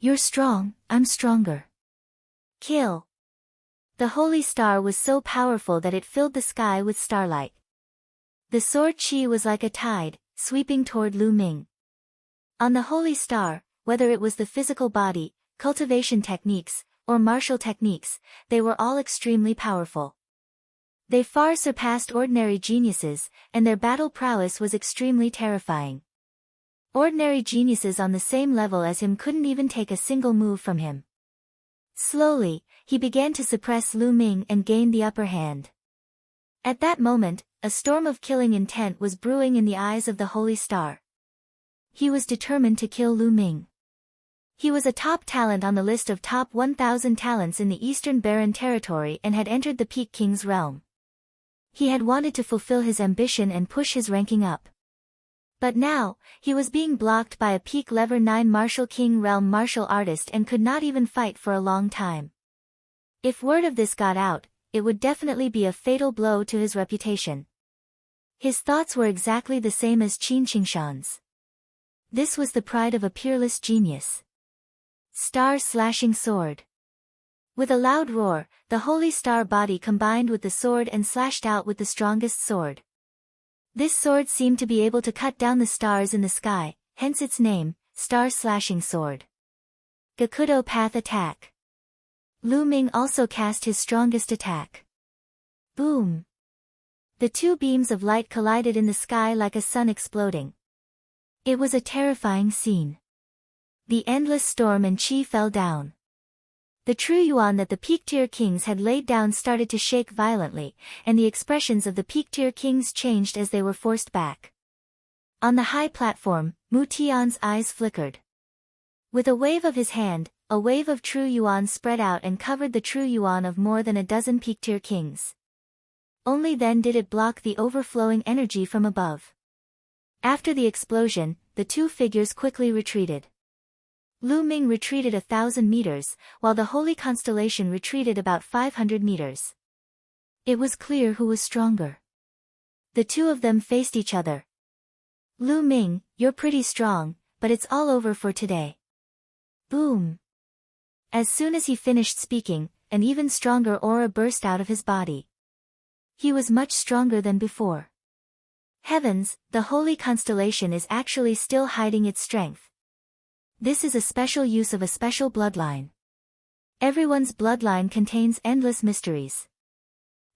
You're strong, I'm stronger. Kill. The holy star was so powerful that it filled the sky with starlight. The sword chi was like a tide, sweeping toward Lu Ming. On the holy star, whether it was the physical body, cultivation techniques, or martial techniques, they were all extremely powerful. They far surpassed ordinary geniuses, and their battle prowess was extremely terrifying. Ordinary geniuses on the same level as him couldn't even take a single move from him. Slowly, he began to suppress Lu Ming and gain the upper hand. At that moment, a storm of killing intent was brewing in the eyes of the holy star. He was determined to kill Lu Ming. He was a top talent on the list of top 1,000 talents in the Eastern Barren Territory and had entered the Peak King's realm. He had wanted to fulfill his ambition and push his ranking up. But now, he was being blocked by a Peak Level 9 Martial King realm martial artist and could not even fight for a long time. If word of this got out, it would definitely be a fatal blow to his reputation. His thoughts were exactly the same as Qin Qingshan's. This was the pride of a peerless genius. Star-slashing sword. With a loud roar, the holy star body combined with the sword and slashed out with the strongest sword. This sword seemed to be able to cut down the stars in the sky, hence its name, Star-slashing sword. Gakudo path attack. Lu Ming also cast his strongest attack. Boom! The two beams of light collided in the sky like a sun exploding. It was a terrifying scene. The endless storm and chi fell down. The true yuan that the Peak-tier kings had laid down started to shake violently, and the expressions of the Peak-tier kings changed as they were forced back. On the high platform, Mu Tian's eyes flickered. With a wave of his hand, a wave of true yuan spread out and covered the true yuan of more than a dozen Peak-tier kings. Only then did it block the overflowing energy from above. After the explosion, the two figures quickly retreated. Lu Ming retreated 1,000 meters, while the holy constellation retreated about 500 meters. It was clear who was stronger. The two of them faced each other. Lu Ming, you're pretty strong, but it's all over for today. Boom! As soon as he finished speaking, an even stronger aura burst out of his body. He was much stronger than before. Heavens, the holy constellation is actually still hiding its strength. This is a special use of a special bloodline. Everyone's bloodline contains endless mysteries.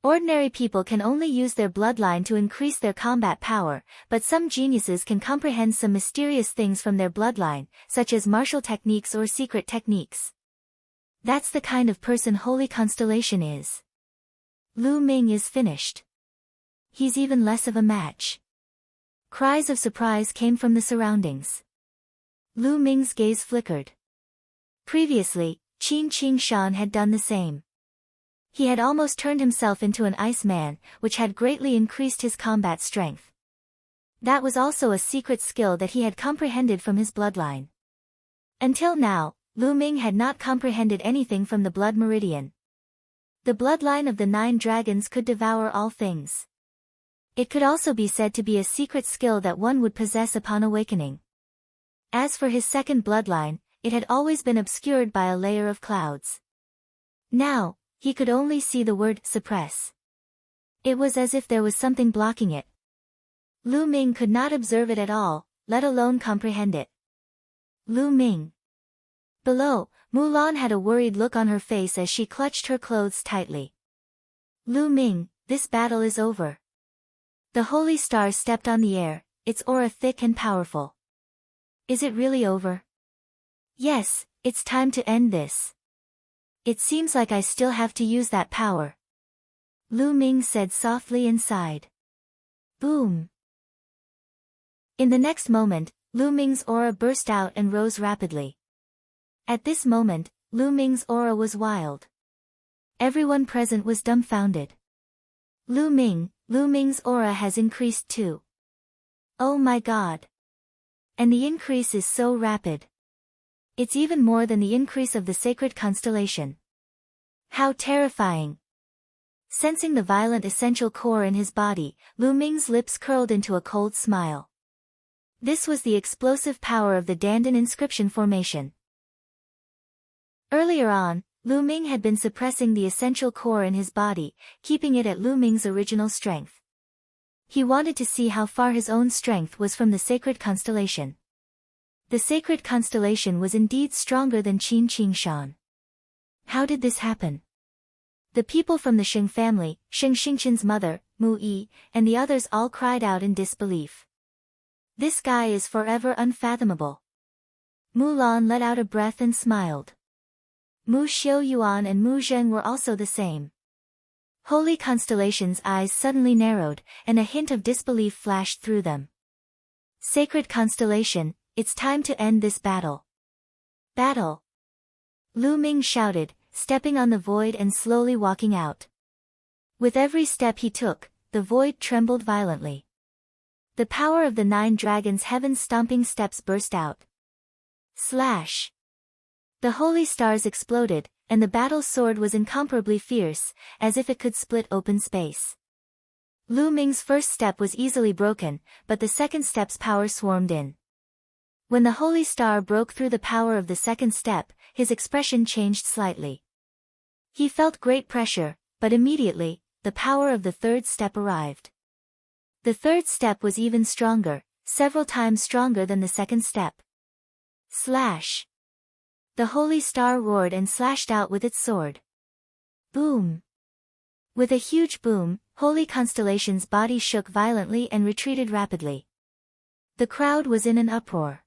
Ordinary people can only use their bloodline to increase their combat power, but some geniuses can comprehend some mysterious things from their bloodline, such as martial techniques or secret techniques. That's the kind of person Holy Constellation is. Lu Ming is finished. He's even less of a match. Cries of surprise came from the surroundings. Lu Ming's gaze flickered. Previously, Qin Qingshan had done the same. He had almost turned himself into an ice man, which had greatly increased his combat strength. That was also a secret skill that he had comprehended from his bloodline. Until now, Lu Ming had not comprehended anything from the blood meridian. The bloodline of the 9 dragons could devour all things. It could also be said to be a secret skill that one would possess upon awakening. As for his second bloodline, it had always been obscured by a layer of clouds. Now, he could only see the word suppress. It was as if there was something blocking it. Lu Ming could not observe it at all, let alone comprehend it. Lu Ming. Below, Mulan had a worried look on her face as she clutched her clothes tightly. Lu Ming, this battle is over. The holy star stepped on the air, its aura thick and powerful. Is it really over? Yes, it's time to end this. It seems like I still have to use that power. Lu Ming said softly and sighed. Boom. In the next moment, Lu Ming's aura burst out and rose rapidly. At this moment, Lu Ming's aura was wild. Everyone present was dumbfounded. Lu Ming's aura has increased too. Oh my god. And the increase is so rapid. It's even more than the increase of the sacred constellation. How terrifying. Sensing the violent essential core in his body, Lu Ming's lips curled into a cold smile. This was the explosive power of the Dandan inscription formation. Earlier on, Lu Ming had been suppressing the essential core in his body, keeping it at Lu Ming's original strength. He wanted to see how far his own strength was from the sacred constellation. The sacred constellation was indeed stronger than Qin Qing Shan. How did this happen? The people from the Sheng family, Sheng Xingqian's mother, Mu Yi, and the others all cried out in disbelief. This guy is forever unfathomable. Mu Lan let out a breath and smiled. Mu Xiaoyuan and Mu Zheng were also the same. Holy Constellation's eyes suddenly narrowed, and a hint of disbelief flashed through them. Sacred Constellation, it's time to end this battle. Battle! Lu Ming shouted, stepping on the void and slowly walking out. With every step he took, the void trembled violently. The power of the 9 dragons' heaven-stomping steps burst out. Slash! The holy stars exploded, and the battle sword was incomparably fierce, as if it could split open space. Lu Ming's first step was easily broken, but the second step's power swarmed in. When the holy star broke through the power of the second step, his expression changed slightly. He felt great pressure, but immediately, the power of the third step arrived. The third step was even stronger, several times stronger than the second step. Slash! The holy star roared and slashed out with its sword. Boom! With a huge boom, Holy Constellation's body shook violently and retreated rapidly. The crowd was in an uproar.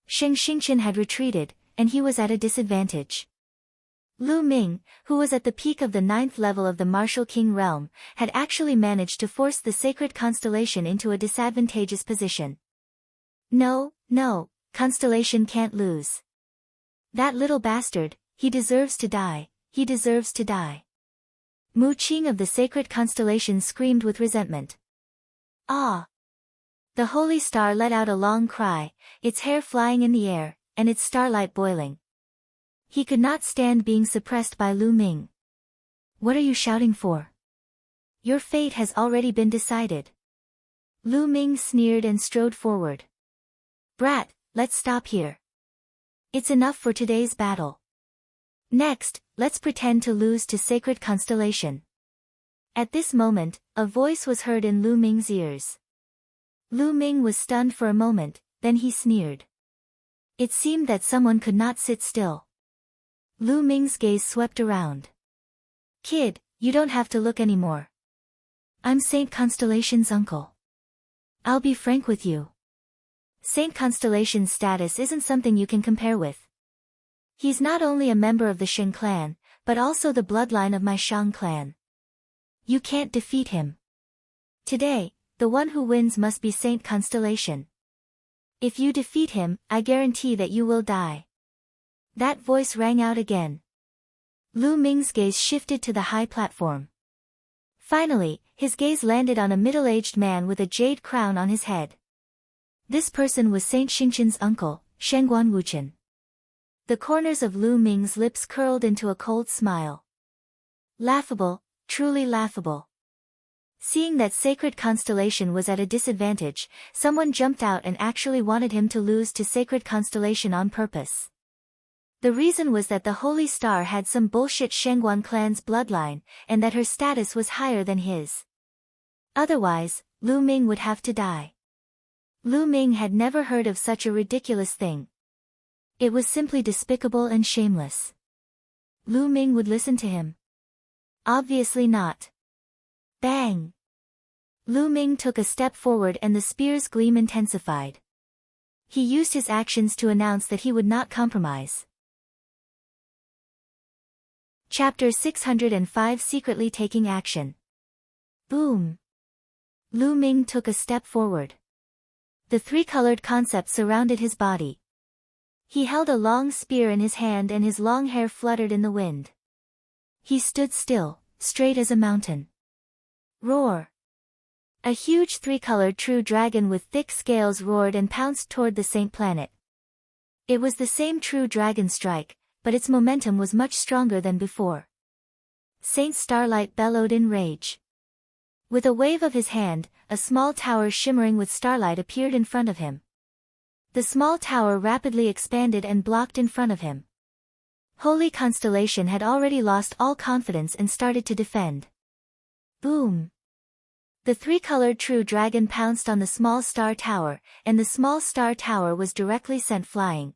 Sheng Xingqian had retreated, and he was at a disadvantage. Lu Ming, who was at the peak of the 9th level of the Martial King realm, had actually managed to force the sacred constellation into a disadvantageous position. No, Constellation can't lose. That little bastard, he deserves to die, he deserves to die. Mu Qing of the sacred constellation screamed with resentment. Ah! The holy star let out a long cry, its hair flying in the air, and its starlight boiling. He could not stand being suppressed by Lu Ming. What are you shouting for? Your fate has already been decided. Lu Ming sneered and strode forward. Brat, let's stop here. It's enough for today's battle. Next, let's pretend to lose to Sacred Constellation. At this moment, a voice was heard in Lu Ming's ears. Lu Ming was stunned for a moment, then he sneered. It seemed that someone could not sit still. Lu Ming's gaze swept around. Kid, you don't have to look anymore. I'm Saint Constellation's uncle. I'll be frank with you. Saint Constellation's status isn't something you can compare with. He's not only a member of the Sheng clan, but also the bloodline of my Shang clan. You can't defeat him. Today, the one who wins must be Saint Constellation. If you defeat him, I guarantee that you will die. That voice rang out again. Lu Ming's gaze shifted to the high platform. Finally, his gaze landed on a middle-aged man with a jade crown on his head. This person was Saint Xingqian's uncle, Shengguan Wuchen. The corners of Lu Ming's lips curled into a cold smile. Laughable, truly laughable. Seeing that Sacred Constellation was at a disadvantage, someone jumped out and actually wanted him to lose to Sacred Constellation on purpose. The reason was that the Holy Star had some bullshit Shengguan clan's bloodline, and that her status was higher than his. Otherwise, Lu Ming would have to die. Lu Ming had never heard of such a ridiculous thing. It was simply despicable and shameless. Lu Ming would listen to him? Obviously not. Bang! Lu Ming took a step forward and the spear's gleam intensified. He used his actions to announce that he would not compromise. Chapter 605 Secretly Taking Action. Boom! Lu Ming took a step forward. The three-colored concept surrounded his body. He held a long spear in his hand and his long hair fluttered in the wind. He stood still, straight as a mountain. Roar! A huge three-colored true dragon with thick scales roared and pounced toward the Saint Planet. It was the same true dragon strike, but its momentum was much stronger than before. Saint Starlight bellowed in rage. With a wave of his hand, a small tower shimmering with starlight appeared in front of him. The small tower rapidly expanded and blocked in front of him. Holy Constellation had already lost all confidence and started to defend. Boom! The three-colored true dragon pounced on the small star tower, and the small star tower was directly sent flying.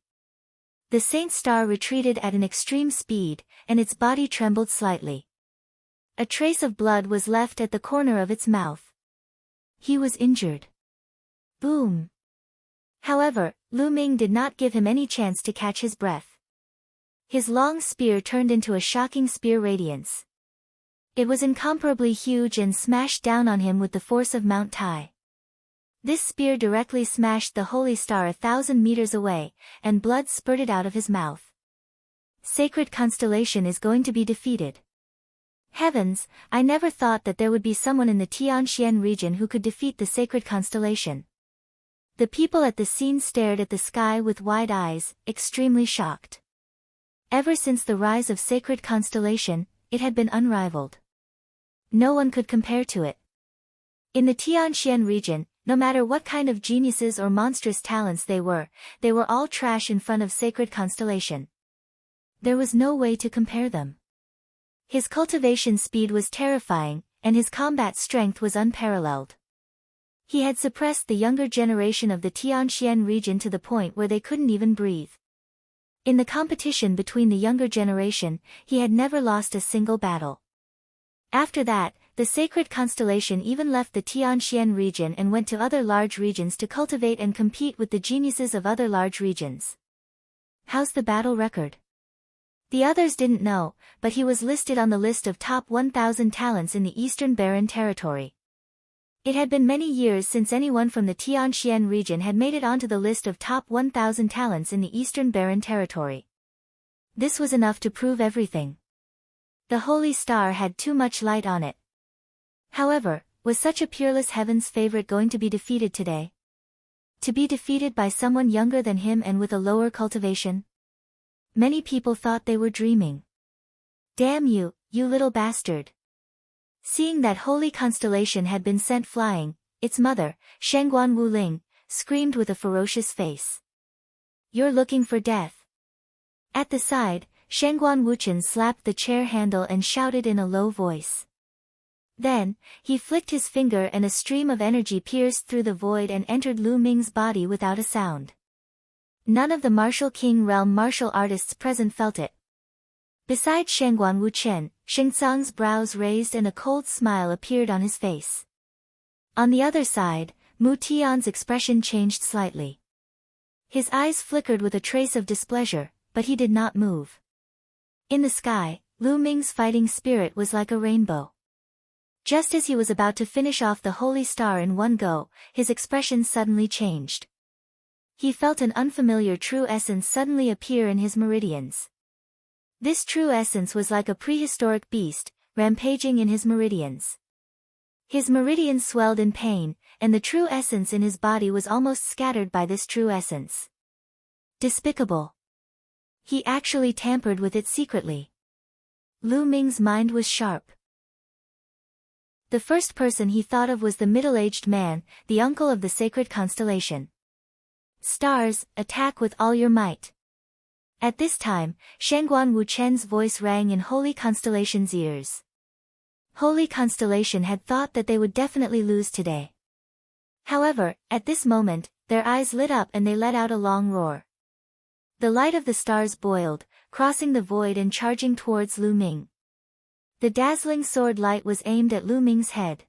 The Saint Star retreated at an extreme speed, and its body trembled slightly. A trace of blood was left at the corner of its mouth. He was injured. Boom! However, Lu Ming did not give him any chance to catch his breath. His long spear turned into a shocking spear radiance. It was incomparably huge and smashed down on him with the force of Mount Tai. This spear directly smashed the holy star 1,000 meters away, and blood spurted out of his mouth. Sacred Constellation is going to be defeated. Heavens, I never thought that there would be someone in the Tianxian region who could defeat the Sacred Constellation. The people at the scene stared at the sky with wide eyes, extremely shocked. Ever since the rise of Sacred Constellation, it had been unrivaled. No one could compare to it. In the Tianxian region, no matter what kind of geniuses or monstrous talents they were all trash in front of Sacred Constellation. There was no way to compare them. His cultivation speed was terrifying, and his combat strength was unparalleled. He had suppressed the younger generation of the Tianxian region to the point where they couldn't even breathe. In the competition between the younger generation, he had never lost a single battle. After that, the Sacred Constellation even left the Tianxian region and went to other large regions to cultivate and compete with the geniuses of other large regions. How's the battle record? The others didn't know, but he was listed on the list of top 1,000 talents in the Eastern Barren Territory. It had been many years since anyone from the Tianxian region had made it onto the list of top 1,000 talents in the Eastern Barren Territory. This was enough to prove everything. The Holy Star had too much light on it. However, was such a peerless heaven's favorite going to be defeated today? To be defeated by someone younger than him and with a lower cultivation? Many people thought they were dreaming. Damn you, you little bastard. Seeing that Holy Constellation had been sent flying, its mother, Shengguan Wuling, screamed with a ferocious face. You're looking for death. At the side, Shengguan Wuchen slapped the chair handle and shouted in a low voice. Then, he flicked his finger and a stream of energy pierced through the void and entered Lu Ming's body without a sound. None of the Martial King realm martial artists present felt it. Beside Shengguan Wuchen, Shengtsang's brows raised and a cold smile appeared on his face. On the other side, Mu Tian's expression changed slightly. His eyes flickered with a trace of displeasure, but he did not move. In the sky, Lu Ming's fighting spirit was like a rainbow. Just as he was about to finish off the Holy Star in one go, his expression suddenly changed. He felt an unfamiliar true essence suddenly appear in his meridians. This true essence was like a prehistoric beast, rampaging in his meridians. His meridians swelled in pain, and the true essence in his body was almost scattered by this true essence. Despicable. He actually tampered with it secretly. Lu Ming's mind was sharp. The first person he thought of was the middle-aged man, the uncle of the Sacred Constellation. Stars, attack with all your might. At this time, Shengguan Wuchen's voice rang in Holy Constellation's ears. Holy Constellation had thought that they would definitely lose today. However, at this moment, their eyes lit up and they let out a long roar. The light of the stars boiled, crossing the void and charging towards Lu Ming. The dazzling sword light was aimed at Lu Ming's head.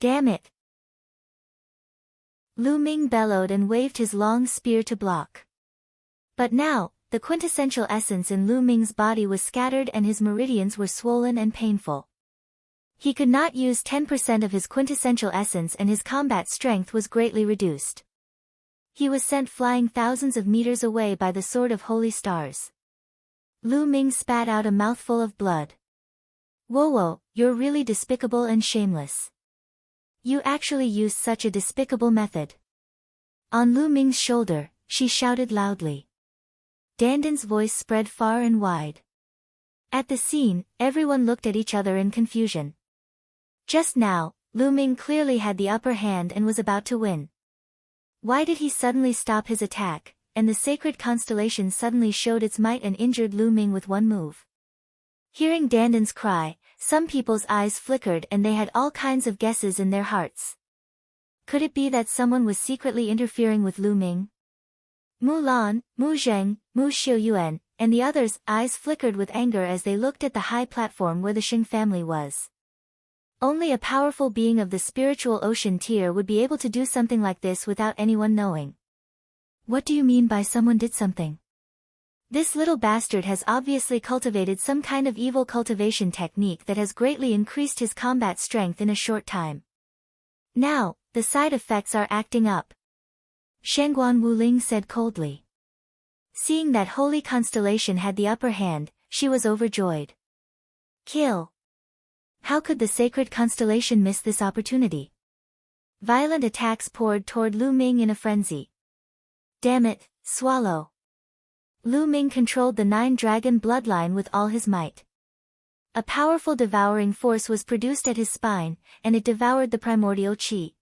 Damn it! Lu Ming bellowed and waved his long spear to block. But now, the quintessential essence in Lu Ming's body was scattered and his meridians were swollen and painful. He could not use 10% of his quintessential essence and his combat strength was greatly reduced. He was sent flying thousands of meters away by the sword of holy stars. Lu Ming spat out a mouthful of blood. Whoa, you're really despicable and shameless. You actually used such a despicable method. On Lu Ming's shoulder, she shouted loudly. Dandan's voice spread far and wide. At the scene, everyone looked at each other in confusion. Just now, Lu Ming clearly had the upper hand and was about to win. Why did he suddenly stop his attack, and the sacred constellation suddenly showed its might and injured Lu Ming with one move. Hearing Dandan's cry, some people's eyes flickered and they had all kinds of guesses in their hearts. Could it be that someone was secretly interfering with Lu Ming? Mu Lan, Mu Zheng, Mu Xiuyuan, and the others' eyes flickered with anger as they looked at the high platform where the Sheng family was. Only a powerful being of the spiritual ocean tier would be able to do something like this without anyone knowing. What do you mean by someone did something? This little bastard has obviously cultivated some kind of evil cultivation technique that has greatly increased his combat strength in a short time. Now, the side effects are acting up. Shangguan Wuling said coldly. Seeing that holy constellation had the upper hand, she was overjoyed. Kill. How could the sacred constellation miss this opportunity? Violent attacks poured toward Lu Ming in a frenzy. Damn it, swallow. Lu Ming controlled the 9-dragon bloodline with all his might. A powerful devouring force was produced at his spine, and it devoured the primordial qi.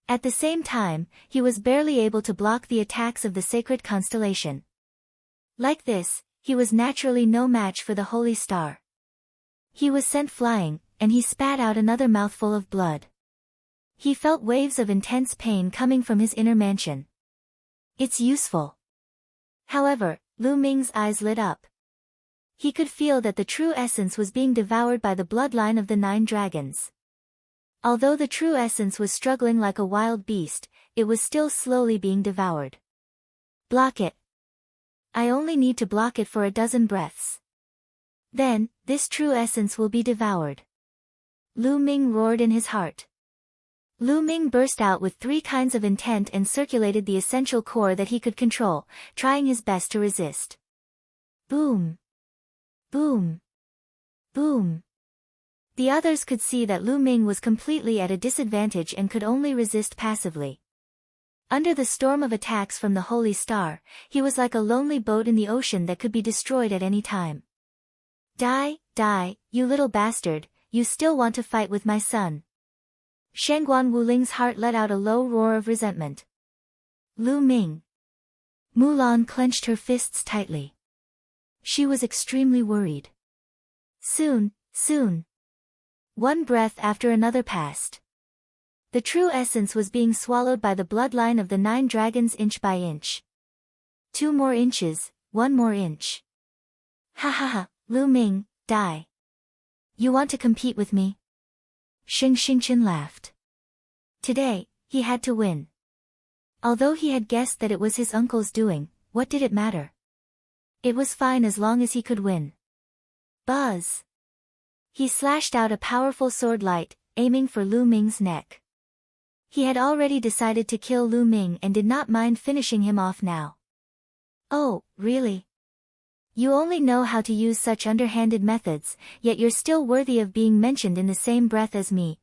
At the same time, he was barely able to block the attacks of the sacred constellation. Like this, he was naturally no match for the holy star. He was sent flying, and he spat out another mouthful of blood. He felt waves of intense pain coming from his inner mansion. It's useful. However, Lu Ming's eyes lit up. He could feel that the true essence was being devoured by the bloodline of the 9 dragons. Although the true essence was struggling like a wild beast, it was still slowly being devoured. Block it. I only need to block it for a dozen breaths. Then, this true essence will be devoured. Lu Ming roared in his heart. Lu Ming burst out with 3 kinds of intent and circulated the essential core that he could control, trying his best to resist. Boom! Boom! Boom! The others could see that Lu Ming was completely at a disadvantage and could only resist passively. Under the storm of attacks from the Holy Star, he was like a lonely boat in the ocean that could be destroyed at any time. Die, die, you little bastard, you still want to fight with my son. Shangguan Wuling's heart let out a low roar of resentment. Lu Ming. Mulan clenched her fists tightly. She was extremely worried. Soon. One breath after another passed. The true essence was being swallowed by the bloodline of the 9 dragons inch by inch. 2 more inches, 1 more inch. Ha ha ha, Lu Ming, die. You want to compete with me? Sheng Xingqian laughed. Today, he had to win. Although he had guessed that it was his uncle's doing, what did it matter? It was fine as long as he could win. Buzz! He slashed out a powerful sword light, aiming for Lu Ming's neck. He had already decided to kill Lu Ming and did not mind finishing him off now. Oh, really? You only know how to use such underhanded methods, yet you're still worthy of being mentioned in the same breath as me.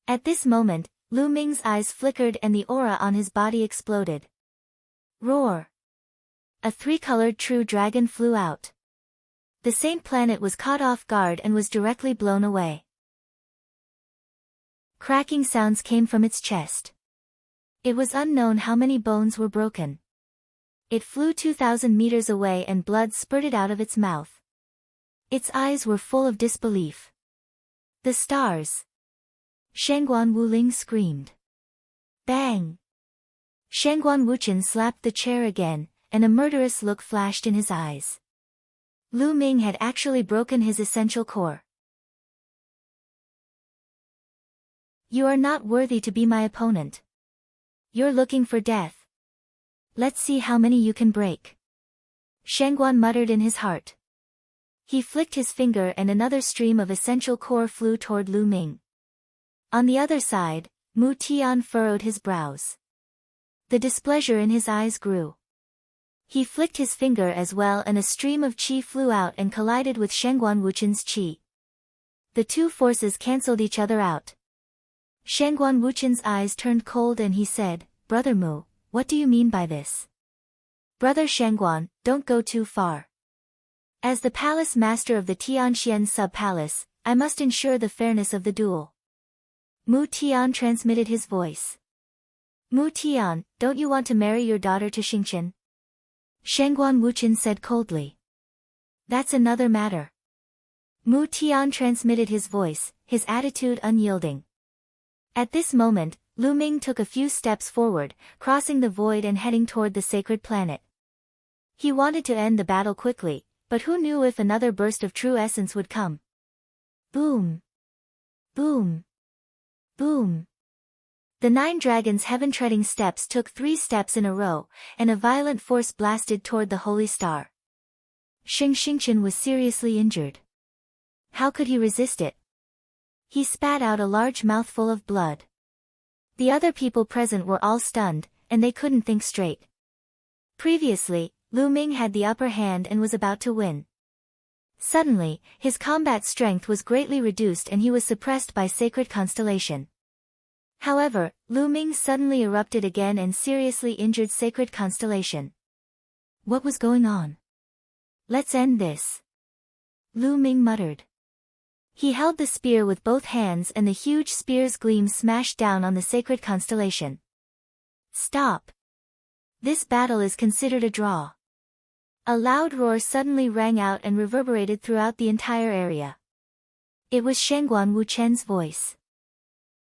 At this moment, Lu Ming's eyes flickered and the aura on his body exploded. Roar! A 3-colored true dragon flew out. The Saint Planet was caught off guard and was directly blown away. Cracking sounds came from its chest. It was unknown how many bones were broken. It flew 2,000 meters away and blood spurted out of its mouth. Its eyes were full of disbelief. The stars! Shangguan Wuling screamed. Bang! Shangguan Wuchen slapped the chair again, and a murderous look flashed in his eyes. Lu Ming had actually broken his essential core. You are not worthy to be my opponent. You're looking for death. Let's see how many you can break. Shangguan muttered in his heart. He flicked his finger and another stream of essential core flew toward Lu Ming. On the other side, Mu Tian furrowed his brows. The displeasure in his eyes grew. He flicked his finger as well and a stream of qi flew out and collided with Shangguan Wuchen's qi. The 2 forces cancelled each other out. Shangguan Wuchen's eyes turned cold and he said, Brother Mu, what do you mean by this? Brother Shangguan, don't go too far. As the palace master of the Tianxian sub-palace, I must ensure the fairness of the duel. Mu Tian transmitted his voice. Mu Tian, don't you want to marry your daughter to Xingqian? Shangguan Wuchen said coldly. That's another matter. Mu Tian transmitted his voice, his attitude unyielding. At this moment, Lu Ming took a few steps forward, crossing the void and heading toward the sacred planet. He wanted to end the battle quickly, but who knew if another burst of true essence would come. Boom! Boom! Boom! The 9 dragons' heaven-treading steps took 3 steps in a row, and a violent force blasted toward the holy star. Xingqian was seriously injured. How could he resist it? He spat out a large mouthful of blood. The other people present were all stunned, and they couldn't think straight. Previously, Lu Ming had the upper hand and was about to win. Suddenly, his combat strength was greatly reduced and he was suppressed by sacred constellation. However, Lu Ming suddenly erupted again and seriously injured sacred constellation. What was going on? Let's end this. Lu Ming muttered. He held the spear with both hands and the huge spear's gleam smashed down on the sacred constellation. Stop! This battle is considered a draw. A loud roar suddenly rang out and reverberated throughout the entire area. It was Shangguan Wuchen's voice.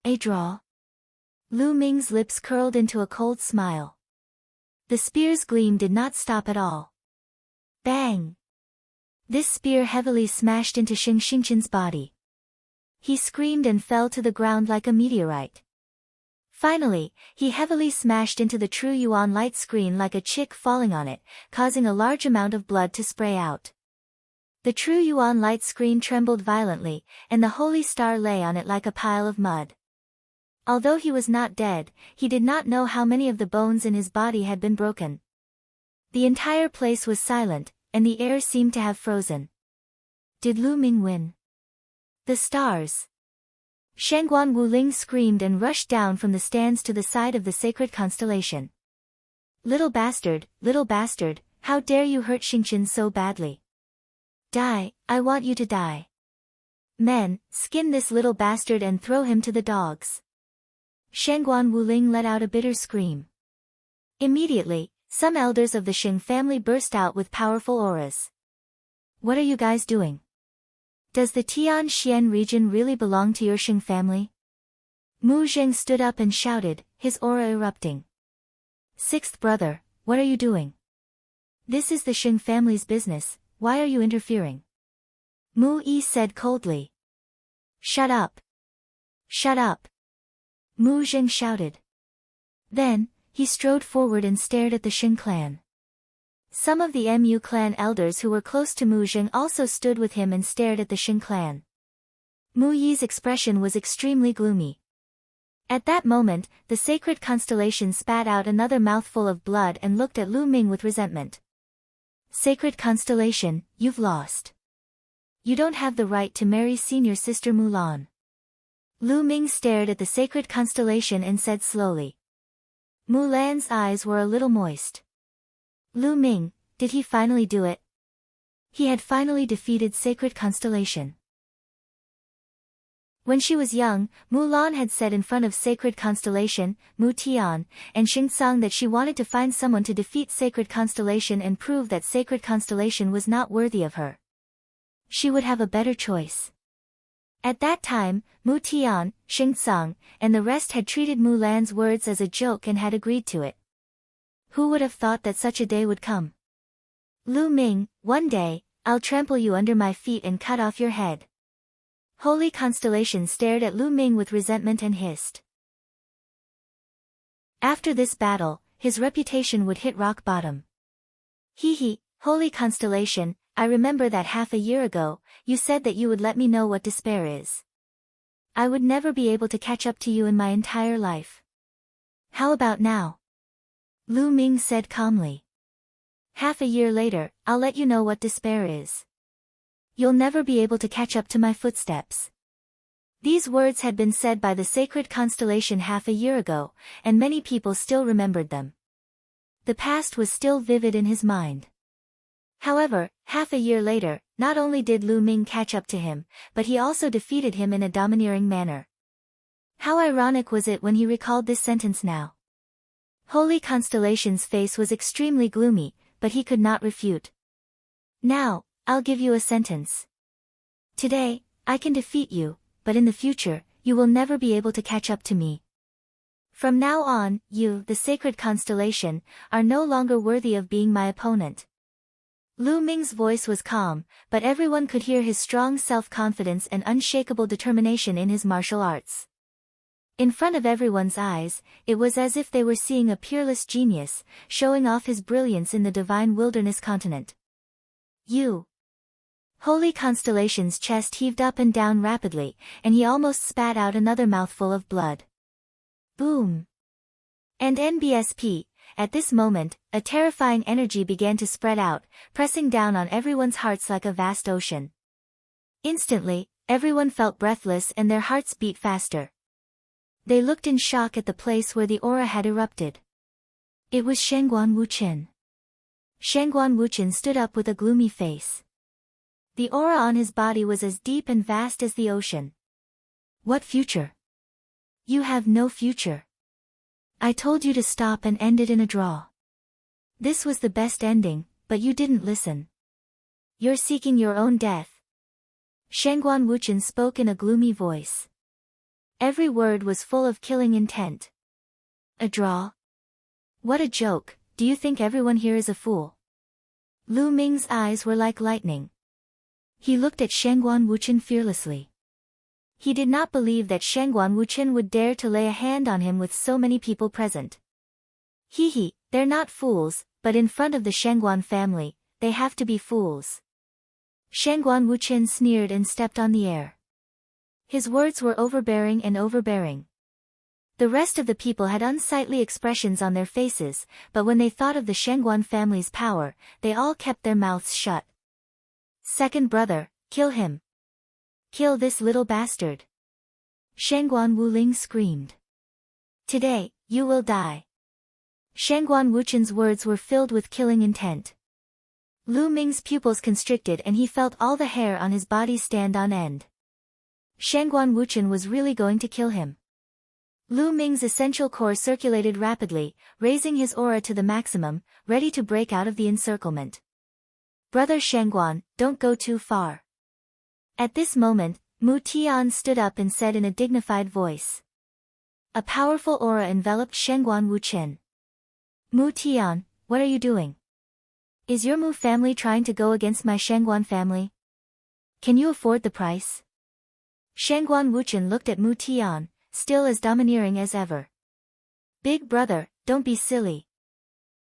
A draw? Lu Ming's lips curled into a cold smile. The spear's gleam did not stop at all. Bang! This spear heavily smashed into Xingqian's body. He screamed and fell to the ground like a meteorite. Finally, he heavily smashed into the true Yuan light screen like a chick falling on it, causing a large amount of blood to spray out. The true Yuan light screen trembled violently, and the holy star lay on it like a pile of mud. Although he was not dead, he did not know how many of the bones in his body had been broken. The entire place was silent, and the air seemed to have frozen. Did Lu Ming win? The stars! Shangguan Wuling screamed and rushed down from the stands to the side of the sacred constellation. Little bastard, how dare you hurt Xingqian so badly? Die, I want you to die. Men, skin this little bastard and throw him to the dogs. Shangguan Wuling let out a bitter scream. Immediately, some elders of the Xing family burst out with powerful auras. What are you guys doing? Does the Tianxian region really belong to your Xing family? Mu Zheng stood up and shouted, his aura erupting. Sixth brother, what are you doing? This is the Xing family's business, why are you interfering? Mu Yi said coldly. Shut up. Shut up. Mu Zheng shouted. Then, he strode forward and stared at the Xing clan. Some of the Mu clan elders who were close to Mu Zheng also stood with him and stared at the Xing clan. Mu Yi's expression was extremely gloomy. At that moment, the sacred constellation spat out another mouthful of blood and looked at Lu Ming with resentment. Sacred constellation, you've lost. You don't have the right to marry senior sister Mulan. Lu Ming stared at the sacred constellation and said slowly. Mulan's eyes were a little moist. Lu Ming, did he finally do it? He had finally defeated sacred constellation. When she was young, Mulan had said in front of sacred constellation, Mu Tian, and Xingcang that she wanted to find someone to defeat sacred constellation and prove that sacred constellation was not worthy of her. She would have a better choice. At that time, Mu Tian, Xingcang, and the rest had treated Mulan's words as a joke and had agreed to it. Who would have thought that such a day would come? Lu Ming, one day, I'll trample you under my feet and cut off your head. Holy Constellation stared at Lu Ming with resentment and hissed. After this battle, his reputation would hit rock bottom. Hee, Holy Constellation, I remember that half a year ago, you said that you would let me know what despair is. I would never be able to catch up to you in my entire life. How about now? Lu Ming said calmly. Half a year later, I'll let you know what despair is. You'll never be able to catch up to my footsteps. These words had been said by the sacred constellation half a year ago, and many people still remembered them. The past was still vivid in his mind. However, half a year later, not only did Lu Ming catch up to him, but he also defeated him in a domineering manner. How ironic was it when he recalled this sentence now? Holy Constellation's face was extremely gloomy, but he could not refute. Now, I'll give you a sentence. Today, I can defeat you, but in the future, you will never be able to catch up to me. From now on, you, the sacred constellation, are no longer worthy of being my opponent. Lu Ming's voice was calm, but everyone could hear his strong self-confidence and unshakable determination in his martial arts. In front of everyone's eyes, it was as if they were seeing a peerless genius, showing off his brilliance in the divine wilderness continent. You. Holy Constellation's chest heaved up and down rapidly, and he almost spat out another mouthful of blood. Boom. And NBSP, at this moment, a terrifying energy began to spread out, pressing down on everyone's hearts like a vast ocean. Instantly, everyone felt breathless and their hearts beat faster. They looked in shock at the place where the aura had erupted. It was Shangguan Wuchen. Shangguan Wuchen stood up with a gloomy face. The aura on his body was as deep and vast as the ocean. What future? You have no future. I told you to stop and end it in a draw. This was the best ending, but you didn't listen. You're seeking your own death. Shangguan Wuchen spoke in a gloomy voice. Every word was full of killing intent. A draw? What a joke, do you think everyone here is a fool? Lu Ming's eyes were like lightning. He looked at Shangguan Wuchen fearlessly. He did not believe that Shangguan Wuchen would dare to lay a hand on him with so many people present. They're not fools, but in front of the Shangguan family, they have to be fools. Shangguan Wuchen sneered and stepped on the air. His words were overbearing and overbearing. The rest of the people had unsightly expressions on their faces, but when they thought of the Shangguan family's power, they all kept their mouths shut. Second brother, kill him. Kill this little bastard. Shangguan Wuling screamed. Today, you will die. Shangguan Wuchen's words were filled with killing intent. Lu Ming's pupils constricted and he felt all the hair on his body stand on end. Shangguan Wuchen was really going to kill him. Lu Ming's essential core circulated rapidly, raising his aura to the maximum, ready to break out of the encirclement. Brother Shangguan, don't go too far. At this moment, Mu Tian stood up and said in a dignified voice. A powerful aura enveloped Shangguan Wuchen. Mu Tian, what are you doing? Is your Mu family trying to go against my Shangguan family? Can you afford the price? Shangguan Wuchen looked at Mu Tian, still as domineering as ever. Big brother, don't be silly.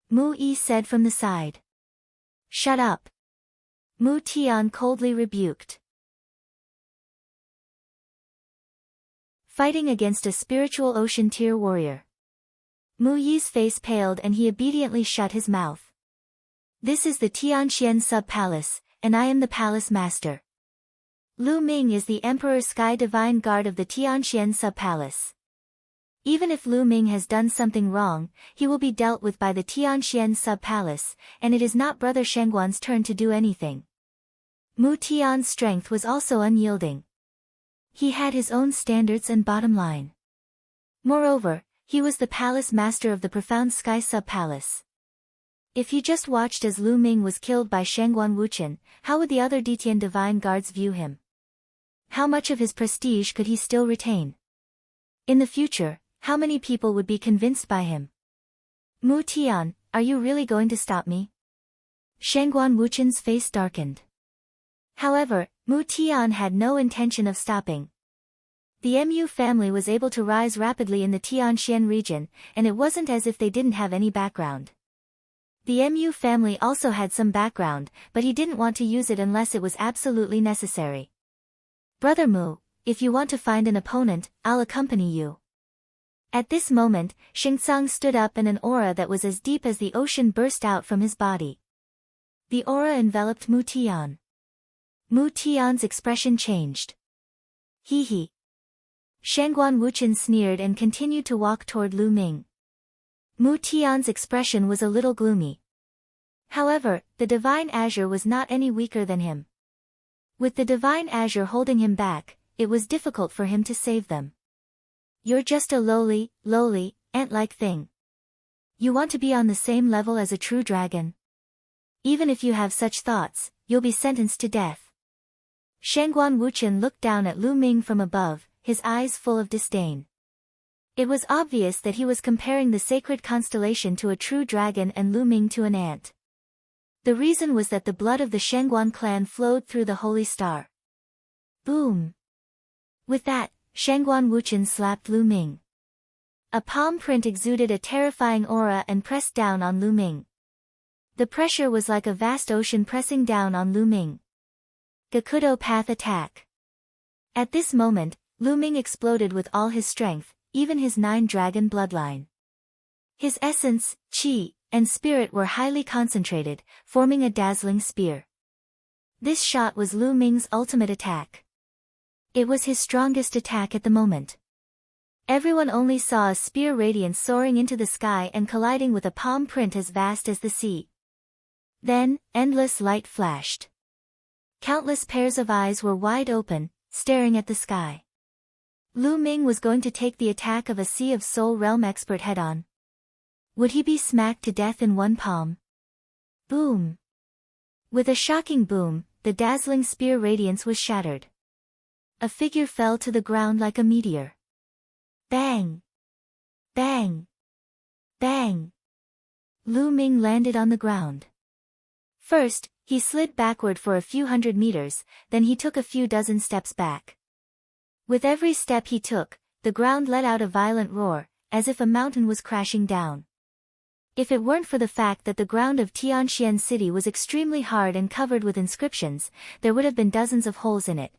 Mu Yi said from the side. Shut up. Mu Tian coldly rebuked. Fighting against a spiritual ocean tier warrior. Mu Yi's face paled and he obediently shut his mouth. This is the Tianxian sub-palace, and I am the palace master. Lu Ming is the Emperor's Sky Divine Guard of the Tianxian sub-palace. Even if Lu Ming has done something wrong, he will be dealt with by the Tianxian sub-palace, and it is not Brother Shangguan's turn to do anything. Mu Tian's strength was also unyielding. He had his own standards and bottom line. Moreover, he was the palace master of the profound sky sub-palace. If he just watched as Lu Ming was killed by Shangguan Wuchen, how would the other Ditian divine guards view him? How much of his prestige could he still retain? In the future, how many people would be convinced by him? Mu Tian, are you really going to stop me? Shangguan Wuchen's face darkened. However, Mu Tian had no intention of stopping. The Mu family was able to rise rapidly in the Tianxian region, and it wasn't as if they didn't have any background. The Mu family also had some background, but he didn't want to use it unless it was absolutely necessary. Brother Mu, if you want to find an opponent, I'll accompany you. At this moment, Xingcang stood up and an aura that was as deep as the ocean burst out from his body. The aura enveloped Mu Tian. Mu Tian's expression changed. He. Shangguan Wuchen sneered and continued to walk toward Lu Ming. Mu Tian's expression was a little gloomy. However, the divine azure was not any weaker than him. With the divine azure holding him back, it was difficult for him to save them. You're just a lowly, ant-like thing. You want to be on the same level as a true dragon? Even if you have such thoughts, you'll be sentenced to death. Shangguan Wuchen looked down at Lu Ming from above, his eyes full of disdain. It was obvious that he was comparing the sacred constellation to a true dragon and Lu Ming to an ant. The reason was that the blood of the Shangguan clan flowed through the holy star. Boom! With that, Shangguan Wuchen slapped Lu Ming. A palm print exuded a terrifying aura and pressed down on Lu Ming. The pressure was like a vast ocean pressing down on Lu Ming. Gakudo Path Attack. At this moment, Lu Ming exploded with all his strength, even his 9-dragon bloodline. His essence, qi, and spirit were highly concentrated, forming a dazzling spear. This shot was Lu Ming's ultimate attack. It was his strongest attack at the moment. Everyone only saw a spear radiance soaring into the sky and colliding with a palm print as vast as the sea. Then, endless light flashed. Countless pairs of eyes were wide open, staring at the sky. Lu Ming was going to take the attack of a Sea of Soul Realm expert head-on. Would he be smacked to death in one palm? Boom! With a shocking boom, the dazzling spear radiance was shattered. A figure fell to the ground like a meteor. Bang! Bang! Bang! Lu Ming landed on the ground. First, he slid backward for a few hundred meters, then he took a few dozen steps back. With every step he took, the ground let out a violent roar, as if a mountain was crashing down. If it weren't for the fact that the ground of Tianxian City was extremely hard and covered with inscriptions, there would have been dozens of holes in it.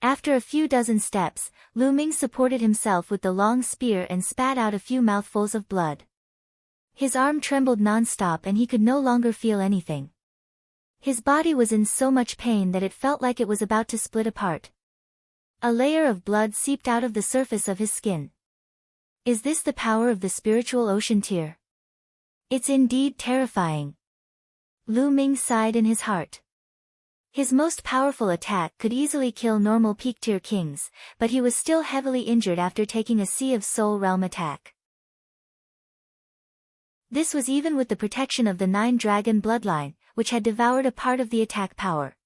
After a few dozen steps, Lu Ming supported himself with the long spear and spat out a few mouthfuls of blood. His arm trembled non-stop and he could no longer feel anything. His body was in so much pain that it felt like it was about to split apart. A layer of blood seeped out of the surface of his skin. Is this the power of the spiritual ocean tier? It's indeed terrifying. Lu Ming sighed in his heart. His most powerful attack could easily kill normal peak-tier kings, but he was still heavily injured after taking a Sea of Soul Realm attack. This was even with the protection of the 9-dragon bloodline, which had devoured a part of the attack power.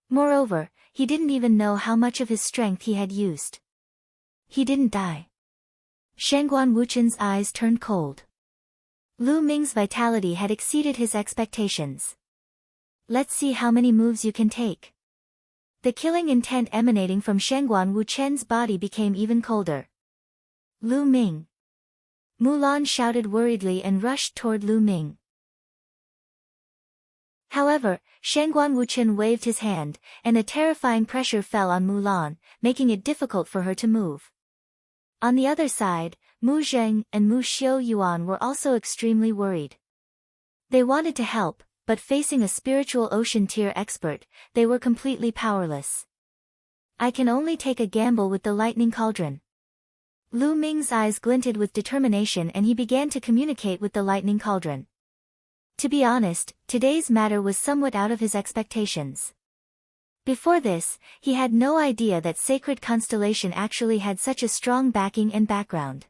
Moreover, he didn't even know how much of his strength he had used. He didn't die. Shangguan Wuchen's eyes turned cold. Lu Ming's vitality had exceeded his expectations. Let's see how many moves you can take. The killing intent emanating from Shangguan Wuchen's body became even colder. Lu Ming. Mulan shouted worriedly and rushed toward Lu Ming. However, Shangguan Wuchen waved his hand, and a terrifying pressure fell on Mulan, making it difficult for her to move. On the other side, Mu Zheng and Mu Xiu Yuan were also extremely worried. They wanted to help, but facing a spiritual ocean tier expert, they were completely powerless. I can only take a gamble with the lightning cauldron. Lu Ming's eyes glinted with determination and he began to communicate with the lightning cauldron. To be honest, today's matter was somewhat out of his expectations. Before this, he had no idea that Sacred Constellation actually had such a strong backing and background.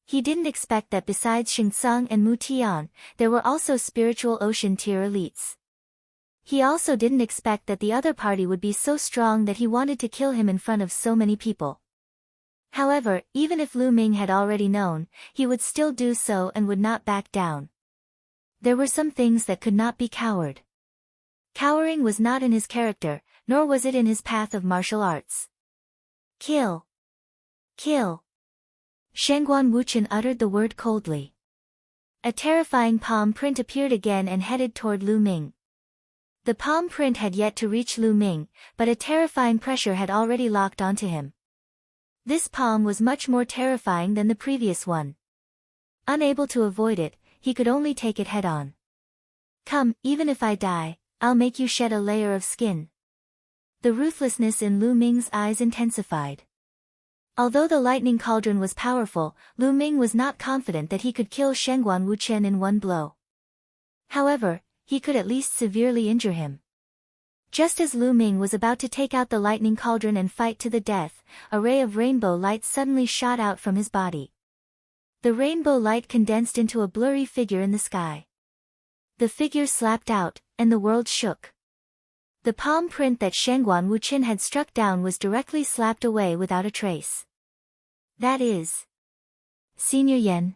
He didn't expect that besides Xing Tsung and Mu Tian, there were also spiritual ocean tier elites. He also didn't expect that the other party would be so strong that he wanted to kill him in front of so many people. However, even if Lu Ming had already known, he would still do so and would not back down. There were some things that could not be cowered. Cowering was not in his character, nor was it in his path of martial arts. Kill! Kill! Shangguan Wuchen uttered the word coldly. A terrifying palm print appeared again and headed toward Lu Ming. The palm print had yet to reach Lu Ming, but a terrifying pressure had already locked onto him. This palm was much more terrifying than the previous one. Unable to avoid it, he could only take it head-on. Come, even if I die, I'll make you shed a layer of skin. The ruthlessness in Lu Ming's eyes intensified. Although the lightning cauldron was powerful, Lu Ming was not confident that he could kill Shangguan Wuchen in one blow. However, he could at least severely injure him. Just as Lu Ming was about to take out the lightning cauldron and fight to the death, a ray of rainbow light suddenly shot out from his body. The rainbow light condensed into a blurry figure in the sky. The figure slapped out, and the world shook. The palm print that Shangguan Wuqin had struck down was directly slapped away without a trace. That is Senior Yen.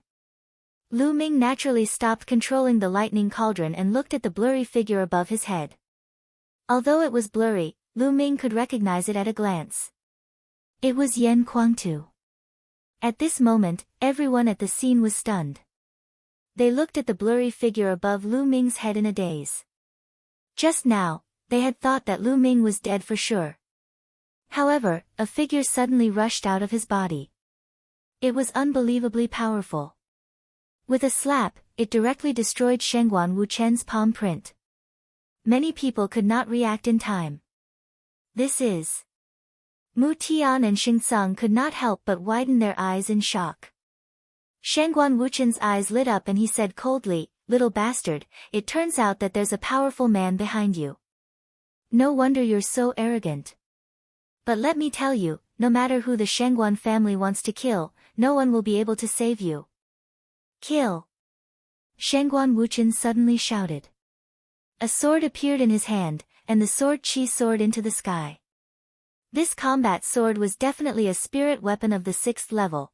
Lu Ming naturally stopped controlling the lightning cauldron and looked at the blurry figure above his head. Although it was blurry, Lu Ming could recognize it at a glance. It was Yen Kuangtu. At this moment, everyone at the scene was stunned. They looked at the blurry figure above Lu Ming's head in a daze. Just now, they had thought that Lu Ming was dead for sure. However, a figure suddenly rushed out of his body. It was unbelievably powerful. With a slap, it directly destroyed Shangguan Wuchen's palm print. Many people could not react in time. This is... Mu Tian and Xingcang could not help but widen their eyes in shock. Shangguan Wuchen's eyes lit up and he said coldly, "Little bastard, it turns out that there's a powerful man behind you. No wonder you're so arrogant. But let me tell you, no matter who the Shangguan family wants to kill, no one will be able to save you." "Kill!" Shangguan Wuchen suddenly shouted. A sword appeared in his hand, and the sword Qi soared into the sky. This combat sword was definitely a spirit weapon of the 6th level.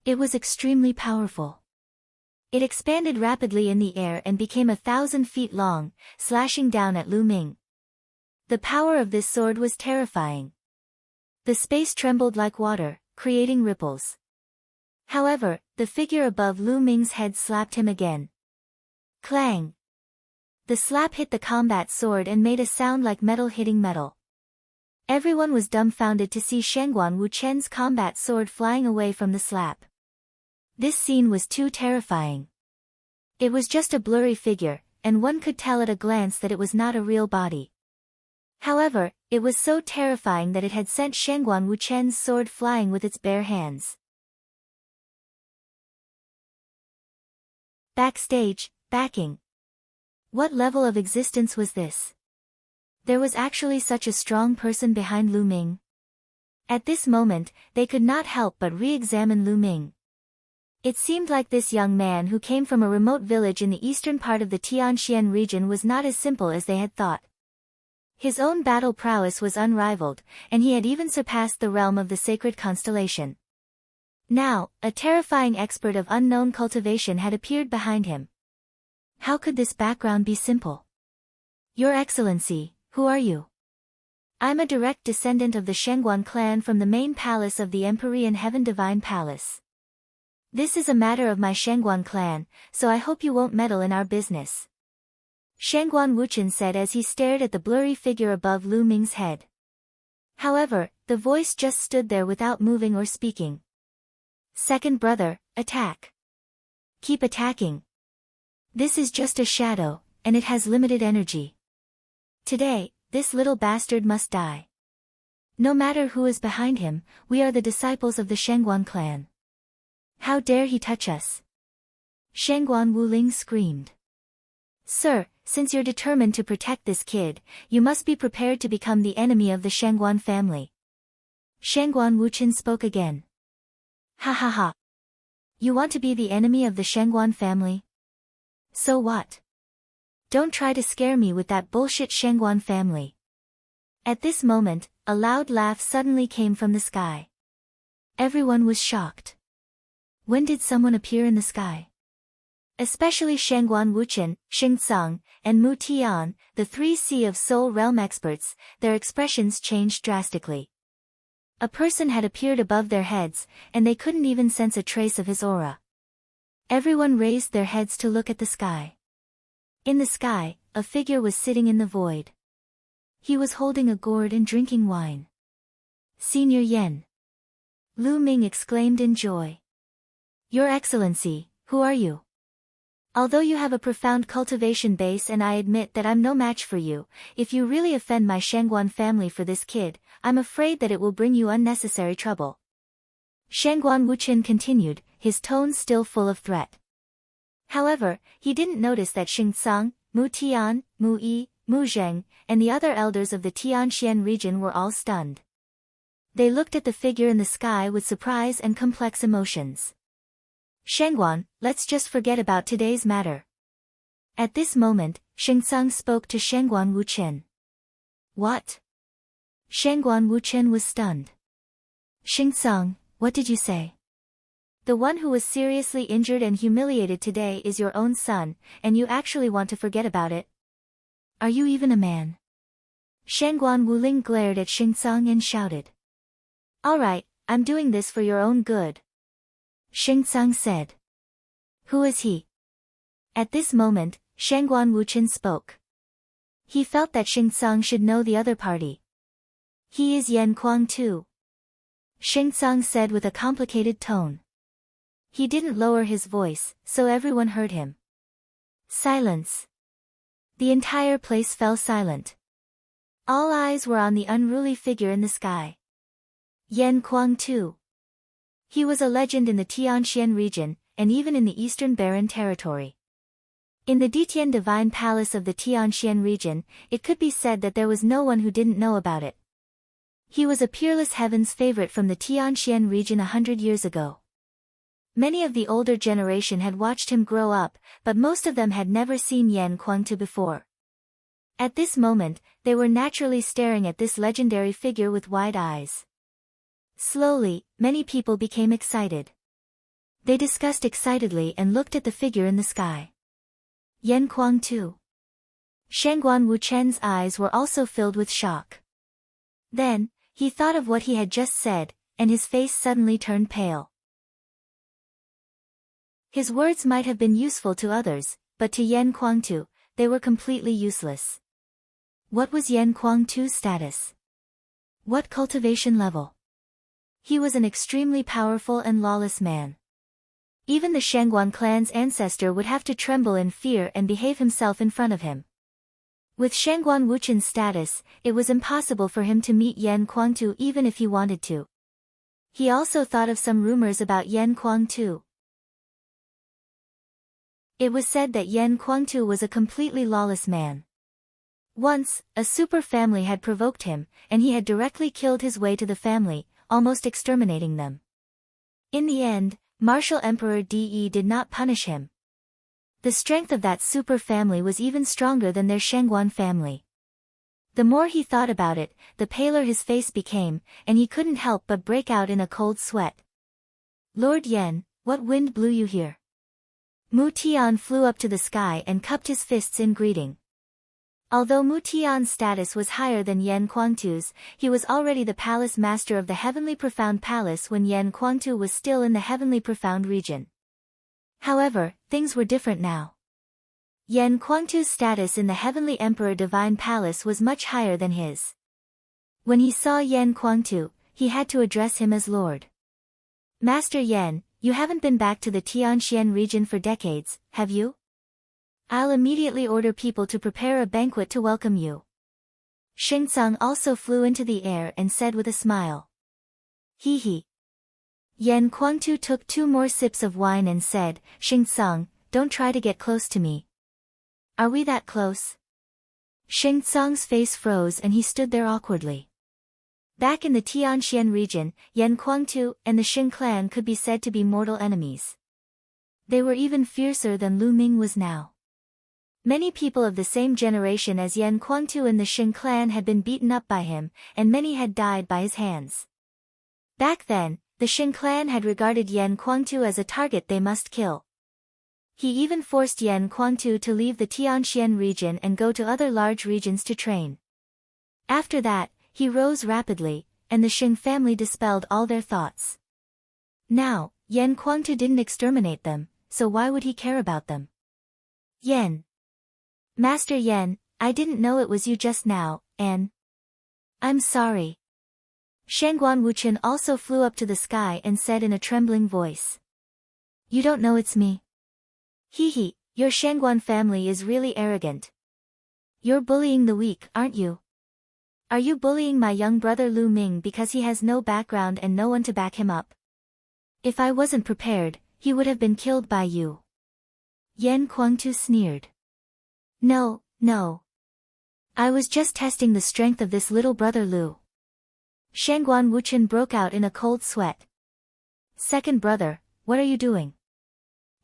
It was extremely powerful. It expanded rapidly in the air and became 1,000 feet long, slashing down at Lu Ming. The power of this sword was terrifying. The space trembled like water, creating ripples. However, the figure above Lu Ming's head slapped him again. Clang! The slap hit the combat sword and made a sound like metal hitting metal. Everyone was dumbfounded to see Shangguan Wuchen's combat sword flying away from the slap. This scene was too terrifying. It was just a blurry figure, and one could tell at a glance that it was not a real body. However, it was so terrifying that it had sent Shangguan Wuchen's sword flying with its bare hands. Backstage, backing. What level of existence was this? There was actually such a strong person behind Lu Ming. At this moment, they could not help but re-examine Lu Ming. It seemed like this young man who came from a remote village in the eastern part of the Tianxian region was not as simple as they had thought. His own battle prowess was unrivaled, and he had even surpassed the realm of the sacred constellation. Now, a terrifying expert of unknown cultivation had appeared behind him. How could this background be simple? "Your Excellency, who are you?" "I'm a direct descendant of the Shangguan clan from the main palace of the Empyrean Heaven Divine Palace. This is a matter of my Shangguan clan, so I hope you won't meddle in our business," Shangguan Wuchen said as he stared at the blurry figure above Lu Ming's head. However, the voice just stood there without moving or speaking. "Second brother, attack. Keep attacking. This is just a shadow, and it has limited energy. Today, this little bastard must die. No matter who is behind him, we are the disciples of the Shangguan clan. How dare he touch us?" Shangguan Wuling screamed. "Sir, since you're determined to protect this kid, you must be prepared to become the enemy of the Shangguan family." Shangguan Wuchen spoke again. "Ha ha ha. You want to be the enemy of the Shangguan family? So what? Don't try to scare me with that bullshit Shangguan family." At this moment, a loud laugh suddenly came from the sky. Everyone was shocked. When did someone appear in the sky? Especially Shangguan Wuchen, Xingcang, and Mu Tian, the 3C of Soul Realm experts, their expressions changed drastically. A person had appeared above their heads, and they couldn't even sense a trace of his aura. Everyone raised their heads to look at the sky. In the sky, a figure was sitting in the void. He was holding a gourd and drinking wine. "Senior Yen!" Lu Ming exclaimed in joy. "Your Excellency, who are you? Although you have a profound cultivation base and I admit that I'm no match for you, if you really offend my Shangguan family for this kid, I'm afraid that it will bring you unnecessary trouble." Shangguan Wuchen continued, his tone still full of threat. However, he didn't notice that Xingcang, Mu Tian, Mu Yi, Mu Zheng, and the other elders of the Tianxian region were all stunned. They looked at the figure in the sky with surprise and complex emotions. Shangguan, let's just forget about today's matter. At this moment, Shengtsang spoke to Shangguan Wuchen. What? Shangguan Wuchen was stunned. Shengtsang, what did you say? The one who was seriously injured and humiliated today is your own son, and you actually want to forget about it? Are you even a man? Shangguan Wuling glared at Shengtsang and shouted. Alright, I'm doing this for your own good. Shengtsang said. Who is he? At this moment, Shangguan Wuchen spoke. He felt that Shengtsang should know the other party. He is Yan Kuang too. Shengtsang said with a complicated tone. He didn't lower his voice, so everyone heard him. Silence. The entire place fell silent. All eyes were on the unruly figure in the sky. Yan Kuang too. He was a legend in the Tianxian region, and even in the Eastern Barren Territory. In the Ditian Divine Palace of the Tianxian region, it could be said that there was no one who didn't know about it. He was a peerless heaven's favorite from the Tianxian region 100 years ago. Many of the older generation had watched him grow up, but most of them had never seen Yan Kuang before. At this moment, they were naturally staring at this legendary figure with wide eyes. Slowly, many people became excited. They discussed excitedly and looked at the figure in the sky. Yan Kuang too. Shangguan Wuchen's eyes were also filled with shock. Then, he thought of what he had just said, and his face suddenly turned pale. His words might have been useful to others, but to Yan Kuang too, they were completely useless. What was Yan Kuang too's status? What cultivation level? He was an extremely powerful and lawless man. Even the Shangguan clan's ancestor would have to tremble in fear and behave himself in front of him. With Shangguan Wuchen's status, it was impossible for him to meet Yan Kuang too even if he wanted to. He also thought of some rumors about Yan Kuang too. It was said that Yan Kuang too was a completely lawless man. Once, a super family had provoked him, and he had directly killed his way to the family, almost exterminating them. In the end, Martial Emperor De did not punish him. The strength of that super family was even stronger than their Shangguan family. The more he thought about it, the paler his face became, and he couldn't help but break out in a cold sweat. Lord Yan, what wind blew you here? Mu Tian flew up to the sky and cupped his fists in greeting. Although Mu Tian's status was higher than Yan Kuang too's, he was already the palace master of the Heavenly Profound Palace when Yan Kuang too was still in the Heavenly Profound region. However, things were different now. Yan Kuang too's status in the Heavenly Emperor Divine Palace was much higher than his. When he saw Yan Kuang too, he had to address him as Lord. Master Yan, you haven't been back to the Tianxian region for decades, have you? I'll immediately order people to prepare a banquet to welcome you. Shengtsang also flew into the air and said with a smile. Hee hee. Yan Kuang too took 2 more sips of wine and said, Shengtsang, don't try to get close to me. Are we that close? Shengtsang's face froze and he stood there awkwardly. Back in the Tianxian region, Yan Kuang too and the Xing clan could be said to be mortal enemies. They were even fiercer than Lu Ming was now. Many people of the same generation as Yan Kuang too and the Xing clan had been beaten up by him, and many had died by his hands. Back then, the Xing clan had regarded Yan Kuang too as a target they must kill. He even forced Yan Kuang too to leave the Tianxian region and go to other large regions to train. After that, he rose rapidly, and the Xing family dispelled all their thoughts. Now, Yan Kuang too didn't exterminate them, so why would he care about them? Yan. Master Yan, I didn't know it was you just now, and... I'm sorry. Shangguan Wuchen also flew up to the sky and said in a trembling voice. You don't know it's me. Hee hee, your Shangguan family is really arrogant. You're bullying the weak, aren't you? Are you bullying my young brother Lu Ming because he has no background and no one to back him up? If I wasn't prepared, he would have been killed by you. Yan Kuang too sneered. No, no. I was just testing the strength of this little brother Lu. Shangguan Wuchen broke out in a cold sweat. Second brother, what are you doing?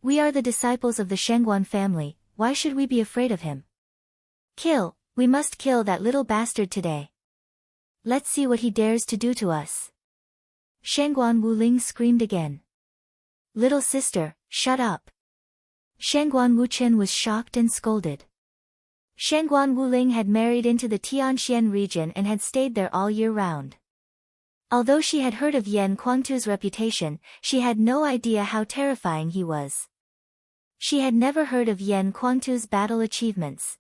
We are the disciples of the Shengguan family, why should we be afraid of him? Kill, we must kill that little bastard today. Let's see what he dares to do to us. Shengguan Wuling screamed again. Little sister, shut up. Shengguan Wuchen was shocked and scolded. Shengguan Wuling had married into the Tianxian region and had stayed there all year round. Although she had heard of Yan Kuangtu's reputation, she had no idea how terrifying he was. She had never heard of Yan Kuangtu's battle achievements.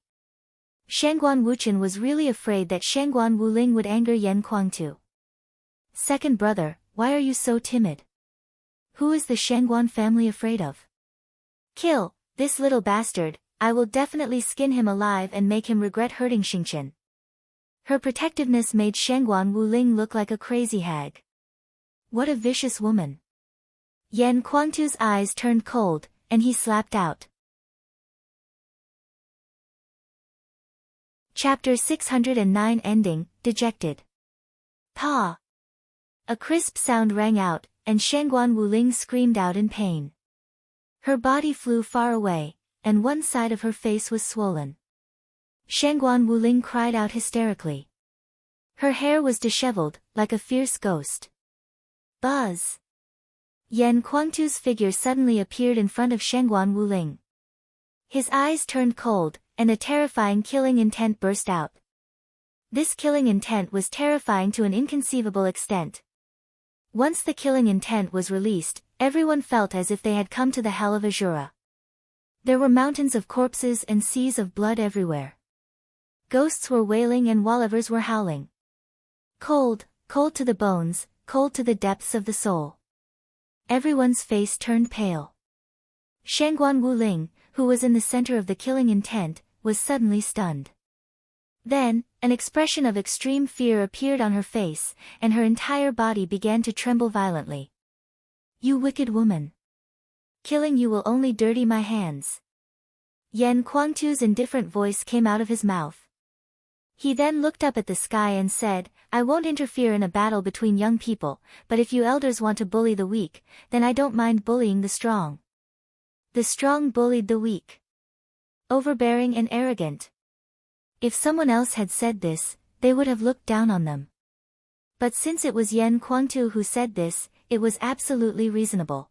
Shengguan Wuchen was really afraid that Shengguan Wuling would anger Yan Kuangtu. Second brother, why are you so timid? Who is the Shengguan family afraid of? Kill, this little bastard, I will definitely skin him alive and make him regret hurting Xingchen. Her protectiveness made Shengguan Wuling look like a crazy hag. What a vicious woman. Yan Kuangtu's eyes turned cold, and he slapped out. Chapter 609 Ending, Dejected. Pa! A crisp sound rang out, and Shengguan Wuling screamed out in pain. Her body flew far away, and one side of her face was swollen. Shengguan Wuling cried out hysterically. Her hair was disheveled, like a fierce ghost. Buzz! Yan Kuangtu's figure suddenly appeared in front of Shengguan Wuling. His eyes turned cold, and a terrifying killing intent burst out. This killing intent was terrifying to an inconceivable extent. Once the killing intent was released, everyone felt as if they had come to the hell of Azura. There were mountains of corpses and seas of blood everywhere. Ghosts were wailing and Wallivers were howling. Cold, cold to the bones, cold to the depths of the soul. Everyone's face turned pale. Shengguan Wuling, who was in the center of the killing intent, was suddenly stunned. Then, an expression of extreme fear appeared on her face, and her entire body began to tremble violently. You wicked woman! Killing you will only dirty my hands. Yan Kuangtu's indifferent voice came out of his mouth. He then looked up at the sky and said, I won't interfere in a battle between young people, but if you elders want to bully the weak, then I don't mind bullying the strong. The strong bullied the weak. Overbearing and arrogant. If someone else had said this, they would have looked down on them. But since it was Yan Kuangtu who said this, it was absolutely reasonable.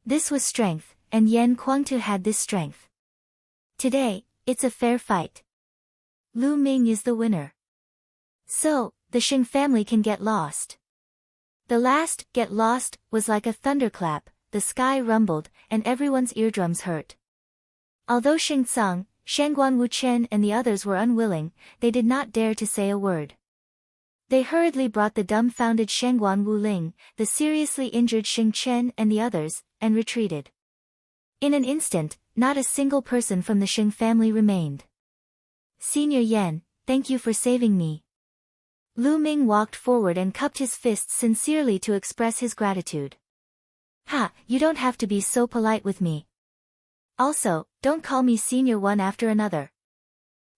This was strength, and Yan Kuangtu had this strength. Today, it's a fair fight. Lu Ming is the winner. So, the Xing family can get lost. The last, get lost, was like a thunderclap, the sky rumbled, and everyone's eardrums hurt. Although Xing Tsang, Shengguan Wuchen and the others were unwilling, they did not dare to say a word. They hurriedly brought the dumbfounded Shengguan Wuling, the seriously injured Xing Chen and the others, and retreated. In an instant, not a single person from the Xing family remained. Senior Yan, thank you for saving me. Lu Ming walked forward and cupped his fists sincerely to express his gratitude. Ha, you don't have to be so polite with me. Also, don't call me senior one after another.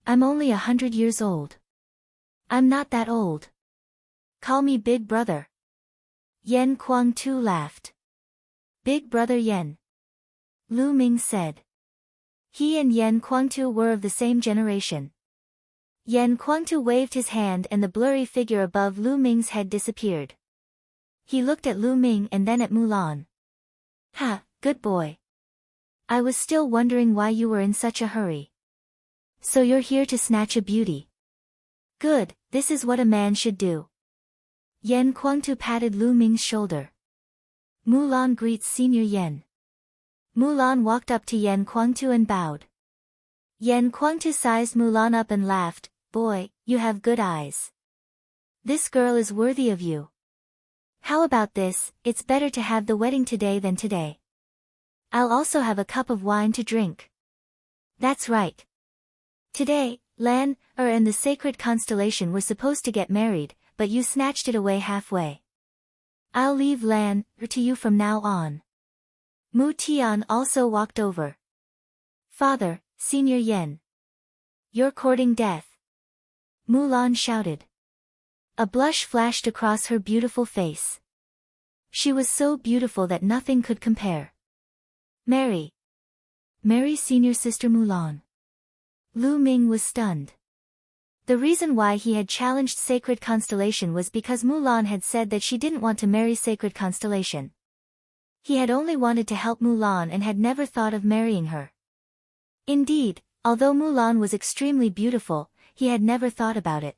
I'm only 100 years old. I'm not that old. Call me Big Brother. Yan Kuangtu laughed. Big Brother Yan. Lu Ming said. He and Yan Kuangtu were of the same generation. Yan Kuangtu waved his hand and the blurry figure above Lu Ming's head disappeared. He looked at Lu Ming and then at Mulan. Ha, good boy. I was still wondering why you were in such a hurry. So you're here to snatch a beauty. Good, this is what a man should do. Yan Kuangtu patted Lu Ming's shoulder. Mulan greets Senior Yan. Mulan walked up to Yan Kuangtu and bowed. Yan Kuangtu sized Mulan up and laughed, boy, you have good eyes. This girl is worthy of you. How about this, it's better to have the wedding today than today. I'll also have a cup of wine to drink. That's right. Today, Lan, and the sacred constellation were supposed to get married, but you snatched it away halfway. I'll leave Lan, to you from now on. Mu Tian also walked over. Father, Senior Yan. You're courting death. Mulan shouted. A blush flashed across her beautiful face. She was so beautiful that nothing could compare. Marry. Marry senior sister Mulan. Lu Ming was stunned. The reason why he had challenged Sacred Constellation was because Mulan had said that she didn't want to marry Sacred Constellation. He had only wanted to help Mulan and had never thought of marrying her. Indeed, although Mulan was extremely beautiful, he had never thought about it.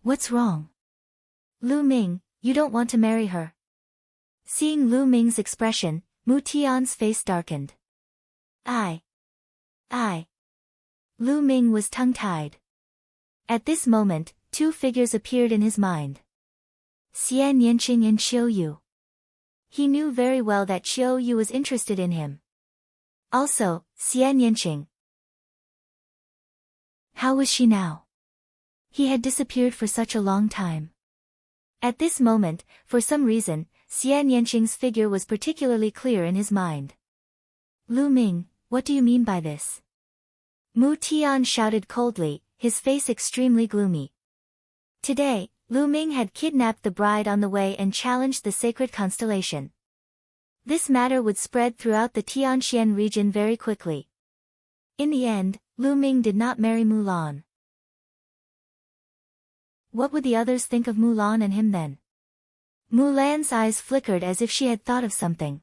What's wrong? Lu Ming, you don't want to marry her? Seeing Lu Ming's expression, Mu Tian's face darkened. I. Lu Ming was tongue-tied. At this moment, two figures appeared in his mind. Xian Yanqing and Qiu Yu. He knew very well that Qiu Yu was interested in him. Also, Xian Yanqing. How was she now? He had disappeared for such a long time. At this moment, for some reason, Xian Yanqing's figure was particularly clear in his mind. Lu Ming, what do you mean by this? Mu Tian shouted coldly, his face extremely gloomy. Today, Lu Ming had kidnapped the bride on the way and challenged the Sacred Constellation. This matter would spread throughout the Tianxian region very quickly. In the end, Lu Ming did not marry Mulan. What would the others think of Mulan and him then? Mulan's eyes flickered as if she had thought of something.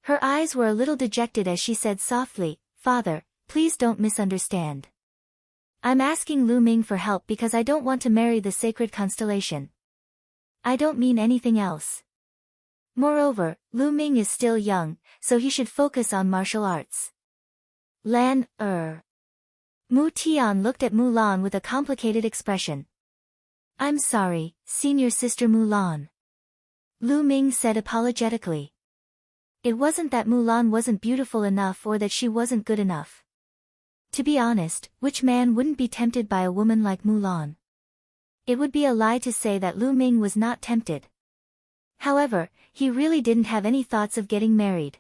Her eyes were a little dejected as she said softly, "Father, please don't misunderstand. I'm asking Lu Ming for help because I don't want to marry the Sacred Constellation. I don't mean anything else. Moreover, Lu Ming is still young, so he should focus on martial arts." Mu Tian looked at Mulan with a complicated expression. "I'm sorry, senior sister Mulan," Lu Ming said apologetically. It wasn't that Mulan wasn't beautiful enough or that she wasn't good enough. To be honest, which man wouldn't be tempted by a woman like Mulan? It would be a lie to say that Lu Ming was not tempted. However, he really didn't have any thoughts of getting married.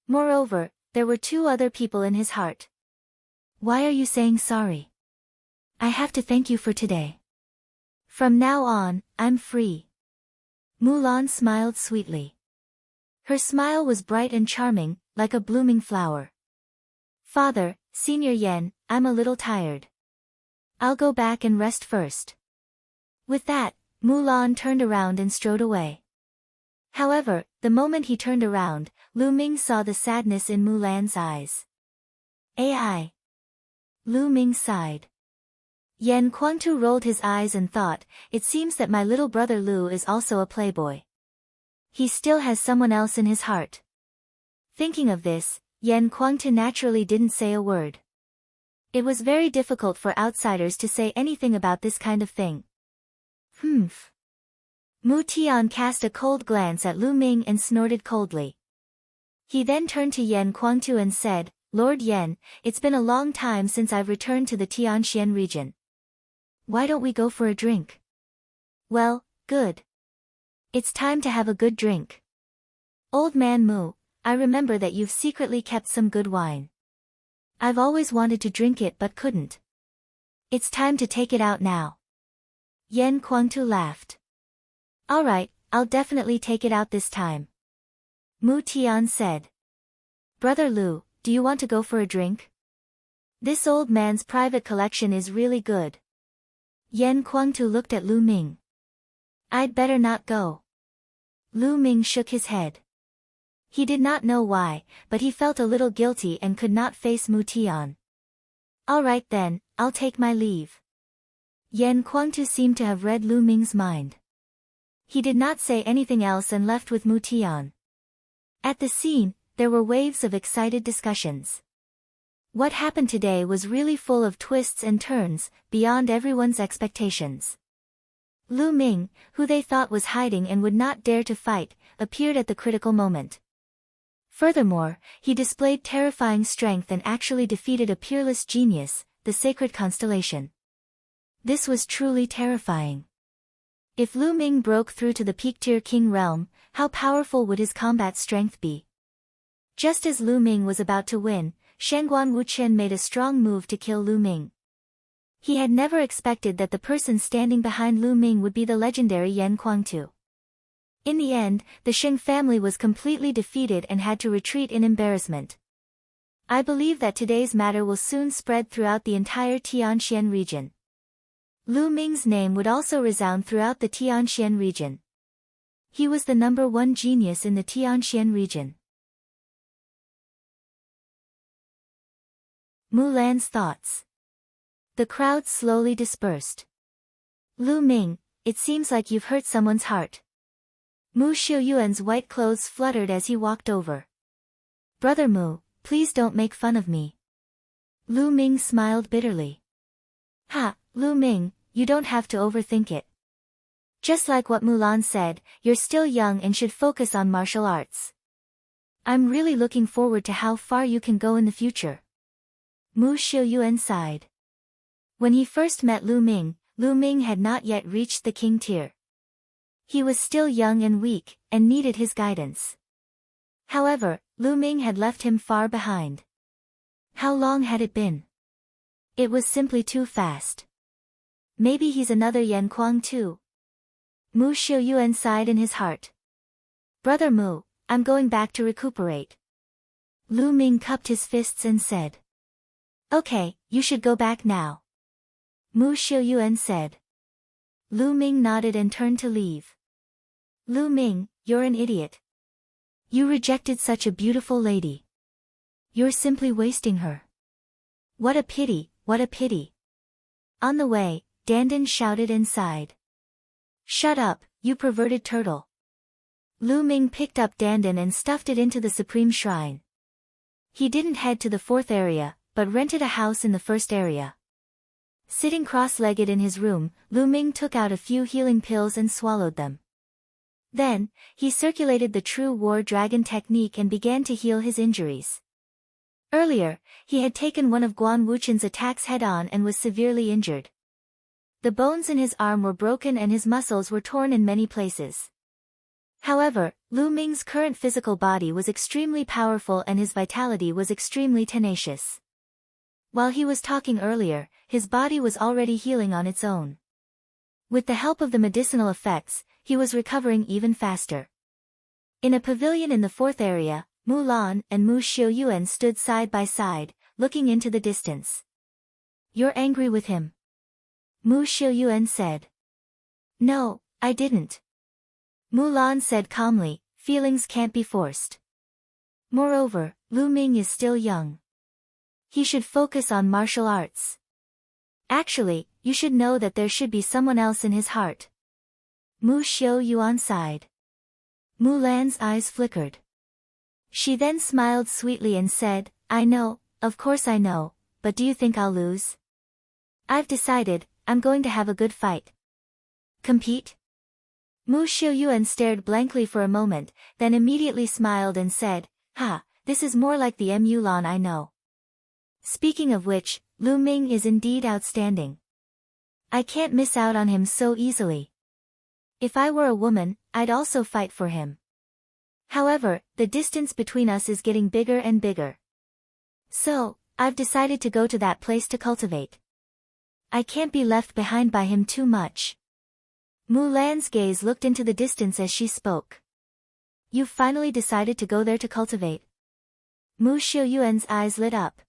Moreover, there were two other people in his heart. Why are you saying sorry? I have to thank you for today. From now on, I'm free. Mulan smiled sweetly. Her smile was bright and charming, like a blooming flower. Father, Senior Yen, I'm a little tired. I'll go back and rest first. With that, Mulan turned around and strode away. However, the moment he turned around, Lu Ming saw the sadness in Mulan's eyes. Ai. Lu Ming sighed. Yan Kuangtu rolled his eyes and thought, it seems that my little brother Lu is also a playboy. He still has someone else in his heart. Thinking of this, Yan Kuangtu naturally didn't say a word. It was very difficult for outsiders to say anything about this kind of thing. Mu Tian cast a cold glance at Lu Ming and snorted coldly. He then turned to Yan Kuangtu and said, Lord Yan, it's been a long time since I've returned to the Tianxian region. Why don't we go for a drink? Well, good. It's time to have a good drink. Old man Mu, I remember that you've secretly kept some good wine. I've always wanted to drink it but couldn't. It's time to take it out now. Yan Kuangtu laughed. Alright, I'll definitely take it out this time. Mu Tian said. Brother Lu, do you want to go for a drink? This old man's private collection is really good. Yan Kuangtu looked at Lu Ming. I'd better not go. Lu Ming shook his head. He did not know why, but he felt a little guilty and could not face Mu Tian. Alright then, I'll take my leave. Yan Kuangtu seemed to have read Lu Ming's mind. He did not say anything else and left with Mu Tian. At the scene, there were waves of excited discussions. What happened today was really full of twists and turns, beyond everyone's expectations. Lu Ming, who they thought was hiding and would not dare to fight, appeared at the critical moment. Furthermore, he displayed terrifying strength and actually defeated a peerless genius, the Sacred Constellation. This was truly terrifying. If Lu Ming broke through to the peak-tier king realm, how powerful would his combat strength be? Just as Lu Ming was about to win, Shangguan Wuqian made a strong move to kill Lu Ming. He had never expected that the person standing behind Lu Ming would be the legendary Yan Kuangtu. In the end, the Sheng family was completely defeated and had to retreat in embarrassment. I believe that today's matter will soon spread throughout the entire Tianxian region. Lu Ming's name would also resound throughout the Tianxian region. He was the #1 genius in the Tianxian region. Mulan's thoughts. The crowd slowly dispersed. Lu Ming, it seems like you've hurt someone's heart. Mu Xiuyuan's white clothes fluttered as he walked over. Brother Mu, please don't make fun of me. Lu Ming smiled bitterly. Ha, Lu Ming, you don't have to overthink it. Just like what Mulan said, you're still young and should focus on martial arts. I'm really looking forward to how far you can go in the future. Mu Xiuyuan sighed. When he first met Lu Ming had not yet reached the king tier. He was still young and weak, and needed his guidance. However, Lu Ming had left him far behind. How long had it been? It was simply too fast. Maybe he's another Yan Kuang too. Mu Xiuyuan sighed in his heart. Brother Mu, I'm going back to recuperate. Lu Ming cupped his fists and said. Okay, you should go back now. Mu Xiuyuan said. Lu Ming nodded and turned to leave. Lu Ming, you're an idiot. You rejected such a beautiful lady. You're simply wasting her. What a pity, what a pity. On the way, Dandan shouted and sighed. Shut up, you perverted turtle. Lu Ming picked up Dandan and stuffed it into the Supreme Shrine. He didn't head to the 4th area, but rented a house in the 1st area. Sitting cross-legged in his room, Lu Ming took out a few healing pills and swallowed them. Then, he circulated the true war dragon technique and began to heal his injuries. Earlier, he had taken one of Guan Wuchen's attacks head-on and was severely injured. The bones in his arm were broken and his muscles were torn in many places. However, Lu Ming's current physical body was extremely powerful and his vitality was extremely tenacious. While he was talking earlier, his body was already healing on its own. With the help of the medicinal effects, he was recovering even faster. In a pavilion in the 4th area, Mulan and Mu Xiuyuan stood side by side, looking into the distance. You're angry with him? Mu Xiuyuan said. No, I didn't. Mulan said calmly, feelings can't be forced. Moreover, Lu Ming is still young. He should focus on martial arts. Actually, you should know that there should be someone else in his heart. Mu Xiuyuan sighed. Mulan's eyes flickered. She then smiled sweetly and said, I know, of course I know, but do you think I'll lose? I've decided, I'm going to have a good fight. Compete? Mu Xiuyuan stared blankly for a moment, then immediately smiled and said, Ha, this is more like the Mulan I know. Speaking of which, Lu Ming is indeed outstanding. I can't miss out on him so easily. If I were a woman, I'd also fight for him. However, the distance between us is getting bigger and bigger. So, I've decided to go to that place to cultivate. I can't be left behind by him too much. Mulan's gaze looked into the distance as she spoke. You've finally decided to go there to cultivate. Mu Xiuyuan's eyes lit up.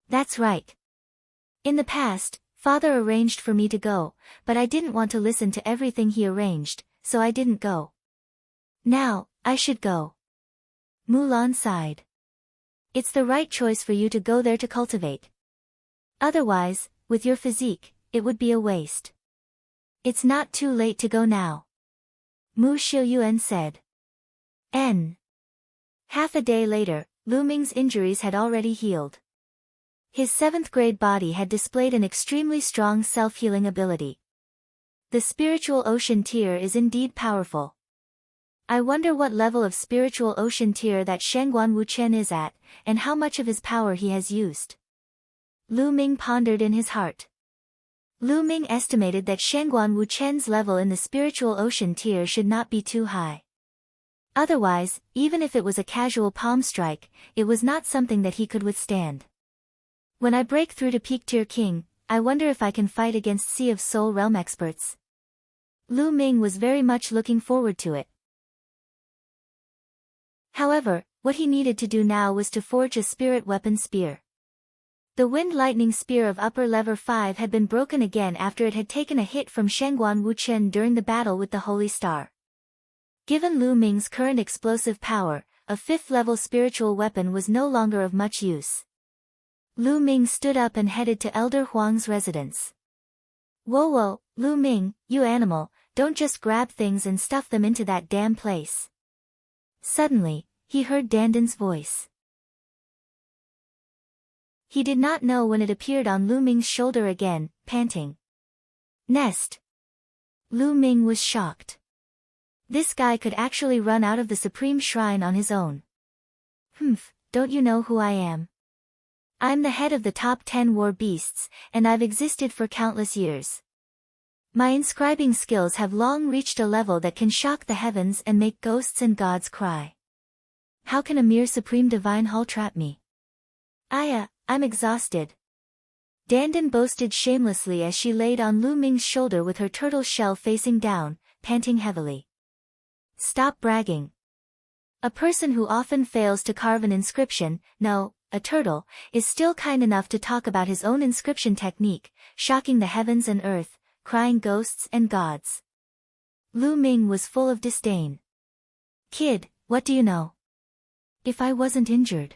That's right. In the past, Father arranged for me to go, but I didn't want to listen to everything he arranged, so I didn't go. Now, I should go. Mulan sighed. It's the right choice for you to go there to cultivate. Otherwise, with your physique, it would be a waste. It's not too late to go now. Mu Xiuyuan said. Half a day later, Lu Ming's injuries had already healed. His 7th grade body had displayed an extremely strong self-healing ability. The spiritual ocean tier is indeed powerful. I wonder what level of spiritual ocean tier that Shengguan Wuchen is at, and how much of his power he has used. Lu Ming pondered in his heart. Lu Ming estimated that Shengguan Wuchen's level in the spiritual ocean tier should not be too high. Otherwise, even if it was a casual palm strike, it was not something that he could withstand. When I break through to Peak Tier King, I wonder if I can fight against Sea of Soul Realm experts. Lu Ming was very much looking forward to it. However, what he needed to do now was to forge a spirit weapon spear. The wind lightning spear of upper level 5 had been broken again after it had taken a hit from Shengguan Wuchen during the battle with the Holy Star. Given Lu Ming's current explosive power, a 5th level spiritual weapon was no longer of much use. Lu Ming stood up and headed to Elder Huang's residence. Whoa, Lu Ming, you animal, don't just grab things and stuff them into that damn place. Suddenly, he heard Dandan's voice. He did not know when it appeared on Lu Ming's shoulder again, panting. Nest. Lu Ming was shocked. This guy could actually run out of the Supreme Shrine on his own. Don't you know who I am? I'm the head of the top 10 war beasts, and I've existed for countless years. My inscribing skills have long reached a level that can shock the heavens and make ghosts and gods cry. How can a mere supreme divine hull trap me? I'm exhausted. Dandan boasted shamelessly as she laid on Lu Ming's shoulder with her turtle shell facing down, panting heavily. Stop bragging. A person who often fails to carve an inscription, no, a turtle, is still kind enough to talk about his own inscription technique, shocking the heavens and earth, crying ghosts and gods. Lu Ming was full of disdain. Kid, what do you know? If I wasn't injured.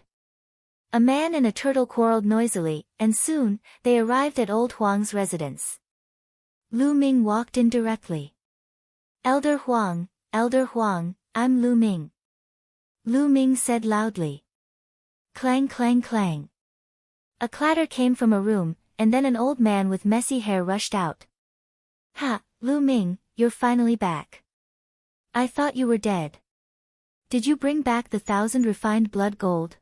A man and a turtle quarreled noisily, and soon, they arrived at Old Huang's residence. Lu Ming walked in directly. Elder Huang, I'm Lu Ming. Lu Ming said loudly. Clang clang clang. A clatter came from a room, and then an old man with messy hair rushed out. Ha, Lu Ming, you're finally back. I thought you were dead. Did you bring back the 1,000 refined blood gold?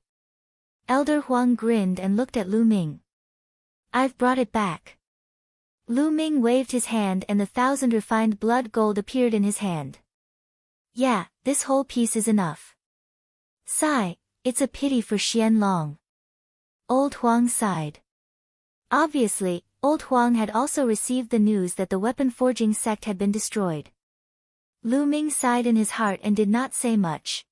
Elder Huang grinned and looked at Lu Ming. I've brought it back. Lu Ming waved his hand and the 1,000 refined blood gold appeared in his hand. Yeah, this whole piece is enough. Sigh, it's a pity for Xian Long. Old Huang sighed. Obviously, Old Huang had also received the news that the weapon forging sect had been destroyed. Lu Ming sighed in his heart and did not say much.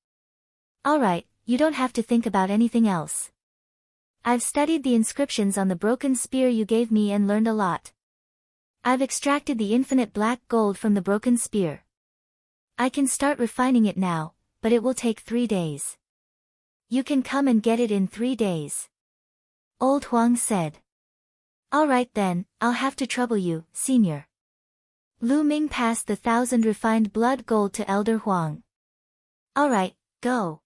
Alright, you don't have to think about anything else. I've studied the inscriptions on the broken spear you gave me and learned a lot. I've extracted the infinite black gold from the broken spear. I can start refining it now, but it will take 3 days. You can come and get it in 3 days. Old Huang said. Alright then, I'll have to trouble you, senior. Lu Ming passed the 1,000 refined blood gold to Elder Huang. Alright, go.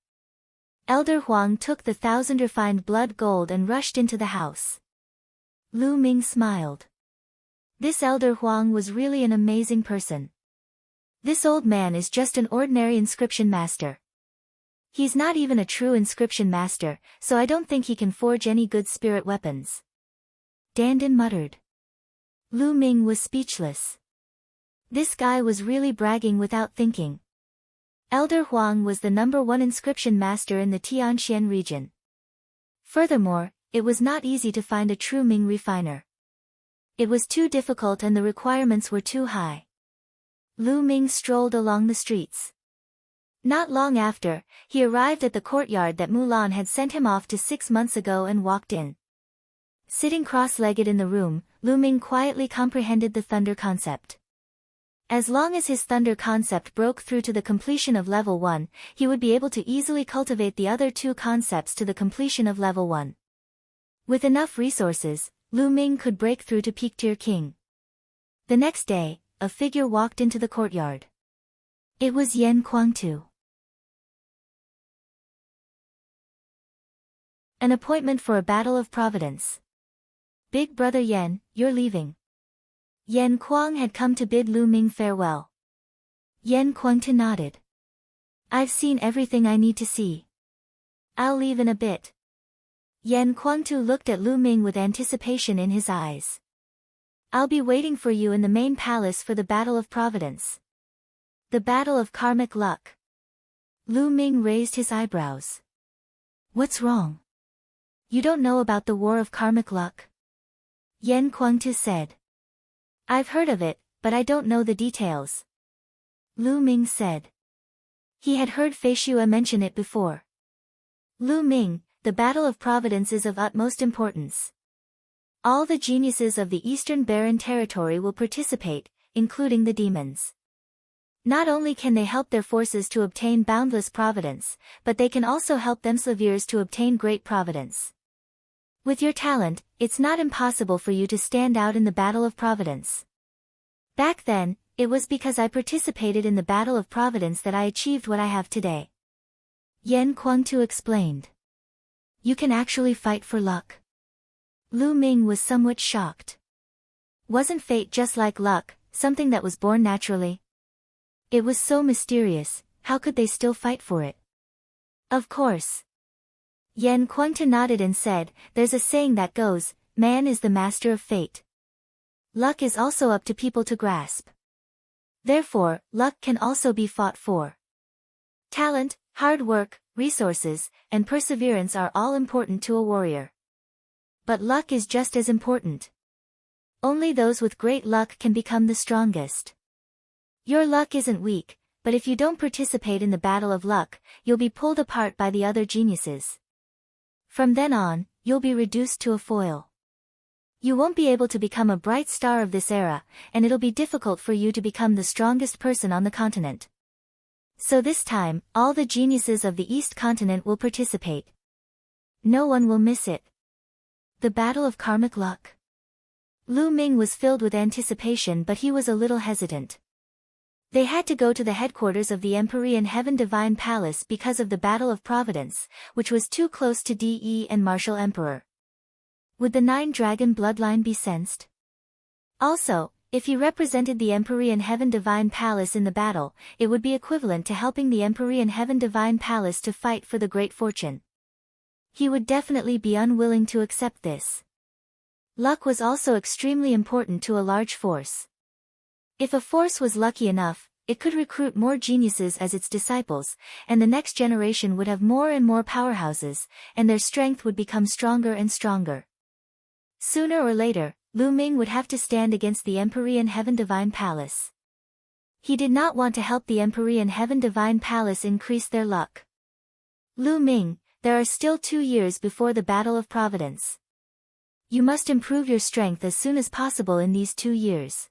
Elder Huang took the 1,000 refined blood gold and rushed into the house. Lu Ming smiled. This Elder Huang was really an amazing person. This old man is just an ordinary inscription master. He's not even a true inscription master, so I don't think he can forge any good spirit weapons. Dandan muttered. Lu Ming was speechless. This guy was really bragging without thinking. Elder Huang was the #1 inscription master in the Tianxian region. Furthermore, it was not easy to find a true Ming refiner. It was too difficult and the requirements were too high. Lu Ming strolled along the streets. Not long after, he arrived at the courtyard that Mulan had sent him off to 6 months ago and walked in. Sitting cross-legged in the room, Lu Ming quietly comprehended the thunder concept. As long as his thunder concept broke through to the completion of level 1, he would be able to easily cultivate the other 2 concepts to the completion of level 1. With enough resources, Lu Ming could break through to peak tier king. The next day, a figure walked into the courtyard. It was Yan Kuangtu. An appointment for a battle of Providence. Big brother Yan, you're leaving. Yan Kuang had come to bid Lu Ming farewell. Yan Kuangtu nodded. I've seen everything I need to see. I'll leave in a bit. Yan Kuangtu looked at Lu Ming with anticipation in his eyes. I'll be waiting for you in the main palace for the Battle of Providence. The Battle of Karmic Luck. Lu Ming raised his eyebrows. What's wrong? You don't know about the War of Karmic Luck? Yan Kuangtu said. I've heard of it, but I don't know the details. Lu Ming said. He had heard Fei Xue mention it before. Lu Ming, the Battle of Providence is of utmost importance. All the geniuses of the Eastern Barren Territory will participate, including the demons. Not only can they help their forces to obtain boundless providence, but they can also help themselves to obtain great providence. With your talent, it's not impossible for you to stand out in the Battle of Providence. Back then, it was because I participated in the Battle of Providence that I achieved what I have today. Yan Kuangtu explained. You can actually fight for luck. Lu Ming was somewhat shocked. Wasn't fate just like luck, something that was born naturally? It was so mysterious, how could they still fight for it? Of course. Yan Kuangtu nodded and said, there's a saying that goes, man is the master of fate. Luck is also up to people to grasp. Therefore, luck can also be fought for. Talent, hard work, resources, and perseverance are all important to a warrior. But luck is just as important. Only those with great luck can become the strongest. Your luck isn't weak, but if you don't participate in the battle of luck, you'll be pulled apart by the other geniuses. From then on, you'll be reduced to a foil. You won't be able to become a bright star of this era, and it'll be difficult for you to become the strongest person on the continent. So this time, all the geniuses of the East Continent will participate. No one will miss it. The Battle of Karmic Luck. Lu Ming was filled with anticipation, but he was a little hesitant. They had to go to the headquarters of the Empyrean Heaven Divine Palace because of the Battle of Providence, which was too close to De and Martial Emperor. Would the Nine-Dragon bloodline be sensed? Also, if he represented the Empyrean Heaven Divine Palace in the battle, it would be equivalent to helping the Empyrean Heaven Divine Palace to fight for the great fortune. He would definitely be unwilling to accept this. Luck was also extremely important to a large force. If a force was lucky enough, it could recruit more geniuses as its disciples, and the next generation would have more and more powerhouses, and their strength would become stronger and stronger. Sooner or later, Lu Ming would have to stand against the Empyrean Heaven Divine Palace. He did not want to help the Empyrean Heaven Divine Palace increase their luck. Lu Ming, there are still 2 years before the Battle of Providence. You must improve your strength as soon as possible in these 2 years.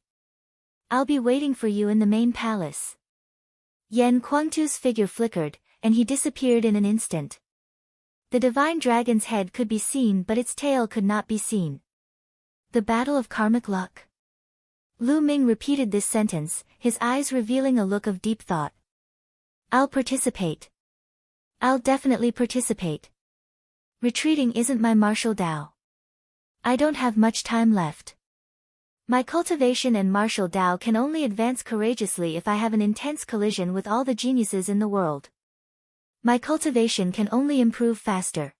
I'll be waiting for you in the main palace. Yan Kuangtu's figure flickered, and he disappeared in an instant. The divine dragon's head could be seen, but its tail could not be seen. The Battle of Karmic Luck. Lu Ming repeated this sentence, his eyes revealing a look of deep thought. I'll participate. I'll definitely participate. Retreating isn't my martial Dao. I don't have much time left. My cultivation and martial Dao can only advance courageously if I have an intense collision with all the geniuses in the world. My cultivation can only improve faster.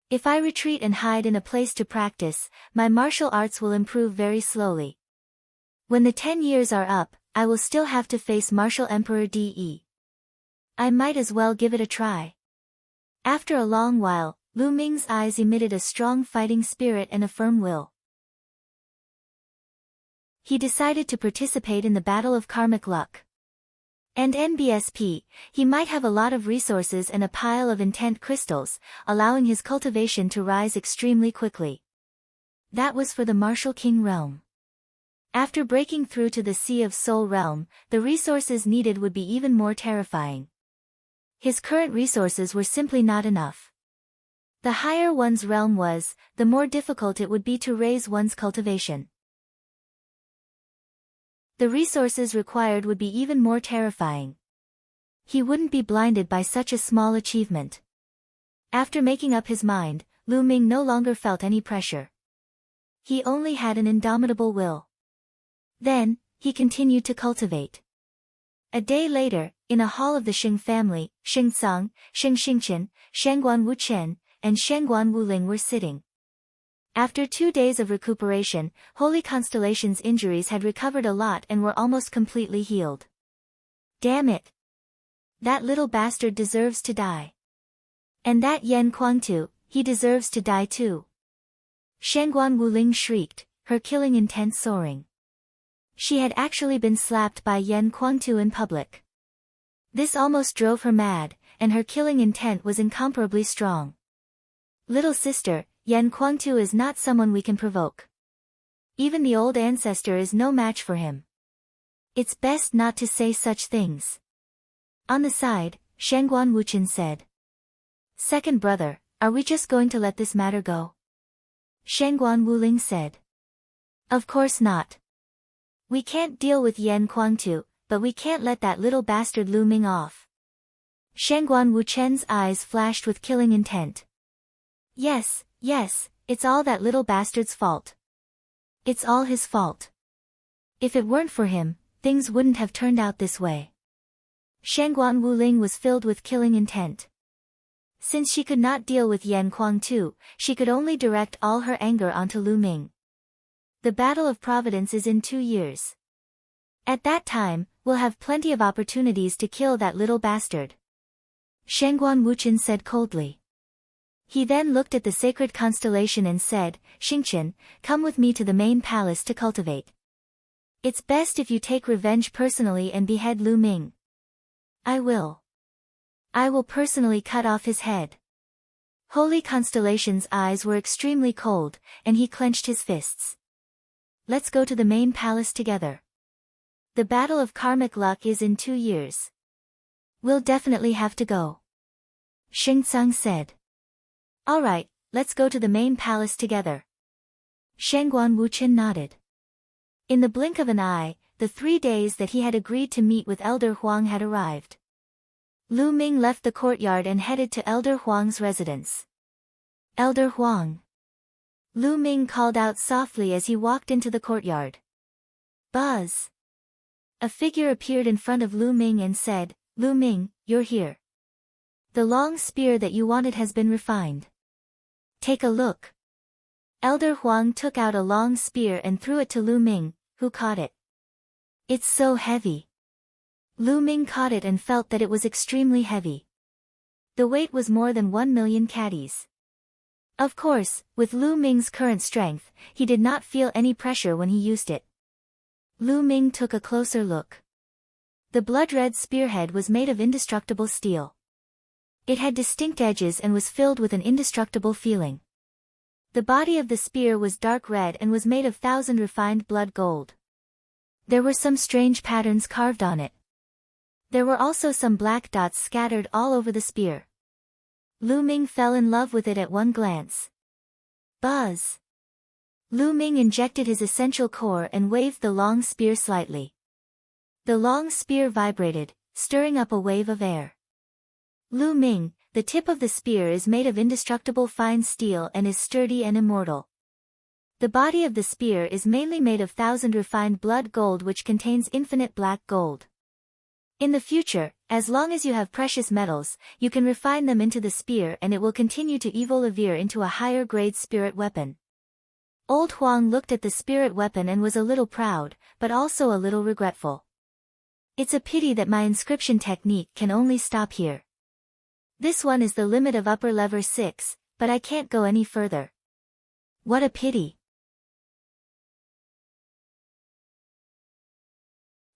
If I retreat and hide in a place to practice, my martial arts will improve very slowly. When the 10 years are up, I will still have to face Martial Emperor De. I might as well give it a try. After a long while, Lu Ming's eyes emitted a strong fighting spirit and a firm will. He decided to participate in the Battle of Karmic Luck. And NBSP, he might have a lot of resources and a pile of intent crystals, allowing his cultivation to rise extremely quickly. That was for the Martial King realm. After breaking through to the Sea of Soul realm, the resources needed would be even more terrifying. His current resources were simply not enough. The higher one's realm was, the more difficult it would be to raise one's cultivation. The resources required would be even more terrifying. He wouldn't be blinded by such a small achievement. After making up his mind, Lu Ming no longer felt any pressure. He only had an indomitable will. Then, he continued to cultivate. A day later, in a hall of the Xing family, Xing Cang, Xing Xingqian, Shangguan Wuchen, and Shangguan Wuling were sitting. After 2 days of recuperation, Holy Constellation's injuries had recovered a lot and were almost completely healed. Damn it! That little bastard deserves to die. And that Yan Kuangtu, he deserves to die too. Shangguan Wuling shrieked, her killing intent soaring. She had actually been slapped by Yan Kuangtu in public. This almost drove her mad, and her killing intent was incomparably strong. Little sister, Yan Kuangtu is not someone we can provoke. Even the old ancestor is no match for him. It's best not to say such things. On the side, Shangguan Wuchen said. Second brother, are we just going to let this matter go? Shangguan Wuling said. Of course not. We can't deal with Yan Kuangtu, but we can't let that little bastard Lu Ming off. Shangguan Wuchen's eyes flashed with killing intent. Yes, it's all that little bastard's fault. It's all his fault. If it weren't for him, things wouldn't have turned out this way. Shangguan Wuling was filled with killing intent. Since she could not deal with Yan Kuangtu, she could only direct all her anger onto Lu Ming. The Battle of Providence is in 2 years. At that time, we'll have plenty of opportunities to kill that little bastard. Shangguan Wuchen said coldly. He then looked at the sacred constellation and said, Xingqian, come with me to the main palace to cultivate. It's best if you take revenge personally and behead Lu Ming. I will personally cut off his head. Holy Constellation's eyes were extremely cold, and he clenched his fists. Let's go to the main palace together. The Battle of Karmic Luck is in 2 years. We'll definitely have to go. Xing Tsang said. Alright, let's go to the main palace together. Shangguan Wuchen nodded. In the blink of an eye, the 3 days that he had agreed to meet with Elder Huang had arrived. Lu Ming left the courtyard and headed to Elder Huang's residence. Elder Huang. Lu Ming called out softly as he walked into the courtyard. Buzz. A figure appeared in front of Lu Ming and said, Lu Ming, you're here. The long spear that you wanted has been refined. Take a look. Elder Huang took out a long spear and threw it to Lu Ming, who caught it. It's so heavy. Lu Ming caught it and felt that it was extremely heavy. The weight was more than 1 million caddies. Of course, with Lu Ming's current strength, he did not feel any pressure when he used it. Lu Ming took a closer look. The blood-red spearhead was made of indestructible steel. It had distinct edges and was filled with an indestructible feeling. The body of the spear was dark red and was made of 1,000 refined blood gold. There were some strange patterns carved on it. There were also some black dots scattered all over the spear. Lu Ming fell in love with it at one glance. Buzz. Lu Ming injected his essential core and waved the long spear slightly. The long spear vibrated, stirring up a wave of air. Lu Ming, the tip of the spear is made of indestructible fine steel and is sturdy and immortal. The body of the spear is mainly made of 1,000 refined blood gold which contains infinite black gold. In the future, as long as you have precious metals, you can refine them into the spear and it will continue to evolve into a higher grade spirit weapon. Old Huang looked at the spirit weapon and was a little proud, but also a little regretful. It's a pity that my inscription technique can only stop here. This one is the limit of upper level 6, but I can't go any further. What a pity.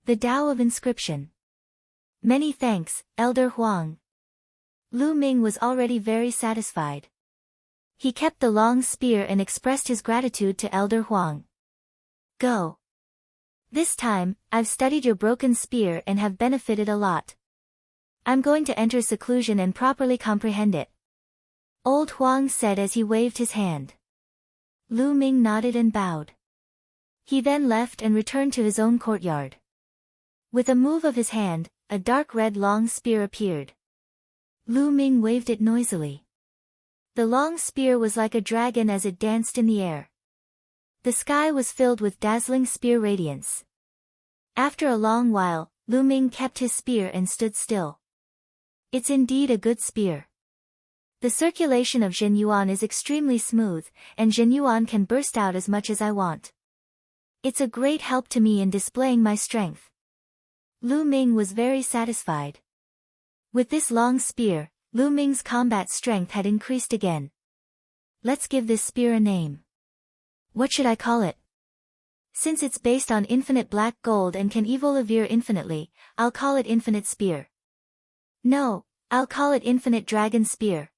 The Tao of Inscription. Many thanks, Elder Huang. Lu Ming was already very satisfied. He kept the long spear and expressed his gratitude to Elder Huang. Go. This time, I've studied your broken spear and have benefited a lot. I'm going to enter seclusion and properly comprehend it. Old Huang said as he waved his hand. Lu Ming nodded and bowed. He then left and returned to his own courtyard. With a move of his hand, a dark red long spear appeared. Lu Ming waved it noisily. The long spear was like a dragon as it danced in the air. The sky was filled with dazzling spear radiance. After a long while, Lu Ming kept his spear and stood still. It's indeed a good spear. The circulation of Zhenyuan is extremely smooth, and Zhenyuan can burst out as much as I want. It's a great help to me in displaying my strength. Lu Ming was very satisfied. With this long spear, Lu Ming's combat strength had increased again. Let's give this spear a name. What should I call it? Since it's based on infinite black gold and can evolve infinitely, I'll call it Infinite Spear. No, I'll call it Infinite Dragon Spear.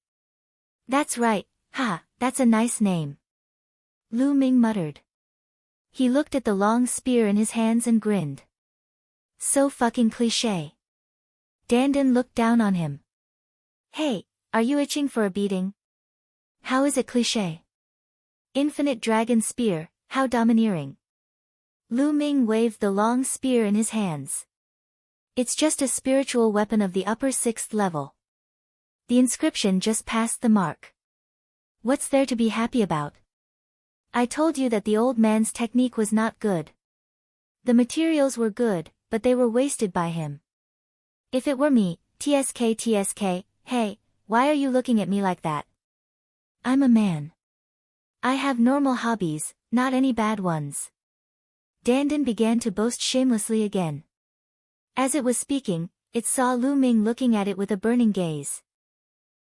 That's right, that's a nice name. Lu Ming muttered. He looked at the long spear in his hands and grinned. So fucking cliché. Dandan looked down on him. Hey, are you itching for a beating? How is it cliché? Infinite Dragon Spear, how domineering. Lu Ming waved the long spear in his hands. It's just a spiritual weapon of the upper 6th level. The inscription just passed the mark. What's there to be happy about? I told you that the old man's technique was not good. The materials were good, but they were wasted by him. If it were me, TSK, hey, why are you looking at me like that? I'm a man. I have normal hobbies, not any bad ones. Dandan began to boast shamelessly again. As it was speaking, it saw Lu Ming looking at it with a burning gaze.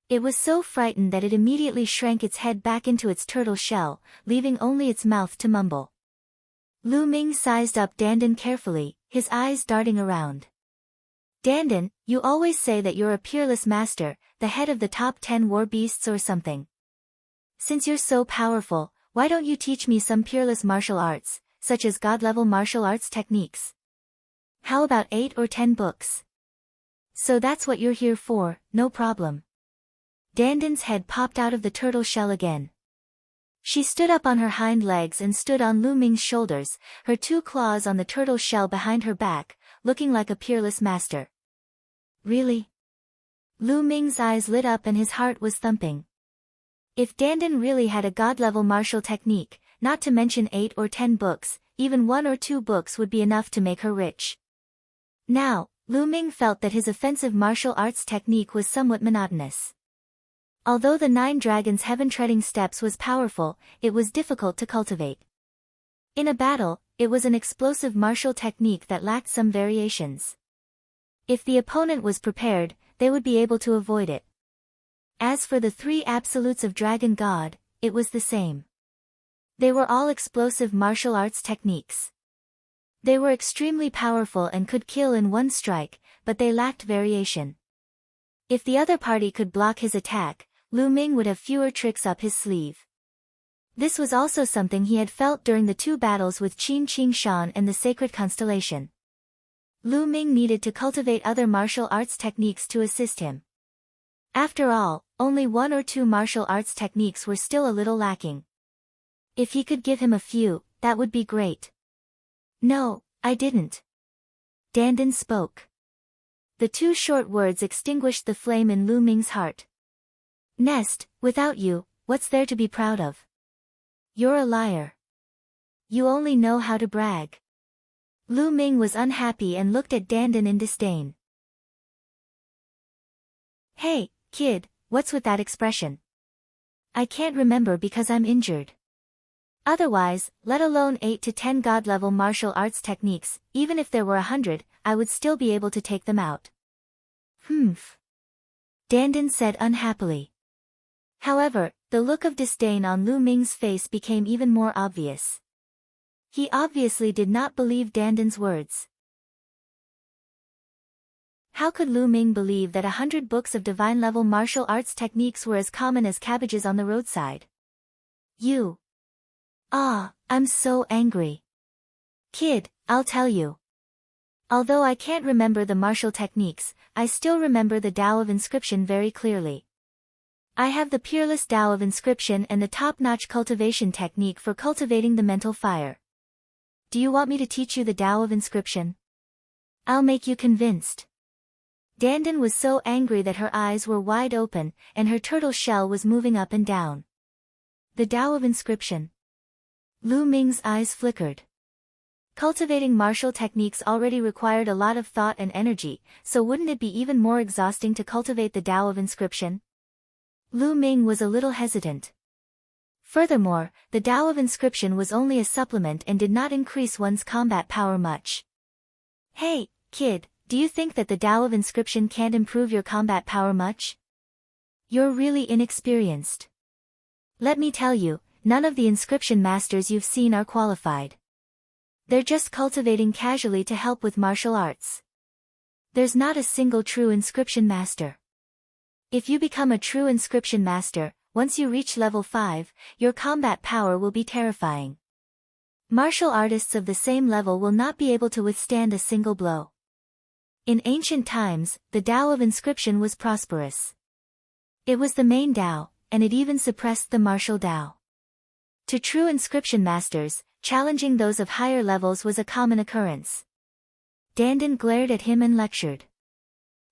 It was so frightened that it immediately shrank its head back into its turtle shell, leaving only its mouth to mumble. Lu Ming sized up Dandan carefully, his eyes darting around. Dandan, you always say that you're a peerless master, the head of the top 10 war beasts or something. Since you're so powerful, why don't you teach me some peerless martial arts, such as god-level martial arts techniques? How about 8 or 10 books? So that's what you're here for, no problem. Dandan's head popped out of the turtle shell again. She stood up on her hind legs and stood on Lu Ming's shoulders, her 2 claws on the turtle shell behind her back, looking like a peerless master. Really? Lu Ming's eyes lit up and his heart was thumping. If Dandan really had a god-level martial technique, not to mention 8 or 10 books, even 1 or 2 books would be enough to make her rich. Now, Lu Ming felt that his offensive martial arts technique was somewhat monotonous. Although the 9 Dragons' heaven-treading steps was powerful, it was difficult to cultivate. In a battle, it was an explosive martial technique that lacked some variations. If the opponent was prepared, they would be able to avoid it. As for the 3 absolutes of Dragon God, it was the same. They were all explosive martial arts techniques. They were extremely powerful and could kill in one strike, but they lacked variation. If the other party could block his attack, Lu Ming would have fewer tricks up his sleeve. This was also something he had felt during the 2 battles with Qin Qing Shan and the Sacred Constellation. Lu Ming needed to cultivate other martial arts techniques to assist him. After all, only 1 or 2 martial arts techniques were still a little lacking. If he could give him a few, that would be great. No, I didn't. Dandan spoke. The 2 short words extinguished the flame in Lu Ming's heart. Nest, without you, what's there to be proud of? You're a liar. You only know how to brag. Lu Ming was unhappy and looked at Dandan in disdain. Hey, kid, what's with that expression? I can't remember because I'm injured. Otherwise, let alone 8 to 10 god-level martial arts techniques, even if there were 100, I would still be able to take them out. Humph. Dandan said unhappily. However, the look of disdain on Lu Ming's face became even more obvious. He obviously did not believe Dandan's words. How could Lu Ming believe that 100 books of divine-level martial arts techniques were as common as cabbages on the roadside? You. I'm so angry. Kid, I'll tell you. Although I can't remember the martial techniques, I still remember the Tao of Inscription very clearly. I have the peerless Tao of Inscription and the top-notch cultivation technique for cultivating the mental fire. Do you want me to teach you the Tao of Inscription? I'll make you convinced. Dandan was so angry that her eyes were wide open, and her turtle shell was moving up and down. The Tao of Inscription. Lu Ming's eyes flickered. Cultivating martial techniques already required a lot of thought and energy, so wouldn't it be even more exhausting to cultivate the Tao of Inscription? Lu Ming was a little hesitant. Furthermore, the Tao of Inscription was only a supplement and did not increase one's combat power much. Hey, kid, do you think that the Tao of Inscription can't improve your combat power much? You're really inexperienced. Let me tell you, none of the inscription masters you've seen are qualified. They're just cultivating casually to help with martial arts. There's not a single true inscription master. If you become a true inscription master, once you reach level 5, your combat power will be terrifying. Martial artists of the same level will not be able to withstand a single blow. In ancient times, the Tao of inscription was prosperous. It was the main Tao, and it even suppressed the martial Tao. To true inscription masters, challenging those of higher levels was a common occurrence. Dandan glared at him and lectured.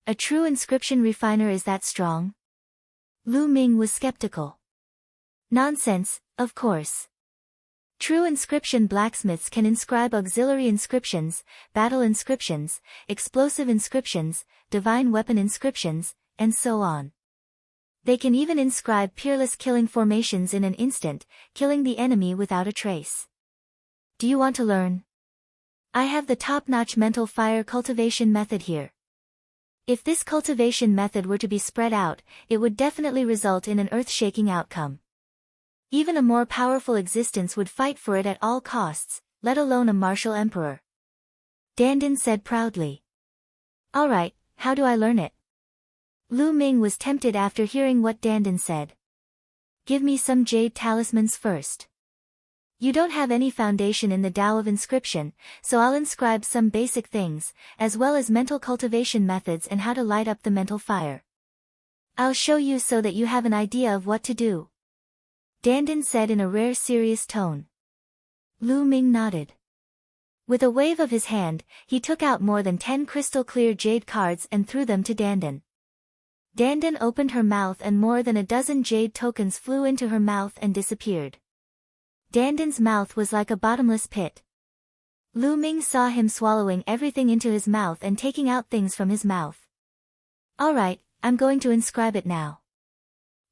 A true inscription refiner is that strong? Lu Ming was skeptical. Nonsense, of course. True inscription blacksmiths can inscribe auxiliary inscriptions, battle inscriptions, explosive inscriptions, divine weapon inscriptions, and so on. They can even inscribe peerless killing formations in an instant, killing the enemy without a trace. Do you want to learn? I have the top-notch mental fire cultivation method here. If this cultivation method were to be spread out, it would definitely result in an earth-shaking outcome. Even a more powerful existence would fight for it at all costs, let alone a martial emperor. Dandan said proudly. All right, how do I learn it? Lu Ming was tempted after hearing what Dandan said. Give me some jade talismans first. You don't have any foundation in the Tao of inscription, so I'll inscribe some basic things, as well as mental cultivation methods and how to light up the mental fire. I'll show you so that you have an idea of what to do. Dandan said in a rare serious tone. Lu Ming nodded. With a wave of his hand, he took out more than 10 crystal-clear jade cards and threw them to Dandan. Dandan opened her mouth and more than a dozen jade tokens flew into her mouth and disappeared. Dandan's mouth was like a bottomless pit. Lu Ming saw him swallowing everything into his mouth and taking out things from his mouth. All right, I'm going to inscribe it now.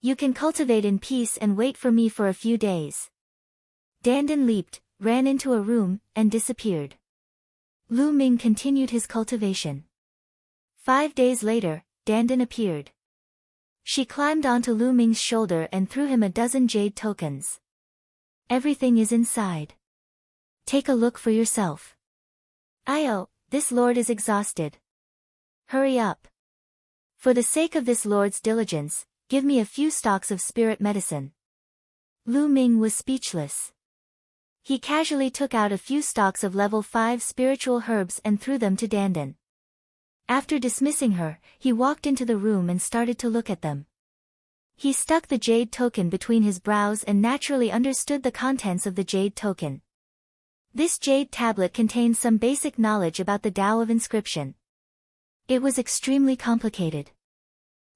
You can cultivate in peace and wait for me for a few days. Dandan leaped, ran into a room, and disappeared. Lu Ming continued his cultivation. 5 days later, Dandan appeared. She climbed onto Lu Ming's shoulder and threw him a dozen jade tokens. Everything is inside. Take a look for yourself. Io, this lord is exhausted. Hurry up. For the sake of this lord's diligence, give me a few stalks of spirit medicine. Lu Ming was speechless. He casually took out a few stalks of level 5 spiritual herbs and threw them to Dandan. After dismissing her, he walked into the room and started to look at them. He stuck the jade token between his brows and naturally understood the contents of the jade token. This jade tablet contained some basic knowledge about the Tao of inscription. It was extremely complicated.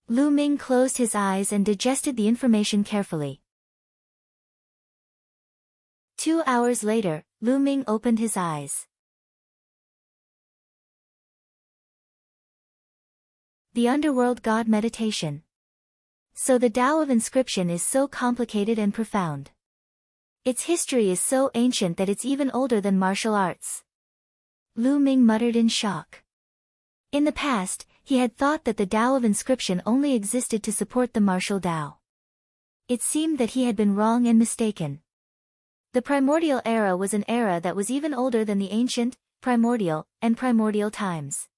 Lu Ming closed his eyes and digested the information carefully. 2 hours later, Lu Ming opened his eyes. The Underworld God Meditation. So the Tao of inscription is so complicated and profound. Its history is so ancient that it's even older than martial arts. Lu Ming muttered in shock. In the past, he had thought that the Tao of inscription only existed to support the martial Tao. It seemed that he had been wrong and mistaken. The primordial era was an era that was even older than the ancient, primordial, and primordial times.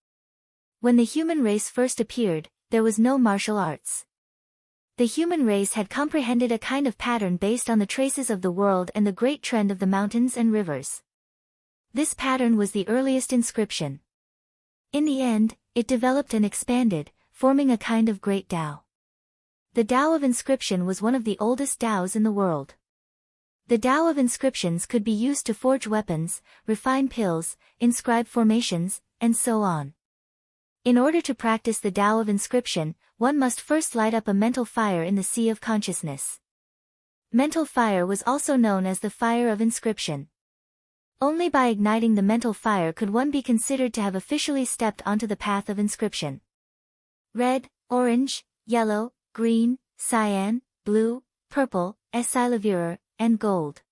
When the human race first appeared, there was no martial arts. The human race had comprehended a kind of pattern based on the traces of the world and the great trend of the mountains and rivers. This pattern was the earliest inscription. In the end, it developed and expanded, forming a kind of great Tao. The Tao of inscription was one of the oldest Taos in the world. The Tao of inscriptions could be used to forge weapons, refine pills, inscribe formations, and so on. In order to practice the Tao of inscription, one must first light up a mental fire in the sea of consciousness. Mental fire was also known as the fire of inscription. Only by igniting the mental fire could one be considered to have officially stepped onto the path of inscription. Red, orange, yellow, green, cyan, blue, purple, silavir, and gold.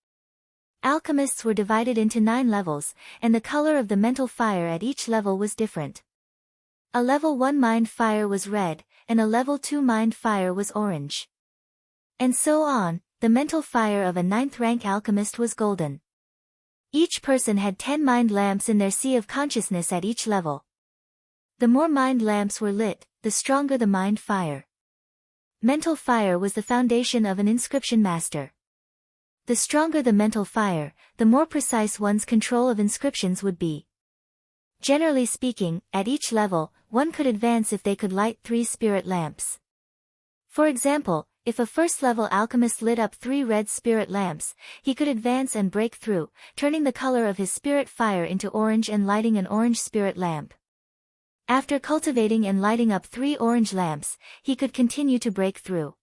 Alchemists were divided into 9 levels, and the color of the mental fire at each level was different. A level 1 mind fire was red, and a level 2 mind fire was orange. And so on, the mental fire of a 9th rank alchemist was golden. Each person had 10 mind lamps in their sea of consciousness at each level. The more mind lamps were lit, the stronger the mind fire. Mental fire was the foundation of an inscription master. The stronger the mental fire, the more precise one's control of inscriptions would be. Generally speaking, at each level, one could advance if they could light 3 spirit lamps. For example, if a first-level alchemist lit up 3 red spirit lamps, he could advance and break through, turning the color of his spirit fire into orange and lighting an orange spirit lamp. After cultivating and lighting up 3 orange lamps, he could continue to break through.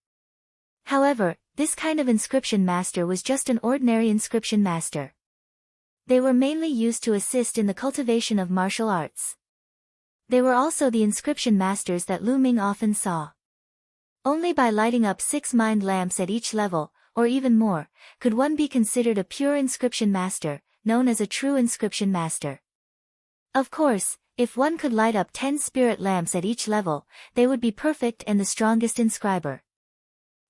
However, this kind of inscription master was just an ordinary inscription master. They were mainly used to assist in the cultivation of martial arts. They were also the inscription masters that Lu Ming often saw. Only by lighting up 6 mind lamps at each level, or even more, could one be considered a pure inscription master, known as a true inscription master. Of course, if one could light up 10 spirit lamps at each level, they would be perfect and the strongest inscriber.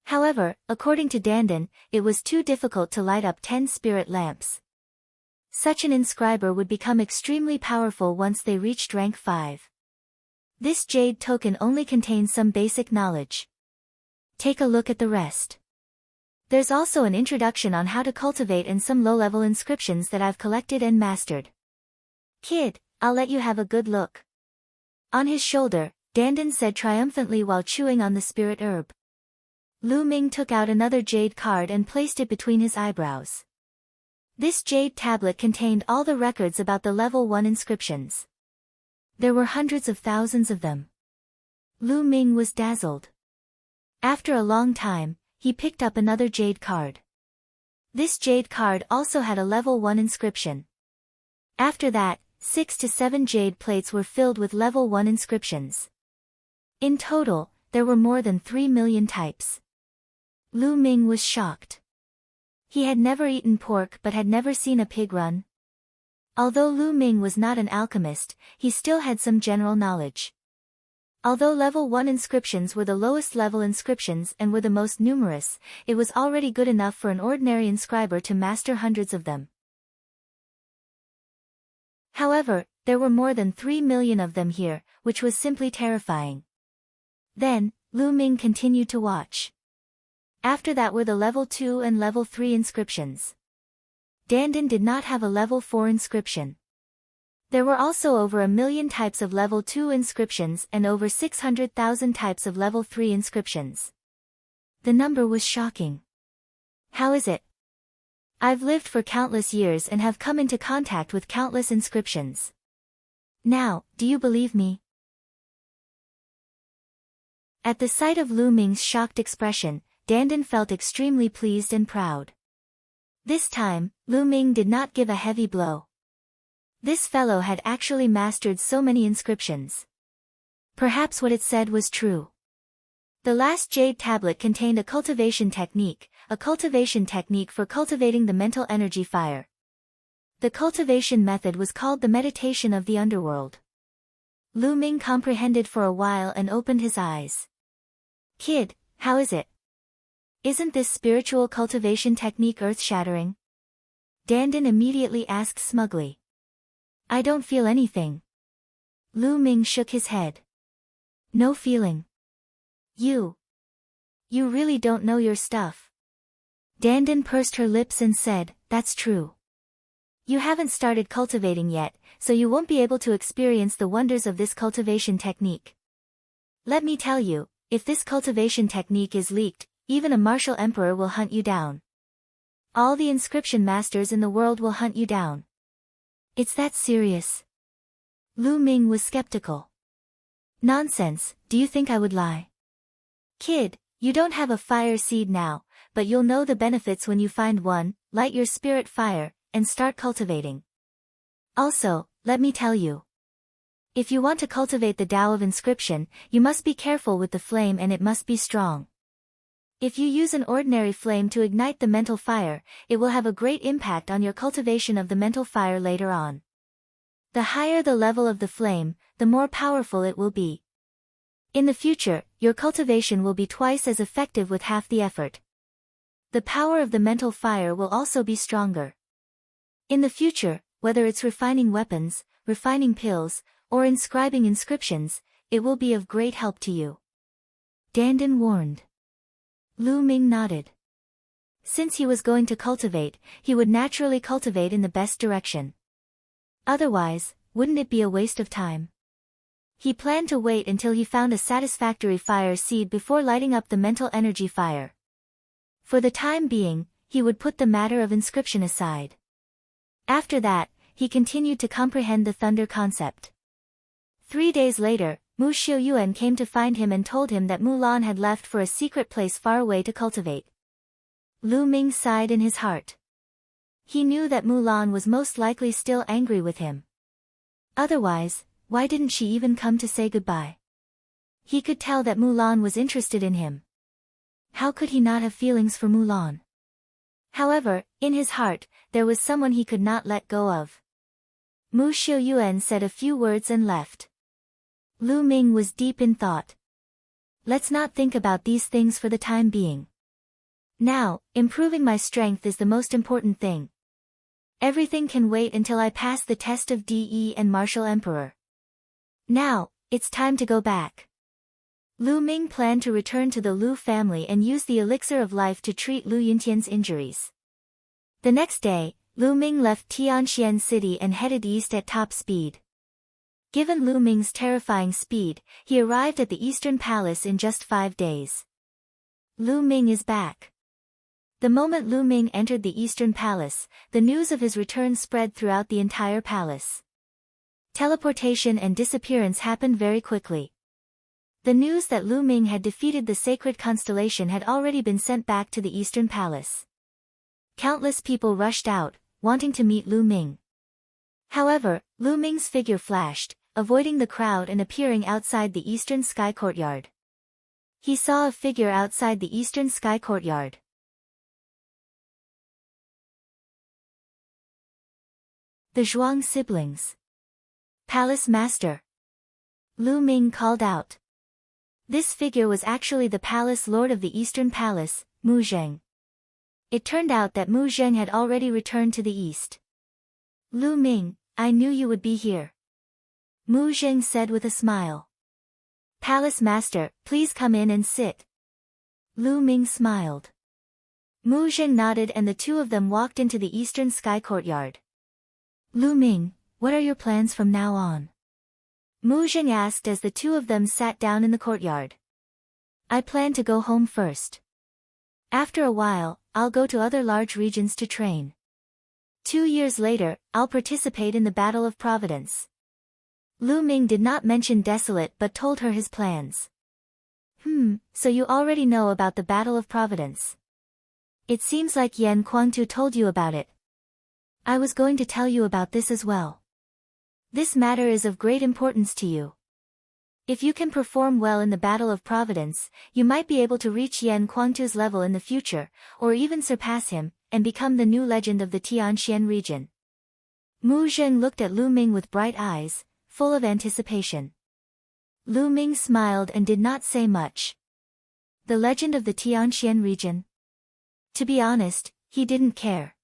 However, according to Dandan, it was too difficult to light up 10 spirit lamps. Such an inscriber would become extremely powerful once they reached rank 5. This jade token only contains some basic knowledge. Take a look at the rest. There's also an introduction on how to cultivate and some low-level inscriptions that I've collected and mastered. Kid, I'll let you have a good look. On his shoulder, Dandan said triumphantly while chewing on the spirit herb. Lu Ming took out another jade card and placed it between his eyebrows. This jade tablet contained all the records about the level 1 inscriptions. There were hundreds of thousands of them. Lu Ming was dazzled. After a long time, he picked up another jade card. This jade card also had a level 1 inscription. After that, 6 to 7 jade plates were filled with level 1 inscriptions. In total, there were more than 3 million types. Lu Ming was shocked. He had never eaten pork but had never seen a pig run. Although Lu Ming was not an alchemist, he still had some general knowledge. Although level 1 inscriptions were the lowest level inscriptions and were the most numerous, it was already good enough for an ordinary inscriber to master hundreds of them. However, there were more than 3 million of them here, which was simply terrifying. Then, Lu Ming continued to watch. After that were the level 2 and level 3 inscriptions. Dandan did not have a level 4 inscription. There were also over 1 million types of level 2 inscriptions and over 600,000 types of level 3 inscriptions. The number was shocking. How is it? I've lived for countless years and have come into contact with countless inscriptions. Now, do you believe me? At the sight of Lu Ming's shocked expression, Dandan felt extremely pleased and proud. This time, Lu Ming did not give a heavy blow. This fellow had actually mastered so many inscriptions. Perhaps what it said was true. The last jade tablet contained a cultivation technique for cultivating the mental energy fire. The cultivation method was called the meditation of the underworld. Lu Ming comprehended for a while and opened his eyes. Kid, how is it? Isn't this spiritual cultivation technique earth-shattering? Dandan immediately asked smugly. I don't feel anything. Lu Ming shook his head. No feeling. You really don't know your stuff. Dandan pursed her lips and said, that's true. You haven't started cultivating yet, so you won't be able to experience the wonders of this cultivation technique. Let me tell you, if this cultivation technique is leaked, even a martial emperor will hunt you down. All the inscription masters in the world will hunt you down. It's that serious. Lu Ming was skeptical. Nonsense, do you think I would lie? Kid, you don't have a fire seed now, but you'll know the benefits when you find one, light your spirit fire, and start cultivating. Also, let me tell you. If you want to cultivate the Tao of inscription, you must be careful with the flame and it must be strong. If you use an ordinary flame to ignite the mental fire, it will have a great impact on your cultivation of the mental fire later on. The higher the level of the flame, the more powerful it will be. In the future, your cultivation will be twice as effective with half the effort. The power of the mental fire will also be stronger. In the future, whether it's refining weapons, refining pills, or inscribing inscriptions, it will be of great help to you. Dandan warned. Lu Ming nodded. Since he was going to cultivate, he would naturally cultivate in the best direction. Otherwise, wouldn't it be a waste of time? He planned to wait until he found a satisfactory fire seed before lighting up the mental energy fire. For the time being, he would put the matter of inscription aside. After that, he continued to comprehend the thunder concept. 3 days later, Mu Xiuyuan came to find him and told him that Mulan had left for a secret place far away to cultivate. Lu Ming sighed in his heart. He knew that Mulan was most likely still angry with him. Otherwise, why didn't she even come to say goodbye? He could tell that Mulan was interested in him. How could he not have feelings for Mulan? However, in his heart, there was someone he could not let go of. Mu Xiuyuan said a few words and left. Lu Ming was deep in thought. Let's not think about these things for the time being. Now, improving my strength is the most important thing. Everything can wait until I pass the test of DE and Martial Emperor. Now, it's time to go back. Lu Ming planned to return to the Lu family and use the elixir of life to treat Lu Yuntian's injuries. The next day, Lu Ming left Tianxian City and headed east at top speed. Given Lu Ming's terrifying speed, he arrived at the Eastern Palace in just 5 days. Lu Ming is back. The moment Lu Ming entered the Eastern Palace, the news of his return spread throughout the entire palace. Teleportation and disappearance happened very quickly. The news that Lu Ming had defeated the sacred constellation had already been sent back to the Eastern Palace. Countless people rushed out, wanting to meet Lu Ming. However, Lu Ming's figure flashed, avoiding the crowd and appearing outside the Eastern Sky Courtyard. He saw a figure outside the Eastern Sky Courtyard. The Zhuang siblings. Palace Master. Lu Ming called out. This figure was actually the palace lord of the Eastern Palace, Mu Zheng. It turned out that Mu Zheng had already returned to the east. Lu Ming, I knew you would be here. Mu Zheng said with a smile. Palace Master, please come in and sit. Lu Ming smiled. Mu Zheng nodded and the two of them walked into the Eastern Sky Courtyard. Lu Ming, what are your plans from now on? Mu Zheng asked as the two of them sat down in the courtyard. I plan to go home first. After a while, I'll go to other large regions to train. 2 years later, I'll participate in the Battle of Providence. Lu Ming did not mention Desolate but told her his plans. So you already know about the Battle of Providence. It seems like Yan Kuangtu told you about it. I was going to tell you about this as well. This matter is of great importance to you. If you can perform well in the Battle of Providence, you might be able to reach Yan Kuangtu's level in the future, or even surpass him, and become the new legend of the Tianxian region. Mu Zheng looked at Lu Ming with bright eyes, full of anticipation. Lu Ming smiled and did not say much. The legend of the Tianxian region? To be honest, he didn't care.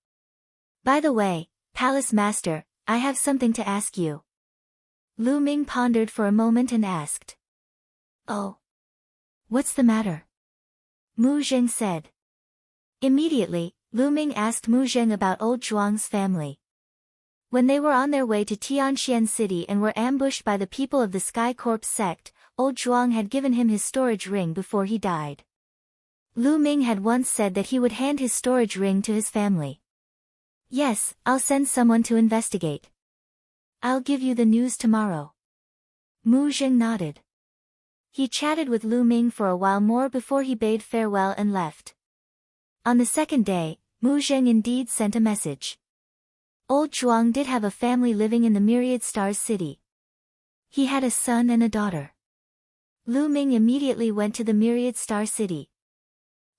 By the way, Palace Master, I have something to ask you. Lu Ming pondered for a moment and asked. Oh. What's the matter? Mu Zheng said. Immediately, Lu Ming asked Mu Zheng about old Zhuang's family. When they were on their way to Tianxian City and were ambushed by the people of the Sky Corps sect, old Zhuang had given him his storage ring before he died. Lu Ming had once said that he would hand his storage ring to his family. Yes, I'll send someone to investigate. I'll give you the news tomorrow. Mu Zheng nodded. He chatted with Lu Ming for a while more before he bade farewell and left. On the second day, Mu Zheng indeed sent a message. Old Zhuang did have a family living in the Myriad Stars city. He had a son and a daughter. Lu Ming immediately went to the Myriad Star city.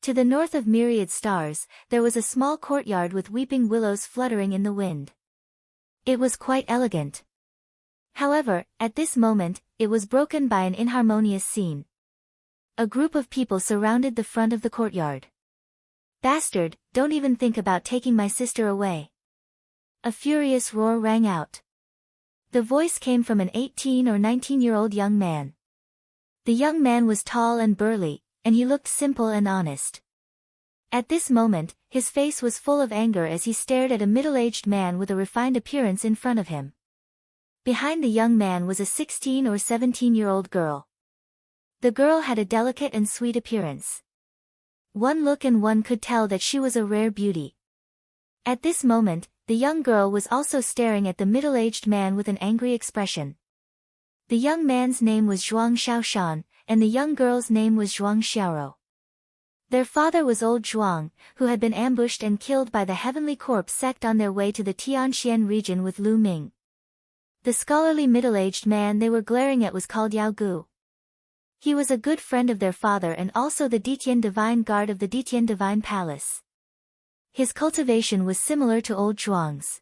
To the north of Myriad Stars, there was a small courtyard with weeping willows fluttering in the wind. It was quite elegant. However, at this moment, it was broken by an inharmonious scene. A group of people surrounded the front of the courtyard. Bastard, don't even think about taking my sister away. A furious roar rang out. The voice came from an 18 or 19-year-old young man. The young man was tall and burly, and he looked simple and honest. At this moment, his face was full of anger as he stared at a middle-aged man with a refined appearance in front of him. Behind the young man was a 16 or 17-year-old girl. The girl had a delicate and sweet appearance. One look and one could tell that she was a rare beauty. At this moment, the young girl was also staring at the middle-aged man with an angry expression. The young man's name was Zhuang Shaoshan, and the young girl's name was Zhuang Xiaoro. Their father was old Zhuang, who had been ambushed and killed by the Heavenly Corpse sect on their way to the Tianxian region with Lu Ming. The scholarly middle-aged man they were glaring at was called Yao Gu. He was a good friend of their father and also the Ditian Divine Guard of the Ditian Divine Palace. His cultivation was similar to old Zhuang's.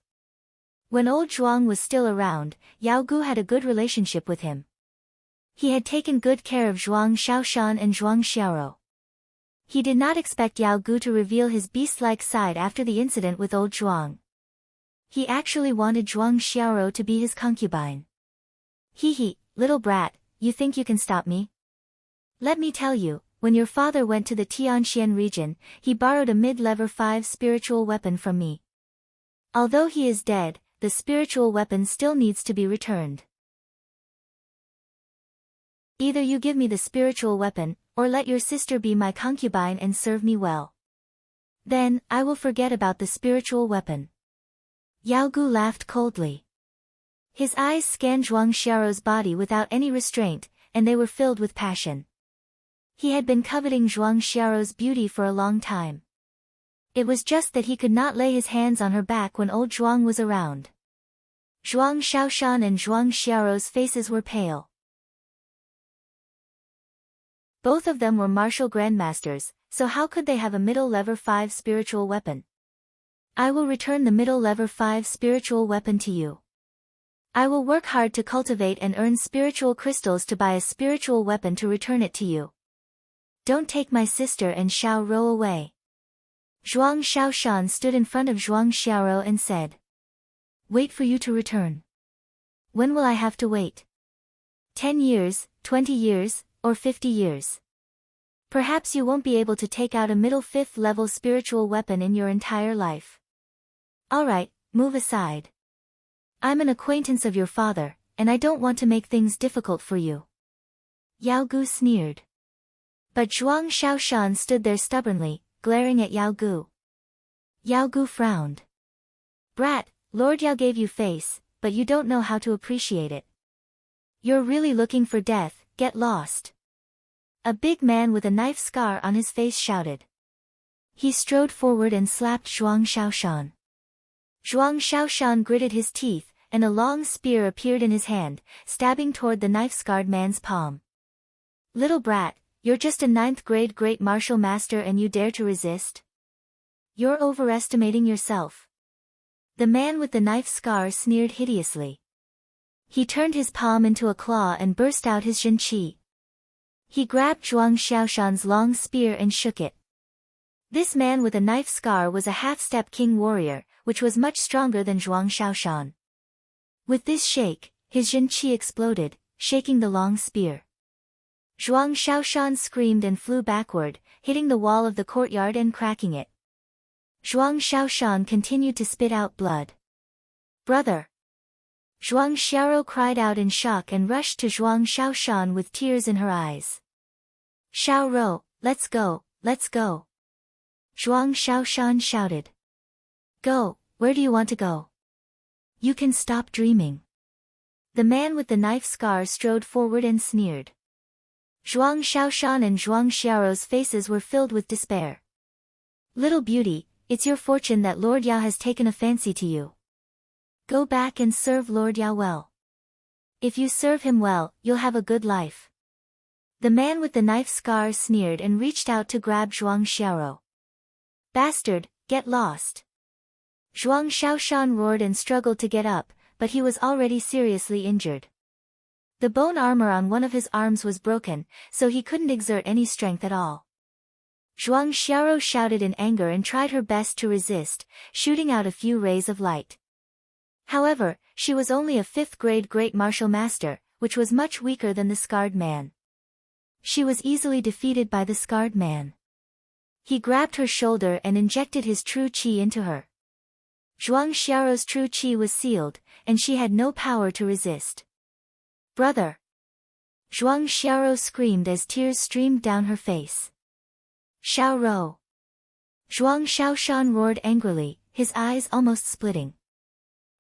When old Zhuang was still around, Yao Gu had a good relationship with him. He had taken good care of Zhuang Shaoshan and Zhuang Xiaoro. He did not expect Yao Gu to reveal his beast-like side after the incident with old Zhuang. He actually wanted Zhuang Xiaoro to be his concubine. Hee, little brat, you think you can stop me? Let me tell you, when your father went to the Tianxian region, he borrowed a mid-level 5 spiritual weapon from me. Although he is dead, the spiritual weapon still needs to be returned. Either you give me the spiritual weapon, or let your sister be my concubine and serve me well. Then, I will forget about the spiritual weapon. Yao Gu laughed coldly. His eyes scanned Zhuang Xiaoro's body without any restraint, and they were filled with passion. He had been coveting Zhuang Xiaoro's beauty for a long time. It was just that he could not lay his hands on her back when old Zhuang was around. Zhuang Shaoshan and Zhuang Xiaoro's faces were pale. Both of them were martial grandmasters, so how could they have a middle-level 5 spiritual weapon? I will return the middle-level 5 spiritual weapon to you. I will work hard to cultivate and earn spiritual crystals to buy a spiritual weapon to return it to you. Don't take my sister and Xiaoro away. Zhuang Shaoshan stood in front of Zhuang Xiaoro and said. Wait for you to return. When will I have to wait? 10 years, 20 years, or 50 years? Perhaps you won't be able to take out a middle 5th level spiritual weapon in your entire life. Alright, move aside. I'm an acquaintance of your father, and I don't want to make things difficult for you. Yao Gu sneered. But Zhuang Shaoshan stood there stubbornly, glaring at Yao Gu. Yao Gu frowned. Brat, Lord Yao gave you face, but you don't know how to appreciate it. You're really looking for death, get lost. A big man with a knife scar on his face shouted. He strode forward and slapped Zhuang Shaoshan. Zhuang Shaoshan gritted his teeth, and a long spear appeared in his hand, stabbing toward the knife-scarred man's palm. Little brat, you're just a 9th grade great martial master and you dare to resist? You're overestimating yourself. The man with the knife scar sneered hideously. He turned his palm into a claw and burst out his zhenqi. He grabbed Zhuang Xiaoshan's long spear and shook it. This man with a knife scar was a half-step king warrior, which was much stronger than Zhuang Shaoshan. With this shake, his zhenqi exploded, shaking the long spear. Zhuang Shaoshan screamed and flew backward, hitting the wall of the courtyard and cracking it. Zhuang Shaoshan continued to spit out blood. Brother! Zhuang Xiaoro cried out in shock and rushed to Zhuang Shaoshan with tears in her eyes. Xiaoro, let's go, let's go. Zhuang Shaoshan shouted. Go, where do you want to go? You can stop dreaming. The man with the knife scar strode forward and sneered. Zhuang Shaoshan and Zhuang Xiaoro's faces were filled with despair. Little beauty, it's your fortune that Lord Yao has taken a fancy to you. Go back and serve Lord Yao well. If you serve him well, you'll have a good life. The man with the knife scar sneered and reached out to grab Zhuang Xiaoro. Bastard, get lost. Zhuang Shaoshan roared and struggled to get up, but he was already seriously injured. The bone armor on one of his arms was broken, so he couldn't exert any strength at all. Zhuang Xiaoro shouted in anger and tried her best to resist, shooting out a few rays of light. However, she was only a 5th-grade great martial master, which was much weaker than the scarred man. She was easily defeated by the scarred man. He grabbed her shoulder and injected his true qi into her. Zhuang Xiaorou's true qi was sealed, and she had no power to resist. "Brother!" Zhuang Xiaorou screamed as tears streamed down her face. "Xiaorou!" Zhuang Xiaoshan roared angrily, his eyes almost splitting.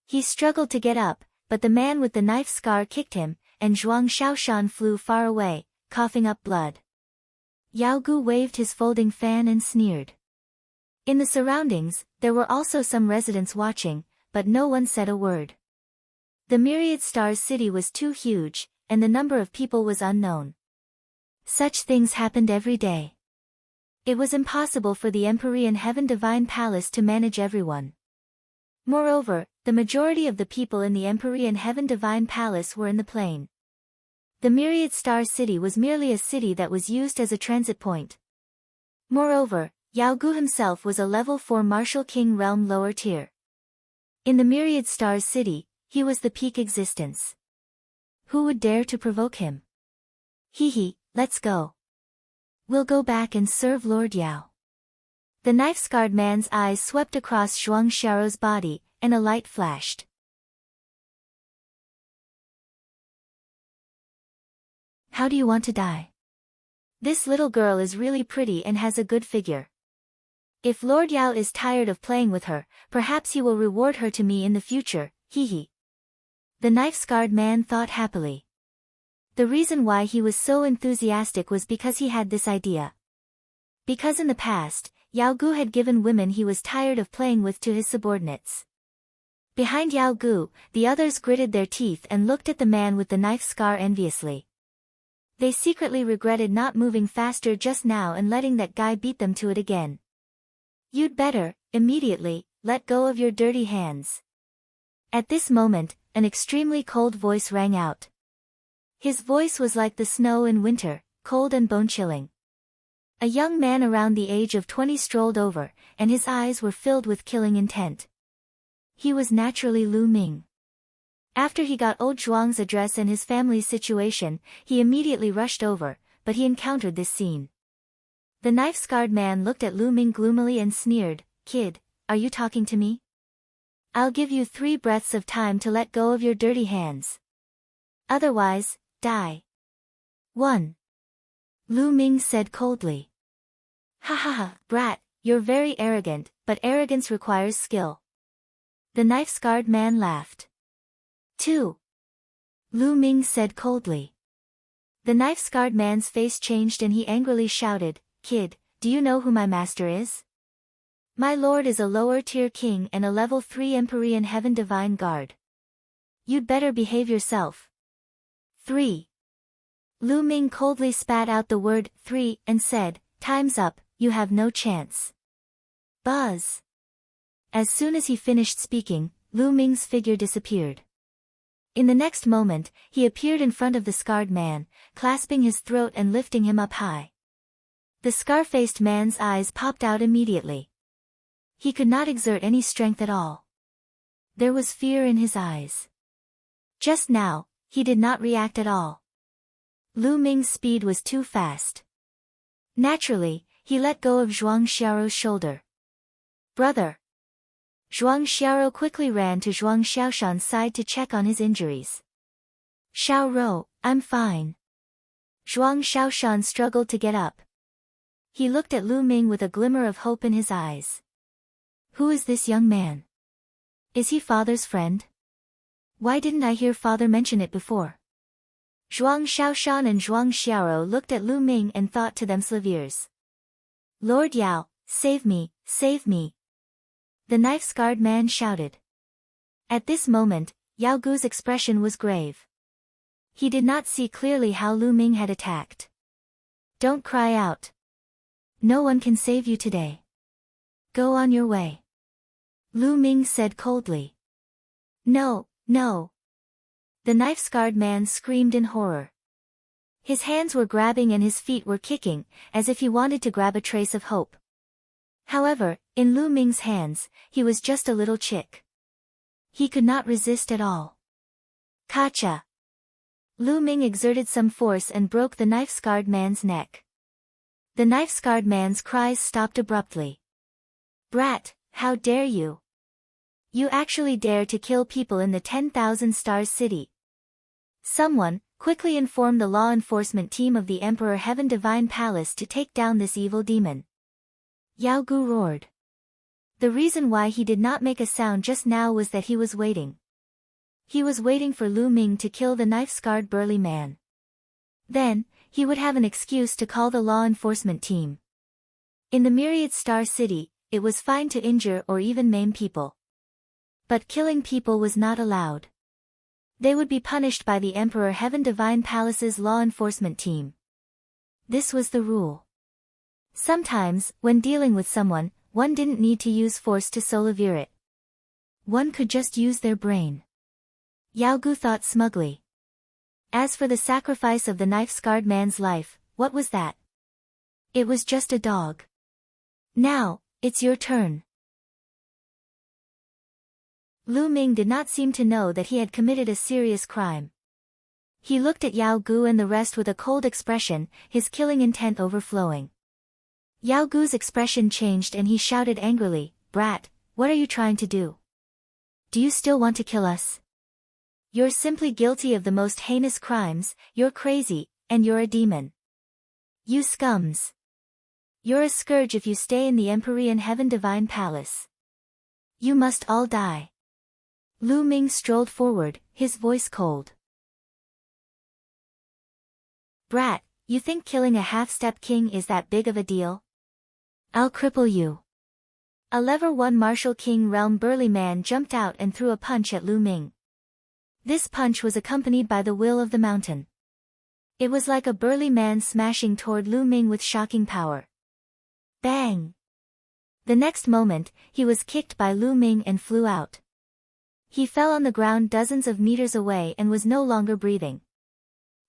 He struggled to get up, but the man with the knife scar kicked him, and Zhuang Xiaoshan flew far away, coughing up blood. Yao Gu waved his folding fan and sneered. In the surroundings, there were also some residents watching, but no one said a word. The Myriad Stars city was too huge, and the number of people was unknown. Such things happened every day. It was impossible for the Empyrean Heaven Divine Palace to manage everyone. Moreover, the majority of the people in the Empyrean Heaven Divine Palace were in the plain. The Myriad Star City was merely a city that was used as a transit point. Moreover, Yao Gu himself was a level 4 Martial King realm lower tier. In the Myriad Stars City, he was the peak existence. Who would dare to provoke him? Hee, let's go. We'll go back and serve Lord Yao. The knife-scarred man's eyes swept across Zhuang Xiaorou's body, and a light flashed. How do you want to die? This little girl is really pretty and has a good figure. If Lord Yao is tired of playing with her, perhaps he will reward her to me in the future, hee. The knife-scarred man thought happily. The reason why he was so enthusiastic was because he had this idea. Because in the past, Yao Gu had given women he was tired of playing with to his subordinates. Behind Yao Gu, the others gritted their teeth and looked at the man with the knife scar enviously. They secretly regretted not moving faster just now and letting that guy beat them to it again. You'd better, immediately, let go of your dirty hands. At this moment, an extremely cold voice rang out. His voice was like the snow in winter, cold and bone-chilling. A young man around the age of 20 strolled over, and his eyes were filled with killing intent. He was naturally Lu Ming. After he got old Zhuang's address and his family's situation, he immediately rushed over, but he encountered this scene. The knife-scarred man looked at Lu Ming gloomily and sneered, "Kid, are you talking to me? I'll give you 3 breaths of time to let go of your dirty hands. Otherwise, die." 1. Lu Ming said coldly. "Ha ha ha, brat, you're very arrogant, but arrogance requires skill." The knife-scarred man laughed. 2. Lu Ming said coldly. The knife-scarred man's face changed and he angrily shouted, "Kid, do you know who my master is? My lord is a lower-tier king and a level 3 Empyrean Heaven Divine Guard. You'd better behave yourself." 3. Lu Ming coldly spat out the word 3 and said, "Time's up, you have no chance." Buzz. As soon as he finished speaking, Lu Ming's figure disappeared. In the next moment, he appeared in front of the scarred man, clasping his throat and lifting him up high. The scar-faced man's eyes popped out immediately. He could not exert any strength at all. There was fear in his eyes. Just now, he did not react at all. Lu Ming's speed was too fast. Naturally, he let go of Zhuang Xiaorou's shoulder. "Brother!" Zhuang Xiaorou quickly ran to Zhuang Xiaoshan's side to check on his injuries. "Xiaorou, I'm fine." Zhuang Xiaoshan struggled to get up. He looked at Lu Ming with a glimmer of hope in his eyes. Who is this young man? Is he father's friend? Why didn't I hear father mention it before? Zhuang Xiaoshan and Zhuang Xiaorou looked at Lu Ming and thought to themselves. "Lord Yao, save me, save me!" The knife-scarred man shouted. At this moment, Yao Gu's expression was grave. He did not see clearly how Lu Ming had attacked. "Don't cry out. No one can save you today. Go on your way." Lu Ming said coldly. "No, no." The knife-scarred man screamed in horror. His hands were grabbing and his feet were kicking, as if he wanted to grab a trace of hope. However, in Lu Ming's hands, he was just a little chick. He could not resist at all. Kacha! Lu Ming exerted some force and broke the knife-scarred man's neck. The knife-scarred man's cries stopped abruptly. Brat, how dare you! You actually dare to kill people in the 10,000 Stars City. Someone, quickly inform the law enforcement team of the Emperor Heaven Divine Palace to take down this evil demon. Yao Gu roared. The reason why he did not make a sound just now was that he was waiting. He was waiting for Lu Ming to kill the knife-scarred burly man. Then, he would have an excuse to call the law enforcement team. In the Myriad Star City, it was fine to injure or even maim people. But killing people was not allowed. They would be punished by the Emperor Heaven Divine Palace's law enforcement team. This was the rule. Sometimes, when dealing with someone, one didn't need to use force to solve it. One could just use their brain. Yao Gu thought smugly. As for the sacrifice of the knife-scarred man's life, what was that? It was just a dog. Now, it's your turn. Lu Ming did not seem to know that he had committed a serious crime. He looked at Yao Gu and the rest with a cold expression, his killing intent overflowing. Yao Gu's expression changed and he shouted angrily, Brat, what are you trying to do? Do you still want to kill us? You're simply guilty of the most heinous crimes, you're crazy, and you're a demon. You scums. You're a scourge if you stay in the Empyrean Heaven Divine Palace. You must all die. Lu Ming strolled forward, his voice cold. Brat, you think killing a half-step king is that big of a deal? I'll cripple you. A level 1 Martial King realm burly man jumped out and threw a punch at Lu Ming. This punch was accompanied by the will of the mountain. It was like a burly man smashing toward Lu Ming with shocking power. Bang! The next moment, he was kicked by Lu Ming and flew out. He fell on the ground dozens of meters away and was no longer breathing.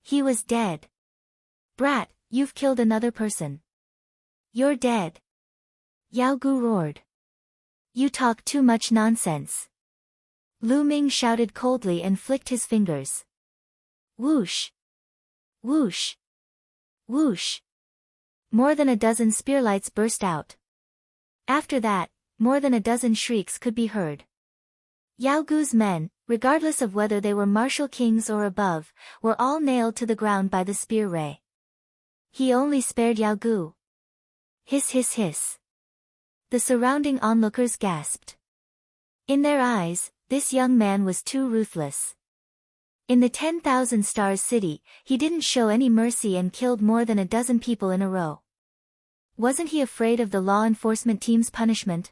He was dead. Brat, you've killed another person. You're dead. Yao Gu roared. You talk too much nonsense. Lu Ming shouted coldly and flicked his fingers. Whoosh! Whoosh! Whoosh! More than a dozen spearlights burst out. After that, more than a dozen shrieks could be heard. Yao Gu's men, regardless of whether they were martial kings or above, were all nailed to the ground by the spear ray. He only spared Yao Gu. Hiss hiss hiss. The surrounding onlookers gasped. In their eyes, this young man was too ruthless. In the 10,000 Stars City, he didn't show any mercy and killed more than a dozen people in a row. Wasn't he afraid of the law enforcement team's punishment?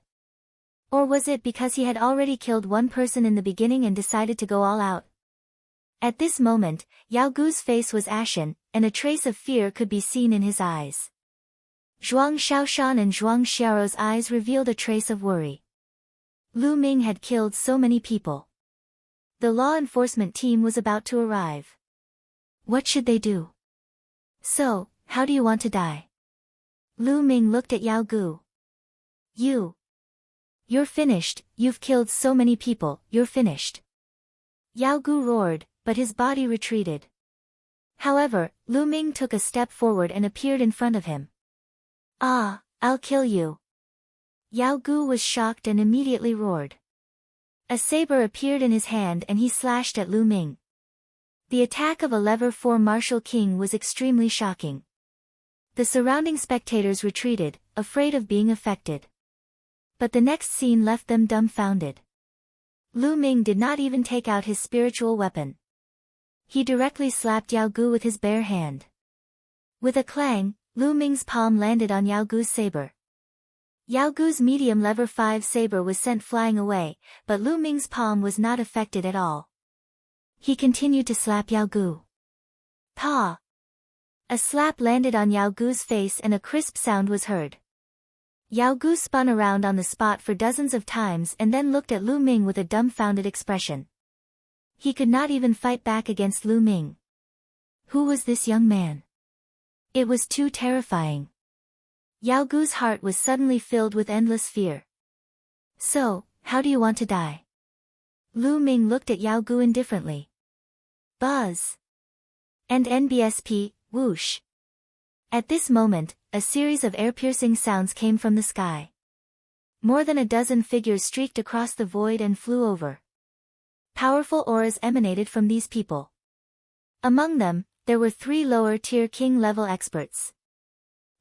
Or was it because he had already killed one person in the beginning and decided to go all out? At this moment, Yao Gu's face was ashen, and a trace of fear could be seen in his eyes. Zhuang Xiaoshan and Zhuang Xiao's eyes revealed a trace of worry. Lu Ming had killed so many people. The law enforcement team was about to arrive. What should they do? So, how do you want to die? Lu Ming looked at Yao Gu. You're finished, you've killed so many people, you're finished. Yao Gu roared, but his body retreated. However, Lu Ming took a step forward and appeared in front of him. Ah, I'll kill you. Yao Gu was shocked and immediately roared. A saber appeared in his hand and he slashed at Lu Ming. The attack of a level 4 Martial King was extremely shocking. The surrounding spectators retreated, afraid of being affected. But the next scene left them dumbfounded. Lu Ming did not even take out his spiritual weapon. He directly slapped Yao Gu with his bare hand. With a clang, Lu Ming's palm landed on Yao Gu's saber. Yao Gu's medium level 5 saber was sent flying away, but Lu Ming's palm was not affected at all. He continued to slap Yao Gu. Pa! A slap landed on Yao Gu's face and a crisp sound was heard. Yao Gu spun around on the spot for dozens of times and then looked at Lu Ming with a dumbfounded expression. He could not even fight back against Lu Ming. Who was this young man? It was too terrifying. Yao Gu's heart was suddenly filled with endless fear. So, how do you want to die? Lu Ming looked at Yao Gu indifferently. Buzz. And NBSP, whoosh. At this moment, a series of air-piercing sounds came from the sky. More than a dozen figures streaked across the void and flew over. Powerful auras emanated from these people. Among them, there were 3 lower-tier king-level experts.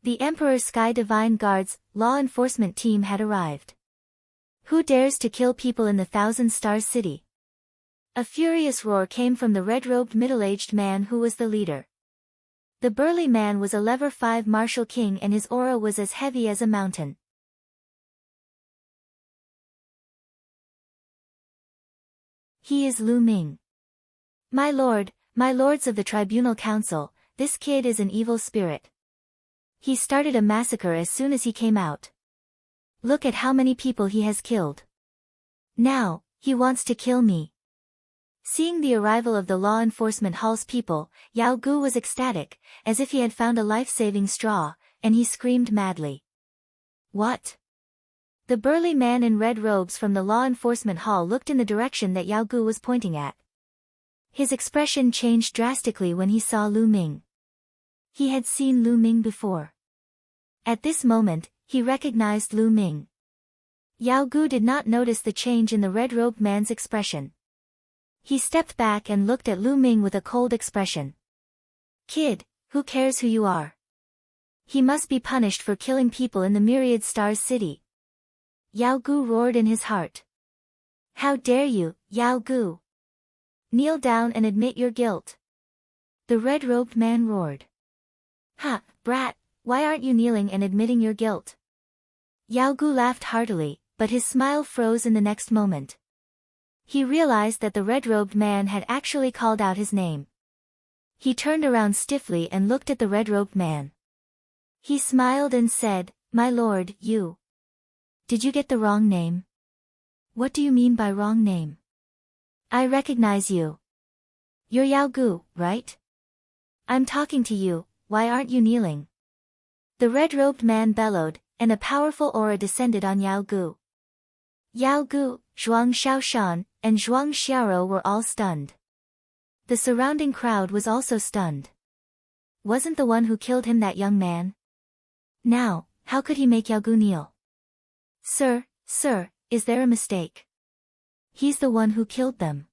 The Emperor's Sky Divine Guard's law enforcement team had arrived. Who dares to kill people in the Thousand Stars City? A furious roar came from the red-robed middle-aged man who was the leader. The burly man was a level 5 martial king and his aura was as heavy as a mountain. He is Lu Ming. My lords of the Tribunal Council, this kid is an evil spirit. He started a massacre as soon as he came out. Look at how many people he has killed. Now, he wants to kill me. Seeing the arrival of the law enforcement hall's people, Yao Gu was ecstatic, as if he had found a life-saving straw, and he screamed madly. What? The burly man in red robes from the law enforcement hall looked in the direction that Yao Gu was pointing at. His expression changed drastically when he saw Lu Ming. He had seen Lu Ming before. At this moment, he recognized Lu Ming. Yao Gu did not notice the change in the red-robed man's expression. He stepped back and looked at Lu Ming with a cold expression. Kid, who cares who you are? He must be punished for killing people in the Myriad Stars City. Yao Gu roared in his heart. How dare you, Yao Gu? Kneel down and admit your guilt. The red-robed man roared. Ha, brat, why aren't you kneeling and admitting your guilt? Yao Gu laughed heartily, but his smile froze in the next moment. He realized that the red-robed man had actually called out his name. He turned around stiffly and looked at the red-robed man. He smiled and said, My lord, you. Did you get the wrong name? What do you mean by wrong name? I recognize you. You're Yao Gu, right? I'm talking to you, why aren't you kneeling? The red-robed man bellowed, and a powerful aura descended on Yao Gu. Yao Gu, Zhuang Shaoshan, and Zhuang Xiaoro were all stunned. The surrounding crowd was also stunned. Wasn't the one who killed him that young man? Now, how could he make Yao Gu kneel? Sir, is there a mistake? He's the one who killed them.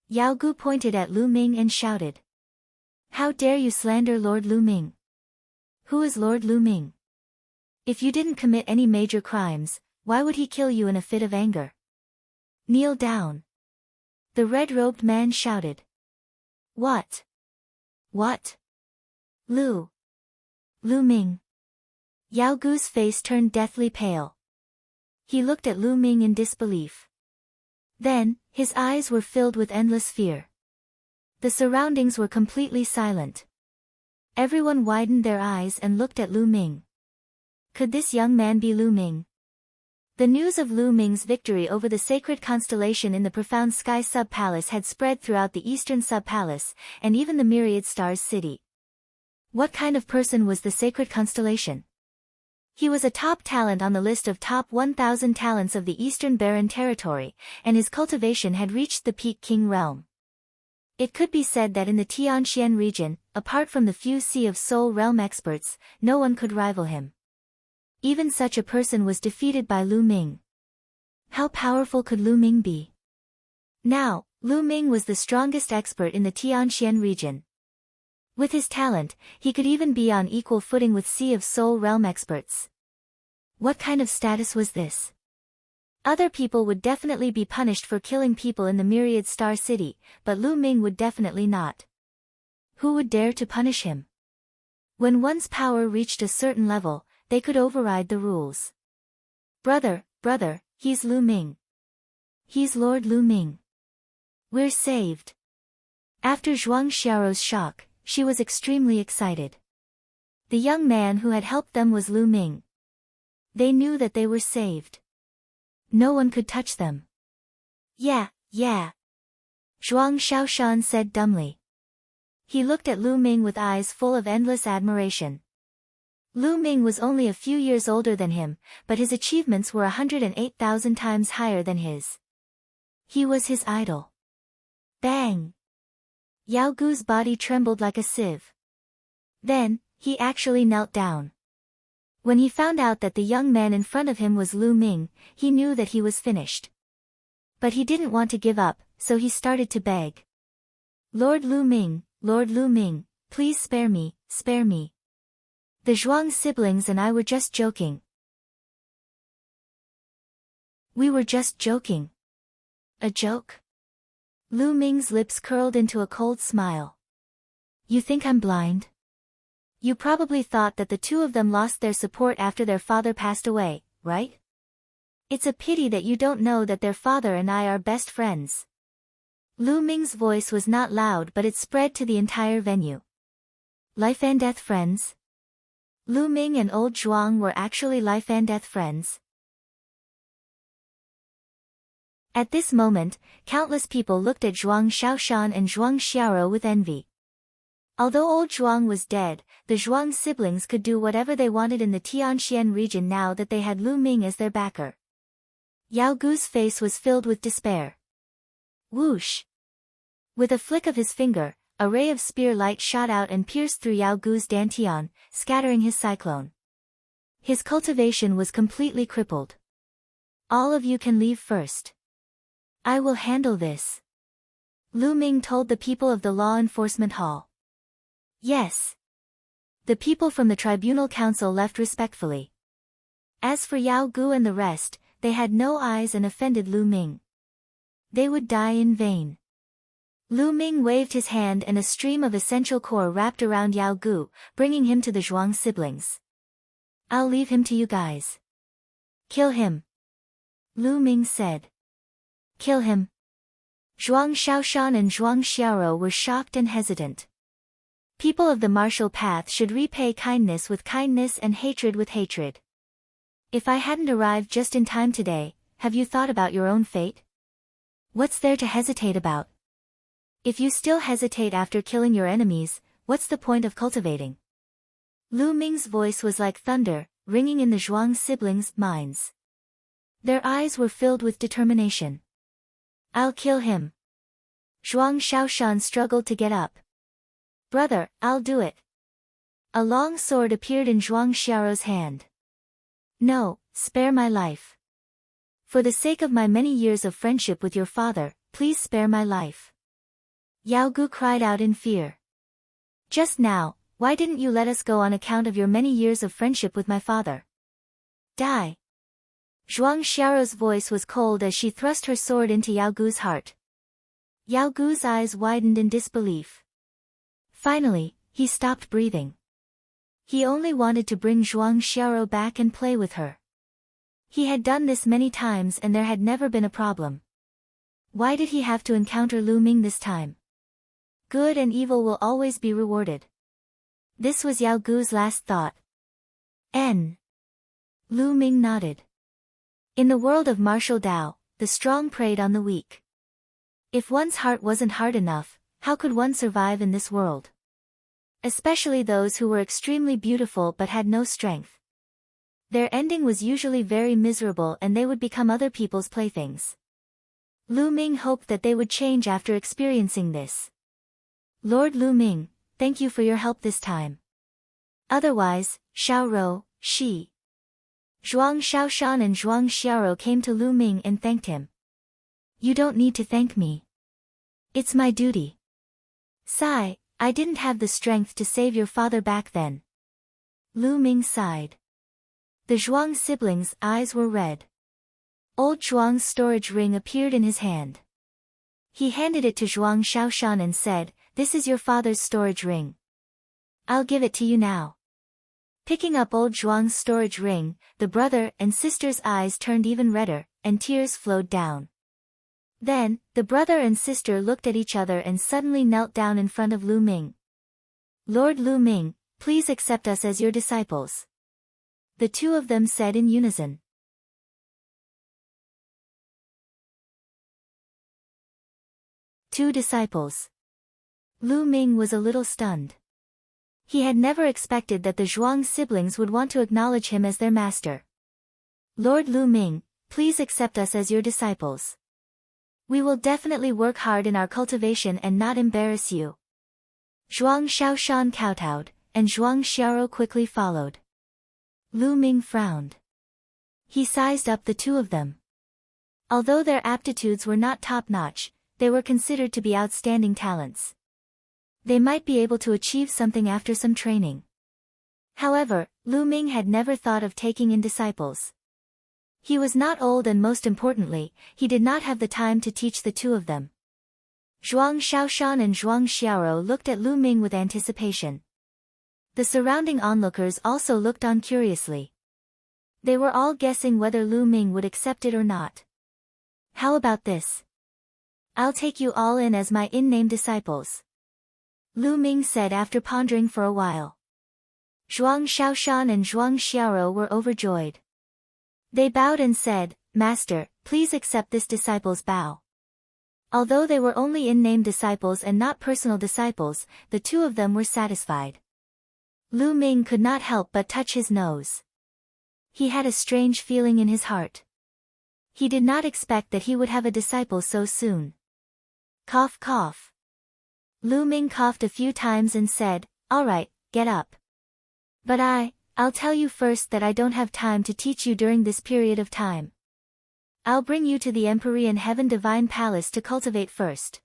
Yao Gu pointed at Lu Ming and shouted. How dare you slander Lord Lu Ming? Who is Lord Lu Ming? If you didn't commit any major crimes, why would he kill you in a fit of anger? Kneel down. The red-robed man shouted. What? What? Lu Ming. Yao Gu's face turned deathly pale. He looked at Lu Ming in disbelief. Then, his eyes were filled with endless fear. The surroundings were completely silent. Everyone widened their eyes and looked at Lu Ming. Could this young man be Lu Ming? The news of Lu Ming's victory over the sacred constellation in the profound sky sub-palace had spread throughout the eastern sub-palace, and even the Myriad Stars City. What kind of person was the sacred constellation? He was a top talent on the list of top 1,000 talents of the Eastern Barren Territory, and his cultivation had reached the peak king realm. It could be said that in the Tianxian region, apart from the few Sea of Soul realm experts, no one could rival him. Even such a person was defeated by Lu Ming. How powerful could Lu Ming be? Now, Lu Ming was the strongest expert in the Tianxian region. With his talent, he could even be on equal footing with Sea of Soul realm experts. What kind of status was this? Other people would definitely be punished for killing people in the Myriad Star City, but Lu Ming would definitely not. Who would dare to punish him? When one's power reached a certain level, they could override the rules. Brother, he's Lu Ming. He's Lord Lu Ming. We're saved. After Zhuang Xiaoro's shock, she was extremely excited. The young man who had helped them was Lu Ming. They knew that they were saved. No one could touch them. Yeah. Zhuang Shaoshan said dumbly. He looked at Lu Ming with eyes full of endless admiration. Lu Ming was only a few years older than him, but his achievements were 108,000 times higher than his. He was his idol. Bang! Yao Gu's body trembled like a sieve. Then, he actually knelt down. When he found out that the young man in front of him was Lu Ming, he knew that he was finished. But he didn't want to give up, so he started to beg. Lord Lu Ming, please spare me, spare me. The Zhuang siblings and I were just joking. We were just joking. A joke? Lu Ming's lips curled into a cold smile. You think I'm blind? You probably thought that the two of them lost their support after their father passed away, right? It's a pity that you don't know that their father and I are best friends. Lu Ming's voice was not loud, but it spread to the entire venue. Life and death friends? Lu Ming and old Zhuang were actually life and death friends. At this moment, countless people looked at Zhuang Shaoshan and Zhuang Xiaoro with envy. Although old Zhuang was dead, the Zhuang siblings could do whatever they wanted in the Tianxian region now that they had Lu Ming as their backer. Yao Gu's face was filled with despair. Whoosh! With a flick of his finger, a ray of spear light shot out and pierced through Yao Gu's dantian, scattering his cyclone. His cultivation was completely crippled. All of you can leave first. I will handle this. Lu Ming told the people of the law enforcement hall. Yes. The people from the tribunal council left respectfully. As for Yao Gu and the rest, they had no eyes and offended Lu Ming. They would die in vain. Lu Ming waved his hand and a stream of essential core wrapped around Yao Gu, bringing him to the Zhuang siblings. I'll leave him to you guys. Kill him. Lu Ming said. Kill him. Zhuang Shaoshan and Zhuang Xiaoro were shocked and hesitant. People of the martial path should repay kindness with kindness and hatred with hatred. If I hadn't arrived just in time today, have you thought about your own fate? What's there to hesitate about? If you still hesitate after killing your enemies, what's the point of cultivating? Lu Ming's voice was like thunder, ringing in the Zhuang siblings' minds. Their eyes were filled with determination. I'll kill him. Zhuang Shaoshan struggled to get up. Brother, I'll do it. A long sword appeared in Zhuang Xiaoro's hand. No, spare my life. For the sake of my many years of friendship with your father, please spare my life. Yao Gu cried out in fear. Just now, why didn't you let us go on account of your many years of friendship with my father? Die. Zhuang Xiaoro's voice was cold as she thrust her sword into Yao Gu's heart. Yao Gu's eyes widened in disbelief. Finally, he stopped breathing. He only wanted to bring Zhuang Xiaoro back and play with her. He had done this many times and there had never been a problem. Why did he have to encounter Lu Ming this time? Good and evil will always be rewarded. This was Yao Gu's last thought. Lu Ming nodded. In the world of martial Dao, the strong preyed on the weak. If one's heart wasn't hard enough, how could one survive in this world? Especially those who were extremely beautiful but had no strength. Their ending was usually very miserable and they would become other people's playthings. Lu Ming hoped that they would change after experiencing this. Lord Lu Ming, thank you for your help this time. Otherwise, Xiaoro, Shi. Zhuang Shaoshan and Zhuang Xiaoro came to Lu Ming and thanked him. You don't need to thank me. It's my duty. Sigh, I didn't have the strength to save your father back then. Lu Ming sighed. The Zhuang siblings' eyes were red. Old Zhuang's storage ring appeared in his hand. He handed it to Zhuang Shaoshan and said, "This is your father's storage ring. I'll give it to you now." Picking up old Zhuang's storage ring, the brother and sister's eyes turned even redder, and tears flowed down. Then, the brother and sister looked at each other and suddenly knelt down in front of Lu Ming. Lord Lu Ming, please accept us as your disciples. The two of them said in unison. Two disciples. Lu Ming was a little stunned. He had never expected that the Zhuang siblings would want to acknowledge him as their master. Lord Lu Ming, please accept us as your disciples. We will definitely work hard in our cultivation and not embarrass you. Zhuang Xiaoshan kowtowed, and Zhuang Xiaoro quickly followed. Lu Ming frowned. He sized up the two of them. Although their aptitudes were not top-notch, they were considered to be outstanding talents. They might be able to achieve something after some training. However, Lu Ming had never thought of taking in disciples. He was not old, and most importantly, he did not have the time to teach the two of them. Zhuang Xiaoshan and Zhuang Xiaoro looked at Lu Ming with anticipation. The surrounding onlookers also looked on curiously. They were all guessing whether Lu Ming would accept it or not. How about this? I'll take you all in as my in-name disciples. Lu Ming said after pondering for a while. Zhuang Xiaoshan and Zhuang Xiaoro were overjoyed. They bowed and said, Master, please accept this disciple's bow. Although they were only in-name disciples and not personal disciples, the two of them were satisfied. Lu Ming could not help but touch his nose. He had a strange feeling in his heart. He did not expect that he would have a disciple so soon. Cough cough. Lu Ming coughed a few times and said, All right, get up. But I'll tell you first that I don't have time to teach you during this period of time. I'll bring you to the Empyrean Heaven Divine Palace to cultivate first.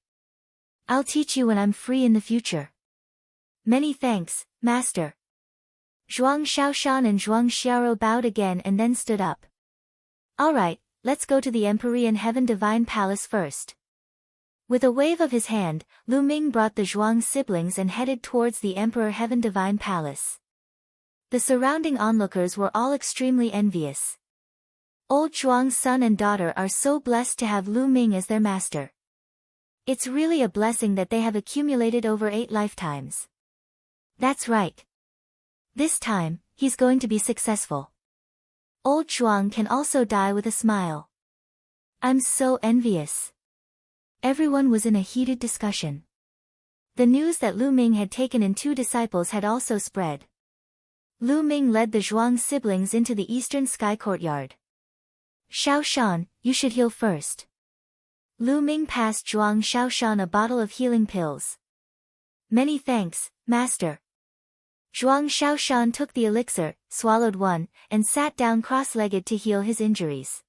I'll teach you when I'm free in the future. Many thanks, Master. Zhuang Xiaoshan and Zhuang Xiaoro bowed again and then stood up. All right, let's go to the Empyrean Heaven Divine Palace first. With a wave of his hand, Lu Ming brought the Zhuang siblings and headed towards the Emperor Heaven Divine Palace. The surrounding onlookers were all extremely envious. Old Zhuang's son and daughter are so blessed to have Lu Ming as their master. It's really a blessing that they have accumulated over 8 lifetimes. That's right. This time, he's going to be successful. Old Zhuang can also die with a smile. I'm so envious. Everyone was in a heated discussion. The news that Lu Ming had taken in 2 disciples had also spread. Lu Ming led the Zhuang siblings into the eastern sky courtyard. Xiaoshan, you should heal first. Lu Ming passed Zhuang Xiaoshan a bottle of healing pills. Many thanks, Master. Zhuang Xiaoshan took the elixir, swallowed one, and sat down cross-legged to heal his injuries.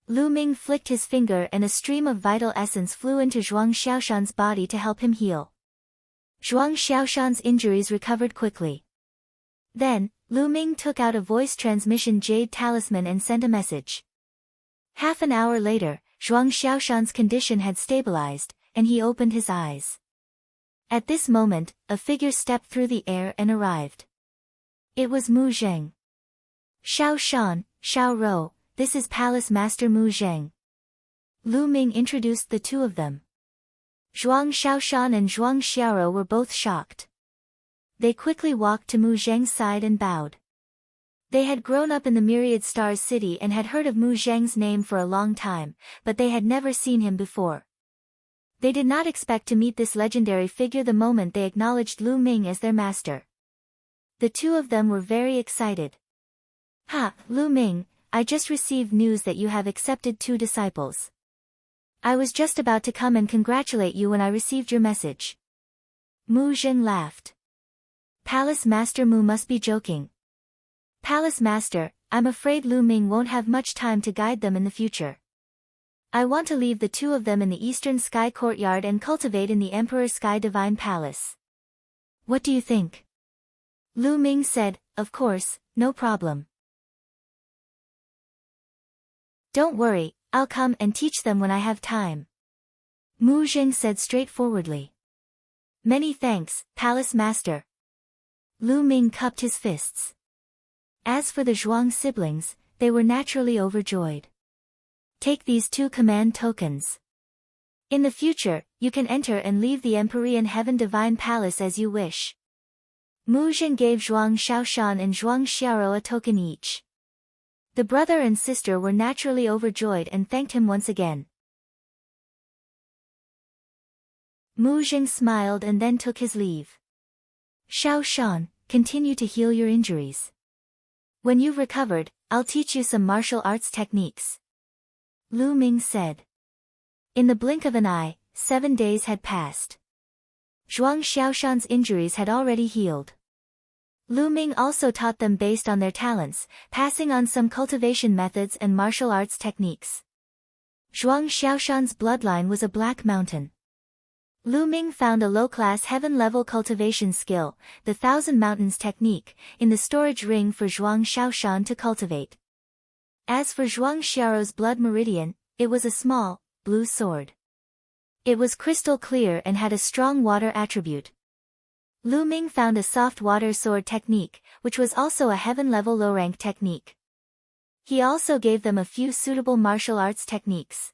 Lu Ming flicked his finger and a stream of vital essence flew into Zhuang Xiaoshan's body to help him heal. Zhuang Xiaoshan's injuries recovered quickly. Then, Lu Ming took out a voice transmission jade talisman and sent a message. Half an hour later, Zhuang Xiaoshan's condition had stabilized, and he opened his eyes. At this moment, a figure stepped through the air and arrived. It was Mu Zheng. Xiaoshan, Xiaoro, this is Palace Master Mu Zheng. Lu Ming introduced the two of them. Zhuang Xiaoshan and Zhuang Xiaoro were both shocked. They quickly walked to Mu Zheng's side and bowed. They had grown up in the Myriad Stars city and had heard of Mu Zheng's name for a long time, but they had never seen him before. They did not expect to meet this legendary figure the moment they acknowledged Lu Ming as their master. The two of them were very excited. Ha, Lu Ming, I just received news that you have accepted 2 disciples. I was just about to come and congratulate you when I received your message. Mu Zheng laughed. Palace Master Mu must be joking. Palace Master, I'm afraid Lu Ming won't have much time to guide them in the future. I want to leave the 2 of them in the Eastern Sky Courtyard and cultivate in the Emperor Sky Divine Palace. What do you think? Lu Ming said, Of course, no problem. Don't worry, I'll come and teach them when I have time. Mu Zheng said straightforwardly. Many thanks, Palace Master. Lu Ming cupped his fists. As for the Zhuang siblings, they were naturally overjoyed. Take these 2 command tokens. In the future, you can enter and leave the Empyrean Heaven Divine Palace as you wish. Mu Zheng gave Zhuang Xiaoshan and Zhuang Xiaoro a token each. The brother and sister were naturally overjoyed and thanked him once again. Mu Zheng smiled and then took his leave. Xiaoshan, continue to heal your injuries. When you've recovered, I'll teach you some martial arts techniques. Lu Ming said. In the blink of an eye, 7 days had passed. Zhuang Xiaoshan's injuries had already healed. Lu Ming also taught them based on their talents, passing on some cultivation methods and martial arts techniques. Zhuang Xiaoshan's bloodline was a black mountain. Lu Ming found a low-class heaven-level cultivation skill, the Thousand Mountains technique, in the storage ring for Zhuang Xiaoshan to cultivate. As for Zhuang Xiao's blood meridian, it was a small, blue sword. It was crystal clear and had a strong water attribute. Lu Ming found a soft water sword technique, which was also a heaven-level low-rank technique. He also gave them a few suitable martial arts techniques.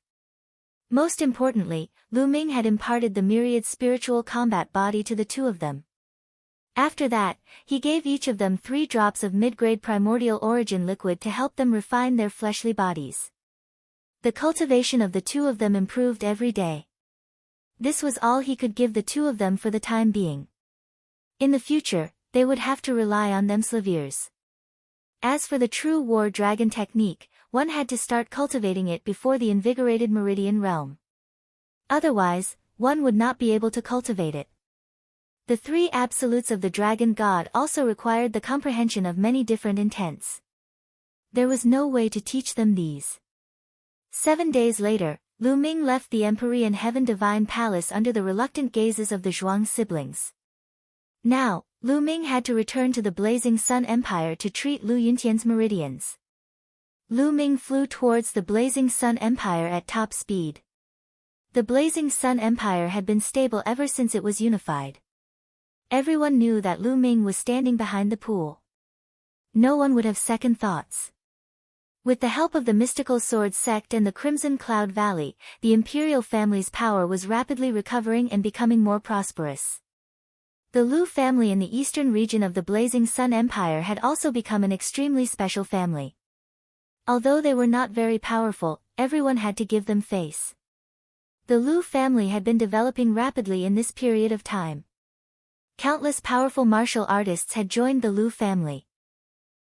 Most importantly, Lu Ming had imparted the myriad spiritual combat body to the two of them. After that, he gave each of them 3 drops of mid-grade primordial origin liquid to help them refine their fleshly bodies. The cultivation of the two of them improved every day. This was all he could give the two of them for the time being. In the future, they would have to rely on themselves. As for the true war dragon technique, one had to start cultivating it before the invigorated meridian realm. Otherwise, one would not be able to cultivate it. The 3 absolutes of the dragon god also required the comprehension of many different intents. There was no way to teach them these. 7 days later, Lu Ming left the Empyrean Heaven Divine Palace under the reluctant gazes of the Zhuang siblings. Now, Lu Ming had to return to the Blazing Sun Empire to treat Lu Yuntian's meridians. Lu Ming flew towards the Blazing Sun Empire at top speed. The Blazing Sun Empire had been stable ever since it was unified. Everyone knew that Lu Ming was standing behind the pool. No one would have second thoughts. With the help of the Mystical Sword Sect and the Crimson Cloud Valley, the imperial family's power was rapidly recovering and becoming more prosperous. The Lu family in the eastern region of the Blazing Sun Empire had also become an extremely special family. Although they were not very powerful, everyone had to give them face. The Lu family had been developing rapidly in this period of time. Countless powerful martial artists had joined the Lu family.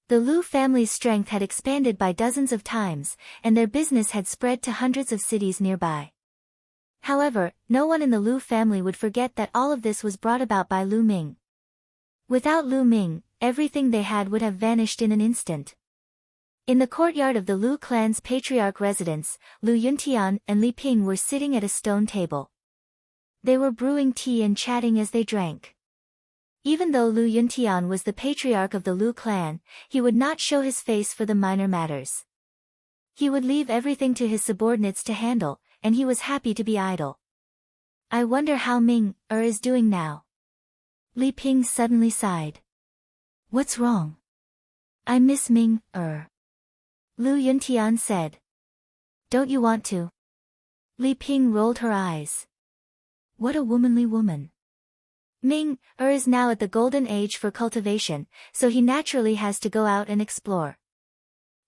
The Lu family's strength had expanded by dozens of times, and their business had spread to hundreds of cities nearby. However, no one in the Lu family would forget that all of this was brought about by Lu Ming. Without Lu Ming, everything they had would have vanished in an instant. In the courtyard of the Lu clan's patriarch residence, Lu Yuntian and Li Ping were sitting at a stone table. They were brewing tea and chatting as they drank. Even though Lu Yuntian was the patriarch of the Lu clan, he would not show his face for the minor matters. He would leave everything to his subordinates to handle, and he was happy to be idle. I wonder how Ming is doing now. Li Ping suddenly sighed. What's wrong? I miss Ming Lu Yuntian said. Don't you want to? Li Ping rolled her eyes. What a womanly woman. Ming is now at the golden age for cultivation, so he naturally has to go out and explore.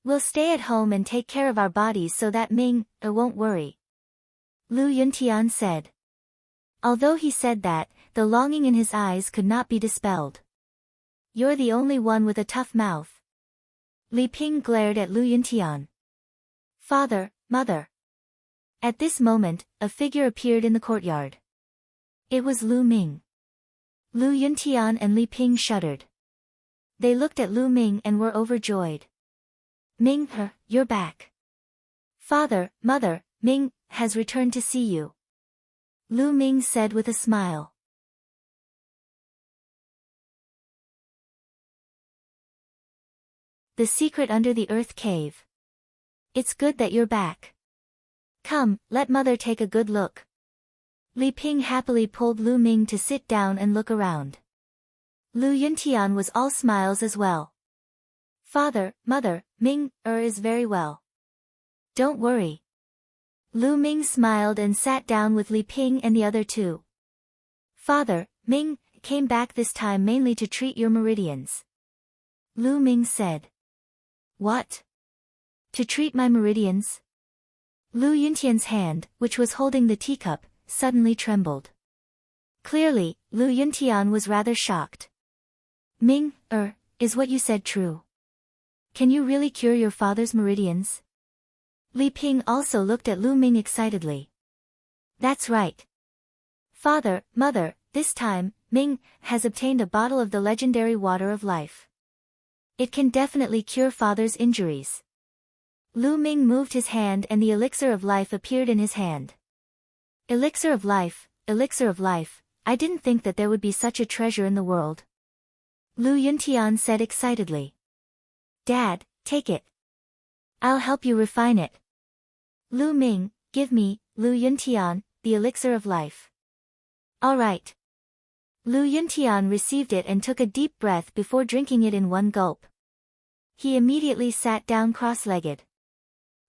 We'll stay at home and take care of our bodies so that Ming won't worry. Lu Yuntian said. Although he said that, the longing in his eyes could not be dispelled. You're the only one with a tough mouth. Li Ping glared at Lu Yuntian. Father, mother. At this moment, a figure appeared in the courtyard. It was Lu Ming. Lu Yuntian and Li Ping shuddered. They looked at Lu Ming and were overjoyed. Ming, you're back. Father, mother, Ming has returned to see you. Lu Ming said with a smile. The secret under the earth cave. It's good that you're back. Come, let mother take a good look. Li Ping happily pulled Lu Ming to sit down and look around. Lu Yuntian was all smiles as well. Father, mother, Ming is very well. Don't worry. Lu Ming smiled and sat down with Li Ping and the other two. Father, Ming came back this time mainly to treat your meridians. Lu Ming said. What? To treat my meridians? Lu Yuntian's hand, which was holding the teacup, suddenly trembled. Clearly, Lu Yuntian was rather shocked. Ming, is what you said true? Can you really cure your father's meridians? Li Ping also looked at Lu Ming excitedly. That's right. Father, Mother, this time, Ming has obtained a bottle of the legendary water of life. It can definitely cure Father's injuries. Lu Ming moved his hand and the elixir of life appeared in his hand. Elixir of life, I didn't think that there would be such a treasure in the world. Lu Yuntian said excitedly. Dad, take it. I'll help you refine it. Lu Ming, give me, Lu Yuntian, the elixir of life. All right. Lu Yuntian received it and took a deep breath before drinking it in one gulp. He immediately sat down cross-legged.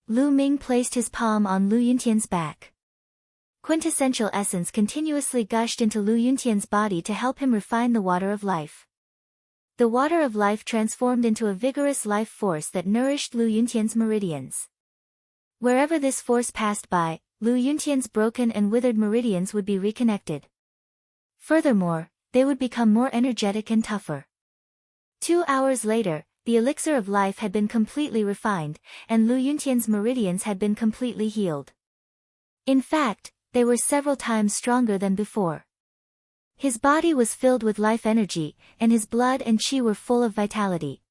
Lu Ming placed his palm on Lu Yuntian's back. Quintessential essence continuously gushed into Lu Yuntian's body to help him refine the water of life. The water of life transformed into a vigorous life force that nourished Lu Yuntian's meridians. Wherever this force passed by, Lu Yuntian's broken and withered meridians would be reconnected. Furthermore, they would become more energetic and tougher. 2 hours later, the elixir of life had been completely refined, and Lu Yuntian's meridians had been completely healed. In fact, they were several times stronger than before. His body was filled with life energy, and his blood and qi were full of vitality.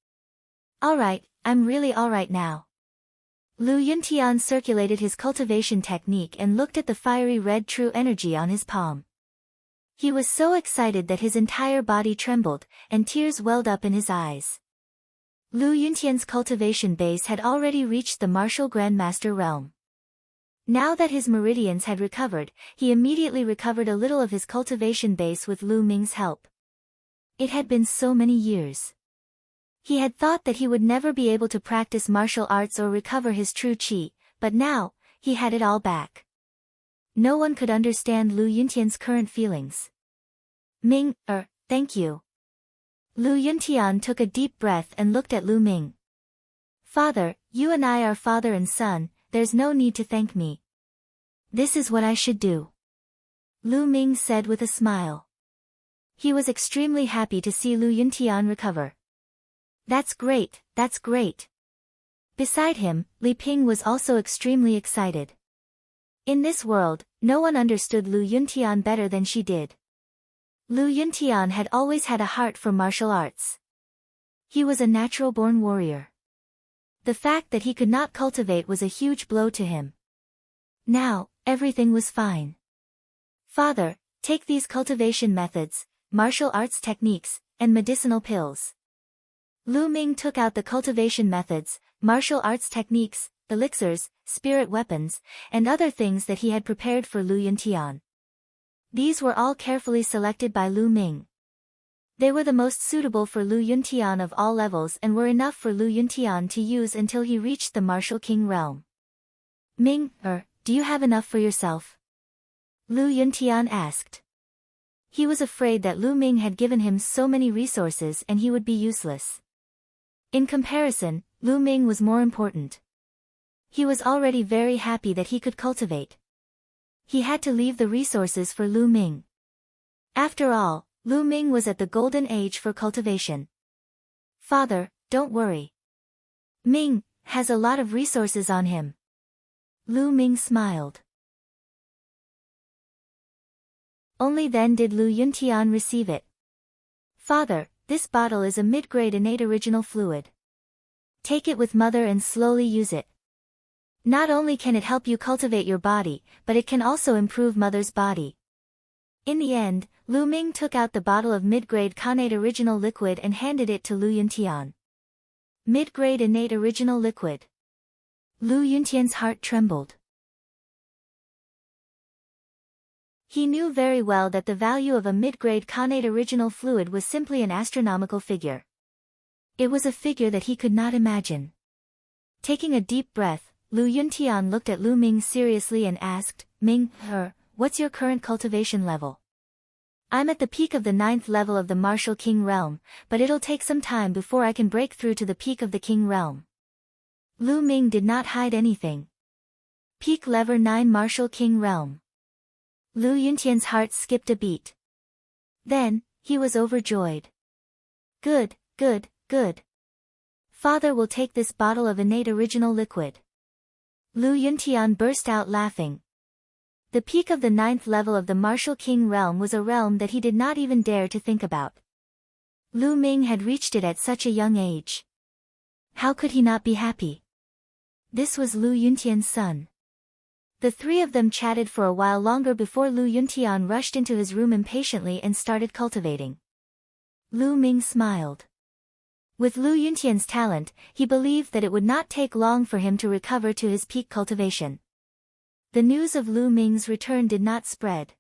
Alright, I'm really alright now. Lu Yuntian circulated his cultivation technique and looked at the fiery red true energy on his palm. He was so excited that his entire body trembled, and tears welled up in his eyes. Lu Yuntian's cultivation base had already reached the martial grandmaster realm. Now that his meridians had recovered, he immediately recovered a little of his cultivation base with Lu Ming's help. It had been so many years. He had thought that he would never be able to practice martial arts or recover his true qi, but now, he had it all back. No one could understand Lu Yuntian's current feelings. Ming, thank you. Lu Yuntian took a deep breath and looked at Lu Ming. Father, you and I are father and son, there's no need to thank me. This is what I should do. Lu Ming said with a smile. He was extremely happy to see Lu Yuntian recover. That's great, that's great. Beside him, Li Ping was also extremely excited. In this world, no one understood Lu Yuntian better than she did. Lu Yuntian had always had a heart for martial arts. He was a natural-born warrior. The fact that he could not cultivate was a huge blow to him. Now, everything was fine. Father, take these cultivation methods, martial arts techniques, and medicinal pills. Lu Ming took out the cultivation methods, martial arts techniques, elixirs, spirit weapons, and other things that he had prepared for Lu Yuntian. These were all carefully selected by Lu Ming. They were the most suitable for Lu Yuntian of all levels and were enough for Lu Yuntian to use until he reached the martial king realm. Ming, do you have enough for yourself? Lu Yuntian asked. He was afraid that Lu Ming had given him so many resources and he would be useless. In comparison, Lu Ming was more important. He was already very happy that he could cultivate. He had to leave the resources for Lu Ming. After all, Lu Ming was at the golden age for cultivation. Father, don't worry. Ming has a lot of resources on him. Lu Ming smiled. Only then did Lu Yuntian receive it. Father, this bottle is a mid-grade innate original fluid. Take it with mother and slowly use it. Not only can it help you cultivate your body, but it can also improve mother's body. In the end, Lu Ming took out the bottle of mid-grade connate original liquid and handed it to Lu Yuntian. Mid-grade innate original liquid. Lu Yuntian's heart trembled. He knew very well that the value of a mid-grade connate original fluid was simply an astronomical figure. It was a figure that he could not imagine. Taking a deep breath, Lu Yuntian looked at Lu Ming seriously and asked, Ming, what's your current cultivation level? I'm at the peak of the 9th level of the martial king realm, but it'll take some time before I can break through to the peak of the king realm. Lu Ming did not hide anything. Peak level 9 martial king realm. Lu Yuntian's heart skipped a beat. Then, he was overjoyed. Good, good, good. Father will take this bottle of innate original liquid. Lu Yuntian burst out laughing. The peak of the 9th level of the Martial King realm was a realm that he did not even dare to think about. Lu Ming had reached it at such a young age. How could he not be happy? This was Lu Yuntian's son. The three of them chatted for a while longer before Lu Yuntian rushed into his room impatiently and started cultivating. Lu Ming smiled. With Lu Yuntian's talent, he believed that it would not take long for him to recover to his peak cultivation. The news of Lu Ming's return did not spread.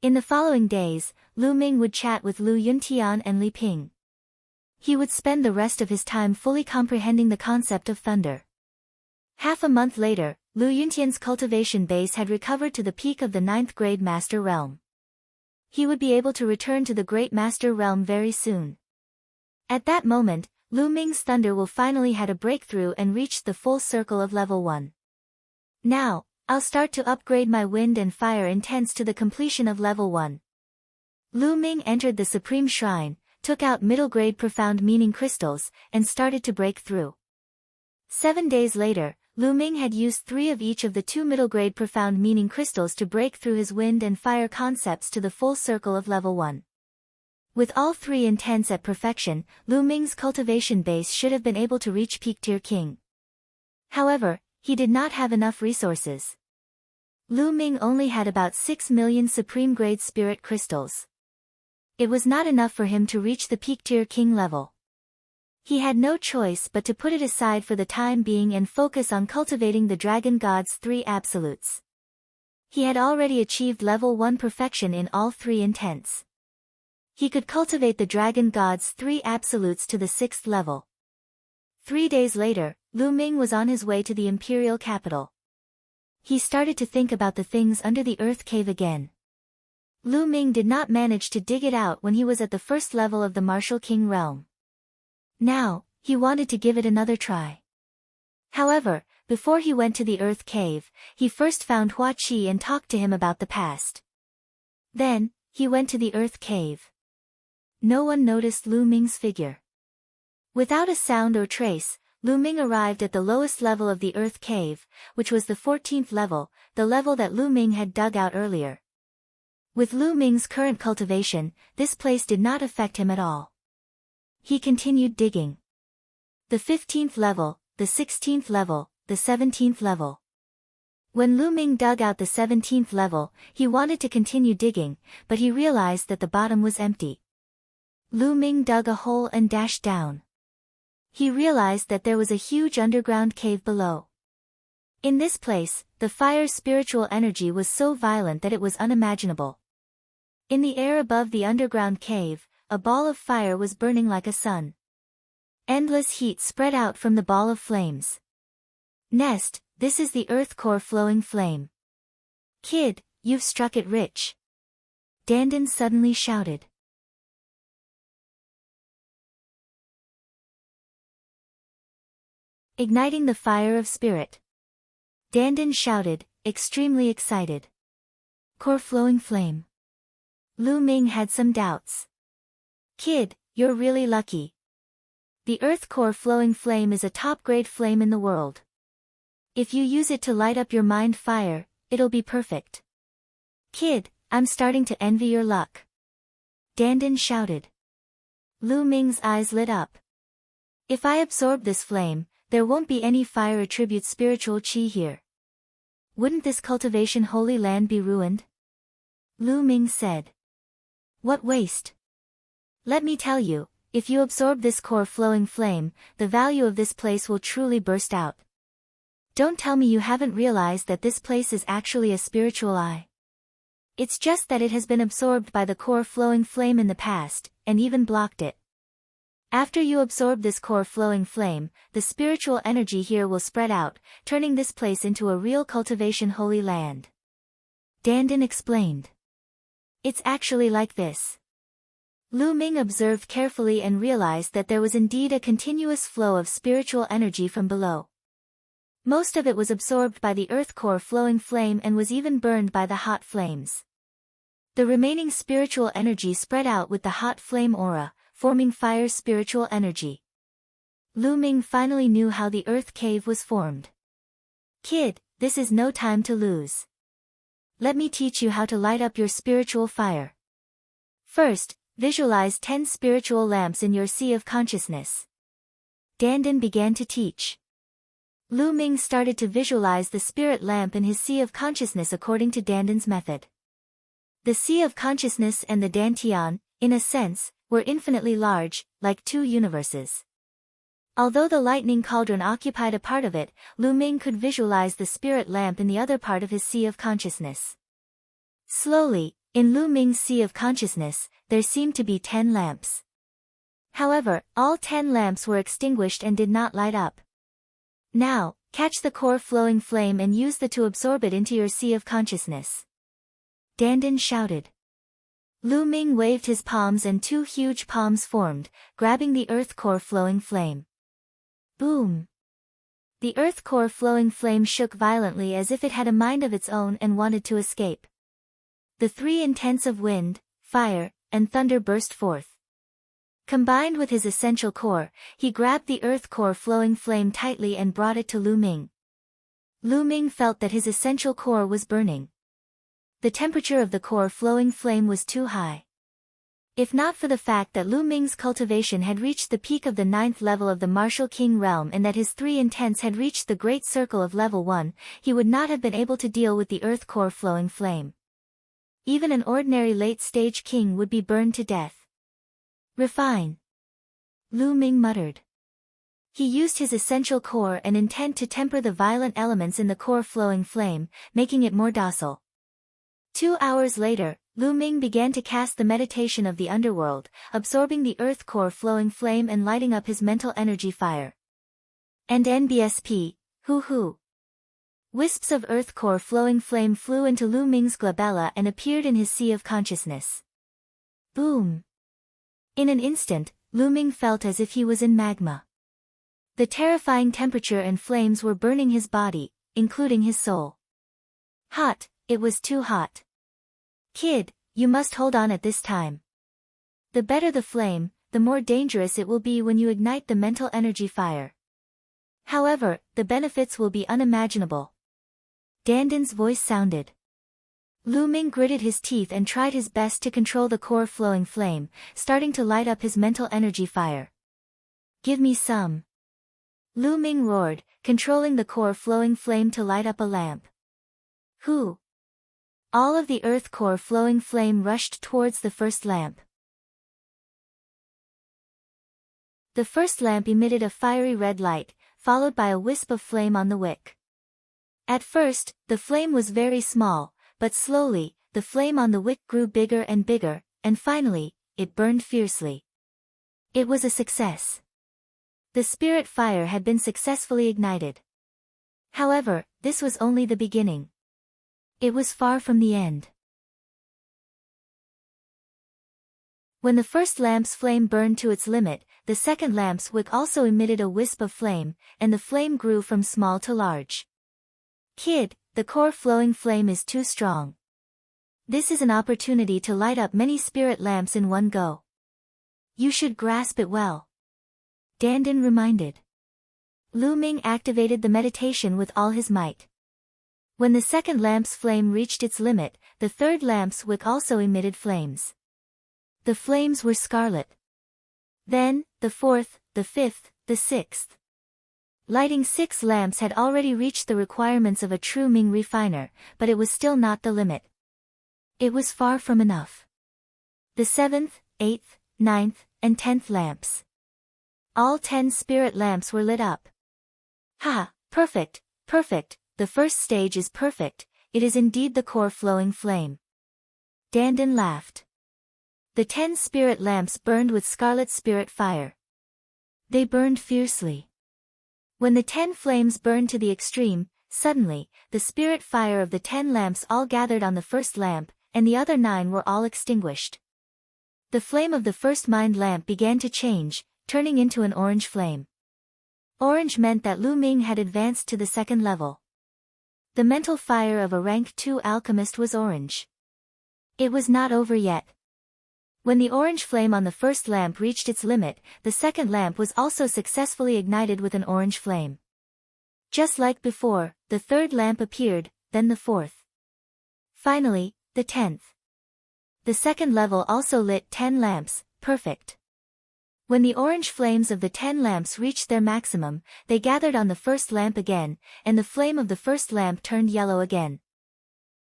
In the following days, Lu Ming would chat with Lu Yuntian and Li Ping. He would spend the rest of his time fully comprehending the concept of thunder. Half a month later, Lu Yuntian's cultivation base had recovered to the peak of the 9th grade Master Realm. He would be able to return to the Great Master Realm very soon. At that moment, Lu Ming's thunder will finally had a breakthrough and reached the full circle of level 1. Now, I'll start to upgrade my wind and fire intense to the completion of level 1. Lu Ming entered the Supreme Shrine, took out middle-grade profound meaning crystals, and started to break through. 7 days later, Lu Ming had used 3 of each of the 2 middle-grade profound meaning crystals to break through his wind and fire concepts to the full circle of level 1. With all 3 intense at perfection, Lu Ming's cultivation base should have been able to reach peak tier king. However, he did not have enough resources. Lu Ming only had about 6 million supreme-grade spirit crystals. It was not enough for him to reach the peak tier king level. He had no choice but to put it aside for the time being and focus on cultivating the Dragon God's 3 absolutes. He had already achieved level 1 perfection in all 3 intents. He could cultivate the Dragon God's 3 absolutes to the 6th level. 3 days later, Lu Ming was on his way to the imperial capital. He started to think about the things under the earth cave again. Lu Ming did not manage to dig it out when he was at the 1st level of the Martial King realm. Now, he wanted to give it another try. However, before he went to the earth cave, he first found Hua Qi and talked to him about the past. Then, he went to the earth cave. No one noticed Lu Ming's figure. Without a sound or trace, Lu Ming arrived at the lowest level of the earth cave, which was the 14th level, the level that Lu Ming had dug out earlier. With Lu Ming's current cultivation, this place did not affect him at all. He continued digging. The 15th level, the 16th level, the 17th level. When Lu Ming dug out the 17th level, he wanted to continue digging, but he realized that the bottom was empty. Lu Ming dug a hole and dashed down. He realized that there was a huge underground cave below. In this place, the fire's spiritual energy was so violent that it was unimaginable. In the air above the underground cave, a ball of fire was burning like a sun. Endless heat spread out from the ball of flames. Nest, this is the earth core flowing flame. Kid, you've struck it rich. Dandan suddenly shouted. Igniting the fire of spirit. Dandan shouted, extremely excited. Core flowing flame. Lu Ming had some doubts. Kid, you're really lucky. The earth core flowing flame is a top-grade flame in the world. If you use it to light up your mind fire, it'll be perfect. Kid, I'm starting to envy your luck. Dandan shouted. Lu Ming's eyes lit up. If I absorb this flame, there won't be any fire attribute spiritual chi here. Wouldn't this cultivation holy land be ruined? Lu Ming said. What waste? Let me tell you, if you absorb this core flowing flame, the value of this place will truly burst out. Don't tell me you haven't realized that this place is actually a spiritual eye. It's just that it has been absorbed by the core flowing flame in the past, and even blocked it. After you absorb this core flowing flame, the spiritual energy here will spread out, turning this place into a real cultivation holy land. Dandan explained. It's actually like this. Lu Ming observed carefully and realized that there was indeed a continuous flow of spiritual energy from below. Most of it was absorbed by the earth core flowing flame and was even burned by the hot flames. The remaining spiritual energy spread out with the hot flame aura, forming fire's spiritual energy. Lu Ming finally knew how the earth cave was formed. Kid, this is no time to lose. let me teach you how to light up your spiritual fire. First, visualize 10 spiritual lamps in your sea of consciousness. Dandan began to teach. Lu Ming started to visualize the spirit lamp in his sea of consciousness according to Dandan's method. The sea of consciousness and the Dantian, in a sense, were infinitely large, like two universes. Although the lightning cauldron occupied a part of it, Lu Ming could visualize the spirit lamp in the other part of his sea of consciousness. Slowly, in Lu Ming's sea of consciousness, there seemed to be 10 lamps. However, all 10 lamps were extinguished and did not light up. Now, catch the core flowing flame and use the to absorb it into your sea of consciousness. Dandan shouted. Lu Ming waved his palms and 2 huge palms formed, grabbing the earth core flowing flame. Boom! The earth core flowing flame shook violently as if it had a mind of its own and wanted to escape. The 3 intents of wind, fire, and thunder burst forth. Combined with his essential core, he grabbed the earth core flowing flame tightly and brought it to Lu Ming. Lu Ming felt that his essential core was burning. The temperature of the core flowing flame was too high. If not for the fact that Lu Ming's cultivation had reached the peak of the 9th level of the Martial King realm and that his 3 intents had reached the great circle of level 1, he would not have been able to deal with the earth core flowing flame. Even an ordinary late-stage king would be burned to death. Refine. Lu Ming muttered. He used his essential core and intent to temper the violent elements in the core flowing flame, making it more docile. 2 hours later, Lu Ming began to cast the meditation of the underworld, absorbing the earth core flowing flame and lighting up his mental energy fire. And NBSP, hoo. Wisps of earth core flowing flame flew into Lu Ming's glabella and appeared in his sea of consciousness. Boom! In an instant, Lu Ming felt as if he was in magma. The terrifying temperature and flames were burning his body, including his soul. Hot, it was too hot. Kid, you must hold on at this time. The better the flame, the more dangerous it will be when you ignite the mental energy fire. However, the benefits will be unimaginable. Dandan's voice sounded. Lu Ming gritted his teeth and tried his best to control the core flowing flame, starting to light up his mental energy fire. Give me some. Lu Ming roared, controlling the core flowing flame to light up a lamp. Who? All of the earth core flowing flame rushed towards the first lamp. The first lamp emitted a fiery red light, followed by a wisp of flame on the wick. At first, the flame was very small, but slowly, the flame on the wick grew bigger and bigger, and finally, it burned fiercely. It was a success. The spirit fire had been successfully ignited. However, this was only the beginning. It was far from the end. When the first lamp's flame burned to its limit, the second lamp's wick also emitted a wisp of flame, and the flame grew from small to large. Kid, the core flowing flame is too strong. This is an opportunity to light up many spirit lamps in one go. You should grasp it well. Dandan reminded. Lu Ming activated the meditation with all his might. When the second lamp's flame reached its limit, the third lamp's wick also emitted flames. The flames were scarlet. Then, the fourth, the fifth, the sixth. Lighting 6 lamps had already reached the requirements of a true Ming refiner, but it was still not the limit. It was far from enough. The 7th, 8th, 9th, and 10th lamps. All 10 spirit lamps were lit up. Ha! Perfect, perfect, the first stage is perfect, it is indeed the core flowing flame. Dandan laughed. The 10 spirit lamps burned with scarlet spirit fire. They burned fiercely. When the 10 flames burned to the extreme, suddenly, the spirit fire of the 10 lamps all gathered on the first lamp, and the other 9 were all extinguished. The flame of the first mind lamp began to change, turning into an orange flame. Orange meant that Lu Ming had advanced to the second level. The mental fire of a rank 2 alchemist was orange. It was not over yet. When the orange flame on the first lamp reached its limit, the second lamp was also successfully ignited with an orange flame. Just like before, the third lamp appeared, then the fourth. Finally, the 10th. The second level also lit 10 lamps, perfect. When the orange flames of the 10 lamps reached their maximum, they gathered on the first lamp again, and the flame of the first lamp turned yellow again.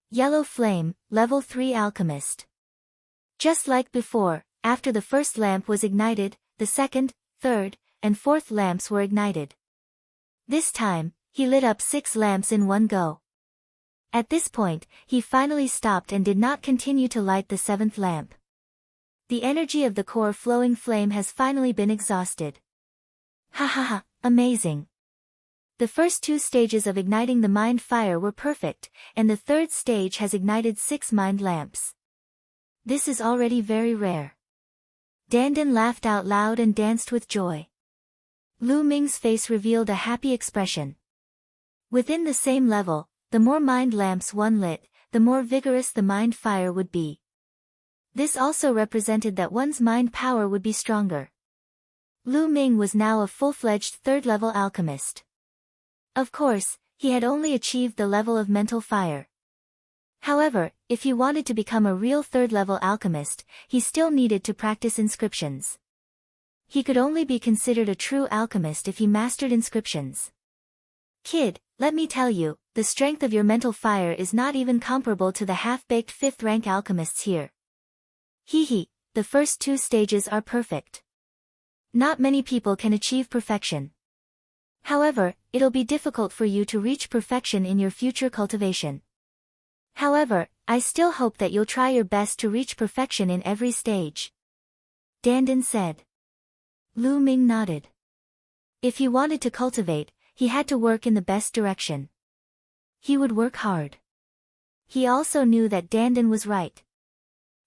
Yellow flame, level 3 alchemist. Just like before, after the first lamp was ignited, the second, third, and fourth lamps were ignited. This time, he lit up 6 lamps in one go. At this point, he finally stopped and did not continue to light the 7th lamp. The energy of the core flowing flame has finally been exhausted. Ha ha ha, amazing. The first 2 stages of igniting the mind fire were perfect, and the third stage has ignited 6 mind lamps. This is already very rare. Dandan laughed out loud and danced with joy. Lu Ming's face revealed a happy expression. Within the same level, the more mind lamps one lit, the more vigorous the mind fire would be. This also represented that one's mind power would be stronger. Lu Ming was now a full-fledged 3rd-level alchemist. Of course, he had only achieved the level of mental fire. However, if he wanted to become a real 3rd-level alchemist, he still needed to practice inscriptions. He could only be considered a true alchemist if he mastered inscriptions. Kid, let me tell you, the strength of your mental fire is not even comparable to the half-baked 5th-rank alchemists here. Hee, the first 2 stages are perfect. Not many people can achieve perfection. However, it'll be difficult for you to reach perfection in your future cultivation. However, I still hope that you'll try your best to reach perfection in every stage. Dandan said. Lu Ming nodded. If he wanted to cultivate, he had to work in the best direction. He would work hard. He also knew that Dandan was right.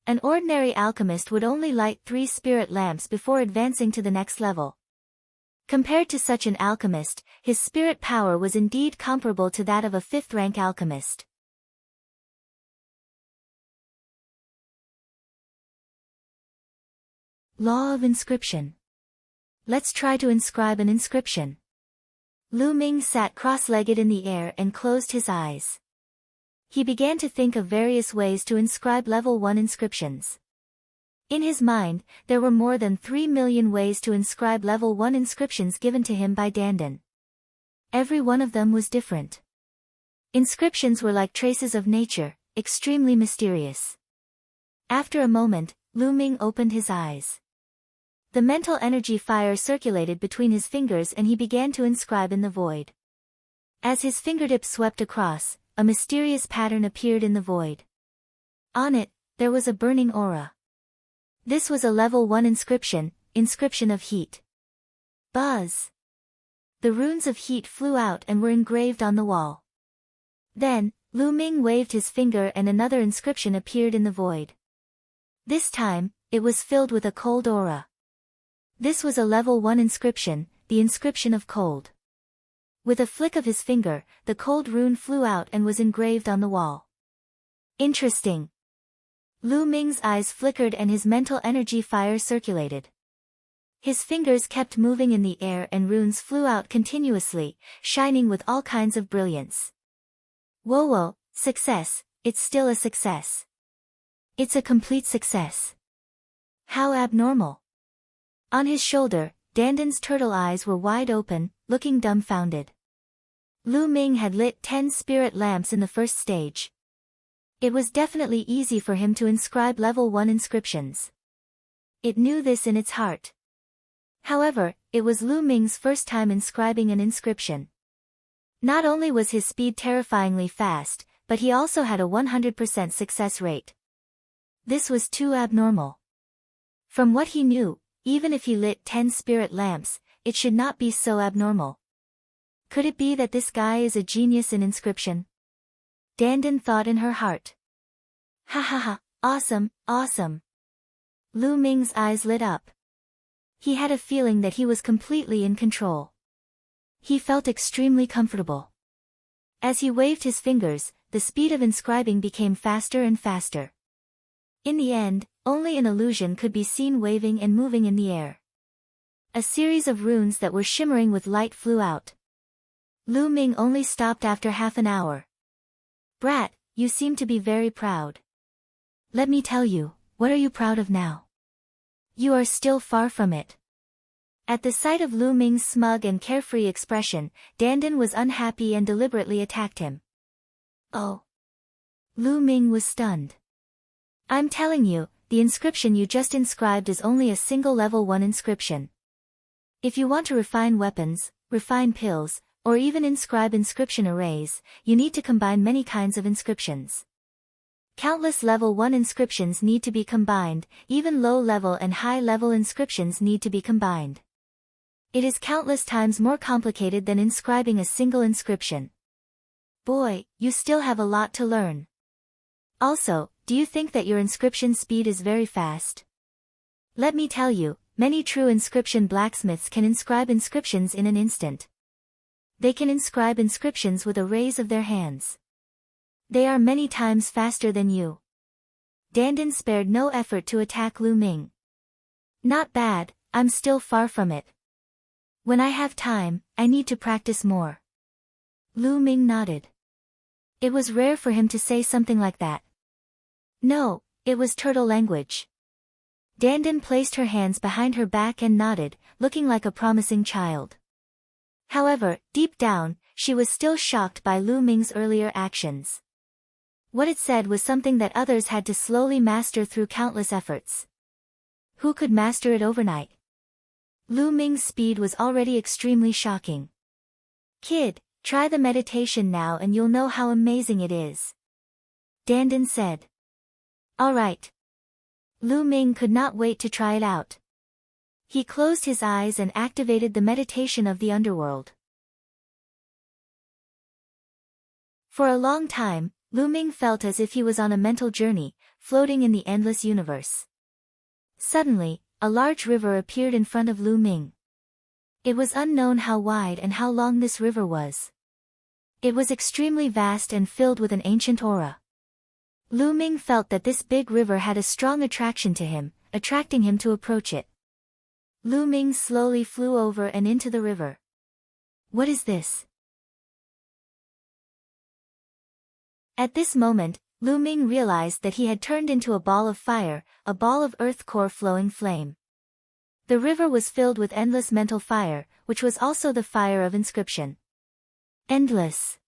An ordinary alchemist would only light 3 spirit lamps before advancing to the next level. Compared to such an alchemist, his spirit power was indeed comparable to that of a 5th-rank alchemist. Law of inscription. Let's try to inscribe an inscription. Lu Ming sat cross-legged in the air and closed his eyes. He began to think of various ways to inscribe level 1 inscriptions. In his mind, there were more than 3 million ways to inscribe level 1 inscriptions given to him by Dandan. Every one of them was different. Inscriptions were like traces of nature, extremely mysterious. After a moment, Lu Ming opened his eyes. The mental energy fire circulated between his fingers and he began to inscribe in the void. As his fingertips swept across, a mysterious pattern appeared in the void. On it, there was a burning aura. This was a level 1 inscription, inscription of heat. Buzz! The runes of heat flew out and were engraved on the wall. Then, Lu Ming waved his finger and another inscription appeared in the void. This time, it was filled with a cold aura. This was a level 1 inscription, the inscription of cold. With a flick of his finger, the cold rune flew out and was engraved on the wall. Interesting. Lu Ming's eyes flickered and his mental energy fire circulated. His fingers kept moving in the air and runes flew out continuously, shining with all kinds of brilliance. Whoa, success, it's still a success. It's a complete success. How abnormal. On his shoulder, Dandan's turtle eyes were wide open, looking dumbfounded. Lu Ming had lit 10 spirit lamps in the first stage. It was definitely easy for him to inscribe level 1 inscriptions. It knew this in its heart. However, it was Lu Ming's first time inscribing an inscription. Not only was his speed terrifyingly fast, but he also had a 100% success rate. This was too abnormal. From what he knew, even if he lit 10 spirit lamps, it should not be so abnormal. Could it be that this guy is a genius in inscription? Dandan thought in her heart. Ha ha ha, awesome, awesome. Lu Ming's eyes lit up. He had a feeling that he was completely in control. He felt extremely comfortable. As he waved his fingers, the speed of inscribing became faster and faster. In the end, only an illusion could be seen waving and moving in the air. A series of runes that were shimmering with light flew out. Lu Ming only stopped after half an hour. Brat, you seem to be very proud. Let me tell you, what are you proud of now? You are still far from it. At the sight of Lu Ming's smug and carefree expression, Dandan was unhappy and deliberately attacked him. Oh. Lu Ming was stunned. I'm telling you, the inscription you just inscribed is only a single level 1 inscription. If you want to refine weapons, refine pills, or even inscribe inscription arrays, you need to combine many kinds of inscriptions. Countless level 1 inscriptions need to be combined, even low-level and high-level inscriptions need to be combined. It is countless times more complicated than inscribing a single inscription. Boy, you still have a lot to learn. Also, do you think that your inscription speed is very fast? Let me tell you, many true inscription blacksmiths can inscribe inscriptions in an instant. They can inscribe inscriptions with a raise of their hands. They are many times faster than you. Dandan spared no effort to attack Lu Ming. Not bad, I'm still far from it. When I have time, I need to practice more. Lu Ming nodded. It was rare for him to say something like that. No, it was turtle language. Dandan placed her hands behind her back and nodded, looking like a promising child. However, deep down, she was still shocked by Lu Ming's earlier actions. What it said was something that others had to slowly master through countless efforts. Who could master it overnight? Lu Ming's speed was already extremely shocking. Kid, try the meditation now and you'll know how amazing it is. Dandan said. All right. Lu Ming could not wait to try it out. He closed his eyes and activated the meditation of the underworld. For a long time, Lu Ming felt as if he was on a mental journey, floating in the endless universe. Suddenly, a large river appeared in front of Lu Ming. It was unknown how wide and how long this river was. It was extremely vast and filled with an ancient aura. Lu Ming felt that this big river had a strong attraction to him, attracting him to approach it. Lu Ming slowly flew over and into the river. What is this? At this moment, Lu Ming realized that he had turned into a ball of fire, a ball of earth core flowing flame. The river was filled with endless mental fire, which was also the fire of inscription. Endless.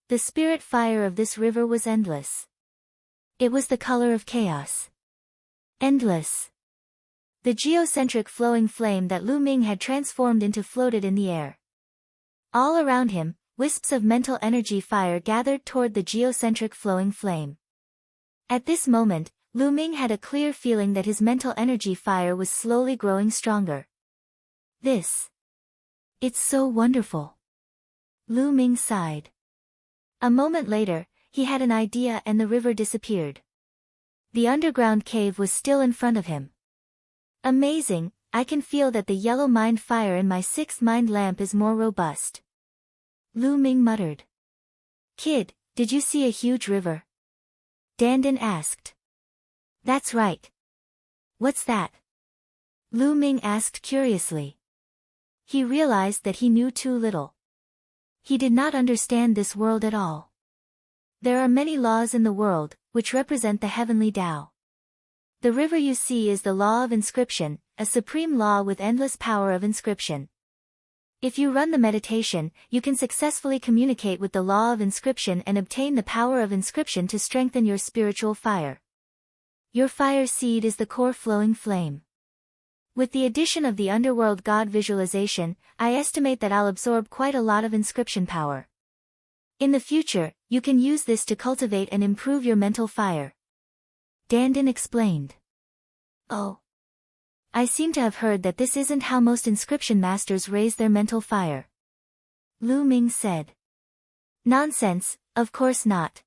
The spirit fire of this river was endless. It was the color of chaos. Endless. The geocentric flowing flame that Lu Ming had transformed into floated in the air. All around him, wisps of mental energy fire gathered toward the geocentric flowing flame. At this moment, Lu Ming had a clear feeling that his mental energy fire was slowly growing stronger. It's so wonderful. Lu Ming sighed. A moment later, he had an idea and the river disappeared. The underground cave was still in front of him. Amazing, I can feel that the yellow mind fire in my 6th mind lamp is more robust. Lu Ming muttered. Kid, did you see a huge river? Dandan asked. That's right. What's that? Lu Ming asked curiously. He realized that he knew too little. He did not understand this world at all. There are many laws in the world, which represent the heavenly Tao. The river you see is the law of inscription, a supreme law with endless power of inscription. If you run the meditation, you can successfully communicate with the law of inscription and obtain the power of inscription to strengthen your spiritual fire. Your fire seed is the core flowing flame. With the addition of the underworld god visualization, I estimate that I'll absorb quite a lot of inscription power. In the future, you can use this to cultivate and improve your mental fire. Dandan explained. Oh. I seem to have heard that this isn't how most inscription masters raise their mental fire. Lu Ming said. Nonsense, of course not.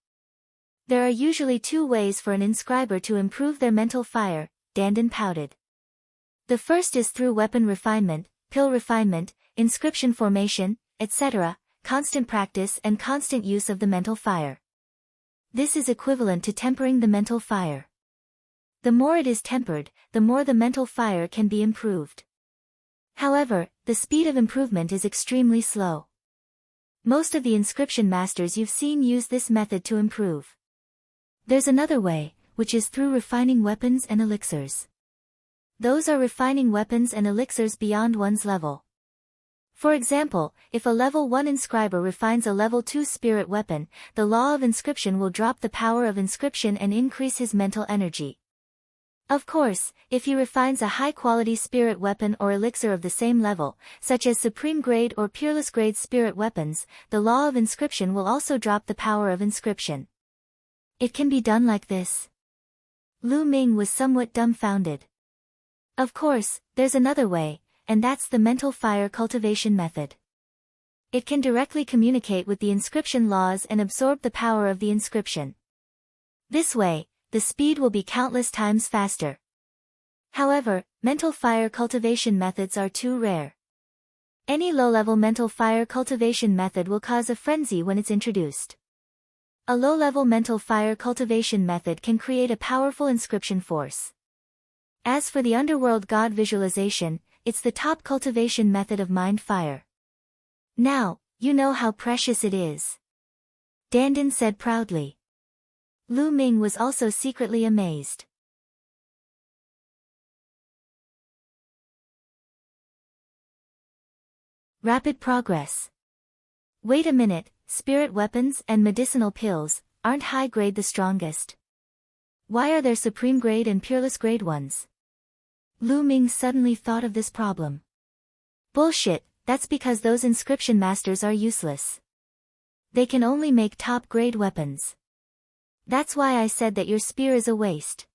There are usually 2 ways for an inscriber to improve their mental fire, Dandan pouted. The first is through weapon refinement, pill refinement, inscription formation, etc., constant practice and constant use of the mental fire. This is equivalent to tempering the mental fire. The more it is tempered, the more the mental fire can be improved. However, the speed of improvement is extremely slow. Most of the inscription masters you've seen use this method to improve. There's another way, which is through refining weapons and elixirs. Those are refining weapons and elixirs beyond one's level. For example, if a level 1 inscriber refines a level 2 spirit weapon, the law of inscription will drop the power of inscription and increase his mental energy. Of course, if he refines a high-quality spirit weapon or elixir of the same level, such as supreme grade or peerless grade spirit weapons, the law of inscription will also drop the power of inscription. It can be done like this. Lu Ming was somewhat dumbfounded. Of course, there's another way, and that's the mental fire cultivation method. It can directly communicate with the inscription laws and absorb the power of the inscription. This way, the speed will be countless times faster. However, mental fire cultivation methods are too rare. Any low-level mental fire cultivation method will cause a frenzy when it's introduced. A low-level mental fire cultivation method can create a powerful inscription force. As for the underworld god visualization, it's the top cultivation method of mind fire. Now, you know how precious it is. Dandin said proudly. Lu Ming was also secretly amazed. Rapid progress. Wait a minute, spirit weapons and medicinal pills, aren't high grade the strongest? Why are there supreme grade and peerless grade ones? Lu Ming suddenly thought of this problem. Bullshit, that's because those inscription masters are useless. They can only make top grade weapons. That's why I said that your spear is a waste.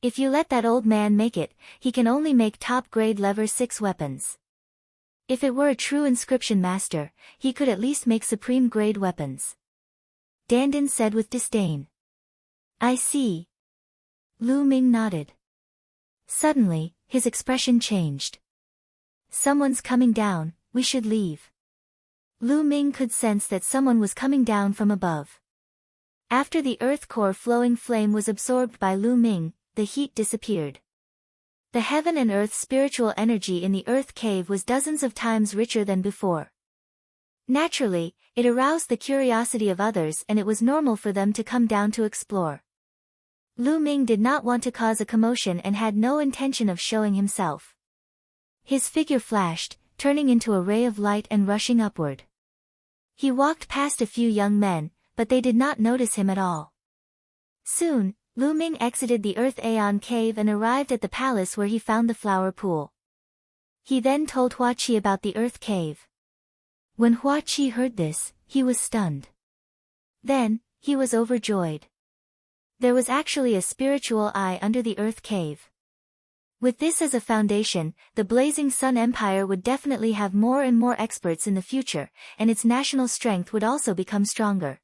If you let that old man make it, he can only make top-grade level 6 weapons. If it were a true inscription master, he could at least make supreme-grade weapons. Dandin said with disdain. I see. Lu Ming nodded. Suddenly, his expression changed. Someone's coming down, we should leave. Lu Ming could sense that someone was coming down from above. After the earth core flowing flame was absorbed by Lu Ming, the heat disappeared. The heaven and earth spiritual energy in the earth cave was dozens of times richer than before. Naturally, it aroused the curiosity of others and it was normal for them to come down to explore. Lu Ming did not want to cause a commotion and had no intention of showing himself. His figure flashed, turning into a ray of light and rushing upward. He walked past a few young men, but they did not notice him at all. Soon, Lu Ming exited the Earth Aeon cave and arrived at the palace where he found the flower pool. He then told Hua Qi about the Earth cave. When Hua Qi heard this, he was stunned. Then, he was overjoyed. There was actually a spiritual eye under the Earth cave. With this as a foundation, the Blazing Sun Empire would definitely have more and more experts in the future, and its national strength would also become stronger.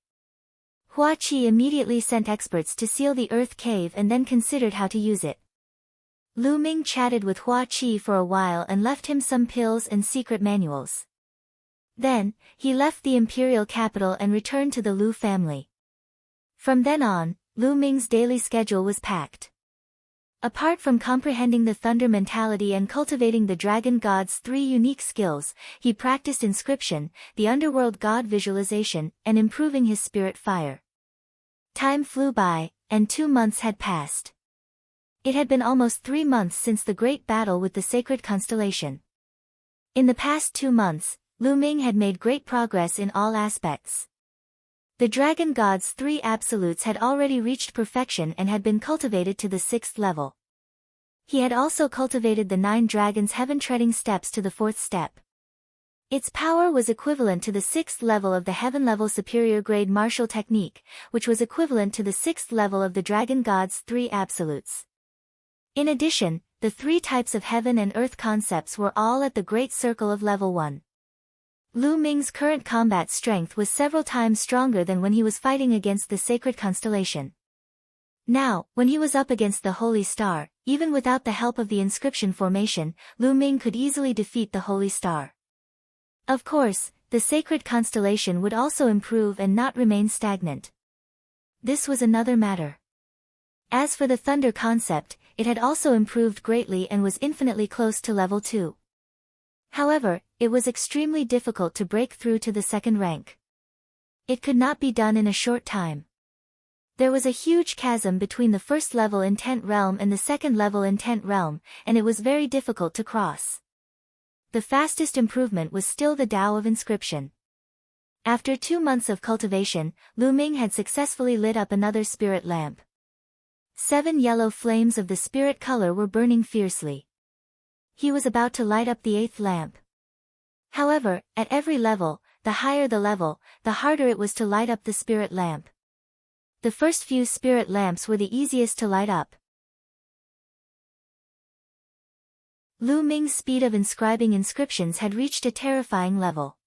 Hua Qi immediately sent experts to seal the Earth cave and then considered how to use it. Lu Ming chatted with Hua Qi for a while and left him some pills and secret manuals. Then, he left the imperial capital and returned to the Lu family. From then on, Lu Ming's daily schedule was packed. Apart from comprehending the thunder mentality and cultivating the dragon god's 3 unique skills, he practiced inscription, the underworld god visualization, and improving his spirit fire. Time flew by, and 2 months had passed. It had been almost 3 months since the great battle with the sacred constellation. In the past 2 months, Lu Ming had made great progress in all aspects. The dragon god's 3 absolutes had already reached perfection and had been cultivated to the 6th level. He had also cultivated the 9 dragons heaven-treading steps to the 4th step. Its power was equivalent to the 6th level of the heaven-level superior grade martial technique, which was equivalent to the 6th level of the dragon god's 3 absolutes. In addition, the 3 types of heaven and earth concepts were all at the great circle of level 1. Lu Ming's current combat strength was several times stronger than when he was fighting against the sacred constellation. Now, when he was up against the Holy Star, even without the help of the inscription formation, Lu Ming could easily defeat the Holy Star. Of course, the sacred constellation would also improve and not remain stagnant. This was another matter. As for the thunder concept, it had also improved greatly and was infinitely close to level 2. However, it was extremely difficult to break through to the second rank. It could not be done in a short time. There was a huge chasm between the first level intent realm and the second level intent realm, and it was very difficult to cross. The fastest improvement was still the Tao of Inscription. After 2 months of cultivation, Lu Ming had successfully lit up another spirit lamp. 7 yellow flames of the spirit color were burning fiercely. He was about to light up the 8th lamp. However, at every level, the higher the level, the harder it was to light up the spirit lamp. The first few spirit lamps were the easiest to light up. Lu Ming's speed of inscribing inscriptions had reached a terrifying level.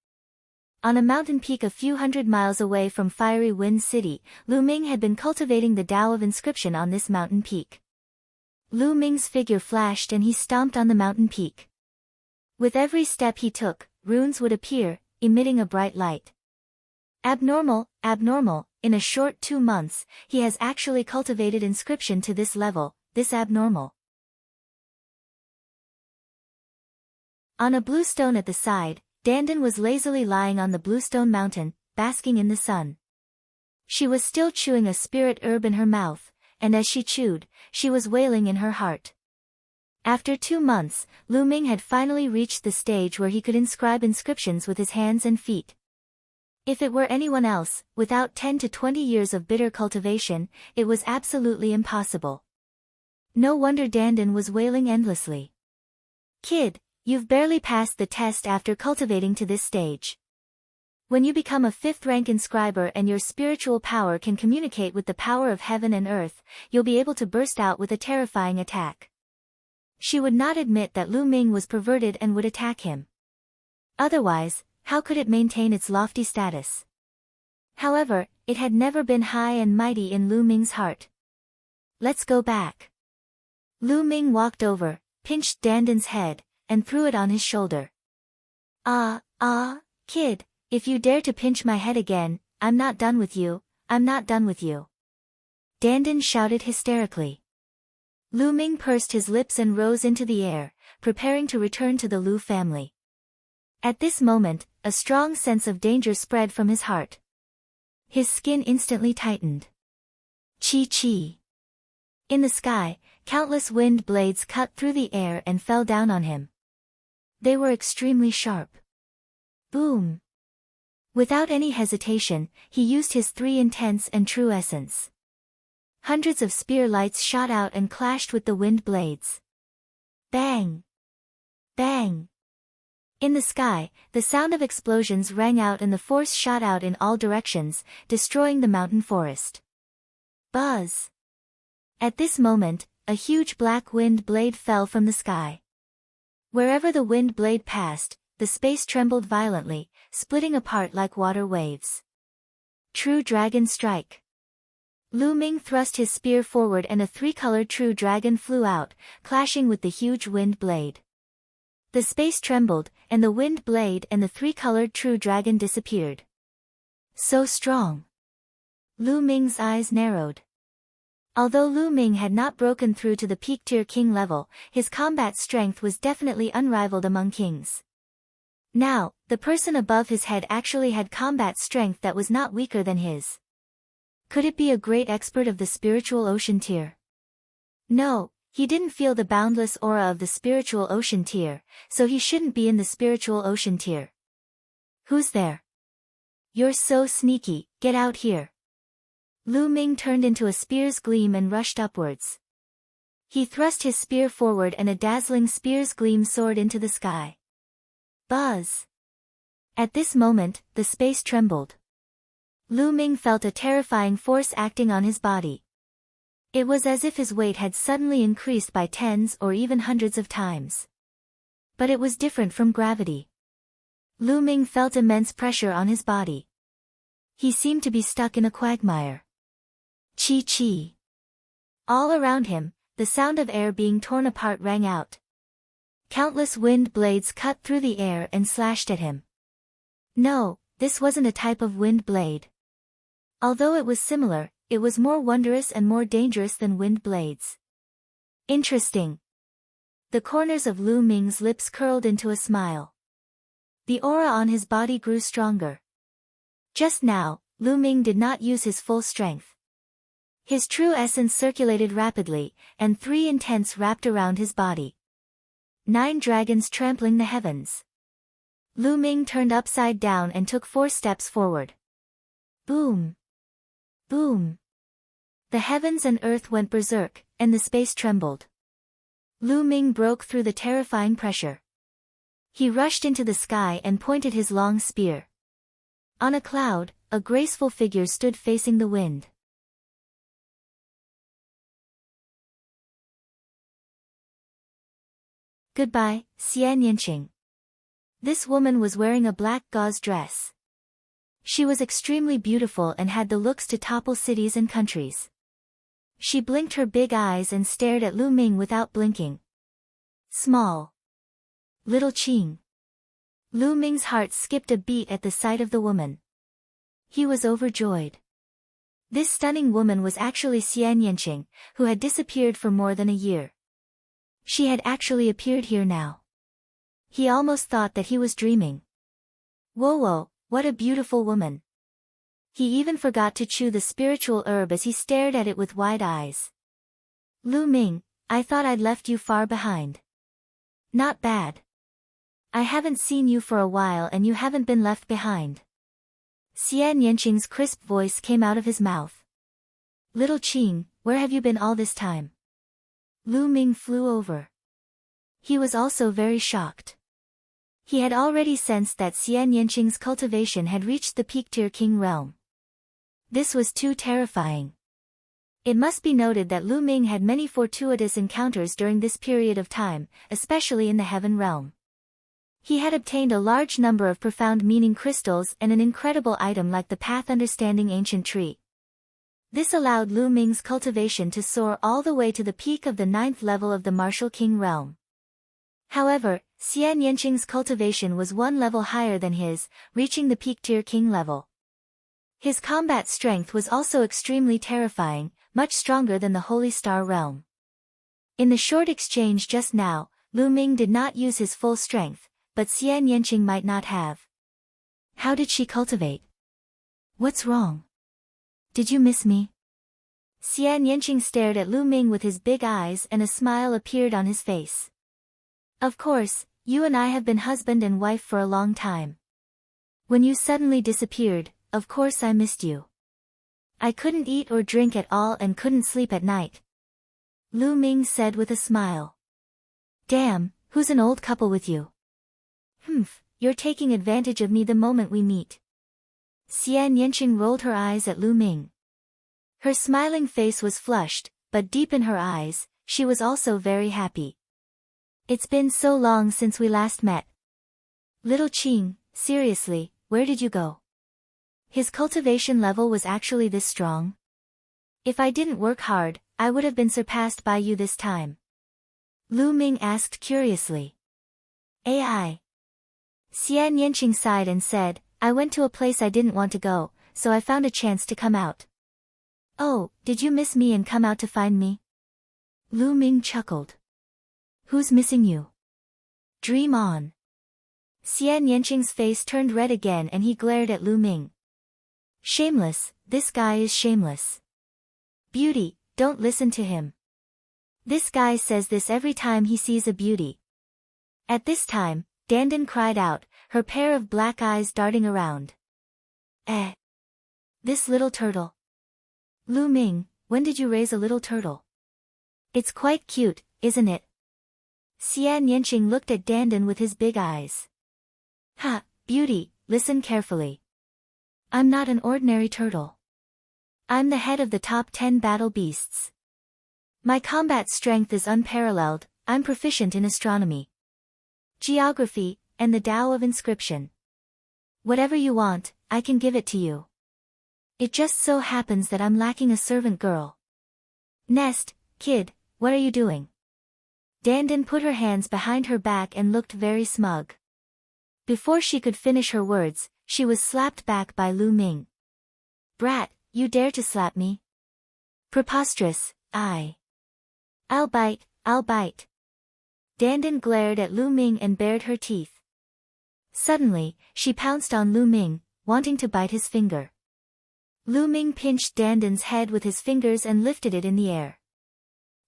On a mountain peak a few hundred miles away from Fiery Wind City, Lu Ming had been cultivating the Tao of Inscription on this mountain peak. Lu Ming's figure flashed and he stomped on the mountain peak. With every step he took, runes would appear, emitting a bright light. Abnormal, abnormal, in a short 2 months, he has actually cultivated inscription to this level, this abnormal. On a blue stone at the side, Dandan was lazily lying on the bluestone mountain, basking in the sun. She was still chewing a spirit herb in her mouth, and as she chewed, she was wailing in her heart. After 2 months, Lu Ming had finally reached the stage where he could inscribe inscriptions with his hands and feet. If it were anyone else, without 10 to 20 years of bitter cultivation, it was absolutely impossible. No wonder Dandan was wailing endlessly. Kid, you've barely passed the test after cultivating to this stage. When you become a 5th rank inscriber and your spiritual power can communicate with the power of heaven and earth, you'll be able to burst out with a terrifying attack. She would not admit that Lu Ming was perverted and would attack him. Otherwise, how could it maintain its lofty status? However, it had never been high and mighty in Lu Ming's heart. Let's go back. Lu Ming walked over, pinched Dandan's head, and threw it on his shoulder. Kid, if you dare to pinch my head again, I'm not done with you, I'm not done with you. Dandan shouted hysterically. Lu Ming pursed his lips and rose into the air, preparing to return to the Lu family. At this moment, a strong sense of danger spread from his heart. His skin instantly tightened. Chi. In the sky, countless wind blades cut through the air and fell down on him. They were extremely sharp. Boom! Without any hesitation, he used his 3 intense and true essence. Hundreds of spear lights shot out and clashed with the wind blades. Bang! Bang! In the sky, the sound of explosions rang out and the force shot out in all directions, destroying the mountain forest. Buzz! At this moment, a huge black wind blade fell from the sky. Wherever the wind blade passed, the space trembled violently, splitting apart like water waves. True Dragon Strike. Lu Ming thrust his spear forward and a 3-colored true dragon flew out, clashing with the huge wind blade. The space trembled, and the wind blade and the 3-colored true dragon disappeared. So strong. Lu Ming's eyes narrowed. Although Lu Ming had not broken through to the peak tier king level, his combat strength was definitely unrivaled among kings. Now, the person above his head actually had combat strength that was not weaker than his. Could it be a great expert of the spiritual ocean tier? No, he didn't feel the boundless aura of the spiritual ocean tier, so he shouldn't be in the spiritual ocean tier. Who's there? You're so sneaky, get out here. Lu Ming turned into a spear's gleam and rushed upwards. He thrust his spear forward and a dazzling spear's gleam soared into the sky. Buzz! At this moment, the space trembled. Lu Ming felt a terrifying force acting on his body. It was as if his weight had suddenly increased by tens or even hundreds of times. But it was different from gravity. Lu Ming felt immense pressure on his body. He seemed to be stuck in a quagmire. Chi. All around him, the sound of air being torn apart rang out. Countless wind blades cut through the air and slashed at him. No, this wasn't a type of wind blade. Although it was similar, it was more wondrous and more dangerous than wind blades. Interesting. The corners of Lu Ming's lips curled into a smile. The aura on his body grew stronger. Just now, Lu Ming did not use his full strength. His true essence circulated rapidly, and 3 intents wrapped around his body. 9 dragons trampling the heavens. Lu Ming turned upside down and took 4 steps forward. Boom! Boom! The heavens and earth went berserk, and the space trembled. Lu Ming broke through the terrifying pressure. He rushed into the sky and pointed his long spear. On a cloud, a graceful figure stood facing the wind. Goodbye, Xian Yinqing. This woman was wearing a black gauze dress. She was extremely beautiful and had the looks to topple cities and countries. She blinked her big eyes and stared at Lu Ming without blinking. Small. Little Qing. Lu Ming's heart skipped a beat at the sight of the woman. He was overjoyed. This stunning woman was actually Xian Yinqing, who had disappeared for more than a year. She had actually appeared here now. He almost thought that he was dreaming. Whoa, what a beautiful woman. He even forgot to chew the spiritual herb as he stared at it with wide eyes. Lu Ming, I thought I'd left you far behind. Not bad. I haven't seen you for a while and you haven't been left behind. Xian Yinqing's crisp voice came out of his mouth. Little Qing, where have you been all this time? Lu Ming flew over. He was also very shocked. He had already sensed that Xian Yinqing's cultivation had reached the peak tier king realm. This was too terrifying. It must be noted that Lu Ming had many fortuitous encounters during this period of time, especially in the heaven realm. He had obtained a large number of profound meaning crystals and an incredible item like the Path Understanding Ancient Tree. This allowed Lu Ming's cultivation to soar all the way to the peak of the 9th level of the Martial King realm. However, Xian Yinqing's cultivation was 1 level higher than his, reaching the peak tier king level. His combat strength was also extremely terrifying, much stronger than the Holy Star realm. In the short exchange just now, Lu Ming did not use his full strength, but Xian Yinqing might not have. How did she cultivate? What's wrong? Did you miss me? Xian Yinqing stared at Lu Ming with his big eyes and a smile appeared on his face. Of course, you and I have been husband and wife for a long time. When you suddenly disappeared, of course I missed you. I couldn't eat or drink at all and couldn't sleep at night. Lu Ming said with a smile. Damn, who's an old couple with you? You're taking advantage of me the moment we meet. Xian Yinqing rolled her eyes at Lu Ming. Her smiling face was flushed, but deep in her eyes, she was also very happy. It's been so long since we last met. Little Qing, seriously, where did you go? His cultivation level was actually this strong? If I didn't work hard, I would have been surpassed by you this time. Lu Ming asked curiously. AI. Xian Yinqing sighed and said, I went to a place I didn't want to go, so I found a chance to come out. Oh, did you miss me and come out to find me? Lu Ming chuckled. Who's missing you? Dream on. Xian Yinqing's face turned red again and he glared at Lu Ming. Shameless, this guy is shameless. Beauty, don't listen to him. This guy says this every time he sees a beauty. At this time, Dandan cried out, her pair of black eyes darting around. This little turtle. Lu Ming, when did you raise a little turtle? It's quite cute, isn't it? Xian Yinqing looked at Dandan with his big eyes. Ha, beauty, listen carefully. I'm not an ordinary turtle. I'm the head of the top 10 battle beasts. My combat strength is unparalleled, I'm proficient in astronomy, geography, and the Tao of inscription. Whatever you want, I can give it to you. It just so happens that I'm lacking a servant girl. Nest, kid, what are you doing? Dandan put her hands behind her back and looked very smug. Before she could finish her words, she was slapped back by Lu Ming. Brat, you dare to slap me? Preposterous, I'll bite. Dandan glared at Lu Ming and bared her teeth. Suddenly, she pounced on Lu Ming, wanting to bite his finger. Lu Ming pinched Dandan's head with his fingers and lifted it in the air.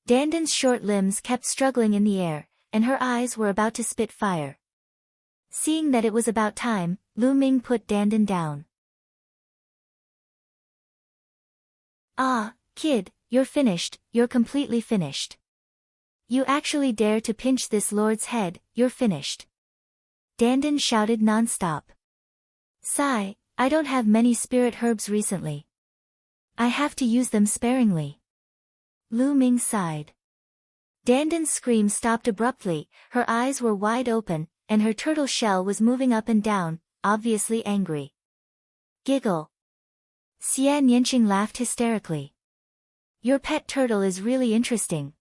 Dandan's short limbs kept struggling in the air, and her eyes were about to spit fire. Seeing that it was about time, Lu Ming put Dandan down. "Ah, kid, you're finished, you're completely finished. You actually dare to pinch this lord's head, you're finished." Dandan shouted non-stop. "Sigh, I don't have many spirit herbs recently. I have to use them sparingly." Lu Ming sighed. Dandan's scream stopped abruptly, her eyes were wide open, and her turtle shell was moving up and down, obviously angry. Giggle. Xian Yanqing laughed hysterically. "Your pet turtle is really interesting."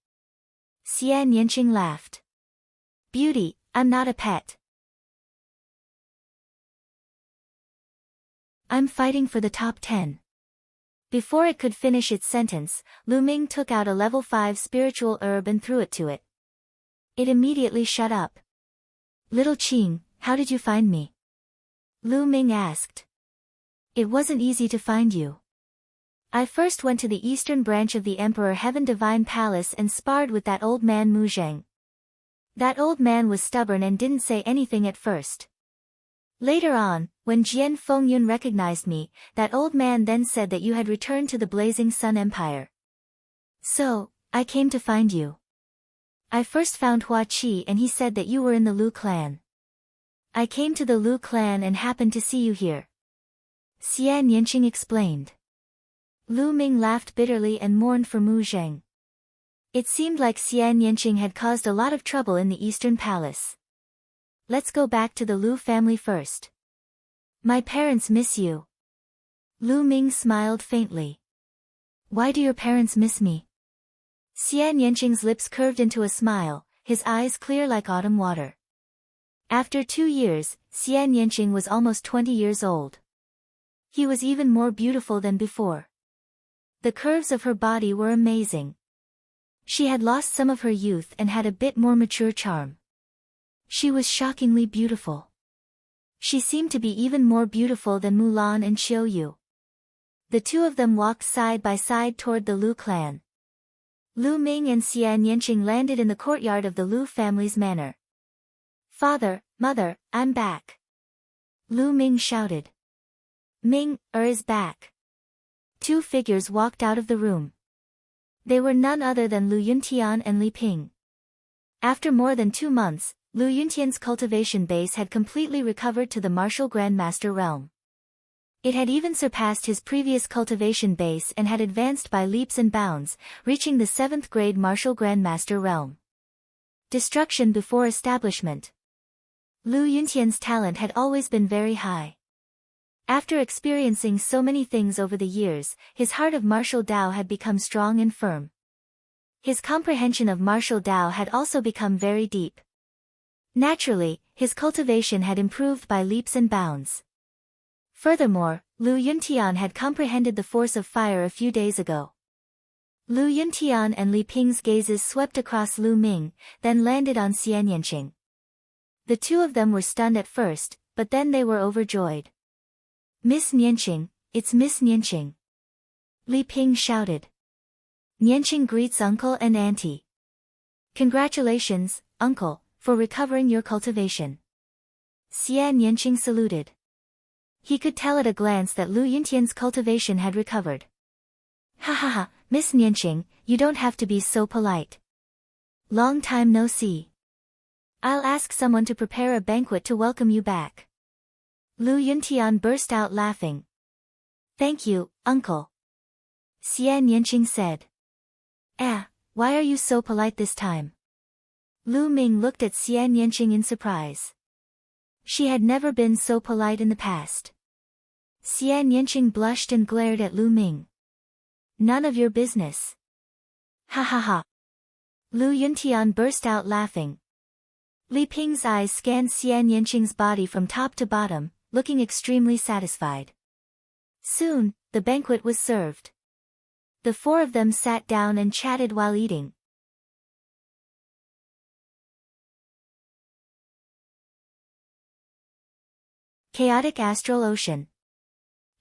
Xian Yanqing laughed. "Beauty, I'm not a pet. I'm fighting for the top 10. Before it could finish its sentence, Lu Ming took out a level 5 spiritual herb and threw it to it. It immediately shut up. "Little Qing, how did you find me?" Lu Ming asked. "It wasn't easy to find you. I first went to the eastern branch of the Emperor Heaven Divine Palace and sparred with that old man Mu Zheng. That old man was stubborn and didn't say anything at first. Later on, when Jian Fengyun recognized me, that old man then said that you had returned to the Blazing Sun Empire. So, I came to find you. I first found Hua Qi and he said that you were in the Lu clan. I came to the Lu clan and happened to see you here." Xian Yanqing explained. Lu Ming laughed bitterly and mourned for Mu Zheng. It seemed like Xian Yanqing had caused a lot of trouble in the Eastern Palace. "Let's go back to the Lu family first. My parents miss you." Lu Ming smiled faintly. "Why do your parents miss me?" Xian Yanqing's lips curved into a smile, his eyes clear like autumn water. After 2 years, Xian Yanqing was almost 20 years old. He was even more beautiful than before. The curves of her body were amazing. She had lost some of her youth and had a bit more mature charm. She was shockingly beautiful. She seemed to be even more beautiful than Mulan and Qiuyu. The two of them walked side by side toward the Lu clan. Lu Ming and Xian Yanqing landed in the courtyard of the Lu family's manor. "Father, Mother, I'm back!" Lu Ming shouted. "Ming, is back." 2 figures walked out of the room. They were none other than Lu Yuntian and Li Ping. After more than 2 months, Lu Yuntian's cultivation base had completely recovered to the martial grandmaster realm. It had even surpassed his previous cultivation base and had advanced by leaps and bounds, reaching the 7th grade martial grandmaster realm. Destruction before establishment. Lu Yuntian's talent had always been very high. After experiencing so many things over the years, his heart of martial Tao had become strong and firm. His comprehension of martial Tao had also become very deep. Naturally, his cultivation had improved by leaps and bounds. Furthermore, Lu Yuntian had comprehended the force of fire a few days ago. Lu Yuntian and Li Ping's gazes swept across Lu Ming, then landed on Xian Yanqing. The two of them were stunned at first, but then they were overjoyed. "Miss Nianqing, it's Miss Nianqing!" Li Ping shouted. "Nianqing greets uncle and auntie." "Congratulations, uncle, for recovering your cultivation." Xian Yanqing saluted. He could tell at a glance that Lu Yuntian's cultivation had recovered. "Ha ha ha, Miss Nianqing, you don't have to be so polite. Long time no see. I'll ask someone to prepare a banquet to welcome you back." Lu Yuntian burst out laughing. "Thank you, uncle." Xian Yanqing said. Why are you so polite this time?" Lu Ming looked at Xian Yanqing in surprise. She had never been so polite in the past. Xian Yanqing blushed and glared at Lu Ming. "None of your business." "Ha ha ha." Lu Yuntian burst out laughing. Li Ping's eyes scanned Xian Yanqing's body from top to bottom, looking extremely satisfied. Soon, the banquet was served. The 4 of them sat down and chatted while eating. Chaotic Astral Ocean.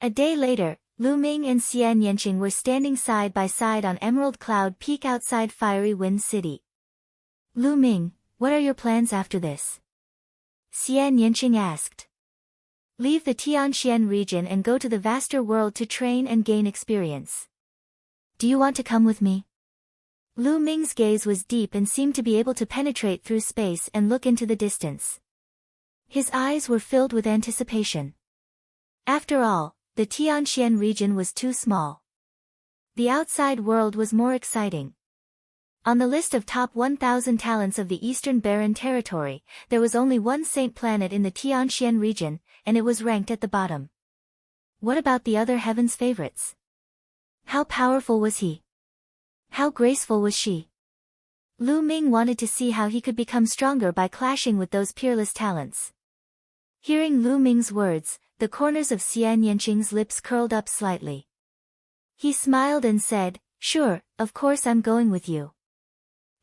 A day later, Lu Ming and Xian Yanqing were standing side by side on Emerald Cloud Peak outside Fiery Wind City. Lu Ming, what are your plans after this? Xian Yanqing asked. Leave the Tianxian region and go to the vaster world to train and gain experience. Do you want to come with me? Lu Ming's gaze was deep and seemed to be able to penetrate through space and look into the distance. His eyes were filled with anticipation. After all, the Tianxian region was too small. The outside world was more exciting. On the list of top 1,000 talents of the Eastern Barren Territory, there was only one saint planet in the Tianxian region, and it was ranked at the bottom. What about the other heaven's favorites? How powerful was he? How graceful was she? Lu Ming wanted to see how he could become stronger by clashing with those peerless talents. Hearing Lu Ming's words, the corners of Xian Yanqing's lips curled up slightly. He smiled and said, "Sure, of course I'm going with you.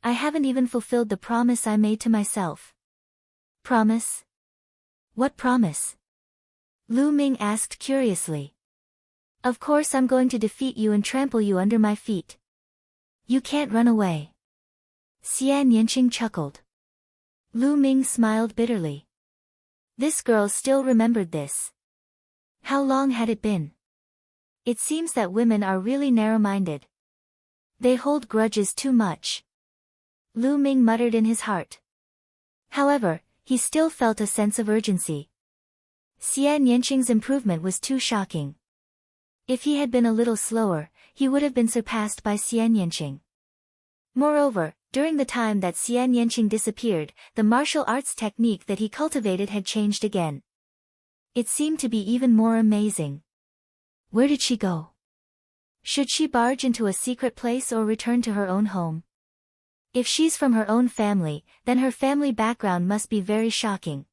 I haven't even fulfilled the promise I made to myself." Promise? What promise? Lu Ming asked curiously. Of course I'm going to defeat you and trample you under my feet. You can't run away. Xian Yanqing chuckled. Lu Ming smiled bitterly. This girl still remembered this. How long had it been? It seems that women are really narrow-minded. They hold grudges too much. Lu Ming muttered in his heart. However, he still felt a sense of urgency. Xian Yanqing's improvement was too shocking. If he had been a little slower, he would have been surpassed by Xian Yanqing. Moreover, during the time that Xian Yanqing disappeared, the martial arts technique that he cultivated had changed again. It seemed to be even more amazing. Where did she go? Should she barge into a secret place or return to her own home? If she's from her own family, then her family background must be very shocking.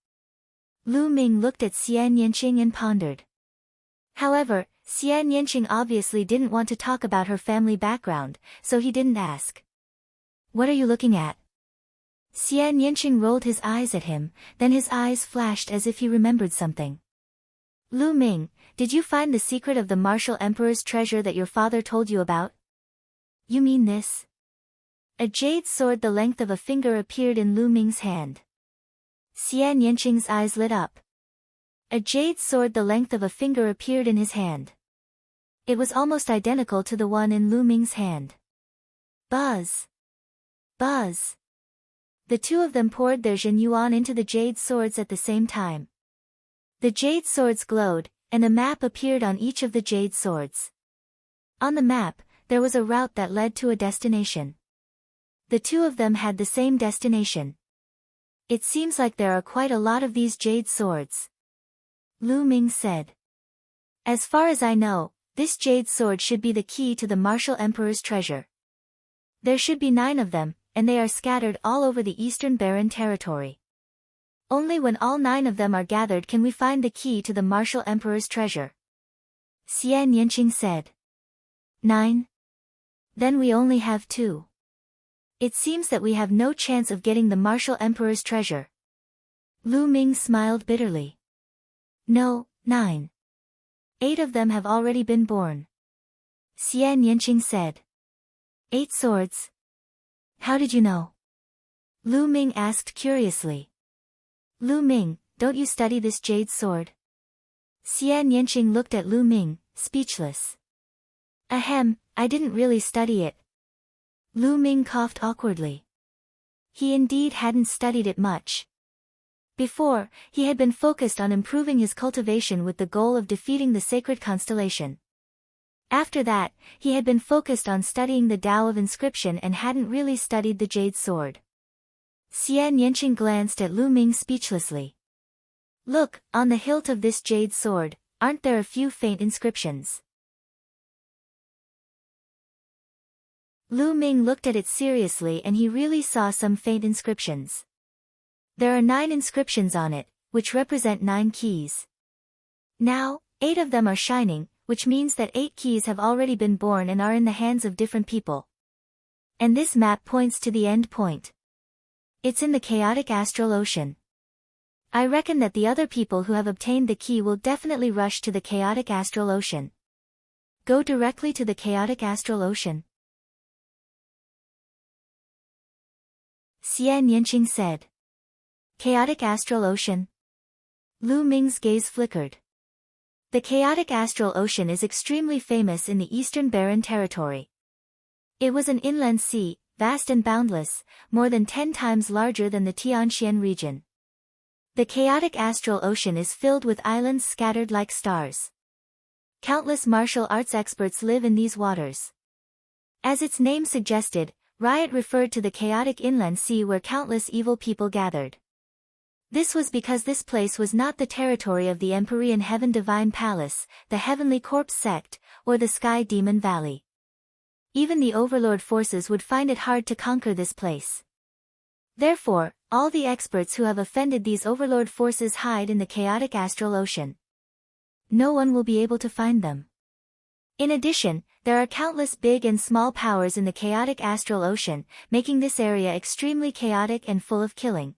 Lu Ming looked at Xian Yanqing and pondered. However, Xian Yanqing obviously didn't want to talk about her family background, so he didn't ask. What are you looking at? Xian Yanqing rolled his eyes at him, then his eyes flashed as if he remembered something. Lu Ming, did you find the secret of the Martial Emperor's treasure that your father told you about? You mean this? A jade sword the length of a finger appeared in Lu Ming's hand. Xian Yanqing's eyes lit up. A jade sword the length of a finger appeared in his hand. It was almost identical to the one in Lu Ming's hand. Buzz! Buzz! The two of them poured their Jin Yuan into the jade swords at the same time. The jade swords glowed, and a map appeared on each of the jade swords. On the map, there was a route that led to a destination. The two of them had the same destination. It seems like there are quite a lot of these jade swords. Lu Ming said. As far as I know, this jade sword should be the key to the Martial Emperor's treasure. There should be 9 of them, and they are scattered all over the Eastern Barren Territory. Only when all 9 of them are gathered can we find the key to the Martial Emperor's treasure. Xian Yanqing said. 9? Then we only have 2. It seems that we have no chance of getting the Martial Emperor's treasure. Lu Ming smiled bitterly. No, 9. 8 of them have already been born. Xian Yanqing said. 8 swords? How did you know? Lu Ming asked curiously. Lu Ming, don't you study this jade sword? Xian Yanqing looked at Lu Ming, speechless. Ahem, I didn't really study it. Lu Ming coughed awkwardly. He indeed hadn't studied it much. Before, he had been focused on improving his cultivation with the goal of defeating the sacred constellation. After that, he had been focused on studying the Tao of inscription and hadn't really studied the jade sword. Xian Yanqing glanced at Lu Ming speechlessly. Look, on the hilt of this jade sword, aren't there a few faint inscriptions? Lu Ming looked at it seriously and he really saw some faint inscriptions. There are 9 inscriptions on it, which represent 9 keys. Now, 8 of them are shining, which means that 8 keys have already been born and are in the hands of different people. And this map points to the end point. It's in the chaotic astral ocean. I reckon that the other people who have obtained the key will definitely rush to the chaotic astral ocean. Go directly to the chaotic astral ocean. Xian Yanqing said. Chaotic astral ocean? Lu Ming's gaze flickered. The chaotic astral ocean is extremely famous in the Eastern Barren Territory. It was an inland sea, vast and boundless, more than 10 times larger than the Tianxian region. The chaotic astral ocean is filled with islands scattered like stars. Countless martial arts experts live in these waters. As its name suggested, Riot referred to the chaotic inland sea where countless evil people gathered. This was because this place was not the territory of the Empyrean Heaven Divine Palace, the Heavenly Corpse Sect, or the Sky Demon Valley. Even the Overlord forces would find it hard to conquer this place. Therefore, all the experts who have offended these Overlord forces hide in the chaotic astral ocean. No one will be able to find them. In addition, there are countless big and small powers in the chaotic astral ocean, making this area extremely chaotic and full of killing.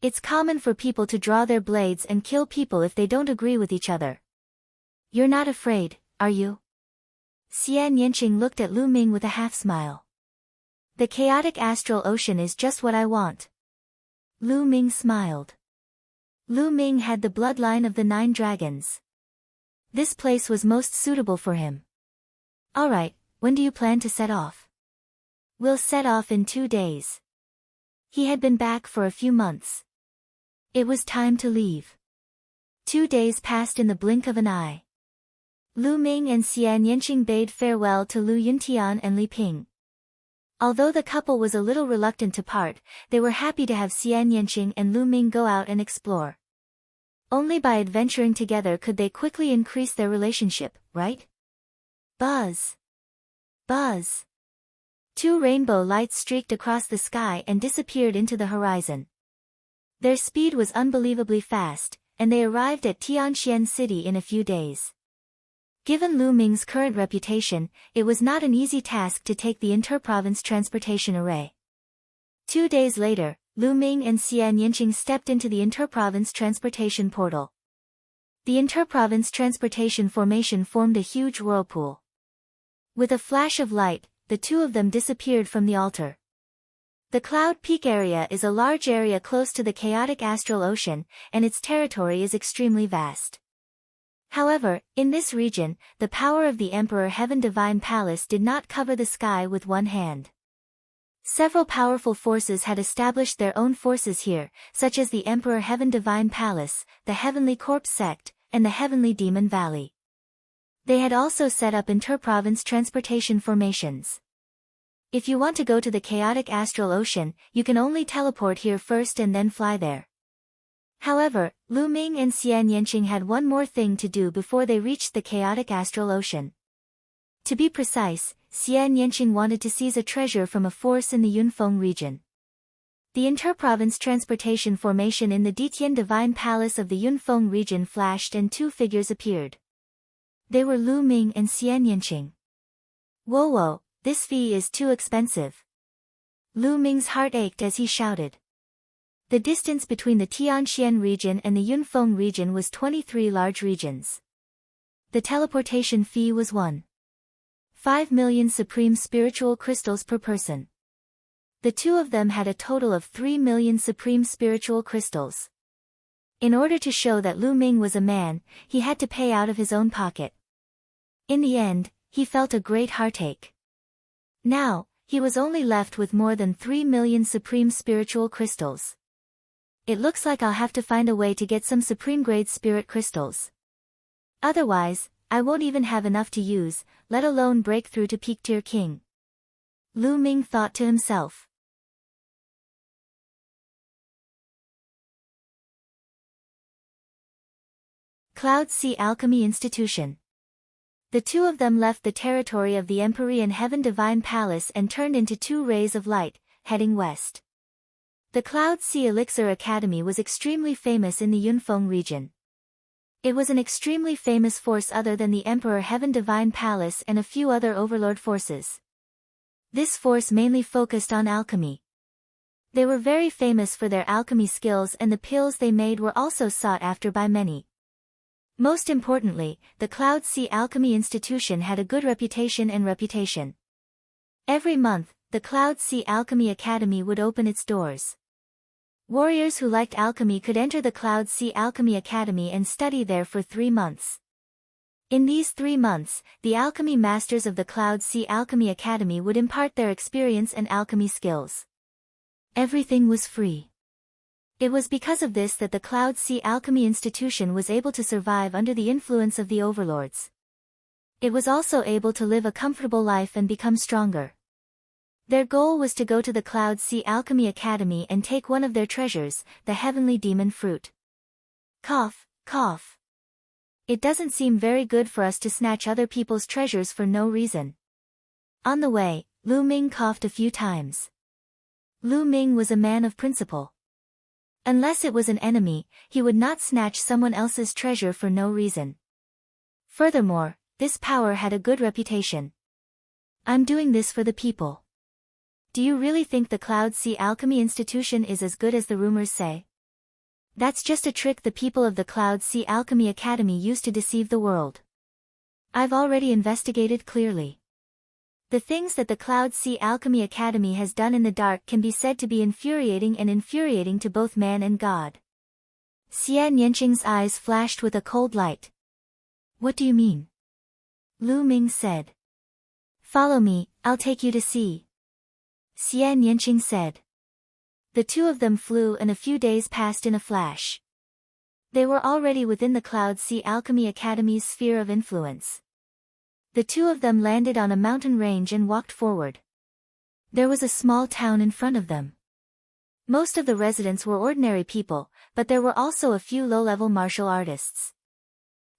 It's common for people to draw their blades and kill people if they don't agree with each other. You're not afraid, are you? Xian Yanqing looked at Lu Ming with a half-smile. The chaotic astral ocean is just what I want. Lu Ming smiled. Lu Ming had the bloodline of the 9 dragons. This place was most suitable for him. Alright, when do you plan to set off? We'll set off in 2 days. He had been back for a few months. It was time to leave. 2 days passed in the blink of an eye. Lu Ming and Xian Yanqing bade farewell to Lu Yuntian and Li Ping. Although the couple was a little reluctant to part, they were happy to have Xian Yanqing and Lu Ming go out and explore. Only by adventuring together could they quickly increase their relationship, right? Buzz! Buzz! 2 rainbow lights streaked across the sky and disappeared into the horizon. Their speed was unbelievably fast, and they arrived at Tianxian City in a few days. Given Lu Ming's current reputation, it was not an easy task to take the interprovince transportation array. 2 days later, Lu Ming and Xian Yanqing stepped into the interprovince transportation portal. The interprovince transportation formation formed a huge whirlpool. With a flash of light, the 2 of them disappeared from the altar. The Cloud Peak area is a large area close to the chaotic astral ocean, and its territory is extremely vast. However, in this region, the power of the Emperor Heaven Divine Palace did not cover the sky with one hand. Several powerful forces had established their own forces here, such as the Emperor Heaven Divine Palace, the Heavenly Corpse Sect, and the Heavenly Demon Valley. They had also set up interprovince transportation formations. If you want to go to the chaotic astral ocean, you can only teleport here first and then fly there. However, Lu Ming and Xian Yanqing had one more thing to do before they reached the chaotic astral ocean. To be precise, Xian Yanqing wanted to seize a treasure from a force in the Yunfeng region. The interprovince transportation formation in the Ditian Divine Palace of the Yunfeng region flashed and 2 figures appeared. They were Lu Ming and Xian Yanqing. Whoa, this fee is too expensive. Lu Ming's heart ached as he shouted. The distance between the Tianxian region and the Yunfeng region was 23 large regions. The teleportation fee was 1.5 million supreme spiritual crystals per person. The 2 of them had a total of 3 million supreme spiritual crystals. In order to show that Lu Ming was a man, he had to pay out of his own pocket. In the end, he felt a great heartache. Now, he was only left with more than 3 million supreme spiritual crystals. It looks like I'll have to find a way to get some supreme-grade spirit crystals. Otherwise, I won't even have enough to use, let alone break through to Peak-tier King. Lu Ming thought to himself. Cloud Sea Alchemy Institution. The 2 of them left the territory of the Empyrean Heaven Divine Palace and turned into 2 rays of light, heading west. The Cloud Sea Elixir Academy was extremely famous in the Yunfeng region. It was an extremely famous force other than the Emperor Heaven Divine Palace and a few other overlord forces. This force mainly focused on alchemy. They were very famous for their alchemy skills, and the pills they made were also sought after by many. Most importantly, the Cloud Sea Alchemy Institution had a good reputation. Every month, the Cloud Sea Alchemy Academy would open its doors. Warriors who liked alchemy could enter the Cloud Sea Alchemy Academy and study there for 3 months. In these 3 months, the alchemy masters of the Cloud Sea Alchemy Academy would impart their experience and alchemy skills. Everything was free. It was because of this that the Cloud Sea Alchemy Institution was able to survive under the influence of the overlords. It was also able to live a comfortable life and become stronger. Their goal was to go to the Cloud Sea Alchemy Academy and take one of their treasures, the heavenly demon fruit. Cough, cough. It doesn't seem very good for us to snatch other people's treasures for no reason. On the way, Lu Ming coughed a few times. Lu Ming was a man of principle. Unless it was an enemy, he would not snatch someone else's treasure for no reason. Furthermore, this power had a good reputation. I'm doing this for the people. Do you really think the Cloud Sea Alchemy Institution is as good as the rumors say? That's just a trick the people of the Cloud Sea Alchemy Academy used to deceive the world. I've already investigated clearly. The things that the Cloud Sea Alchemy Academy has done in the dark can be said to be infuriating to both man and God. Xian Yanqing's eyes flashed with a cold light. What do you mean? Lu Ming said. Follow me, I'll take you to see. Xian Yanqing said. The two of them flew, and a few days passed in a flash. They were already within the Cloud Sea Alchemy Academy's sphere of influence. The two of them landed on a mountain range and walked forward. There was a small town in front of them. Most of the residents were ordinary people, but there were also a few low-level martial artists.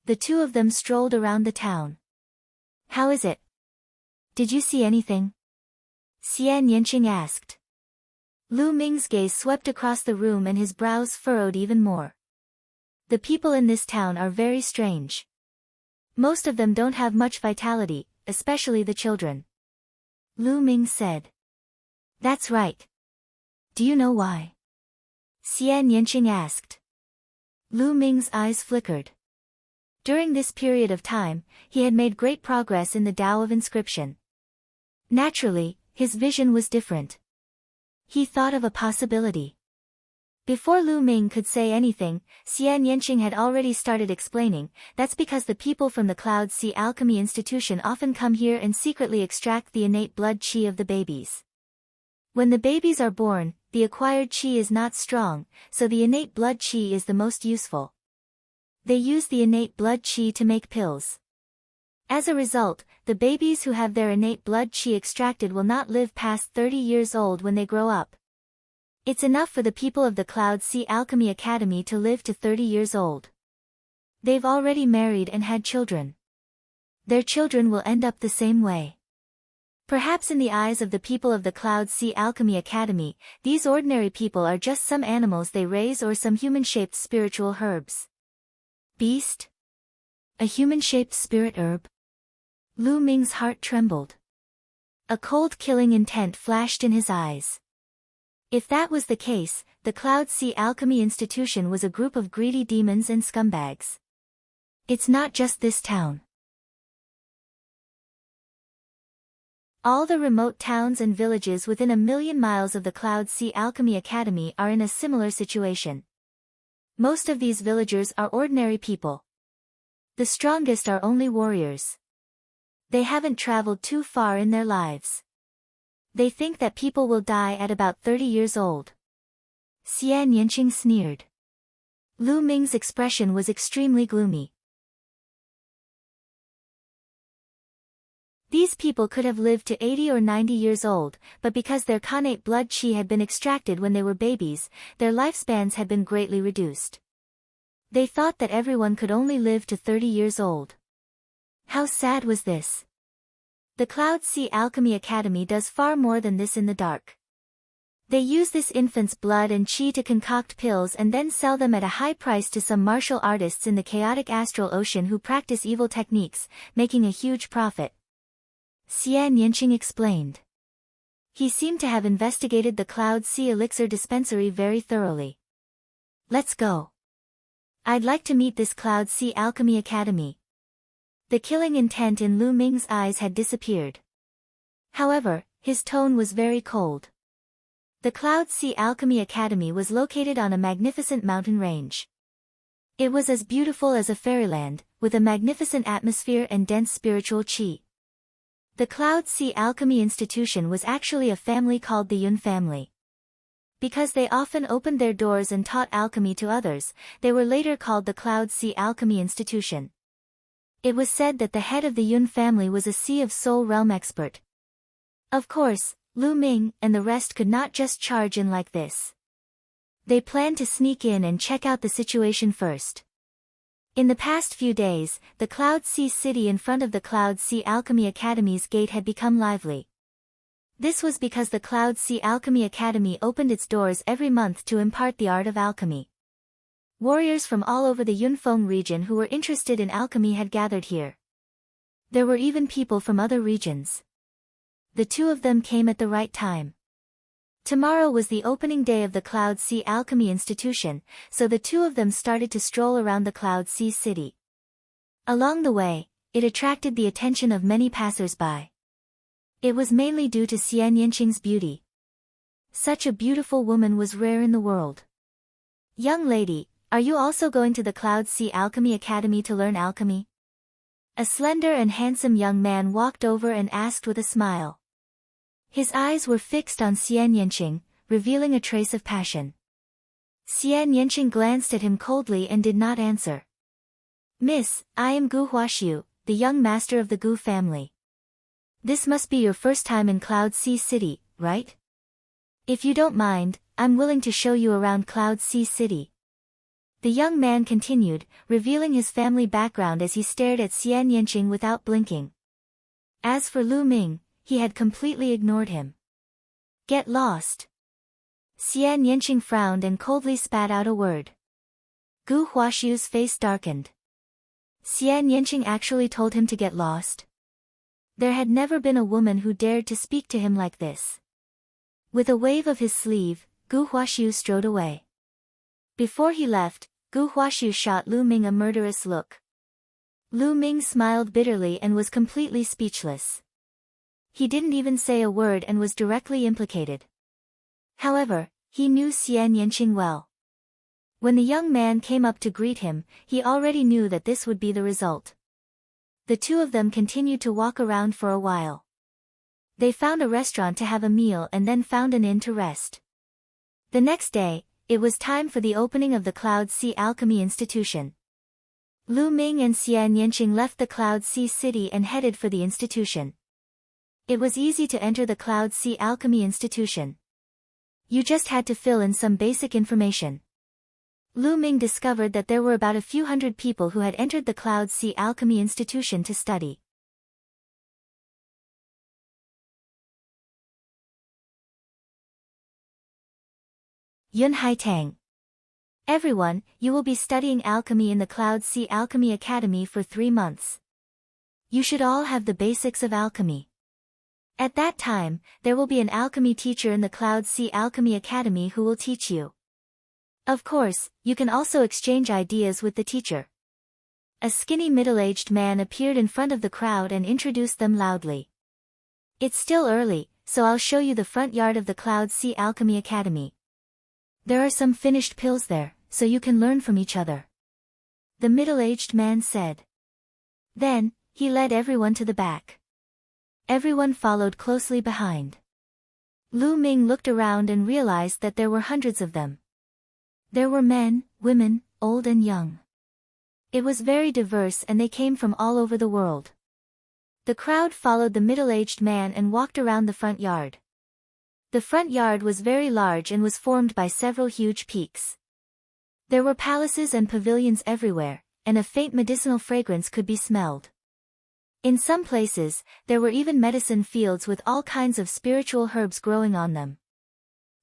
The two of them strolled around the town. How is it? Did you see anything? Xian Yanqing asked. Lu Ming's gaze swept across the room and his brows furrowed even more. The people in this town are very strange. Most of them don't have much vitality, especially the children. Lu Ming said. That's right. Do you know why? Xian Yanqing asked. Lu Ming's eyes flickered. During this period of time, he had made great progress in the Tao of Inscription. Naturally, his vision was different. He thought of a possibility. Before Lu Ming could say anything, Xian Yanqing had already started explaining. That's because the people from the Cloud Sea Alchemy Institution often come here and secretly extract the innate blood qi of the babies. When the babies are born, the acquired qi is not strong, so the innate blood qi is the most useful. They use the innate blood qi to make pills. As a result, the babies who have their innate blood qi extracted will not live past 30 years old when they grow up. It's enough for the people of the Cloud Sea Alchemy Academy to live to 30 years old. They've already married and had children. Their children will end up the same way. Perhaps in the eyes of the people of the Cloud Sea Alchemy Academy, these ordinary people are just some animals they raise or some human-shaped spiritual herbs. Beast? A human-shaped spirit herb? Lu Ming's heart trembled. A cold killing intent flashed in his eyes. If that was the case, the Cloud Sea Alchemy Institution was a group of greedy demons and scumbags. It's not just this town. All the remote towns and villages within 1,000,000 miles of the Cloud Sea Alchemy Academy are in a similar situation. Most of these villagers are ordinary people. The strongest are only warriors. They haven't traveled too far in their lives. They think that people will die at about 30 years old. Xian Yanqing sneered. Lu Ming's expression was extremely gloomy. These people could have lived to 80 or 90 years old, but because their connate blood qi had been extracted when they were babies, their lifespans had been greatly reduced. They thought that everyone could only live to 30 years old. How sad was this? The Cloud Sea Alchemy Academy does far more than this in the dark. They use this infant's blood and qi to concoct pills and then sell them at a high price to some martial artists in the chaotic astral ocean who practice evil techniques, making a huge profit. Xian Yanqing explained. He seemed to have investigated the Cloud Sea Elixir dispensary very thoroughly. Let's go. I'd like to meet this Cloud Sea Alchemy Academy. The killing intent in Lu Ming's eyes had disappeared. However, his tone was very cold. The Cloud Sea Alchemy Academy was located on a magnificent mountain range. It was as beautiful as a fairyland, with a magnificent atmosphere and dense spiritual qi. The Cloud Sea Alchemy Institution was actually a family called the Yun family. Because they often opened their doors and taught alchemy to others, they were later called the Cloud Sea Alchemy Institution. It was said that the head of the Yun family was a Sea of Soul realm expert. Of course, Lu Ming and the rest could not just charge in like this. They planned to sneak in and check out the situation first. In the past few days, the Cloud Sea City in front of the Cloud Sea Alchemy Academy's gate had become lively. This was because the Cloud Sea Alchemy Academy opened its doors every month to impart the art of alchemy. Warriors from all over the Yunfeng region who were interested in alchemy had gathered here. There were even people from other regions. The two of them came at the right time. Tomorrow was the opening day of the Cloud Sea Alchemy Institution, so the two of them started to stroll around the Cloud Sea City. Along the way, it attracted the attention of many passers-by. It was mainly due to Xian Yanqing's beauty. Such a beautiful woman was rare in the world. Young lady, are you also going to the Cloud Sea Alchemy Academy to learn alchemy? A slender and handsome young man walked over and asked with a smile. His eyes were fixed on Xian Yanqing, revealing a trace of passion. Xian Yanqing glanced at him coldly and did not answer. Miss, I am Gu Huaxiu, the young master of the Gu family. This must be your first time in Cloud Sea City, right? If you don't mind, I'm willing to show you around Cloud Sea City. The young man continued, revealing his family background as he stared at Xian Yanqing without blinking. As for Lu Ming, he had completely ignored him. Get lost. Xian Yanqing frowned and coldly spat out a word. Gu Huaxiu's face darkened. Xian Yanqing actually told him to get lost. There had never been a woman who dared to speak to him like this. With a wave of his sleeve, Gu Huaxiu strode away. Before he left, Gu Huaxiu shot Lu Ming a murderous look. Lu Ming smiled bitterly and was completely speechless. He didn't even say a word and was directly implicated. However, he knew Xian Yanqing well. When the young man came up to greet him, he already knew that this would be the result. The two of them continued to walk around for a while. They found a restaurant to have a meal and then found an inn to rest. The next day, it was time for the opening of the Cloud Sea Alchemy Institution. Lu Ming and Xian Yanqing left the Cloud Sea City and headed for the institution. It was easy to enter the Cloud Sea Alchemy Institution. You just had to fill in some basic information. Lu Ming discovered that there were about a few hundred people who had entered the Cloud Sea Alchemy Institution to study. Yun Haitang. Everyone, you will be studying alchemy in the Cloud Sea Alchemy Academy for 3 months. You should all have the basics of alchemy. At that time, there will be an alchemy teacher in the Cloud Sea Alchemy Academy who will teach you. Of course, you can also exchange ideas with the teacher. A skinny middle-aged man appeared in front of the crowd and introduced them loudly. It's still early, so I'll show you the front yard of the Cloud Sea Alchemy Academy. There are some finished pills there, so you can learn from each other. The middle-aged man said. Then, he led everyone to the back. Everyone followed closely behind. Lu Ming looked around and realized that there were hundreds of them. There were men, women, old and young. It was very diverse and they came from all over the world. The crowd followed the middle-aged man and walked around the front yard. The front yard was very large and was formed by several huge peaks. There were palaces and pavilions everywhere, and a faint medicinal fragrance could be smelled. In some places, there were even medicine fields with all kinds of spiritual herbs growing on them.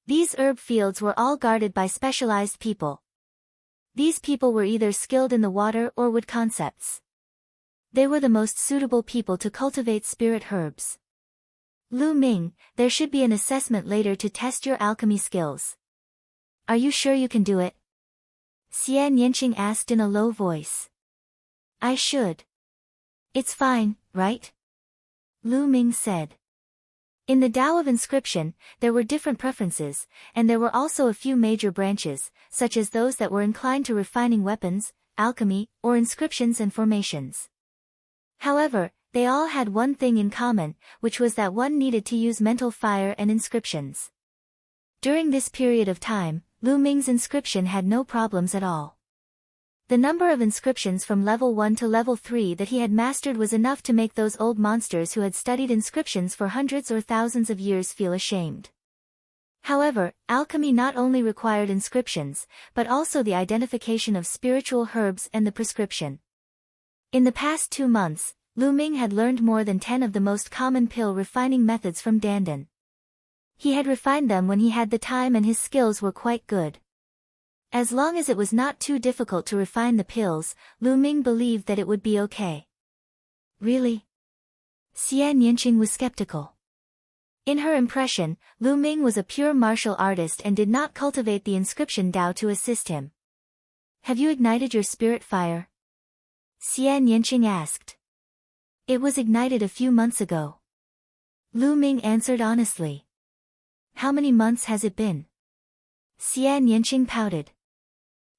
These herb fields were all guarded by specialized people. These people were either skilled in the water or wood concepts. They were the most suitable people to cultivate spirit herbs. Lu Ming, there should be an assessment later to test your alchemy skills. Are you sure you can do it? Xian Yanqing asked in a low voice. I should. It's fine, right? Lu Ming said. In the Tao of inscription, there were different preferences, and there were also a few major branches, such as those that were inclined to refining weapons, alchemy, or inscriptions and formations. However, they all had one thing in common, which was that one needed to use mental fire and inscriptions. During this period of time, Lu Ming's inscription had no problems at all. The number of inscriptions from level 1 to level 3 that he had mastered was enough to make those old monsters who had studied inscriptions for hundreds or thousands of years feel ashamed. However, alchemy not only required inscriptions, but also the identification of spiritual herbs and the prescription. In the past 2 months, Lu Ming had learned more than 10 of the most common pill refining methods from Dandan. He had refined them when he had the time and his skills were quite good. As long as it was not too difficult to refine the pills, Lu Ming believed that it would be okay. Really? Xian Yanqing was skeptical. In her impression, Lu Ming was a pure martial artist and did not cultivate the inscription Tao to assist him. Have you ignited your spirit fire? Xian Yanqing asked. It was ignited a few months ago. Lu Ming answered honestly. How many months has it been? Xian Yanqing pouted.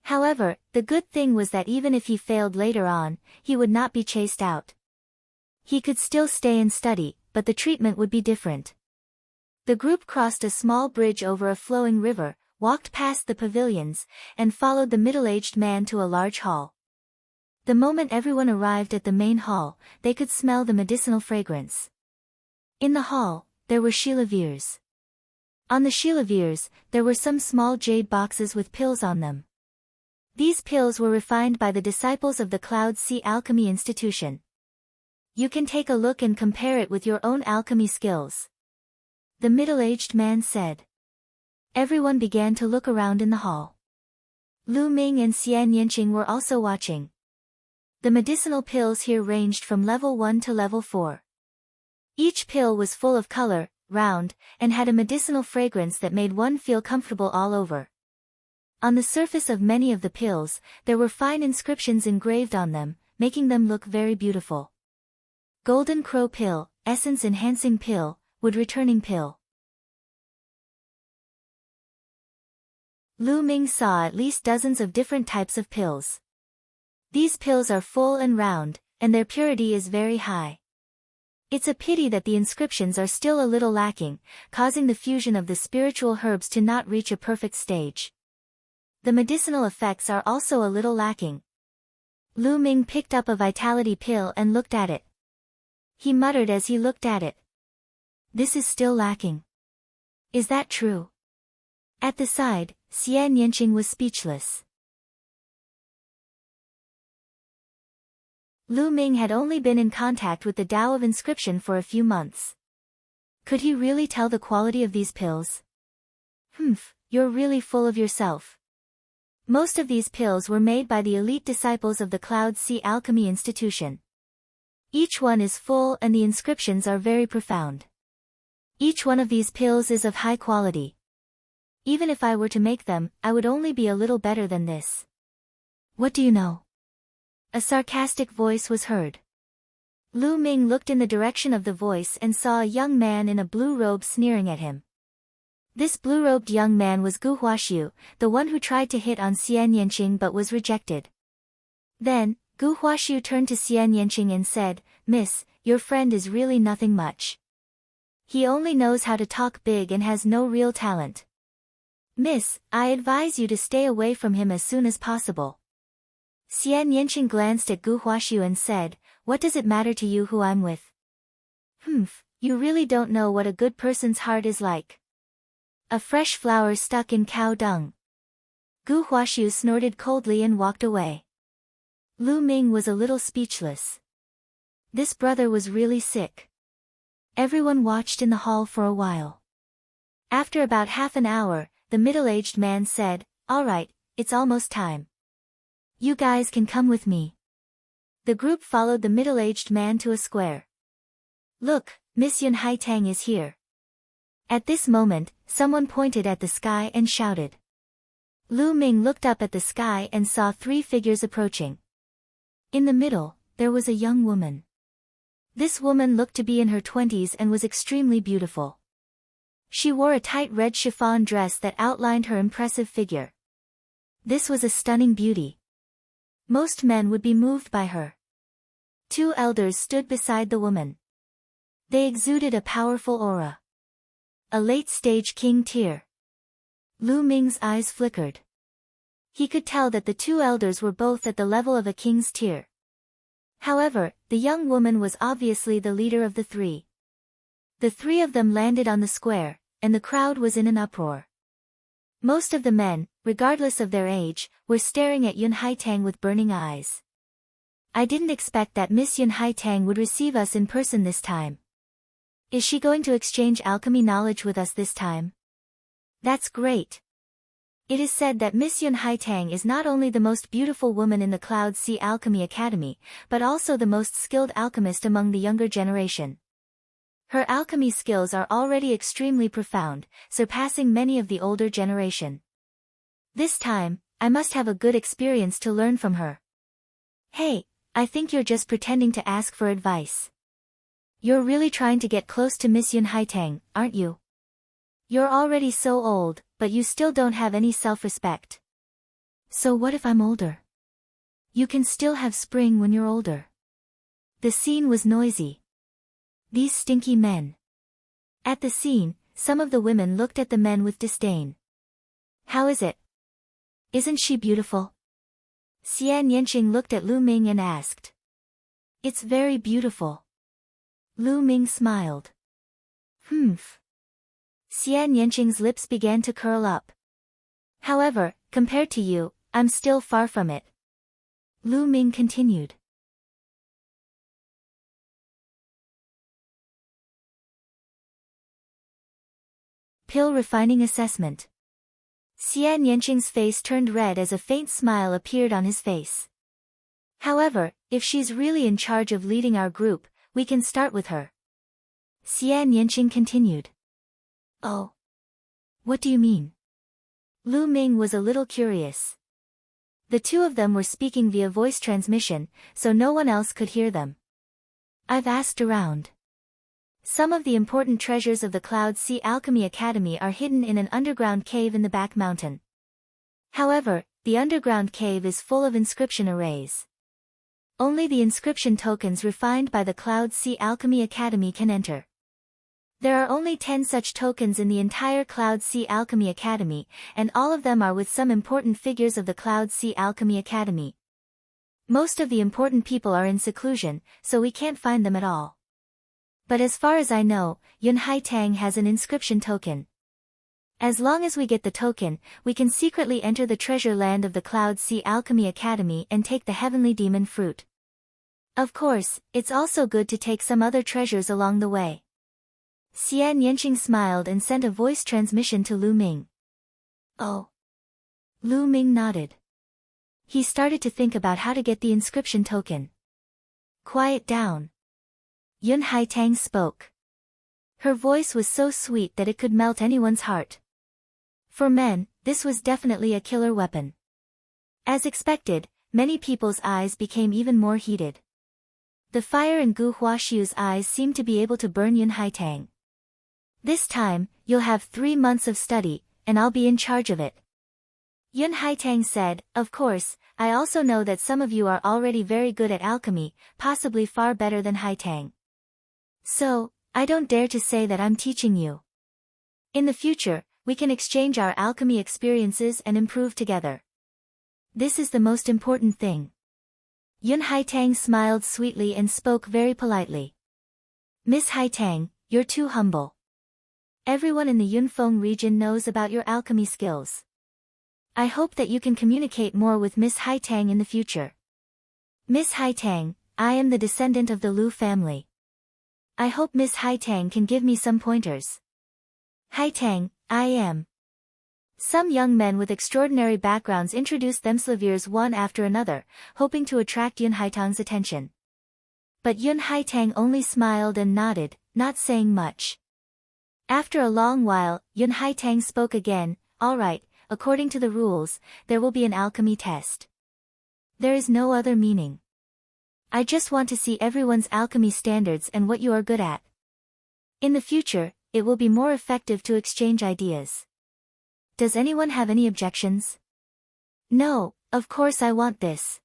However, the good thing was that even if he failed later on, he would not be chased out. He could still stay and study, but the treatment would be different. The group crossed a small bridge over a flowing river, walked past the pavilions, and followed the middle-aged man to a large hall. The moment everyone arrived at the main hall, they could smell the medicinal fragrance. In the hall, there were chilavers. On the chilavers, there were some small jade boxes with pills on them. These pills were refined by the disciples of the Cloud Sea Alchemy Institution. You can take a look and compare it with your own alchemy skills. The middle-aged man said. Everyone began to look around in the hall. Lu Ming and Xian Yanqing were also watching. The medicinal pills here ranged from level 1 to level 4. Each pill was full of color, round, and had a medicinal fragrance that made one feel comfortable all over. On the surface of many of the pills, there were fine inscriptions engraved on them, making them look very beautiful. Golden Crow Pill, Essence Enhancing Pill, Wood Returning Pill. Lu Ming saw at least dozens of different types of pills. These pills are full and round, and their purity is very high. It's a pity that the inscriptions are still a little lacking, causing the fusion of the spiritual herbs to not reach a perfect stage. The medicinal effects are also a little lacking. Lu Ming picked up a vitality pill and looked at it. He muttered as he looked at it. This is still lacking. Is that true? At the side, Xian Yanqing was speechless. Lu Ming had only been in contact with the Tao of inscription for a few months. Could he really tell the quality of these pills? You're really full of yourself. Most of these pills were made by the elite disciples of the Cloud Sea Alchemy Institution. Each one is full and the inscriptions are very profound. Each one of these pills is of high quality. Even if I were to make them, I would only be a little better than this. What do you know? A sarcastic voice was heard. Lu Ming looked in the direction of the voice and saw a young man in a blue robe sneering at him. This blue-robed young man was Gu Huaxiu, the one who tried to hit on Xian Yanqing but was rejected. Then, Gu Huaxiu turned to Xian Yanqing and said, Miss, your friend is really nothing much. He only knows how to talk big and has no real talent. Miss, I advise you to stay away from him as soon as possible. Xian Yanqing glanced at Gu Huaxiu and said, What does it matter to you who I'm with? You really don't know what a good person's heart is like. A fresh flower stuck in cow dung. Gu Huaxiu snorted coldly and walked away. Lu Ming was a little speechless. This brother was really sick. Everyone watched in the hall for a while. After about half an hour, the middle-aged man said, All right, it's almost time. You guys can come with me. The group followed the middle-aged man to a square. Look, Miss Yun Haitang is here. At this moment, someone pointed at the sky and shouted. Lu Ming looked up at the sky and saw 3 figures approaching. In the middle, there was a young woman. This woman looked to be in her 20s and was extremely beautiful. She wore a tight red chiffon dress that outlined her impressive figure. This was a stunning beauty. Most men would be moved by her. 2 elders stood beside the woman. They exuded a powerful aura. A late-stage king tier. Lu Ming's eyes flickered. He could tell that the 2 elders were both at the level of a king's tier. However, the young woman was obviously the leader of the 3. The 3 of them landed on the square, and the crowd was in an uproar. Most of the men, regardless of their age, were staring at Yun Haitang with burning eyes. I didn't expect that Miss Yun Haitang would receive us in person this time. Is she going to exchange alchemy knowledge with us this time? That's great. It is said that Miss Yun Haitang is not only the most beautiful woman in the Cloud Sea Alchemy Academy, but also the most skilled alchemist among the younger generation. Her alchemy skills are already extremely profound, surpassing many of the older generation. This time, I must have a good experience to learn from her. Hey, I think you're just pretending to ask for advice. You're really trying to get close to Miss Yun Haitang, aren't you? You're already so old, but you still don't have any self-respect. So what if I'm older? You can still have spring when you're older. The scene was noisy. These stinky men. At the scene, some of the women looked at the men with disdain. How is it? Isn't she beautiful? Xian Yanqing looked at Lu Ming and asked. It's very beautiful. Lu Ming smiled. Xian Yanqing's lips began to curl up. However, compared to you, I'm still far from it. Lu Ming continued. Pill refining assessment. Xian Yanqing's face turned red as a faint smile appeared on his face. However, if she's really in charge of leading our group, we can start with her. Xian Yanqing continued. Oh. What do you mean? Lu Ming was a little curious. The 2 of them were speaking via voice transmission, so no one else could hear them. I've asked around. Some of the important treasures of the Cloud Sea Alchemy Academy are hidden in an underground cave in the back mountain. However, the underground cave is full of inscription arrays. Only the inscription tokens refined by the Cloud Sea Alchemy Academy can enter. There are only 10 such tokens in the entire Cloud Sea Alchemy Academy, and all of them are with some important figures of the Cloud Sea Alchemy Academy. Most of the important people are in seclusion, so we can't find them at all. But as far as I know, Yun Haitang has an inscription token. As long as we get the token, we can secretly enter the treasure land of the Cloud Sea Alchemy Academy and take the Heavenly Demon Fruit. Of course, it's also good to take some other treasures along the way. Xian Yanqing smiled and sent a voice transmission to Lu Ming. Oh. Lu Ming nodded. He started to think about how to get the inscription token. Quiet down. Yun Haitang spoke. Her voice was so sweet that it could melt anyone's heart. For men, this was definitely a killer weapon. As expected, many people's eyes became even more heated. The fire in Gu Huaxiu's eyes seemed to be able to burn Yun Haitang. This time, you'll have 3 months of study, and I'll be in charge of it. Yun Haitang said, of course, I also know that some of you are already very good at alchemy, possibly far better than Haitang. So, I don't dare to say that I'm teaching you. In the future, we can exchange our alchemy experiences and improve together. This is the most important thing. Yun Haitang smiled sweetly and spoke very politely. Miss Haitang, you're too humble. Everyone in the Yunfeng region knows about your alchemy skills. I hope that you can communicate more with Miss Haitang in the future. Miss Haitang, I am the descendant of the Lu family. I hope Miss Haitang can give me some pointers. Haitang, I am. Some young men with extraordinary backgrounds introduced themselves one after another, hoping to attract Yun Haitang's attention. But Yun Haitang only smiled and nodded, not saying much. After a long while, Yun Haitang spoke again. All right, according to the rules, there will be an alchemy test. There is no other meaning. I just want to see everyone's alchemy standards and what you are good at. In the future, it will be more effective to exchange ideas. Does anyone have any objections? No, of course I want this.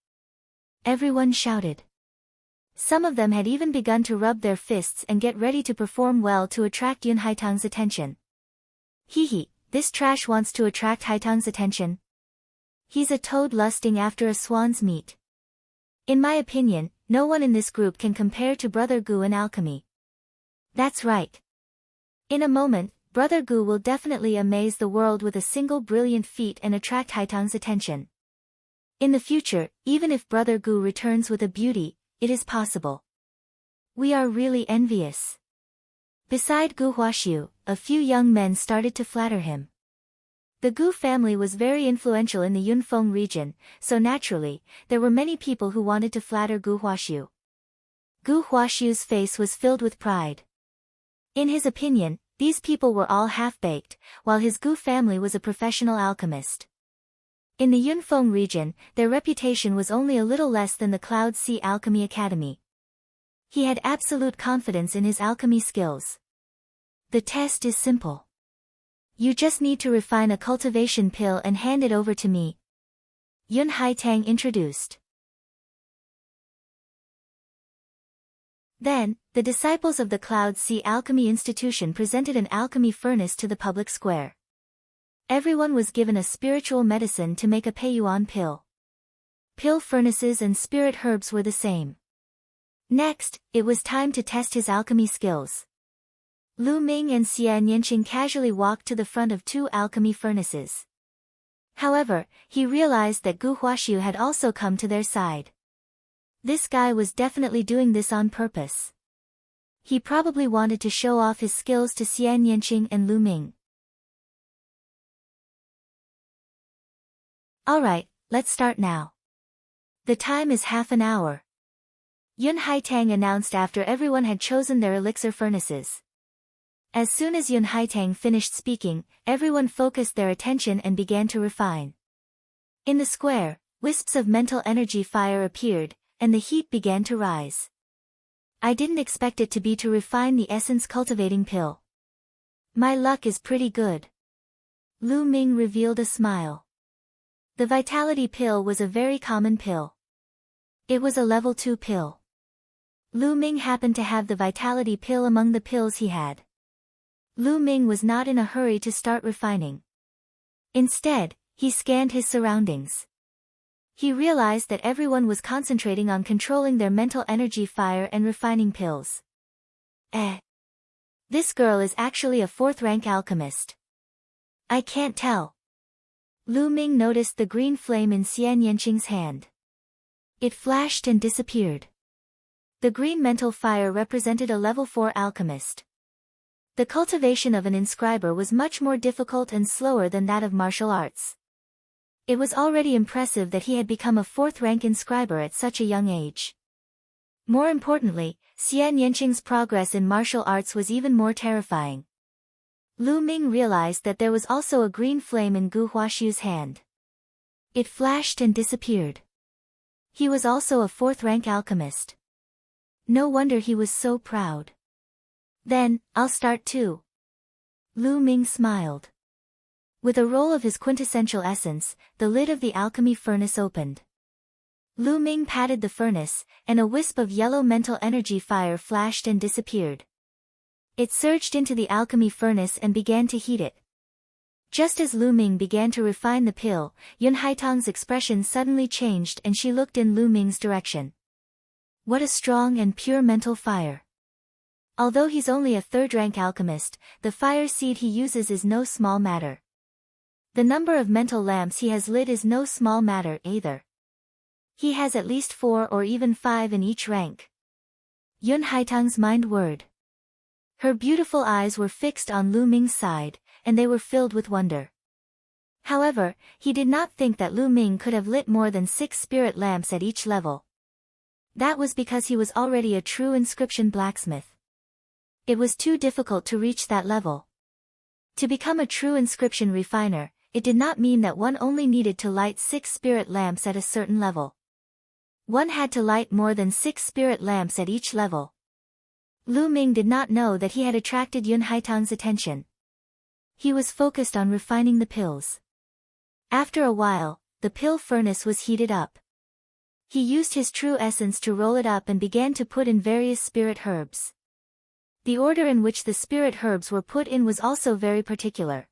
Everyone shouted. Some of them had even begun to rub their fists and get ready to perform well to attract Yun Haitang's attention. Hee, this trash wants to attract Haitang's attention. He's a toad lusting after a swan's meat. In my opinion, no one in this group can compare to Brother Gu in alchemy. That's right. In a moment, Brother Gu will definitely amaze the world with a single brilliant feat and attract Haitang's attention. In the future, even if Brother Gu returns with a beauty, it is possible. We are really envious. Beside Gu Huaxiu, a few young men started to flatter him. The Gu family was very influential in the Yunfeng region, so naturally, there were many people who wanted to flatter Gu Huaxiu. Gu Huaxiu's face was filled with pride. In his opinion, these people were all half-baked, while his Gu family was a professional alchemist. In the Yunfeng region, their reputation was only a little less than the Cloud Sea Alchemy Academy. He had absolute confidence in his alchemy skills. The test is simple. You just need to refine a cultivation pill and hand it over to me. Yun Haitang introduced. Then, the disciples of the Cloud Sea Alchemy Institution presented an alchemy furnace to the public square. Everyone was given a spiritual medicine to make a Peiyuan pill. Pill furnaces and spirit herbs were the same. Next, it was time to test his alchemy skills. Lu Ming and Xia Nianqing casually walked to the front of two alchemy furnaces. However, he realized that Gu Huaxiu had also come to their side. This guy was definitely doing this on purpose. He probably wanted to show off his skills to Xia Nianqing and Lu Ming. Alright, let's start now. The time is half an hour. Yun Haitang announced after everyone had chosen their elixir furnaces. As soon as Yun Haitang finished speaking, everyone focused their attention and began to refine. In the square, wisps of mental energy fire appeared, and the heat began to rise. I didn't expect it to be to refine the essence cultivating pill. My luck is pretty good. Lu Ming revealed a smile. The vitality pill was a very common pill. It was a level 2 pill. Lu Ming happened to have the vitality pill among the pills he had. Lu Ming was not in a hurry to start refining. Instead, he scanned his surroundings. He realized that everyone was concentrating on controlling their mental energy fire and refining pills. This girl is actually a 4th-rank alchemist. I can't tell. Lu Ming noticed the green flame in Xia Nianqing's hand. It flashed and disappeared. The green mental fire represented a level 4 alchemist. The cultivation of an inscriber was much more difficult and slower than that of martial arts. It was already impressive that he had become a 4th-rank inscriber at such a young age. More importantly, Xia Nianqing's progress in martial arts was even more terrifying. Lu Ming realized that there was also a green flame in Gu Huaxiu's hand. It flashed and disappeared. He was also a 4th-rank alchemist. No wonder he was so proud. Then, I'll start too. Lu Ming smiled. With a roll of his quintessential essence, the lid of the alchemy furnace opened. Lu Ming patted the furnace, and a wisp of yellow mental energy fire flashed and disappeared. It surged into the alchemy furnace and began to heat it. Just as Lu Ming began to refine the pill, Yun Haitang's expression suddenly changed and she looked in Lu Ming's direction. What a strong and pure mental fire. Although he's only a 3rd-rank alchemist, the fire seed he uses is no small matter. The number of mental lamps he has lit is no small matter either. He has at least 4 or even 5 in each rank. Yun Haitang's mind whirred. Her beautiful eyes were fixed on Lu Ming's side, and they were filled with wonder. However, he did not think that Lu Ming could have lit more than 6 spirit lamps at each level. That was because he was already a true inscription blacksmith. It was too difficult to reach that level. To become a true inscription refiner, it did not mean that one only needed to light 6 spirit lamps at a certain level. One had to light more than 6 spirit lamps at each level. Lu Ming did not know that he had attracted Yun Haitang's attention. He was focused on refining the pills. After a while, the pill furnace was heated up. He used his true essence to roll it up and began to put in various spirit herbs. The order in which the spirit herbs were put in was also very particular.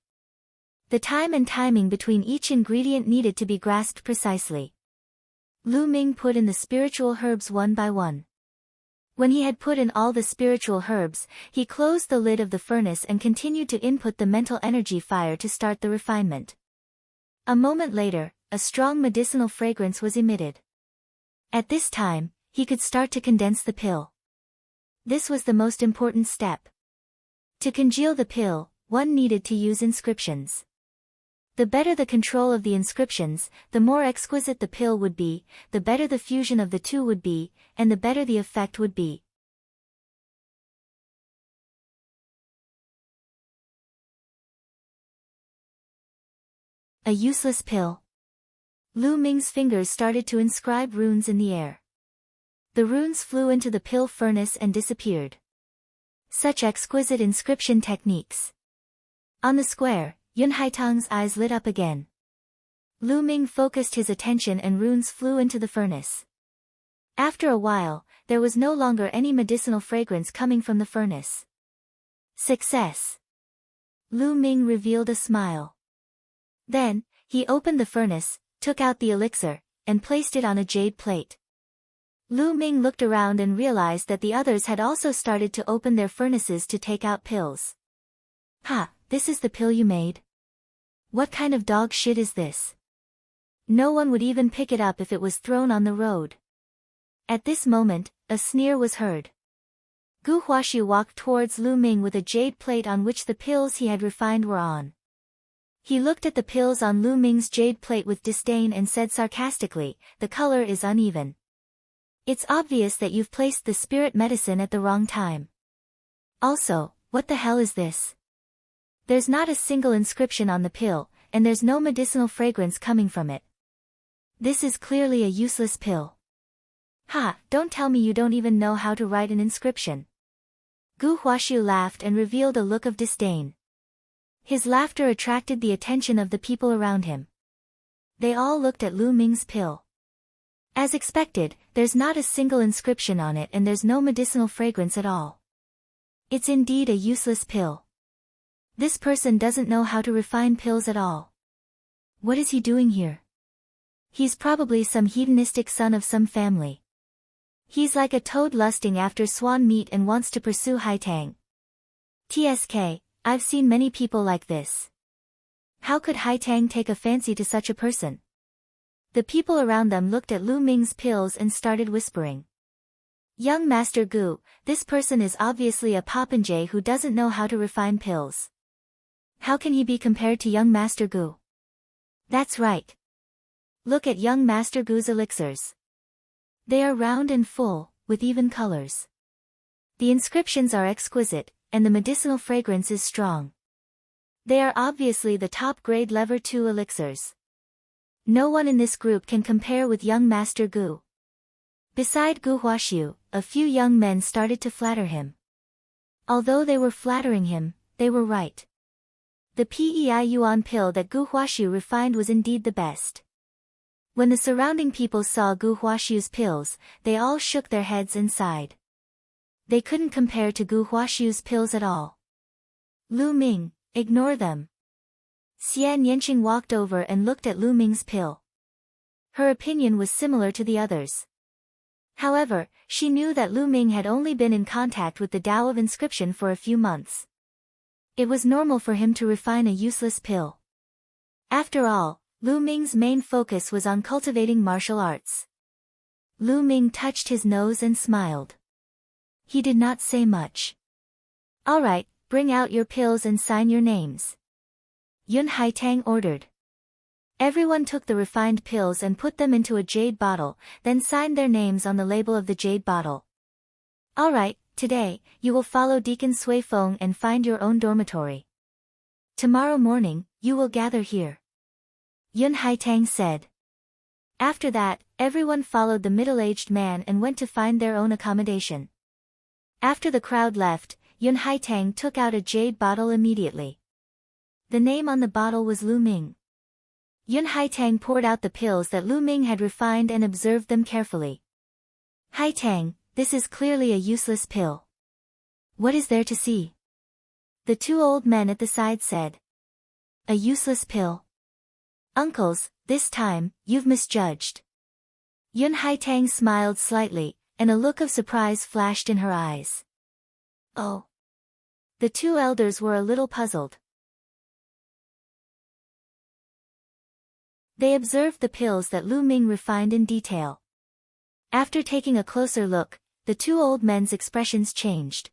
The time and timing between each ingredient needed to be grasped precisely. Lu Ming put in the spiritual herbs one by one. When he had put in all the spiritual herbs, he closed the lid of the furnace and continued to input the mental energy fire to start the refinement. A moment later, a strong medicinal fragrance was emitted. At this time, he could start to condense the pill. This was the most important step. To congeal the pill, one needed to use inscriptions. The better the control of the inscriptions, the more exquisite the pill would be, the better the fusion of the two would be, and the better the effect would be. A useless pill. Lu Ming's fingers started to inscribe runes in the air. The runes flew into the pill furnace and disappeared. Such exquisite inscription techniques. On the square, Yun Haitang's eyes lit up again. Lu Ming focused his attention and runes flew into the furnace. After a while, there was no longer any medicinal fragrance coming from the furnace. Success! Lu Ming revealed a smile. Then, he opened the furnace, took out the elixir, and placed it on a jade plate. Lu Ming looked around and realized that the others had also started to open their furnaces to take out pills. Ha, this is the pill you made? What kind of dog shit is this? No one would even pick it up if it was thrown on the road. At this moment, a sneer was heard. Gu Huaxiu walked towards Lu Ming with a jade plate on which the pills he had refined were on. He looked at the pills on Lu Ming's jade plate with disdain and said sarcastically, "The color is uneven. It's obvious that you've placed the spirit medicine at the wrong time. Also, what the hell is this? There's not a single inscription on the pill, and there's no medicinal fragrance coming from it. This is clearly a useless pill." Ha, don't tell me you don't even know how to write an inscription. Gu Huaxiu laughed and revealed a look of disdain. His laughter attracted the attention of the people around him. They all looked at Lu Ming's pill. As expected, there's not a single inscription on it and there's no medicinal fragrance at all. It's indeed a useless pill. This person doesn't know how to refine pills at all. What is he doing here? He's probably some hedonistic son of some family. He's like a toad lusting after swan meat and wants to pursue Haitang. TSK, I've seen many people like this. How could Haitang take a fancy to such a person? The people around them looked at Lu Ming's pills and started whispering. Young Master Gu, this person is obviously a popinjay who doesn't know how to refine pills. How can he be compared to young Master Gu? That's right. Look at young Master Gu's elixirs. They are round and full, with even colors. The inscriptions are exquisite, and the medicinal fragrance is strong. They are obviously the top-grade Level 2 elixirs. No one in this group can compare with young Master Gu. Beside Gu Huaxiu, a few young men started to flatter him. Although they were flattering him, they were right. The Pei Yuan pill that Gu Huaxiu refined was indeed the best. When the surrounding people saw Gu Huaxiu's pills, they all shook their heads and sighed. They couldn't compare to Gu Huaxiu's pills at all. Lu Ming, ignore them. Xian Yanqing walked over and looked at Lu Ming's pill. Her opinion was similar to the others. However, she knew that Lu Ming had only been in contact with the Tao of inscription for a few months. It was normal for him to refine a useless pill. After all, Lu Ming's main focus was on cultivating martial arts. Lu Ming touched his nose and smiled. He did not say much. All right, bring out your pills and sign your names. Yun Haitang ordered. Everyone took the refined pills and put them into a jade bottle, then signed their names on the label of the jade bottle. All right, Today, you will follow Deacon Sui Feng and find your own dormitory. Tomorrow morning, you will gather here. Yun Haitang said. After that, everyone followed the middle-aged man and went to find their own accommodation. After the crowd left, Yun Haitang took out a jade bottle immediately. The name on the bottle was Lu Ming. Yun Haitang poured out the pills that Lu Ming had refined and observed them carefully. Haitang, this is clearly a useless pill. What is there to see? The two old men at the side said. A useless pill. Uncles, this time, you've misjudged. Yun Haitang smiled slightly, and a look of surprise flashed in her eyes. Oh. The two elders were a little puzzled. They observed the pills that Lu Ming refined in detail. After taking a closer look, the two old men's expressions changed.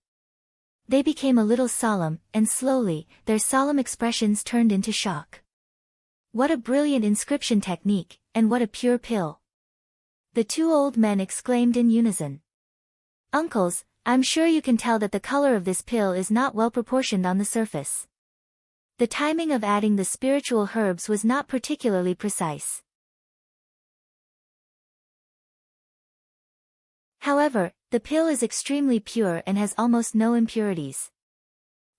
They became a little solemn, and slowly, their solemn expressions turned into shock. What a brilliant inscription technique, and what a pure pill! The two old men exclaimed in unison. Uncles, I'm sure you can tell that the color of this pill is not well proportioned on the surface. The timing of adding the spiritual herbs was not particularly precise. However, the pill is extremely pure and has almost no impurities.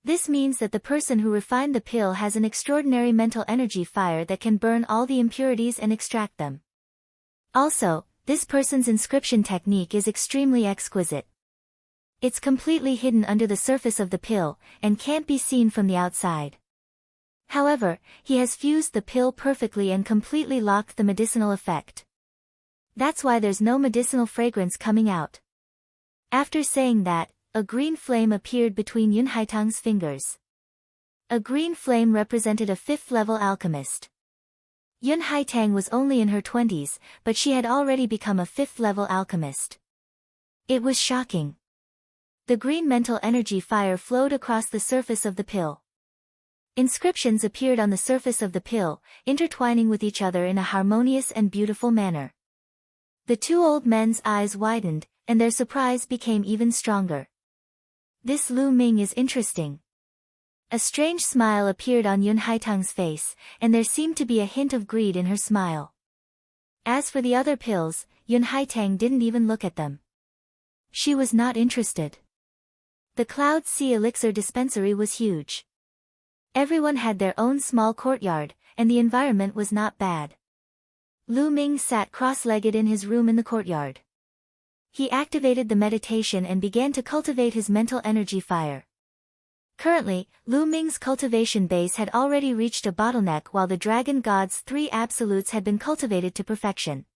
This means that the person who refined the pill has an extraordinary mental energy fire that can burn all the impurities and extract them. Also, this person's inscription technique is extremely exquisite. It's completely hidden under the surface of the pill, and can't be seen from the outside. However, he has fused the pill perfectly and completely locked the medicinal effect. That's why there's no medicinal fragrance coming out. After saying that, a green flame appeared between Yun Haitang's fingers. A green flame represented a fifth-level alchemist. Yun Haitang was only in her 20s, but she had already become a fifth-level alchemist. It was shocking. The green mental energy fire flowed across the surface of the pill. Inscriptions appeared on the surface of the pill, intertwining with each other in a harmonious and beautiful manner. The two old men's eyes widened, and their surprise became even stronger. This Lu Ming is interesting. A strange smile appeared on Yun Haitang's face, and there seemed to be a hint of greed in her smile. As for the other pills, Yun Haitang didn't even look at them. She was not interested. The Cloud Sea Elixir dispensary was huge. Everyone had their own small courtyard, and the environment was not bad. Lu Ming sat cross-legged in his room in the courtyard. He activated the meditation and began to cultivate his mental energy fire. Currently, Lu Ming's cultivation base had already reached a bottleneck while the Dragon God's 3 absolutes had been cultivated to perfection.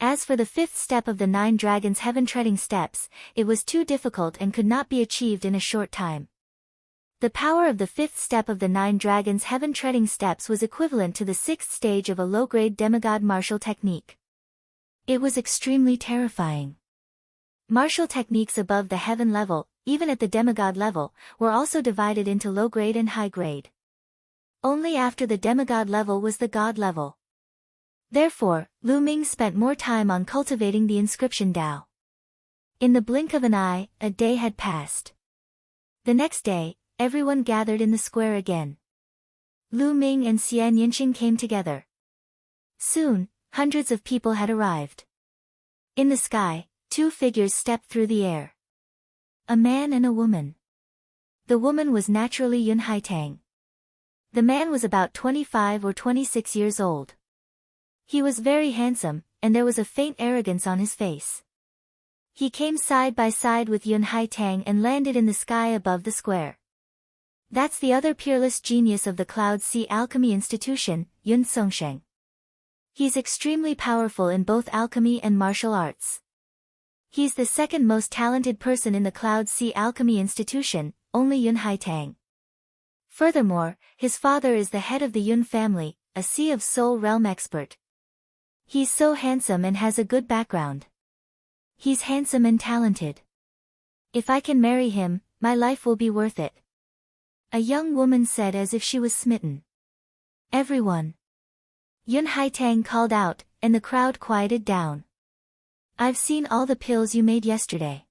As for the 5th step of the 9 dragons' heaven-treading steps, it was too difficult and could not be achieved in a short time. The power of the 5th step of the 9 dragons' heaven-treading steps was equivalent to the 6th stage of a low-grade demigod martial technique. It was extremely terrifying. Martial techniques above the heaven level, even at the demigod level, were also divided into low-grade and high-grade. Only after the demigod level was the god level. Therefore, Lu Ming spent more time on cultivating the inscription Dao. In the blink of an eye, a day had passed. The next day, everyone gathered in the square again. Lu Ming and Xian Yinxing came together. Soon, hundreds of people had arrived. In the sky, 2 figures stepped through the air. A man and a woman. The woman was naturally Yun Haitang. The man was about 25 or 26 years old. He was very handsome, and there was a faint arrogance on his face. He came side by side with Yun Haitang and landed in the sky above the square. That's the other peerless genius of the Cloud Sea Alchemy Institution, Yun Songsheng. He's extremely powerful in both alchemy and martial arts. He's the second most talented person in the Cloud Sea Alchemy Institution, only Yun Haitang. Furthermore, his father is the head of the Yun family, a Sea of Soul realm expert. He's so handsome and has a good background. He's handsome and talented. If I can marry him, my life will be worth it. A young woman said as if she was smitten. Everyone. Yun Haitang called out, and the crowd quieted down. I've seen all the pills you made yesterday.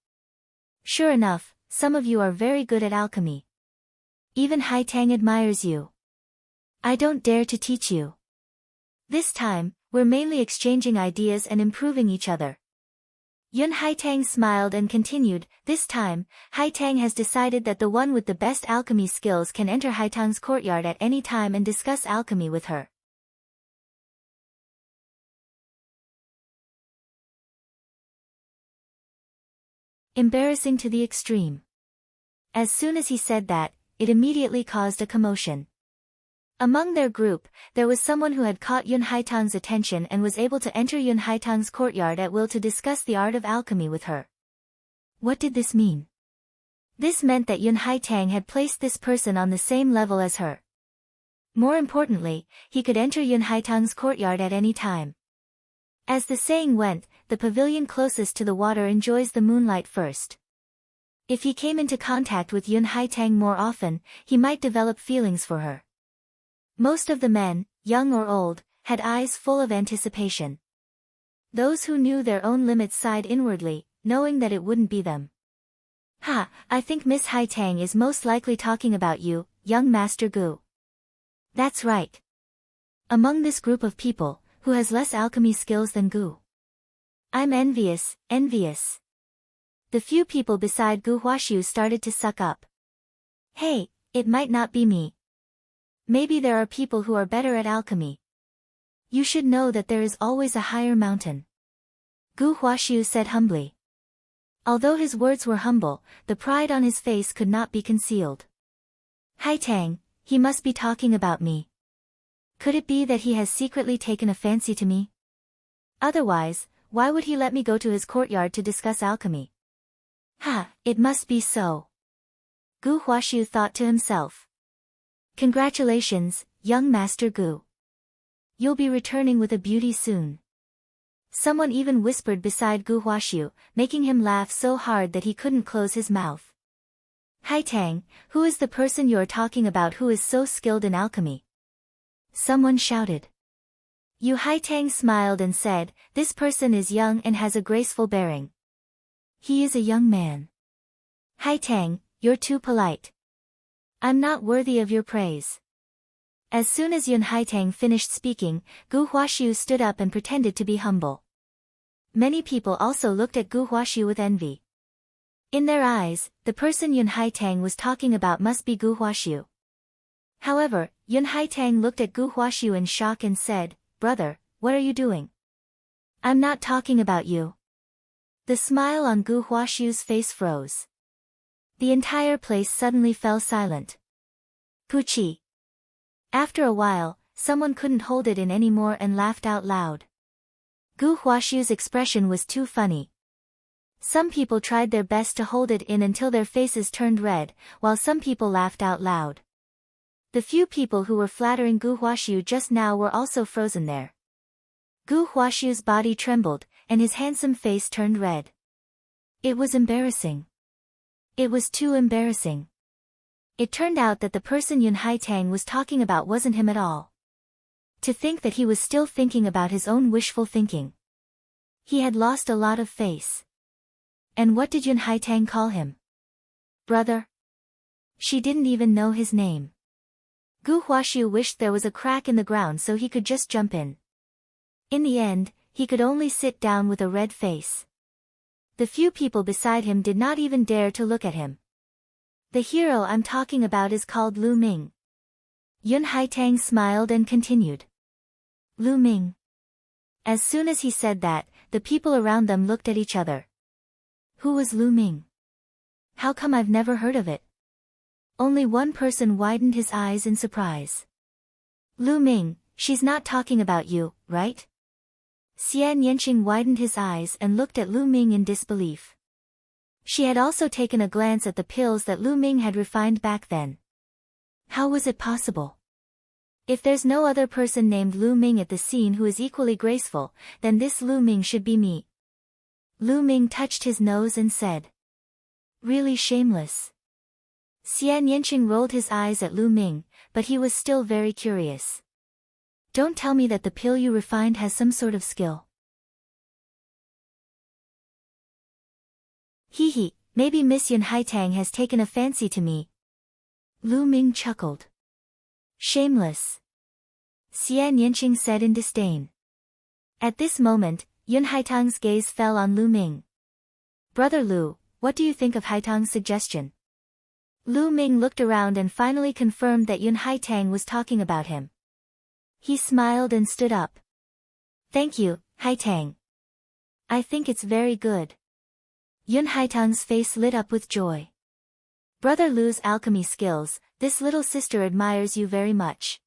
Sure enough, some of you are very good at alchemy. Even Haitang admires you. I don't dare to teach you. This time, we're mainly exchanging ideas and improving each other. Yun Haitang smiled and continued, this time, Haitang has decided that the one with the best alchemy skills can enter Haitang's courtyard at any time and discuss alchemy with her. Embarrassing to the extreme. As soon as he said that, it immediately caused a commotion. Among their group, there was someone who had caught Yun Haitang's attention and was able to enter Yun Haitang's courtyard at will to discuss the art of alchemy with her. What did this mean? This meant that Yun Haitang had placed this person on the same level as her. More importantly, he could enter Yun Haitang's courtyard at any time. As the saying went, the pavilion closest to the water enjoys the moonlight first. If he came into contact with Yun Haitang more often, he might develop feelings for her. Most of the men, young or old, had eyes full of anticipation. Those who knew their own limits sighed inwardly, knowing that it wouldn't be them. Ha, I think Miss Haitang is most likely talking about you, young Master Gu. That's right. Among this group of people, who has less alchemy skills than Gu? I'm envious. The few people beside Gu Huaxiu started to suck up. Hey, it might not be me. Maybe there are people who are better at alchemy. You should know that there is always a higher mountain. Gu Huaxiu said humbly. Although his words were humble, the pride on his face could not be concealed. Haitang, he must be talking about me. Could it be that he has secretly taken a fancy to me? Otherwise, why would he let me go to his courtyard to discuss alchemy? Ha, it must be so. Gu Huaxiu thought to himself. Congratulations, young Master Gu. You'll be returning with a beauty soon. Someone even whispered beside Gu Huaxiu, making him laugh so hard that he couldn't close his mouth. Haitang, who is the person you're talking about who is so skilled in alchemy? Someone shouted. Yu Haitang smiled and said, this person is young and has a graceful bearing. He is a young man. Haitang, you're too polite. I'm not worthy of your praise. As soon as Yun Haitang finished speaking, Gu Huaxiu stood up and pretended to be humble. Many people also looked at Gu Huaxiu with envy. In their eyes, the person Yun Haitang was talking about must be Gu Huaxiu. However, Yun Haitang looked at Gu Huaxiu in shock and said, Brother, what are you doing? I'm not talking about you. The smile on Gu Huaxiu's face froze. The entire place suddenly fell silent. Puchi. After a while, someone couldn't hold it in anymore and laughed out loud. Gu Huaxiu's expression was too funny. Some people tried their best to hold it in until their faces turned red, while some people laughed out loud. The few people who were flattering Gu Huaxiu just now were also frozen there. Gu Huaxiu's body trembled, and his handsome face turned red. It was embarrassing. It was too embarrassing. It turned out that the person Yun Haitang was talking about wasn't him at all. To think that he was still thinking about his own wishful thinking. He had lost a lot of face. And what did Yun Haitang call him? Brother? She didn't even know his name. Gu Huaxiu wished there was a crack in the ground so he could just jump in. In the end, he could only sit down with a red face. The few people beside him did not even dare to look at him. The hero I'm talking about is called Lu Ming. Yun Haitang smiled and continued. Lu Ming. As soon as he said that, the people around them looked at each other. Who was Lu Ming? How come I've never heard of it? Only one person widened his eyes in surprise. Lu Ming, she's not talking about you, right? Xian Yanqing widened his eyes and looked at Lu Ming in disbelief. She had also taken a glance at the pills that Lu Ming had refined back then. How was it possible? If there's no other person named Lu Ming at the scene who is equally graceful, then this Lu Ming should be me. Lu Ming touched his nose and said. Really shameless. Xian Yanqing rolled his eyes at Lu Ming, but he was still very curious. Don't tell me that the pill you refined has some sort of skill. Hee hee, Maybe Miss Yun Haitang has taken a fancy to me. Lu Ming chuckled. Shameless. Xian Yanqing said in disdain. At this moment, Yun Haitang's gaze fell on Lu Ming. Brother Lu, what do you think of Haitang's suggestion? Lu Ming looked around and finally confirmed that Yun Haitang was talking about him. He smiled and stood up. Thank you, Haitang. I think it's very good. Yun Haitang's face lit up with joy. Brother Lu's alchemy skills, this little sister admires you very much.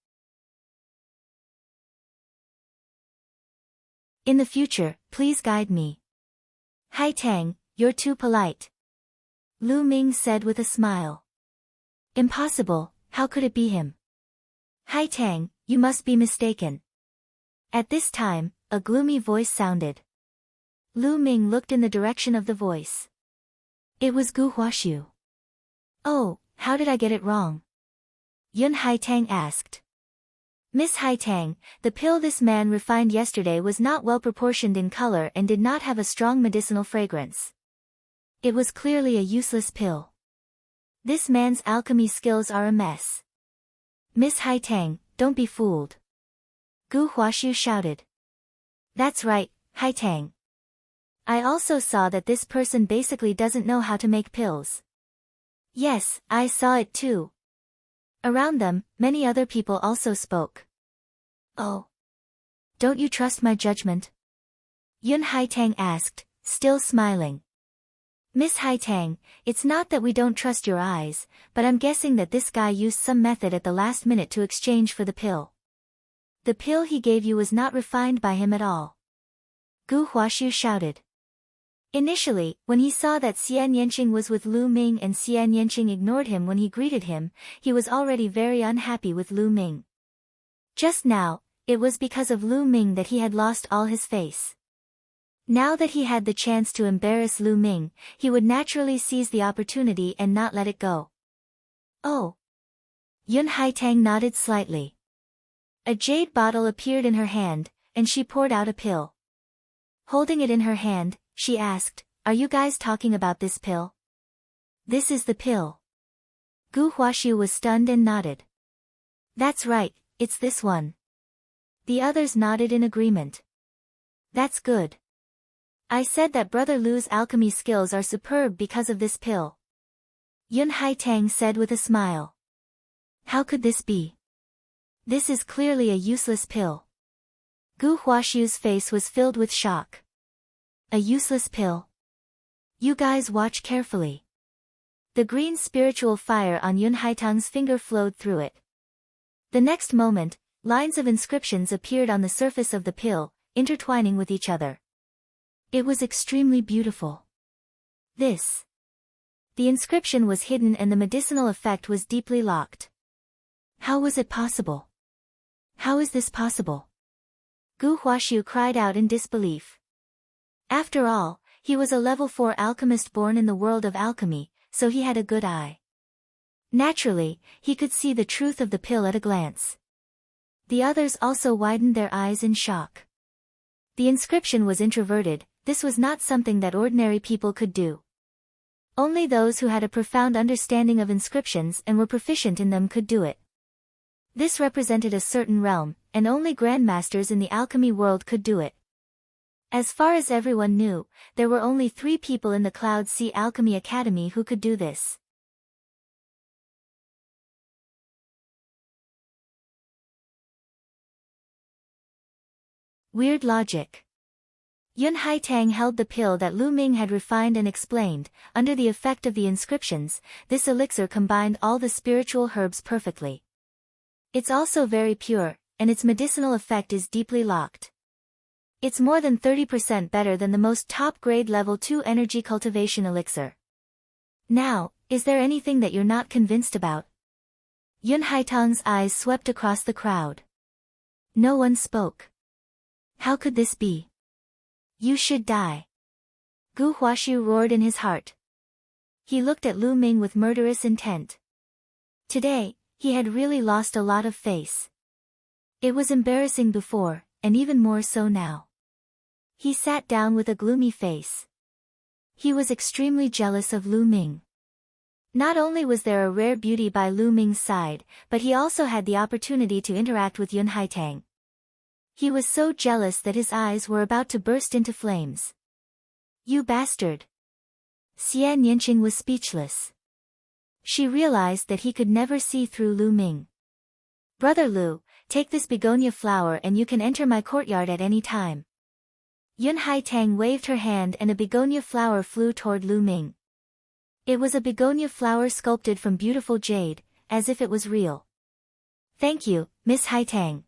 In the future, please guide me. Haitang, you're too polite. Lu Ming said with a smile. Impossible, how could it be him? Haitang, you must be mistaken. At this time, a gloomy voice sounded. Lu Ming looked in the direction of the voice. It was Gu Huaxiu. Oh, how did I get it wrong? Yun Haitang asked. Miss Haitang, the pill this man refined yesterday was not well proportioned in color and did not have a strong medicinal fragrance. It was clearly a useless pill. This man's alchemy skills are a mess. Miss Haitang, don't be fooled. Gu Huaxiu shouted. That's right, Haitang. I also saw that this person basically doesn't know how to make pills. Yes, I saw it too. Around them, many other people also spoke. Oh. Don't you trust my judgment? Yun Haitang asked, still smiling. Miss Haitang, it's not that we don't trust your eyes, but I'm guessing that this guy used some method at the last minute to exchange for the pill. The pill he gave you was not refined by him at all. Gu Huaxiu shouted. Initially, when he saw that Xian Yanqing was with Lu Ming and Xian Yanqing ignored him when he greeted him, he was already very unhappy with Lu Ming. Just now, it was because of Lu Ming that he had lost all his face. Now that he had the chance to embarrass Lu Ming, he would naturally seize the opportunity and not let it go. Oh. Yun Haitang nodded slightly. A jade bottle appeared in her hand, and she poured out a pill. Holding it in her hand, she asked, Are you guys talking about this pill? This is the pill. Gu Huaxiu was stunned and nodded. That's right, it's this one. The others nodded in agreement. That's good. I said that Brother Lu's alchemy skills are superb because of this pill. Yun Haitang said with a smile. How could this be? This is clearly a useless pill. Gu Huaxiu's face was filled with shock. A useless pill? You guys watch carefully. The green spiritual fire on Yun Haitang's finger flowed through it. The next moment, lines of inscriptions appeared on the surface of the pill, intertwining with each other. It was extremely beautiful. The inscription was hidden and the medicinal effect was deeply locked. How was it possible? How is this possible? Gu Huaxiu cried out in disbelief. After all, he was a level 4 alchemist born in the world of alchemy, so he had a good eye. Naturally, he could see the truth of the pill at a glance. The others also widened their eyes in shock. The inscription was introverted. This was not something that ordinary people could do. Only those who had a profound understanding of inscriptions and were proficient in them could do it. This represented a certain realm, and only grandmasters in the alchemy world could do it. As far as everyone knew, there were only 3 people in the Cloud Sea Alchemy Academy who could do this. Weird logic. Yun Haitang held the pill that Lu Ming had refined and explained. Under the effect of the inscriptions, this elixir combined all the spiritual herbs perfectly. It's also very pure, and its medicinal effect is deeply locked. It's more than 30% better than the most top-grade level 2 energy cultivation elixir. Now, is there anything that you're not convinced about? Yun Haitang's eyes swept across the crowd. No one spoke. How could this be? You should die. Gu Huaxiu roared in his heart. He looked at Lu Ming with murderous intent. Today, he had really lost a lot of face. It was embarrassing before, and even more so now. He sat down with a gloomy face. He was extremely jealous of Lu Ming. Not only was there a rare beauty by Lu Ming's side, but he also had the opportunity to interact with Yun Haitang. He was so jealous that his eyes were about to burst into flames. You bastard! Xian Yinqing was speechless. She realized that he could never see through Lu Ming. Brother Lu, take this begonia flower and you can enter my courtyard at any time. Yun Haitang waved her hand and a begonia flower flew toward Lu Ming. It was a begonia flower sculpted from beautiful jade, as if it was real. Thank you, Miss Haitang.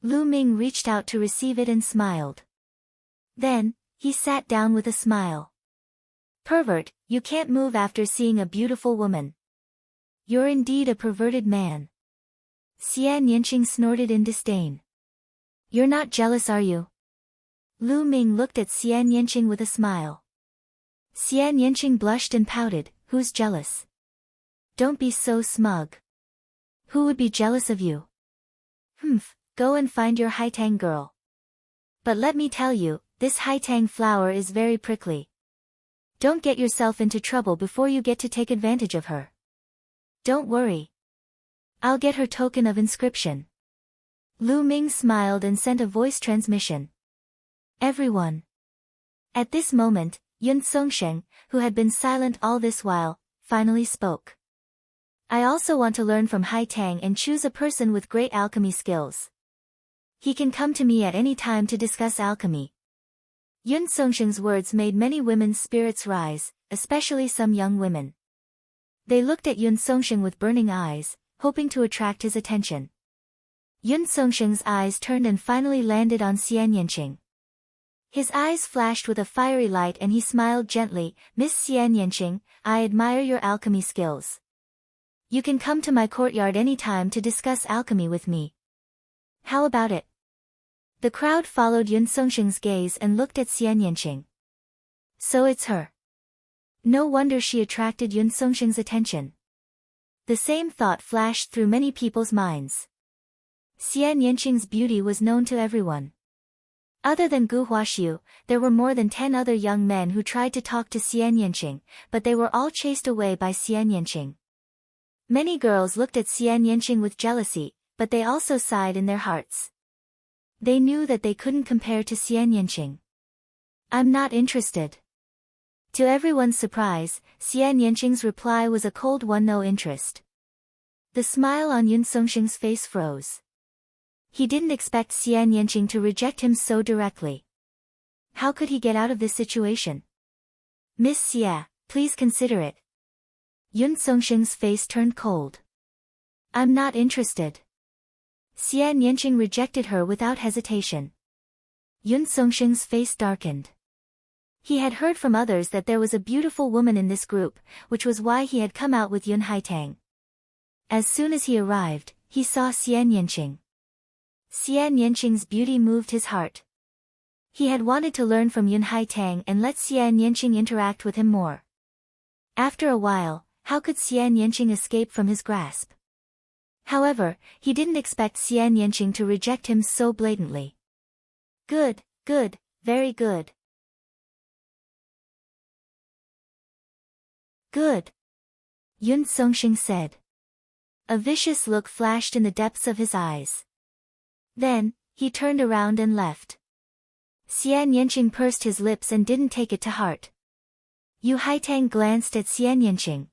Lu Ming reached out to receive it and smiled. Then, he sat down with a smile. Pervert, you can't move after seeing a beautiful woman. You're indeed a perverted man. Xian Yinqing snorted in disdain. You're not jealous, are you? Lu Ming looked at Xian Yinqing with a smile. Xian Yinqing blushed and pouted, who's jealous? Don't be so smug. Who would be jealous of you? Humph, go and find your Haitang girl. But let me tell you, this Haitang flower is very prickly. Don't get yourself into trouble before you get to take advantage of her. Don't worry. I'll get her token of inscription. Lu Ming smiled and sent a voice transmission. Everyone. At this moment, Yun Songsheng, who had been silent all this while, finally spoke. I also want to learn from Haitang and choose a person with great alchemy skills. He can come to me at any time to discuss alchemy. Yun Songsheng's words made many women's spirits rise, especially some young women. They looked at Yun Songsheng with burning eyes, hoping to attract his attention. Yun Songsheng's eyes turned and finally landed on Xian Yinqing. His eyes flashed with a fiery light and he smiled gently, Miss Xian Yinqing, I admire your alchemy skills. You can come to my courtyard any time to discuss alchemy with me. How about it? The crowd followed Yun Songsheng's gaze and looked at Xian Yinqing. So it's her. No wonder she attracted Yun Songsheng's attention. The same thought flashed through many people's minds. Xian Yinqing's beauty was known to everyone. Other than Gu Huaxiu, there were more than 10 other young men who tried to talk to Xian Yinqing, but they were all chased away by Xian Yinqing. Many girls looked at Xian Yinqing with jealousy, but they also sighed in their hearts. They knew that they couldn't compare to Xian Yinqing. I'm not interested. To everyone's surprise, Xian Yinqing's reply was a cold one, no interest. The smile on Yun Songsheng's face froze. He didn't expect Xian Yinqing to reject him so directly. How could he get out of this situation? Miss Xia, please consider it. Yun Songsheng's face turned cold. I'm not interested. Xian Yinqing rejected her without hesitation. Yun Songsheng's face darkened. He had heard from others that there was a beautiful woman in this group, which was why he had come out with Yun Haitang. As soon as he arrived, he saw Xian Yinqing. Xian Yinqing's beauty moved his heart. He had wanted to learn from Yun Haitang and let Xian Yinqing interact with him more. After a while, how could Xian Yinqing escape from his grasp? However, he didn't expect Xian Yinqing to reject him so blatantly. Good, good, very good. Good. Yun Songsheng said. A vicious look flashed in the depths of his eyes. Then, he turned around and left. Xian Yinqing pursed his lips and didn't take it to heart. Yu Haitang glanced at Xian Yinqing.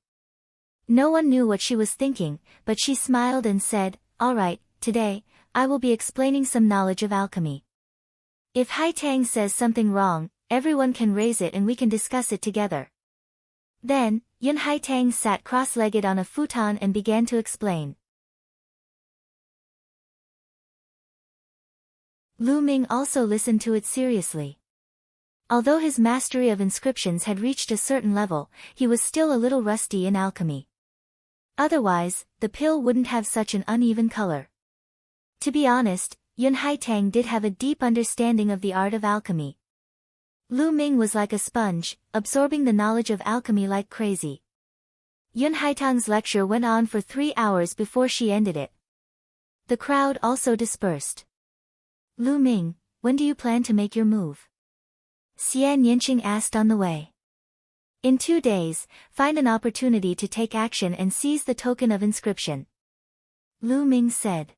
No one knew what she was thinking, but she smiled and said, all right, today, I will be explaining some knowledge of alchemy. If Haitang says something wrong, everyone can raise it and we can discuss it together. Then, Yun Haitang sat cross-legged on a futon and began to explain. Lu Ming also listened to it seriously. Although his mastery of inscriptions had reached a certain level, he was still a little rusty in alchemy. Otherwise, the pill wouldn't have such an uneven color. To be honest, Yun Haitang did have a deep understanding of the art of alchemy. Lu Ming was like a sponge, absorbing the knowledge of alchemy like crazy. Yun Haitang's lecture went on for 3 hours before she ended it. The crowd also dispersed. Lu Ming, when do you plan to make your move? Xian Yinqing asked on the way. In 2 days, find an opportunity to take action and seize the token of inscription. Lu Ming said.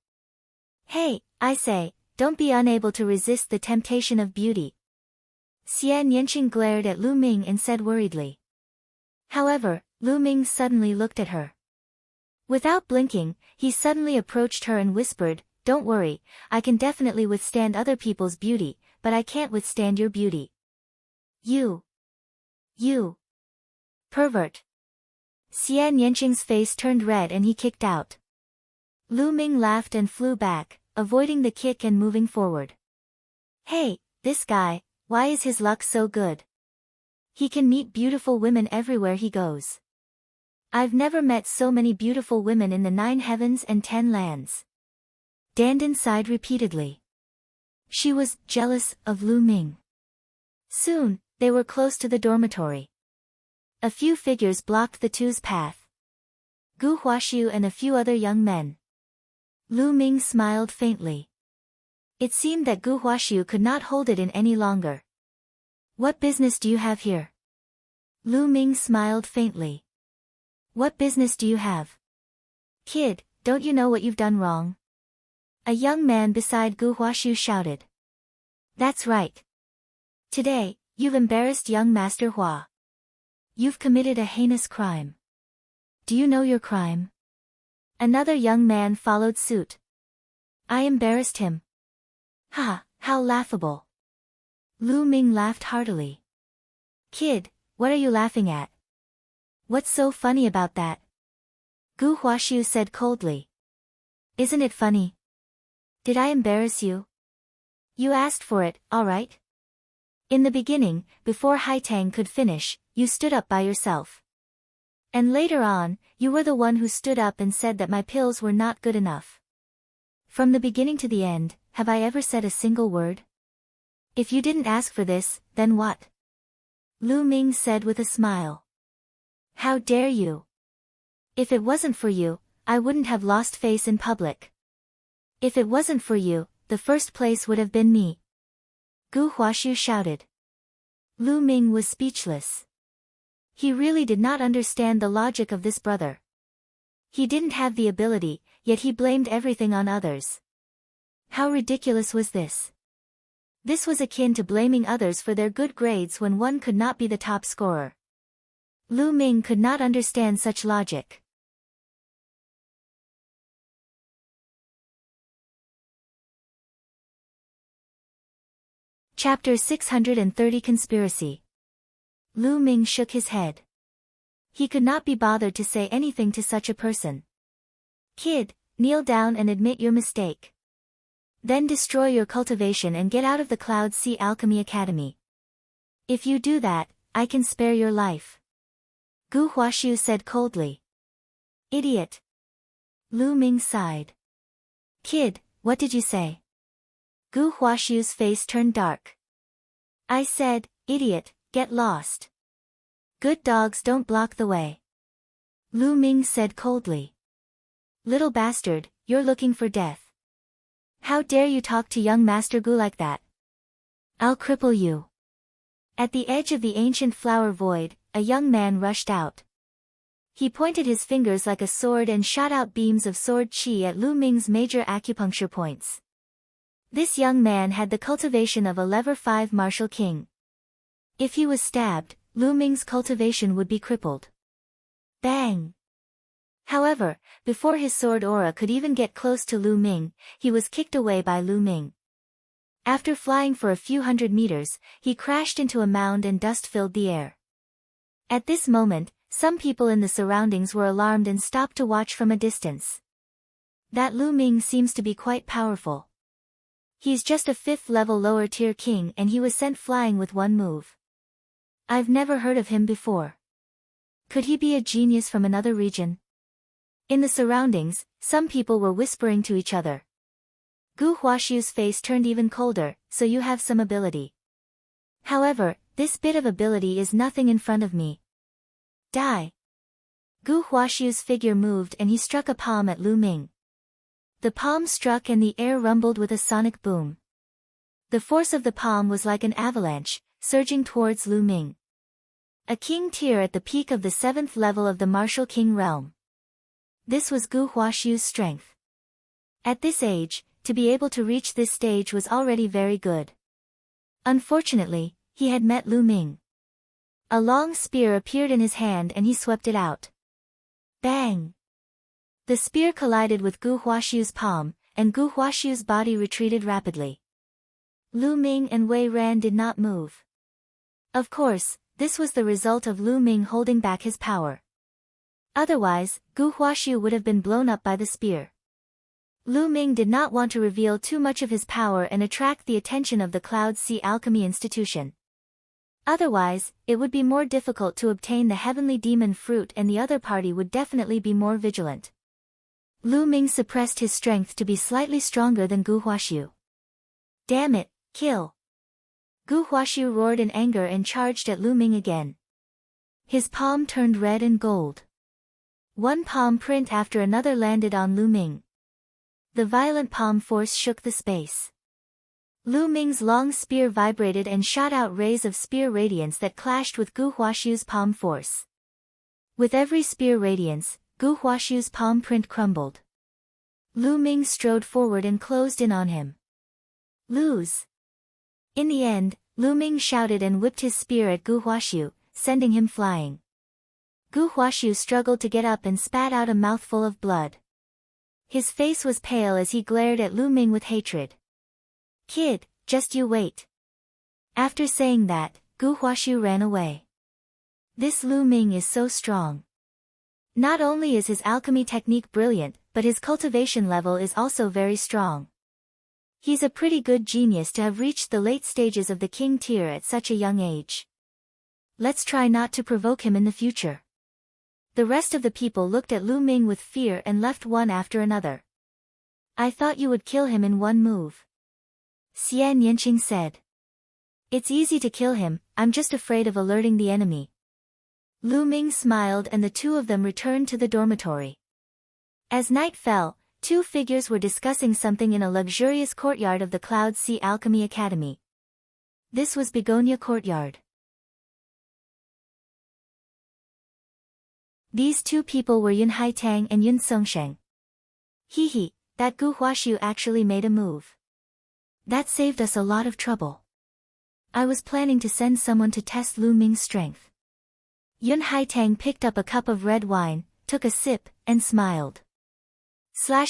Hey, I say, don't be unable to resist the temptation of beauty. Xian Yanqing glared at Lu Ming and said worriedly. However, Lu Ming suddenly looked at her. Without blinking, he suddenly approached her and whispered, Don't worry, I can definitely withstand other people's beauty, but I can't withstand your beauty. You. Pervert. Xian Yanqing's face turned red and he kicked out. Lu Ming laughed and flew back, avoiding the kick and moving forward. Hey, this guy, why is his luck so good? He can meet beautiful women everywhere he goes. I've never met so many beautiful women in the 9 heavens and 10 lands. Dandin sighed repeatedly. She was jealous of Lu Ming. Soon, they were close to the dormitory. A few figures blocked the two's path. Gu Huaxiu and a few other young men. Lu Ming smiled faintly. It seemed that Gu Huaxiu could not hold it in any longer. What business do you have here? Lu Ming smiled faintly. What business do you have? Kid, don't you know what you've done wrong? A young man beside Gu Huaxiu shouted. That's right. Today, you've embarrassed young Master Hua. You've committed a heinous crime. Do you know your crime? Another young man followed suit. I embarrassed him. Ha, how laughable. Lu Ming laughed heartily. Kid, what are you laughing at? What's so funny about that? Gu Huaxiu said coldly. Isn't it funny? Did I embarrass you? You asked for it, all right? In the beginning, before Haitang could finish, you stood up by yourself. And later on, you were the one who stood up and said that my pills were not good enough. From the beginning to the end, have I ever said a single word? If you didn't ask for this, then what? Lu Ming said with a smile. How dare you? If it wasn't for you, I wouldn't have lost face in public. If it wasn't for you, the first place would have been me. Gu Huaxiu shouted. Lu Ming was speechless. He really did not understand the logic of this brother. He didn't have the ability, yet he blamed everything on others. How ridiculous was this? This was akin to blaming others for their good grades when one could not be the top scorer. Lu Ming could not understand such logic. Chapter 630 Conspiracy. Lu Ming shook his head. He could not be bothered to say anything to such a person. Kid, kneel down and admit your mistake. Then destroy your cultivation and get out of the Cloud Sea Alchemy Academy. If you do that, I can spare your life. Gu Huaxiu said coldly. Idiot. Lu Ming sighed. Kid, what did you say? Gu Huaxiu's face turned dark. I said, idiot, get lost. Good dogs don't block the way. Lu Ming said coldly. Little bastard, you're looking for death. How dare you talk to young Master Gu like that? I'll cripple you. At the edge of the ancient flower void, a young man rushed out. He pointed his fingers like a sword and shot out beams of sword qi at Lu Ming's major acupuncture points. This young man had the cultivation of a level 5 martial king. If he was stabbed, Lu Ming's cultivation would be crippled. Bang! However, before his sword aura could even get close to Lu Ming, he was kicked away by Lu Ming. After flying for a few hundred meters, he crashed into a mound and dust filled the air. At this moment, some people in the surroundings were alarmed and stopped to watch from a distance. That Lu Ming seems to be quite powerful. He's just a 5th level lower tier king and he was sent flying with one move. I've never heard of him before. Could he be a genius from another region? In the surroundings, some people were whispering to each other. Gu Huaxiu's face turned even colder, so you have some ability. However, this bit of ability is nothing in front of me. Die. Gu Huaxiu's figure moved and he struck a palm at Lu Ming. The palm struck and the air rumbled with a sonic boom. The force of the palm was like an avalanche, surging towards Lu Ming. A king tier at the peak of the 7th level of the martial king realm. This was Gu Huaxiu's strength. At this age, to be able to reach this stage was already very good. Unfortunately, he had met Lu Ming. A long spear appeared in his hand and he swept it out. Bang! The spear collided with Gu Huaxiu's palm, and Gu Huaxiu's body retreated rapidly. Lu Ming and Wei Ran did not move. Of course, this was the result of Lu Ming holding back his power. Otherwise, Gu Huaxiu would have been blown up by the spear. Lu Ming did not want to reveal too much of his power and attract the attention of the Cloud Sea Alchemy Institution. Otherwise, it would be more difficult to obtain the Heavenly Demon Fruit and the other party would definitely be more vigilant. Lu Ming suppressed his strength to be slightly stronger than Gu Huaxiu. Damn it, kill! Gu Huaxiu roared in anger and charged at Lu Ming again. His palm turned red and gold. One palm print after another landed on Lu Ming. The violent palm force shook the space. Lu Ming's long spear vibrated and shot out rays of spear radiance that clashed with Gu Huaxiu's palm force. With every spear radiance, Gu Huaxiu's palm print crumbled. Lu Ming strode forward and closed in on him. Lose! In the end, Lu Ming shouted and whipped his spear at Gu Huaxiu, sending him flying. Gu Huaxiu struggled to get up and spat out a mouthful of blood. His face was pale as he glared at Lu Ming with hatred. Kid, just you wait. After saying that, Gu Huaxiu ran away. This Lu Ming is so strong. Not only is his alchemy technique brilliant, but his cultivation level is also very strong. He's a pretty good genius to have reached the late stages of the king tier at such a young age. Let's try not to provoke him in the future. The rest of the people looked at Lu Ming with fear and left one after another. I thought you would kill him in one move. Xian Yanqing said. It's easy to kill him, I'm just afraid of alerting the enemy. Lu Ming smiled and the two of them returned to the dormitory. As night fell, two figures were discussing something in a luxurious courtyard of the Cloud Sea Alchemy Academy. This was Begonia Courtyard. These two people were Yun Haitang and Yun Songsheng. Hee, that Gu Huaxiu actually made a move. That saved us a lot of trouble. I was planning to send someone to test Lu Ming's strength. Yun Haitang picked up a cup of red wine, took a sip, and smiled.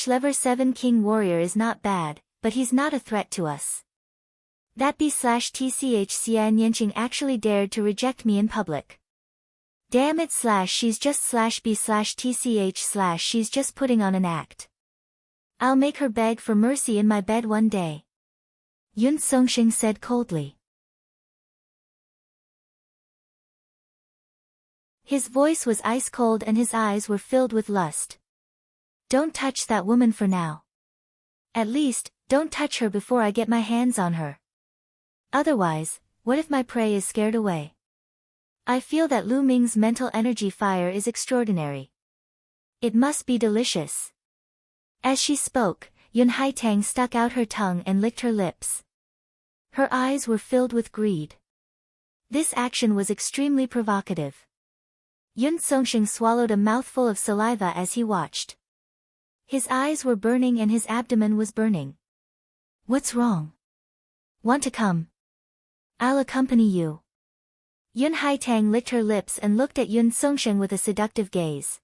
Level 7 King Warrior is not bad, but he's not a threat to us. That B/TCH Xian Yanqing actually dared to reject me in public. Damn it she's just B/TCH she's just putting on an act. I'll make her beg for mercy in my bed one day. Yun Songsheng said coldly. His voice was ice cold and his eyes were filled with lust. Don't touch that woman for now. At least, don't touch her before I get my hands on her. Otherwise, what if my prey is scared away? I feel that Lu Ming's mental energy fire is extraordinary. It must be delicious. As she spoke, Yun Haitang stuck out her tongue and licked her lips. Her eyes were filled with greed. This action was extremely provocative. Yun Songsheng swallowed a mouthful of saliva as he watched. His eyes were burning and his abdomen was burning. What's wrong? Want to come? I'll accompany you. Yun Haitang licked her lips and looked at Yun Songsheng with a seductive gaze.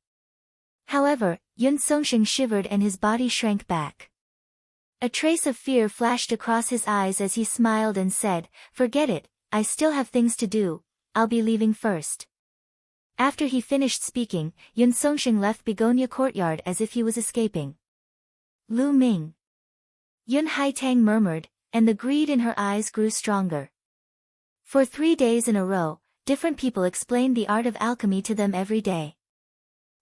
However, Yun Songsheng shivered and his body shrank back. A trace of fear flashed across his eyes as he smiled and said, Forget it, I still have things to do, I'll be leaving first. After he finished speaking, Yun Songsheng left Begonia Courtyard as if he was escaping. Lu Ming. Yun Haitang murmured, and the greed in her eyes grew stronger. For 3 days in a row, different people explained the art of alchemy to them every day.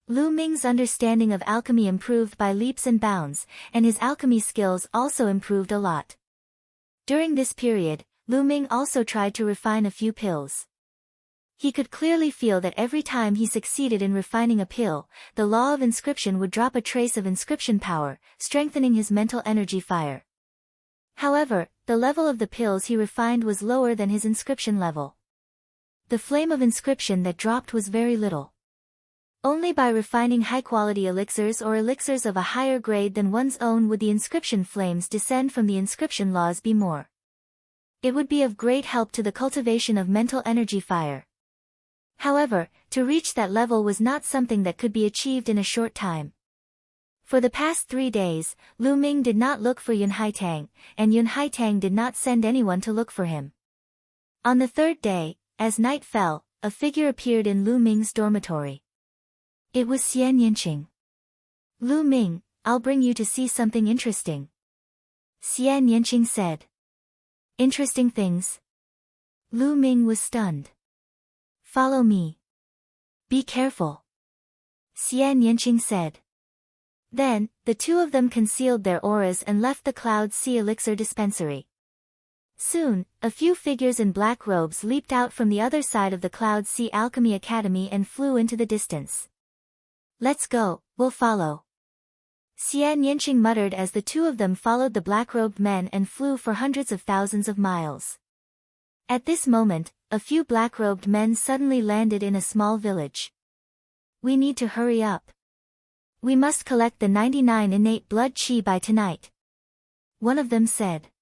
Lu Ming's understanding of alchemy improved by leaps and bounds, and his alchemy skills also improved a lot. During this period, Lu Ming also tried to refine a few pills. He could clearly feel that every time he succeeded in refining a pill, the law of inscription would drop a trace of inscription power, strengthening his mental energy fire. However, the level of the pills he refined was lower than his inscription level. The flame of inscription that dropped was very little. Only by refining high-quality elixirs or elixirs of a higher grade than one's own would the inscription flames descend from the inscription laws be more. It would be of great help to the cultivation of mental energy fire. However, to reach that level was not something that could be achieved in a short time. For the past 3 days, Lu Ming did not look for Yun Haitang, and Yun Haitang did not send anyone to look for him. On the 3rd day, as night fell, a figure appeared in Lu Ming's dormitory. It was Xian Yinqing. "Lu Ming, I'll bring you to see something interesting," Xian Yinqing said. "Interesting things?" Lu Ming was stunned. "Follow me. Be careful," Xian Yinqing said. Then, the two of them concealed their auras and left the Cloud Sea Elixir dispensary. Soon, a few figures in black robes leaped out from the other side of the Cloud Sea Alchemy Academy and flew into the distance. "Let's go, we'll follow," Xian Yinqing muttered as the two of them followed the black-robed men and flew for hundreds of thousands of miles. At this moment, a few black-robed men suddenly landed in a small village. "We need to hurry up. We must collect the 99 innate blood qi by tonight," one of them said.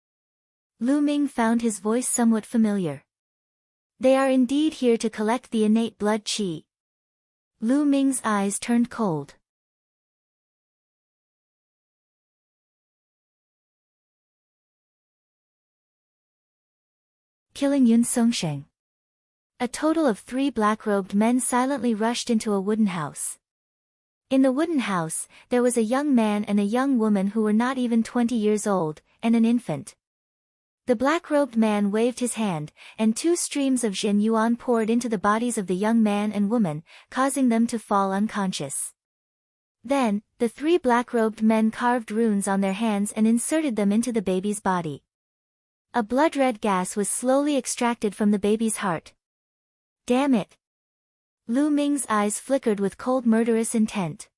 Lu Ming found his voice somewhat familiar. "They are indeed here to collect the innate blood qi." Lu Ming's eyes turned cold. Killing Yun Songsheng. A total of 3 black-robed men silently rushed into a wooden house. In the wooden house, there was a young man and a young woman who were not even 20 years old, and an infant. The black-robed man waved his hand, and 2 streams of Jin Yuan poured into the bodies of the young man and woman, causing them to fall unconscious. Then, the 3 black-robed men carved runes on their hands and inserted them into the baby's body. A blood-red gas was slowly extracted from the baby's heart. "Damn it!" Lu Ming's eyes flickered with cold murderous intent.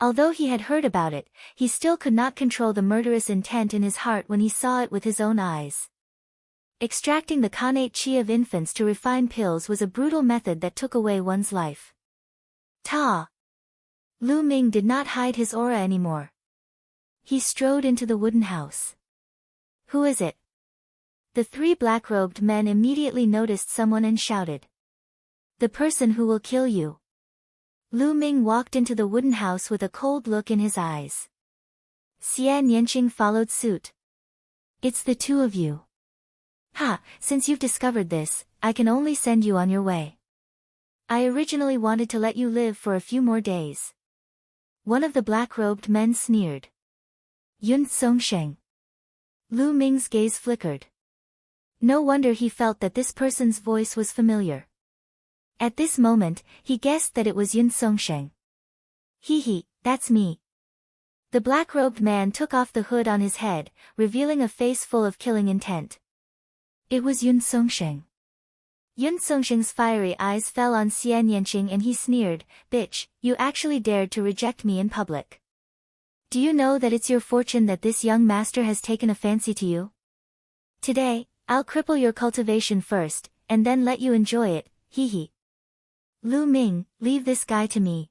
Although he had heard about it, he still could not control the murderous intent in his heart when he saw it with his own eyes. Extracting the connate qi of infants to refine pills was a brutal method that took away one's life. Ta! Lu Ming did not hide his aura anymore. He strode into the wooden house. "Who is it?" The 3 black-robed men immediately noticed someone and shouted. "The person who will kill you." Lu Ming walked into the wooden house with a cold look in his eyes. Xian Yinqing followed suit. "It's the 2 of you. Ha, since you've discovered this, I can only send you on your way. I originally wanted to let you live for a few more days." One of the black-robed men sneered. "Yun Songsheng." Lu Ming's gaze flickered. No wonder he felt that this person's voice was familiar. At this moment, he guessed that it was Yun Songsheng. "Hee, that's me." The black-robed man took off the hood on his head, revealing a face full of killing intent. It was Yun Songsheng. Yun Songsheng's fiery eyes fell on Xian Yinqing and he sneered, "Bitch, you actually dared to reject me in public. Do you know that it's your fortune that this young master has taken a fancy to you? Today, I'll cripple your cultivation first, and then let you enjoy it, hee." "Lu Ming, leave this guy to me."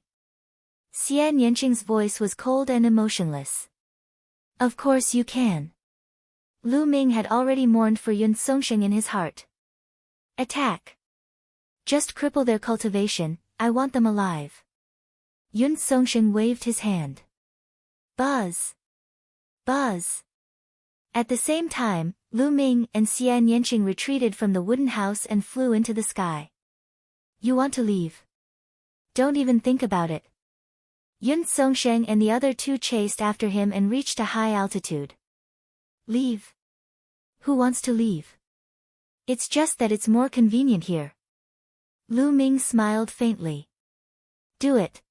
Xian Yinqing's voice was cold and emotionless. "Of course you can." Lu Ming had already mourned for Yun Songsheng in his heart. "Attack. Just cripple their cultivation, I want them alive." Yun Songsheng waved his hand. Buzz! Buzz! At the same time, Lu Ming and Xian Yinqing retreated from the wooden house and flew into the sky. "You want to leave? Don't even think about it." Yun Songsheng and the other 2 chased after him and reached a high altitude. "Leave? Who wants to leave? It's just that it's more convenient here." Lu Ming smiled faintly. "Do it.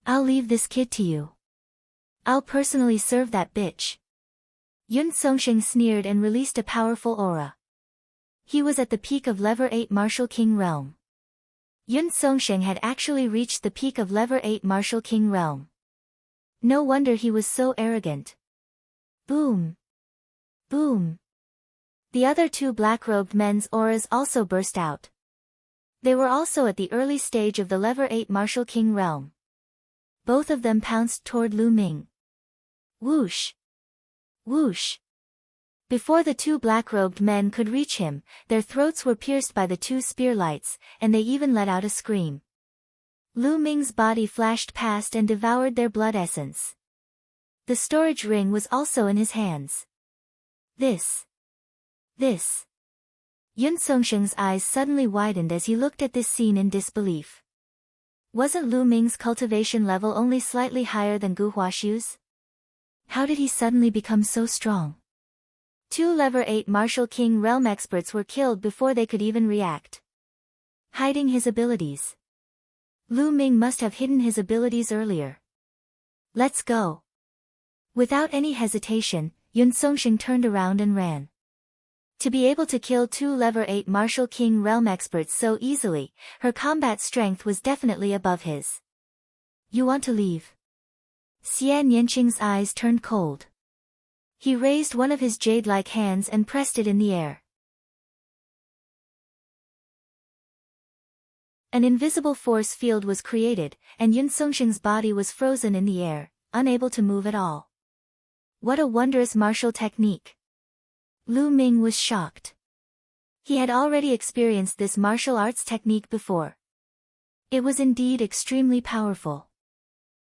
I'll leave this kid to you. I'll personally serve that bitch." Yun Songsheng sneered and released a powerful aura. He was at the peak of Level 8 Martial King Realm. Yun Songsheng had actually reached the peak of Level 8 Martial King Realm. No wonder he was so arrogant. Boom! Boom! The other 2 black-robed men's auras also burst out. They were also at the early stage of the Level 8 Martial King realm. Both of them pounced toward Lu Ming. Whoosh! Whoosh! Before the two black-robed men could reach him, their throats were pierced by the two spear lights, and they even let out a scream. Lu Ming's body flashed past and devoured their blood essence. The storage ring was also in his hands. This. Yun Songsheng's eyes suddenly widened as he looked at this scene in disbelief. Wasn't Lu Ming's cultivation level only slightly higher than Gu Huaxu's? How did he suddenly become so strong? Two Level 8 Martial King realm experts were killed before they could even react. Hiding his abilities. Lu Ming must have hidden his abilities earlier. Let's go. Without any hesitation, Yun Songsheng turned around and ran. To be able to kill two Level 8 Martial King realm experts so easily, her combat strength was definitely above his. You want to leave? Xian Yanqing's eyes turned cold. He raised one of his jade-like hands and pressed it in the air. An invisible force field was created, and Yun Songsheng's body was frozen in the air, unable to move at all. What a wondrous martial technique! Lu Ming was shocked. He had already experienced this martial arts technique before. It was indeed extremely powerful.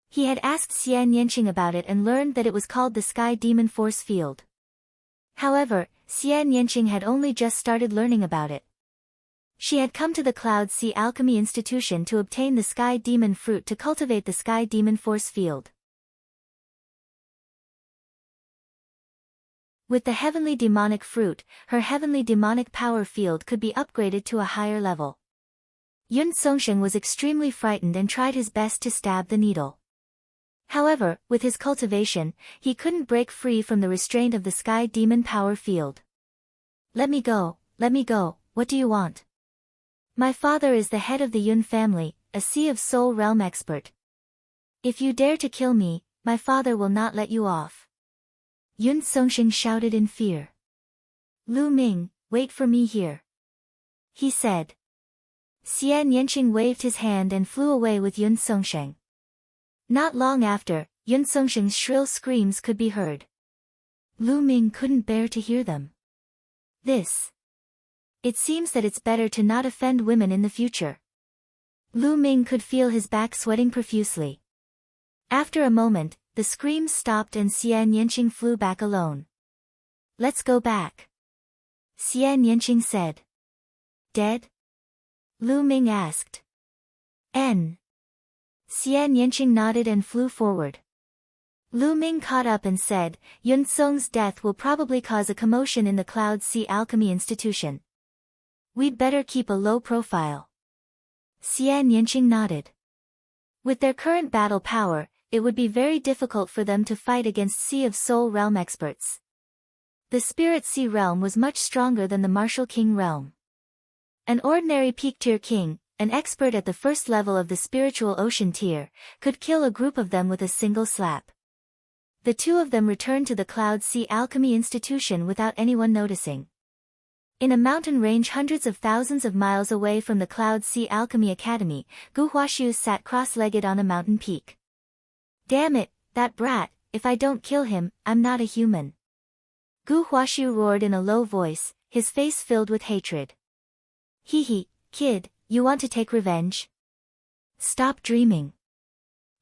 He had asked Xian Yanqing about it and learned that it was called the Sky Demon Force Field. However, Xian Yanqing had only just started learning about it. She had come to the Cloud Sea Alchemy Institution to obtain the Sky Demon Fruit to cultivate the Sky Demon Force Field. With the Heavenly Demonic Fruit, her Heavenly Demonic Power Field could be upgraded to a higher level. Yun Songsheng was extremely frightened and tried his best to stab the needle. However, with his cultivation, he couldn't break free from the restraint of the Sky Demon Power Field. Let me go, what do you want? My father is the head of the Yun family, a Sea of Soul realm expert. If you dare to kill me, my father will not let you off. Yun Songsheng shouted in fear. Lu Ming, wait for me here, he said. Xian Yanqing waved his hand and flew away with Yun Songsheng. Not long after, Yun Songsheng's shrill screams could be heard. Lu Ming couldn't bear to hear them. It seems that it's better to not offend women in the future. Lu Ming could feel his back sweating profusely. After a moment, the screams stopped and Xian Yanqing flew back alone. Let's go back, Xian Yanqing said. Dead? Lu Ming asked. Xian Yanqing nodded and flew forward. Lu Ming caught up and said, Yun Song's death will probably cause a commotion in the Cloud Sea Alchemy Institution. We'd better keep a low profile. Xian Yanqing nodded. With their current battle power, it would be very difficult for them to fight against Sea of Soul realm experts. The Spirit Sea realm was much stronger than the Martial King realm. An ordinary peak-tier king, an expert at the first level of the spiritual ocean tier, could kill a group of them with a single slap. The two of them returned to the Cloud Sea Alchemy Institution without anyone noticing. In a mountain range hundreds of thousands of miles away from the Cloud Sea Alchemy Academy, Gu Huaxu sat cross-legged on a mountain peak. Damn it, that brat, if I don't kill him, I'm not a human. Gu Huaxu roared in a low voice, his face filled with hatred. Hee, kid, you want to take revenge? Stop dreaming.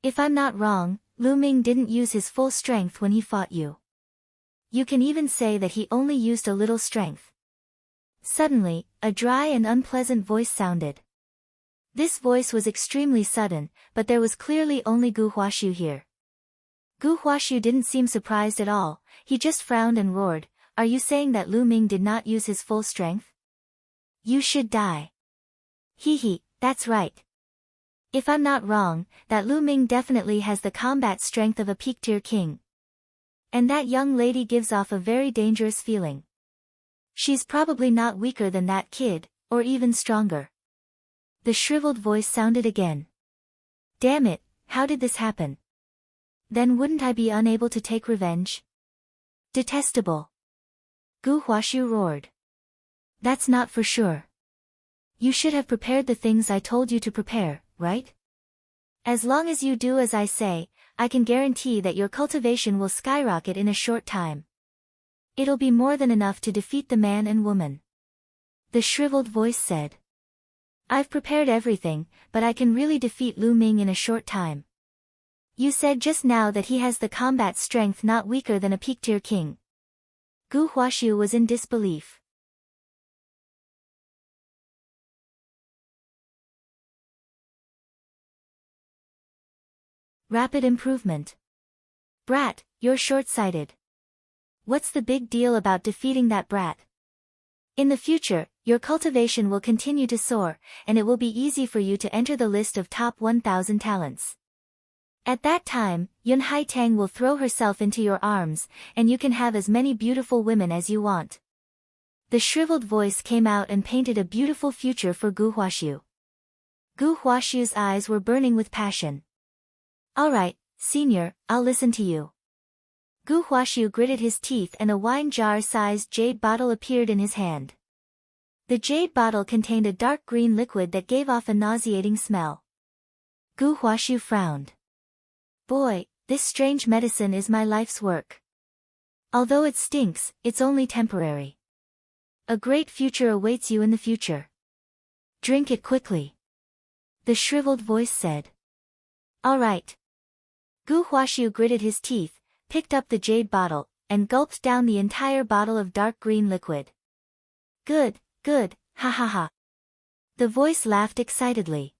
If I'm not wrong, Lu Ming didn't use his full strength when he fought you. You can even say that he only used a little strength. Suddenly, a dry and unpleasant voice sounded. This voice was extremely sudden, but there was clearly only Gu Huaxu here. Gu Huaxu didn't seem surprised at all, he just frowned and roared, Are you saying that Lu Ming did not use his full strength? You should die. Hee, that's right. If I'm not wrong, that Lu Ming definitely has the combat strength of a peak-tier king. And that young lady gives off a very dangerous feeling. She's probably not weaker than that kid, or even stronger. The shriveled voice sounded again. Damn it, how did this happen? Then wouldn't I be unable to take revenge? Detestable. Gu Huaxu roared. That's not for sure. You should have prepared the things I told you to prepare, right? As long as you do as I say, I can guarantee that your cultivation will skyrocket in a short time. It'll be more than enough to defeat the man and woman. The shriveled voice said. I've prepared everything, but I can really defeat Lu Ming in a short time. You said just now that he has the combat strength not weaker than a peak-tier king. Gu Huaxiu was in disbelief. Rapid improvement. Brat, you're short-sighted. What's the big deal about defeating that brat? In the future, your cultivation will continue to soar, and it will be easy for you to enter the list of top 1,000 talents. At that time, Yun Haitang will throw herself into your arms, and you can have as many beautiful women as you want. The shriveled voice came out and painted a beautiful future for Gu Huaxiu. Gu Huaxiu's eyes were burning with passion. All right, senior, I'll listen to you. Gu Huaxiu gritted his teeth and a wine jar-sized jade bottle appeared in his hand. The jade bottle contained a dark green liquid that gave off a nauseating smell. Gu Huaxiu frowned. Boy, this strange medicine is my life's work. Although it stinks, it's only temporary. A great future awaits you in the future. Drink it quickly. The shriveled voice said. All right. Gu Huaxiu gritted his teeth, picked up the jade bottle, and gulped down the entire bottle of dark green liquid. Good, good, ha ha ha. The voice laughed excitedly.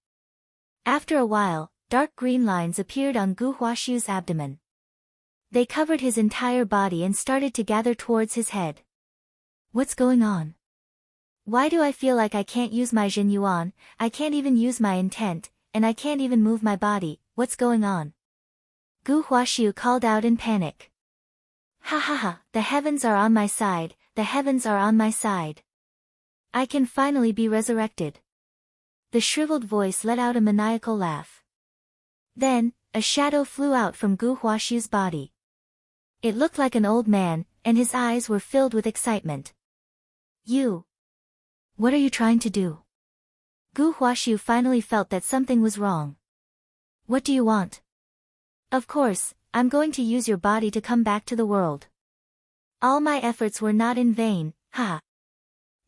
After a while, dark green lines appeared on Gu Huaxiu's abdomen. They covered his entire body and started to gather towards his head. What's going on? Why do I feel like I can't use my Jin Yuan, I can't even use my intent, and I can't even move my body, what's going on? Gu Huaxiu called out in panic. Ha ha ha, the heavens are on my side, the heavens are on my side. I can finally be resurrected. The shriveled voice let out a maniacal laugh. Then, a shadow flew out from Gu Huaxiu's body. It looked like an old man, and his eyes were filled with excitement. You! What are you trying to do? Gu Huaxiu finally felt that something was wrong. What do you want? Of course, I'm going to use your body to come back to the world. All my efforts were not in vain, ha!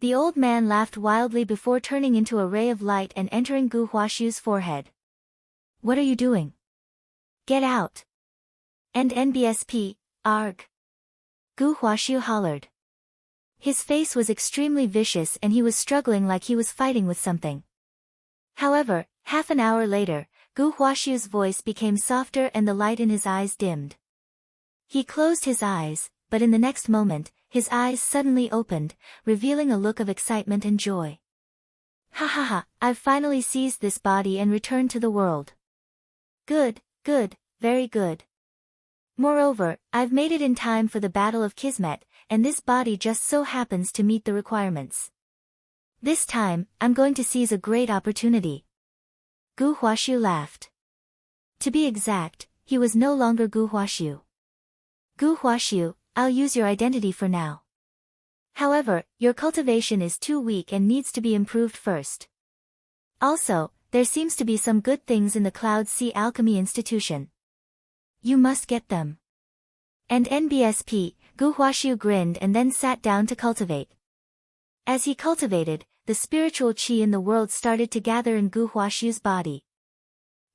The old man laughed wildly before turning into a ray of light and entering Gu Huaxiu's forehead. What are you doing? Get out! And NBSP, arg! Gu Huaxiu hollered. His face was extremely vicious and he was struggling like he was fighting with something. However, half an hour later, Gu Huaxiu's voice became softer and the light in his eyes dimmed. He closed his eyes, but in the next moment, his eyes suddenly opened, revealing a look of excitement and joy. Ha ha ha, I've finally seized this body and returned to the world. Good, good, very good. Moreover, I've made it in time for the Battle of Kismet, and this body just so happens to meet the requirements. This time, I'm going to seize a great opportunity. Gu Huaxiu laughed. To be exact, he was no longer Gu Huaxiu. Gu Huaxiu, I'll use your identity for now. However, your cultivation is too weak and needs to be improved first. Also, there seems to be some good things in the Cloud Sea Alchemy Institution. You must get them. And NBSP, Gu Huaxiu grinned and then sat down to cultivate. As he cultivated, the spiritual qi in the world started to gather in Gu Huaxiu's body.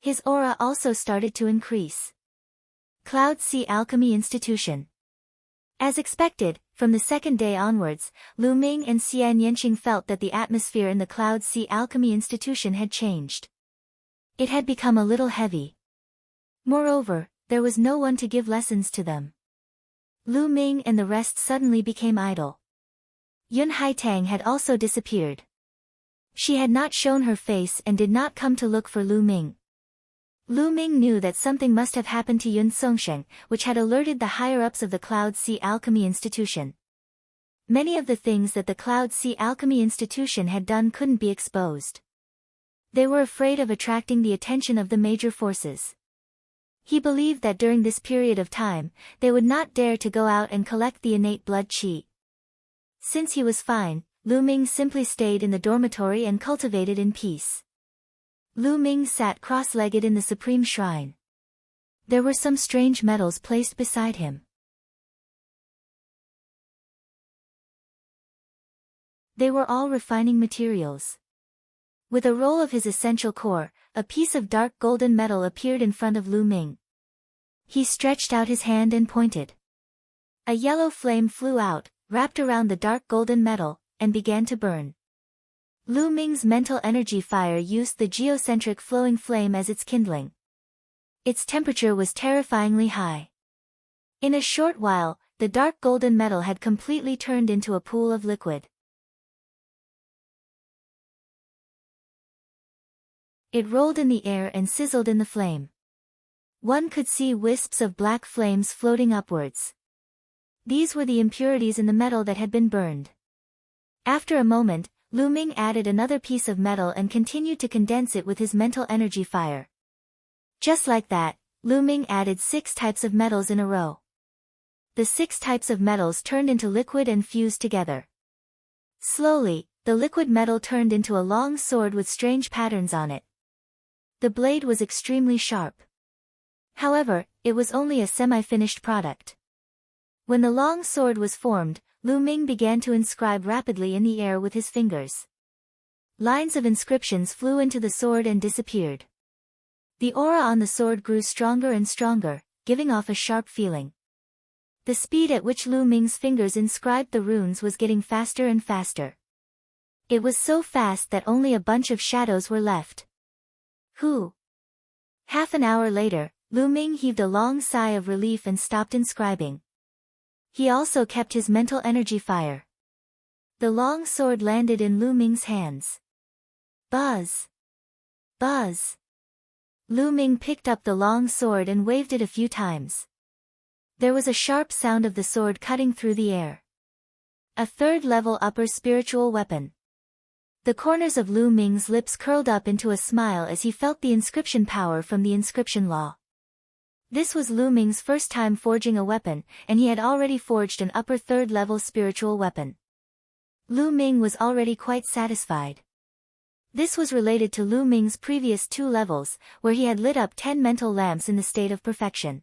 His aura also started to increase. Cloud Sea Alchemy Institution. As expected, from the second day onwards, Lu Ming and Xian Yanqing felt that the atmosphere in the Cloud Sea Alchemy Institution had changed. It had become a little heavy. Moreover, there was no one to give lessons to them. Lu Ming and the rest suddenly became idle. Yun Haitang had also disappeared. She had not shown her face and did not come to look for Lu Ming. Lu Ming knew that something must have happened to Yun Songsheng, which had alerted the higher-ups of the Cloud Sea Alchemy Institution. Many of the things that the Cloud Sea Alchemy Institution had done couldn't be exposed. They were afraid of attracting the attention of the major forces. He believed that during this period of time, they would not dare to go out and collect the innate blood qi. Since he was fine, Lu Ming simply stayed in the dormitory and cultivated in peace. Lu Ming sat cross-legged in the supreme shrine. There were some strange metals placed beside him. They were all refining materials. With a roll of his essential core, a piece of dark golden metal appeared in front of Lu Ming. He stretched out his hand and pointed. A yellow flame flew out, wrapped around the dark golden metal, and began to burn. Lu Ming's mental energy fire used the geocentric flowing flame as its kindling. Its temperature was terrifyingly high. In a short while, the dark golden metal had completely turned into a pool of liquid. It rolled in the air and sizzled in the flame. One could see wisps of black flames floating upwards. These were the impurities in the metal that had been burned. After a moment, Lu Ming added another piece of metal and continued to condense it with his mental energy fire. Just like that, Lu Ming added 6 types of metals in a row. The 6 types of metals turned into liquid and fused together. Slowly, the liquid metal turned into a long sword with strange patterns on it. The blade was extremely sharp. However, it was only a semi-finished product. When the long sword was formed, Lu Ming began to inscribe rapidly in the air with his fingers. Lines of inscriptions flew into the sword and disappeared. The aura on the sword grew stronger and stronger, giving off a sharp feeling. The speed at which Lu Ming's fingers inscribed the runes was getting faster and faster. It was so fast that only a bunch of shadows were left. Half an hour later, Lu Ming heaved a long sigh of relief and stopped inscribing. He also kept his mental energy fire. The long sword landed in Lu Ming's hands. Buzz! Buzz! Lu Ming picked up the long sword and waved it a few times. There was a sharp sound of the sword cutting through the air. A 3rd-level upper spiritual weapon. The corners of Lu Ming's lips curled up into a smile as he felt the inscription power from the inscription law. This was Lu Ming's first time forging a weapon, and he had already forged an upper 3rd-level spiritual weapon. Lu Ming was already quite satisfied. This was related to Lu Ming's previous 2 levels, where he had lit up 10 mental lamps in the state of perfection.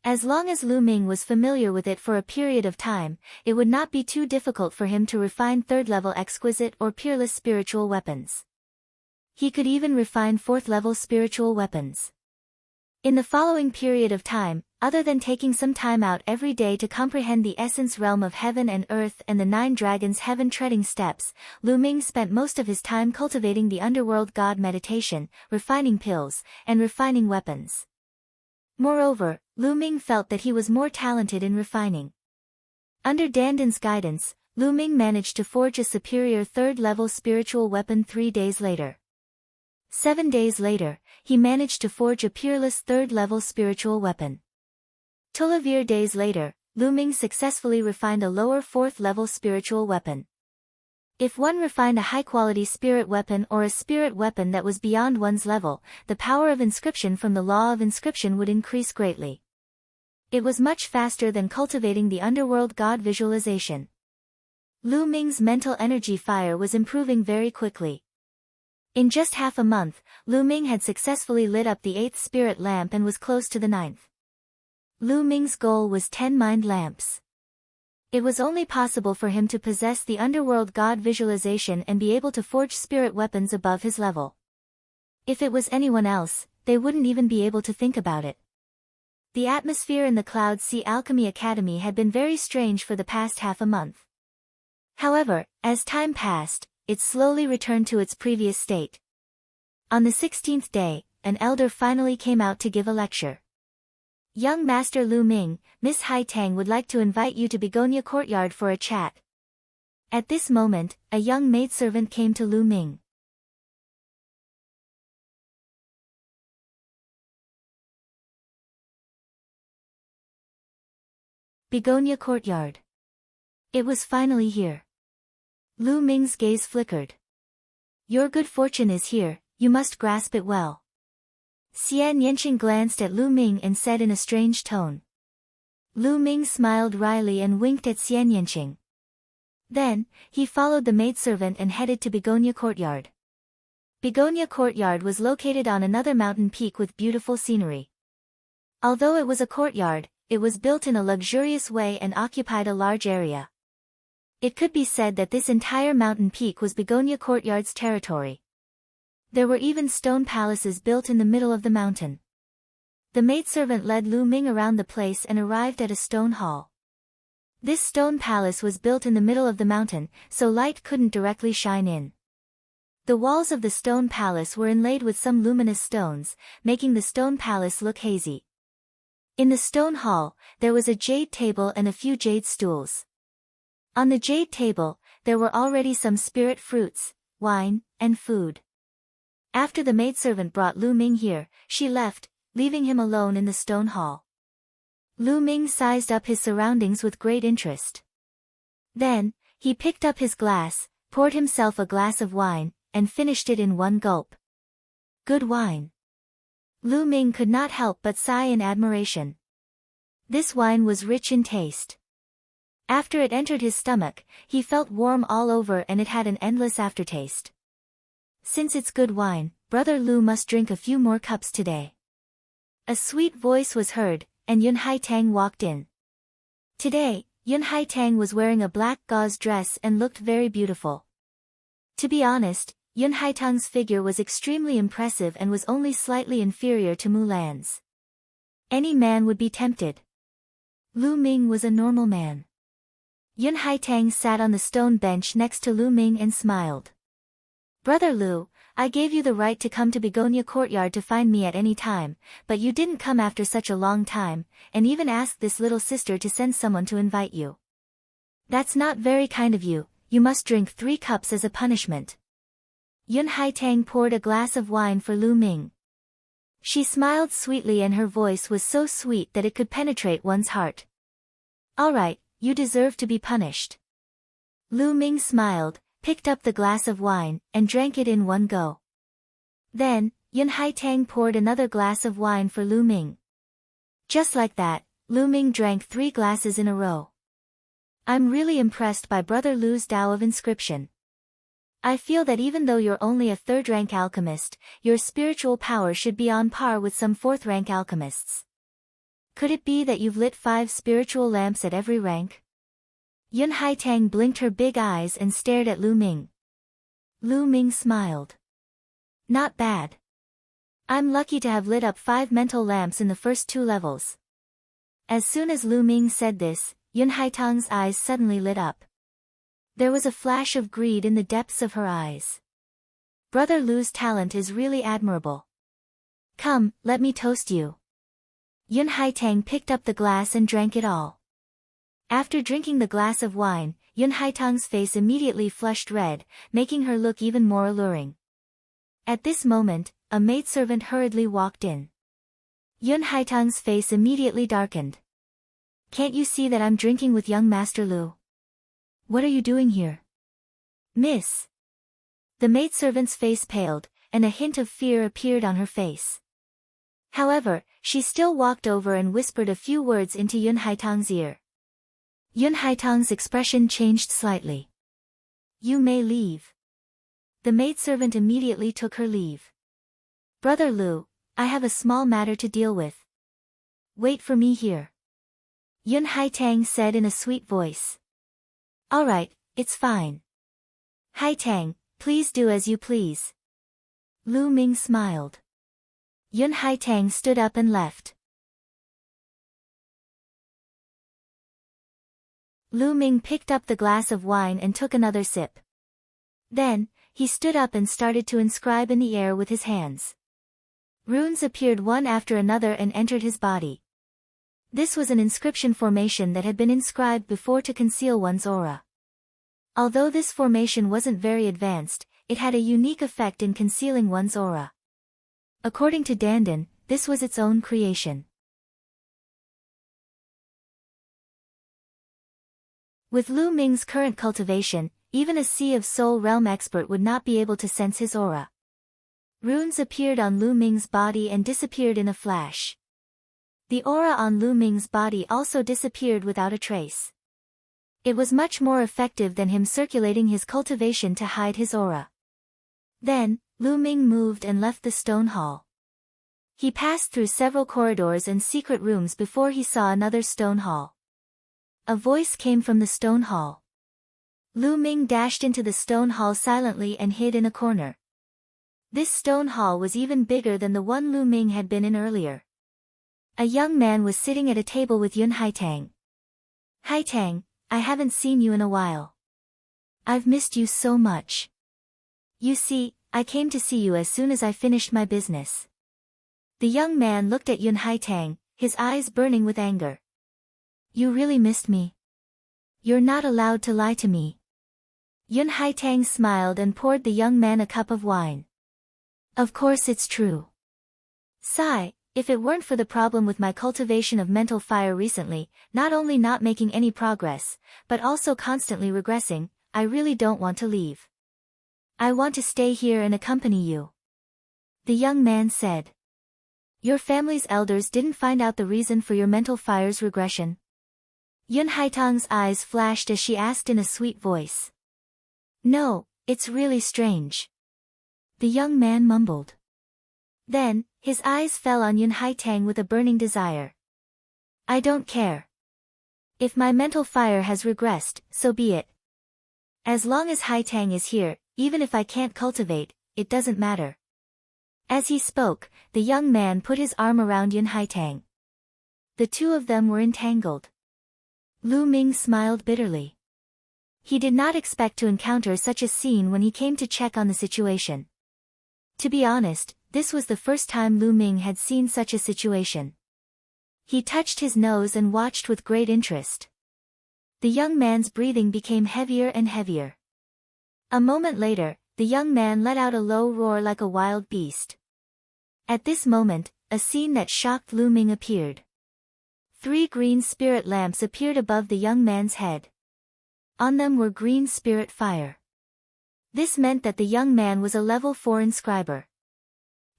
As long as Lu Ming was familiar with it for a period of time, it would not be too difficult for him to refine 3rd-level exquisite or peerless spiritual weapons. He could even refine 4th-level spiritual weapons. In the following period of time, other than taking some time out every day to comprehend the essence realm of heaven and earth and the 9 dragons' heaven-treading steps, Lu Ming spent most of his time cultivating the underworld god meditation, refining pills, and refining weapons. Moreover, Lu Ming felt that he was more talented in refining. Under Danden's guidance, Lu Ming managed to forge a superior 3rd-level spiritual weapon 3 days later. 7 days later, he managed to forge a peerless 3rd-level spiritual weapon. 12 days later, Lu Ming successfully refined a lower 4th-level spiritual weapon. If one refined a high-quality spirit weapon or a spirit weapon that was beyond one's level, the power of inscription from the law of inscription would increase greatly. It was much faster than cultivating the underworld god visualization. Lu Ming's mental energy fire was improving very quickly. In just half a month, Lu Ming had successfully lit up the 8th spirit lamp and was close to the 9th. Lu Ming's goal was 10 mind lamps. It was only possible for him to possess the underworld god visualization and be able to forge spirit weapons above his level. If it was anyone else, they wouldn't even be able to think about it. The atmosphere in the Cloud Sea Alchemy Academy had been very strange for the past half a month. However, as time passed, it slowly returned to its previous state. On the 16th day, an elder finally came out to give a lecture. Young Master Lu Ming, Miss Hai Tang would like to invite you to Begonia Courtyard for a chat. At this moment, a young maidservant came to Lu Ming. Begonia Courtyard. It was finally here. Lu Ming's gaze flickered. Your good fortune is here, you must grasp it well. Xian Yanqing glanced at Lu Ming and said in a strange tone. Lu Ming smiled wryly and winked at Xian Yanqing. Then, he followed the maidservant and headed to Begonia Courtyard. Begonia Courtyard was located on another mountain peak with beautiful scenery. Although it was a courtyard, it was built in a luxurious way and occupied a large area. It could be said that this entire mountain peak was Begonia Courtyard's territory. There were even stone palaces built in the middle of the mountain. The maidservant led Lu Ming around the place and arrived at a stone hall. This stone palace was built in the middle of the mountain, so light couldn't directly shine in. The walls of the stone palace were inlaid with some luminous stones, making the stone palace look hazy. In the stone hall, there was a jade table and a few jade stools. On the jade table, there were already some spirit fruits, wine, and food. After the maidservant brought Lu Ming here, she left, leaving him alone in the stone hall. Lu Ming sized up his surroundings with great interest. Then, he picked up his glass, poured himself a glass of wine, and finished it in one gulp. Good wine. Lu Ming could not help but sigh in admiration. This wine was rich in taste. After it entered his stomach, he felt warm all over and it had an endless aftertaste. Since it's good wine, Brother Lu must drink a few more cups today. A sweet voice was heard, and Yun Haitang walked in. Today, Yun Haitang was wearing a black gauze dress and looked very beautiful. To be honest, Yun Haitang's figure was extremely impressive and was only slightly inferior to Mulan's. Any man would be tempted. Lu Ming was a normal man. Yun Haitang sat on the stone bench next to Lu Ming and smiled. Brother Lu, I gave you the right to come to Begonia Courtyard to find me at any time, but you didn't come after such a long time, and even asked this little sister to send someone to invite you. That's not very kind of you. You must drink 3 cups as a punishment. Yun Haitang poured a glass of wine for Lu Ming. She smiled sweetly and her voice was so sweet that it could penetrate one's heart. All right, you deserve to be punished. Lu Ming smiled, picked up the glass of wine, and drank it in one go. Then, Yun Haitang poured another glass of wine for Lu Ming. Just like that, Lu Ming drank 3 glasses in a row. I'm really impressed by Brother Lu's Tao of Inscription. I feel that even though you're only a 3rd-rank alchemist, your spiritual power should be on par with some 4th-rank alchemists. Could it be that you've lit 5 spiritual lamps at every rank? Yun Haitang blinked her big eyes and stared at Lu Ming. Lu Ming smiled. Not bad. I'm lucky to have lit up 5 mental lamps in the first 2 levels. As soon as Lu Ming said this, Yun Haitang's eyes suddenly lit up. There was a flash of greed in the depths of her eyes. Brother Lu's talent is really admirable. Come, let me toast you. Yun Haitang picked up the glass and drank it all. After drinking the glass of wine, Yun Haitang's face immediately flushed red, making her look even more alluring. At this moment, a maidservant hurriedly walked in. Yun Haitang's face immediately darkened. Can't you see that I'm drinking with young Master Lu? What are you doing here? Miss. The maidservant's face paled, and a hint of fear appeared on her face. However, she still walked over and whispered a few words into Yun Haitang's ear. Yun Haitang's expression changed slightly. You may leave. The maidservant immediately took her leave. Brother Lu, I have a small matter to deal with. Wait for me here. Yun Haitang said in a sweet voice. All right, it's fine. Haitang, please do as you please. Lu Ming smiled. Yun Haitang stood up and left. Lu Ming picked up the glass of wine and took another sip. Then, he stood up and started to inscribe in the air with his hands. Runes appeared one after another and entered his body. This was an inscription formation that had been inscribed before to conceal one's aura. Although this formation wasn't very advanced, it had a unique effect in concealing one's aura. According to Dandan, this was its own creation. With Lu Ming's current cultivation, even a Sea of Soul Realm expert would not be able to sense his aura. Runes appeared on Lu Ming's body and disappeared in a flash. The aura on Lu Ming's body also disappeared without a trace. It was much more effective than him circulating his cultivation to hide his aura. Then, Lu Ming moved and left the stone hall. He passed through several corridors and secret rooms before he saw another stone hall. A voice came from the stone hall. Lu Ming dashed into the stone hall silently and hid in a corner. This stone hall was even bigger than the one Lu Ming had been in earlier. A young man was sitting at a table with Yun Haitang. "Haitang, I haven't seen you in a while. I've missed you so much. You see, I came to see you as soon as I finished my business." The young man looked at Yun Haitang, his eyes burning with anger. "You really missed me? You're not allowed to lie to me." Yun Haitang smiled and poured the young man a cup of wine. "Of course it's true. Sigh, if it weren't for the problem with my cultivation of mental fire recently, not only not making any progress, but also constantly regressing, I really don't want to leave. I want to stay here and accompany you." The young man said. "Your family's elders didn't find out the reason for your mental fire's regression?" Yun Haitang's eyes flashed as she asked in a sweet voice. "No, it's really strange," the young man mumbled. Then, his eyes fell on Yun Haitang with a burning desire. "I don't care. If my mental fire has regressed, so be it. As long as Haitang is here, even if I can't cultivate, it doesn't matter." As he spoke, the young man put his arm around Yun Haitang. The two of them were entangled. Lu Ming smiled bitterly. He did not expect to encounter such a scene when he came to check on the situation. To be honest, this was the first time Lu Ming had seen such a situation. He touched his nose and watched with great interest. The young man's breathing became heavier and heavier. A moment later, the young man let out a low roar like a wild beast. At this moment, a scene that shocked Lu Ming appeared. 3 green spirit lamps appeared above the young man's head. On them were green spirit fire. This meant that the young man was a level 4 inscriber.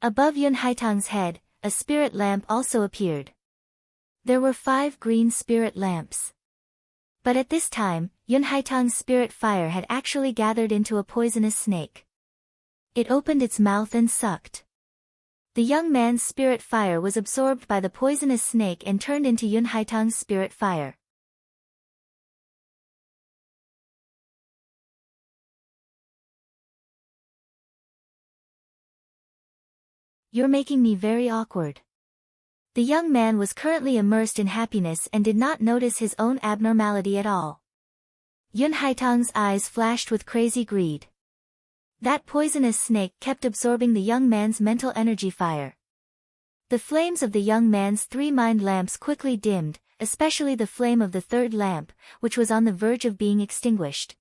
Above Yun Haitang's head, a spirit lamp also appeared. There were 5 green spirit lamps. But at this time, Yun Haitang's spirit fire had actually gathered into a poisonous snake. It opened its mouth and sucked. The young man's spirit fire was absorbed by the poisonous snake and turned into Yun Haitang's spirit fire. "You're making me very awkward." The young man was currently immersed in happiness and did not notice his own abnormality at all. Yun Haitang's eyes flashed with crazy greed. That poisonous snake kept absorbing the young man's mental energy fire. The flames of the young man's 3 mind lamps quickly dimmed, especially the flame of the 3rd lamp, which was on the verge of being extinguished.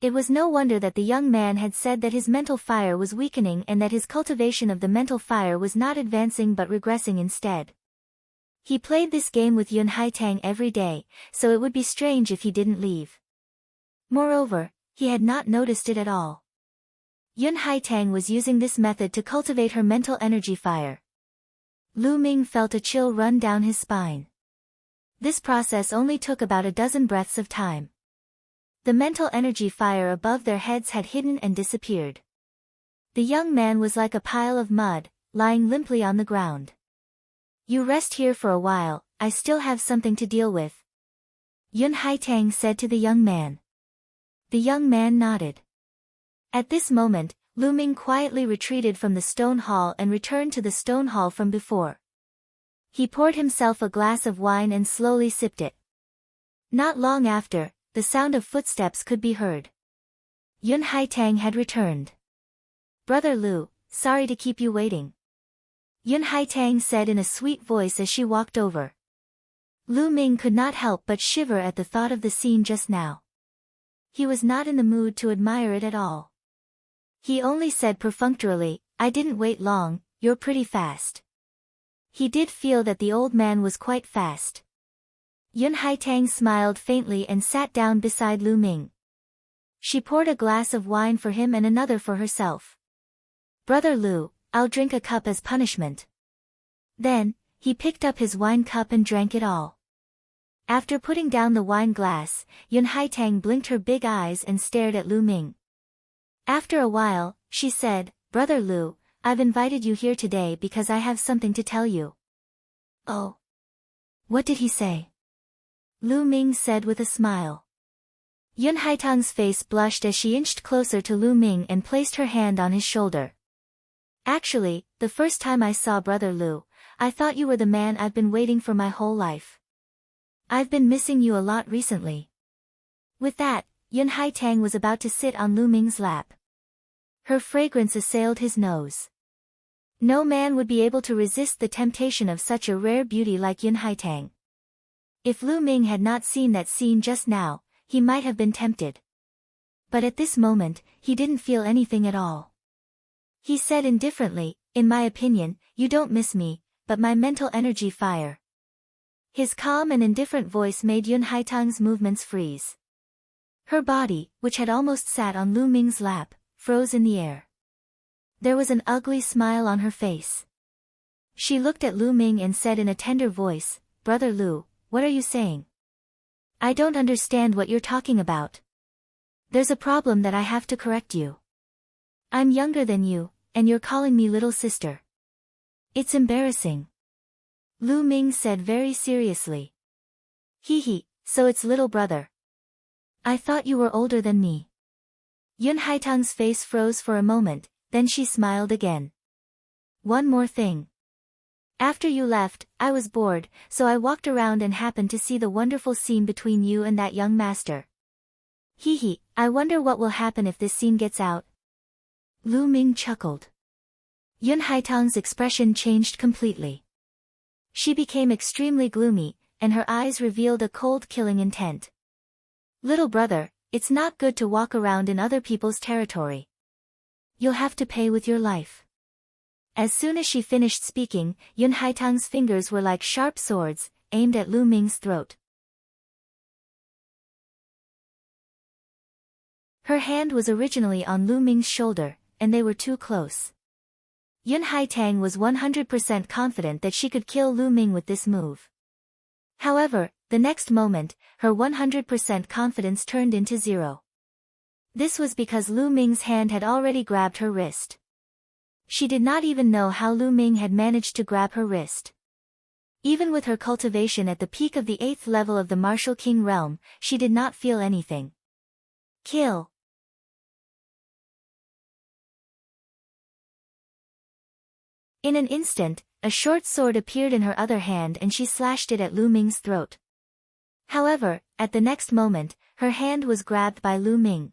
It was no wonder that the young man had said that his mental fire was weakening and that his cultivation of the mental fire was not advancing but regressing instead. He played this game with Yun Haitang every day, so it would be strange if he didn't leave. Moreover, he had not noticed it at all. Yun Haitang was using this method to cultivate her mental energy fire. Lu Ming felt a chill run down his spine. This process only took about a dozen breaths of time. The mental energy fire above their heads had hidden and disappeared. The young man was like a pile of mud, lying limply on the ground. "You rest here for a while, I still have something to deal with," Yun Haitang said to the young man. The young man nodded. At this moment, Lu Ming quietly retreated from the stone hall and returned to the stone hall from before. He poured himself a glass of wine and slowly sipped it. Not long after, the sound of footsteps could be heard. Yun Haitang had returned. "Brother Lu, sorry to keep you waiting," Yun Haitang said in a sweet voice as she walked over. Lu Ming could not help but shiver at the thought of the scene just now. He was not in the mood to admire it at all. He only said perfunctorily, "I didn't wait long, you're pretty fast." He did feel that the old man was quite fast. Yun Haitang smiled faintly and sat down beside Lu Ming. She poured a glass of wine for him and another for herself. "Brother Lu, I'll drink a cup as punishment." Then, he picked up his wine cup and drank it all. After putting down the wine glass, Yun Haitang blinked her big eyes and stared at Lu Ming. After a while, she said, "Brother Lu, I've invited you here today because I have something to tell you." "Oh. What did he say?" Lu Ming said with a smile. Yun Haitang's face blushed as she inched closer to Lu Ming and placed her hand on his shoulder. "Actually, the first time I saw Brother Lu, I thought you were the man I've been waiting for my whole life. I've been missing you a lot recently." With that, Yun Haitang was about to sit on Lu Ming's lap. Her fragrance assailed his nose. No man would be able to resist the temptation of such a rare beauty like Yun Haitang. If Lu Ming had not seen that scene just now, he might have been tempted. But at this moment, he didn't feel anything at all. He said indifferently, "In my opinion, you don't miss me, but my mental energy fire." His calm and indifferent voice made Yun Haitang's movements freeze. Her body, which had almost sat on Lu Ming's lap, froze in the air. There was an ugly smile on her face. She looked at Lu Ming and said in a tender voice, "Brother Lu, what are you saying? I don't understand what you're talking about. There's a problem that I have to correct you. I'm younger than you, and you're calling me little sister. It's embarrassing." Lu Ming said very seriously. "Hee, so it's little brother. I thought you were older than me." Yun Haitang's face froze for a moment, then she smiled again. "One more thing. After you left, I was bored, so I walked around and happened to see the wonderful scene between you and that young master. Hee, I wonder what will happen if this scene gets out." Lu Ming chuckled. Yun Haitang's expression changed completely. She became extremely gloomy, and her eyes revealed a cold killing intent. "Little brother, it's not good to walk around in other people's territory. You'll have to pay with your life." As soon as she finished speaking, Yun Haitang's fingers were like sharp swords, aimed at Lu Ming's throat. Her hand was originally on Lu Ming's shoulder, and they were too close. Yun Haitang was 100% confident that she could kill Lu Ming with this move. However, the next moment, her 100% confidence turned into 0. This was because Lu Ming's hand had already grabbed her wrist. She did not even know how Lu Ming had managed to grab her wrist. Even with her cultivation at the peak of the 8th level of the Martial King realm, she did not feel anything. Kill. In an instant, a short sword appeared in her other hand and she slashed it at Lu Ming's throat. However, at the next moment, her hand was grabbed by Lu Ming.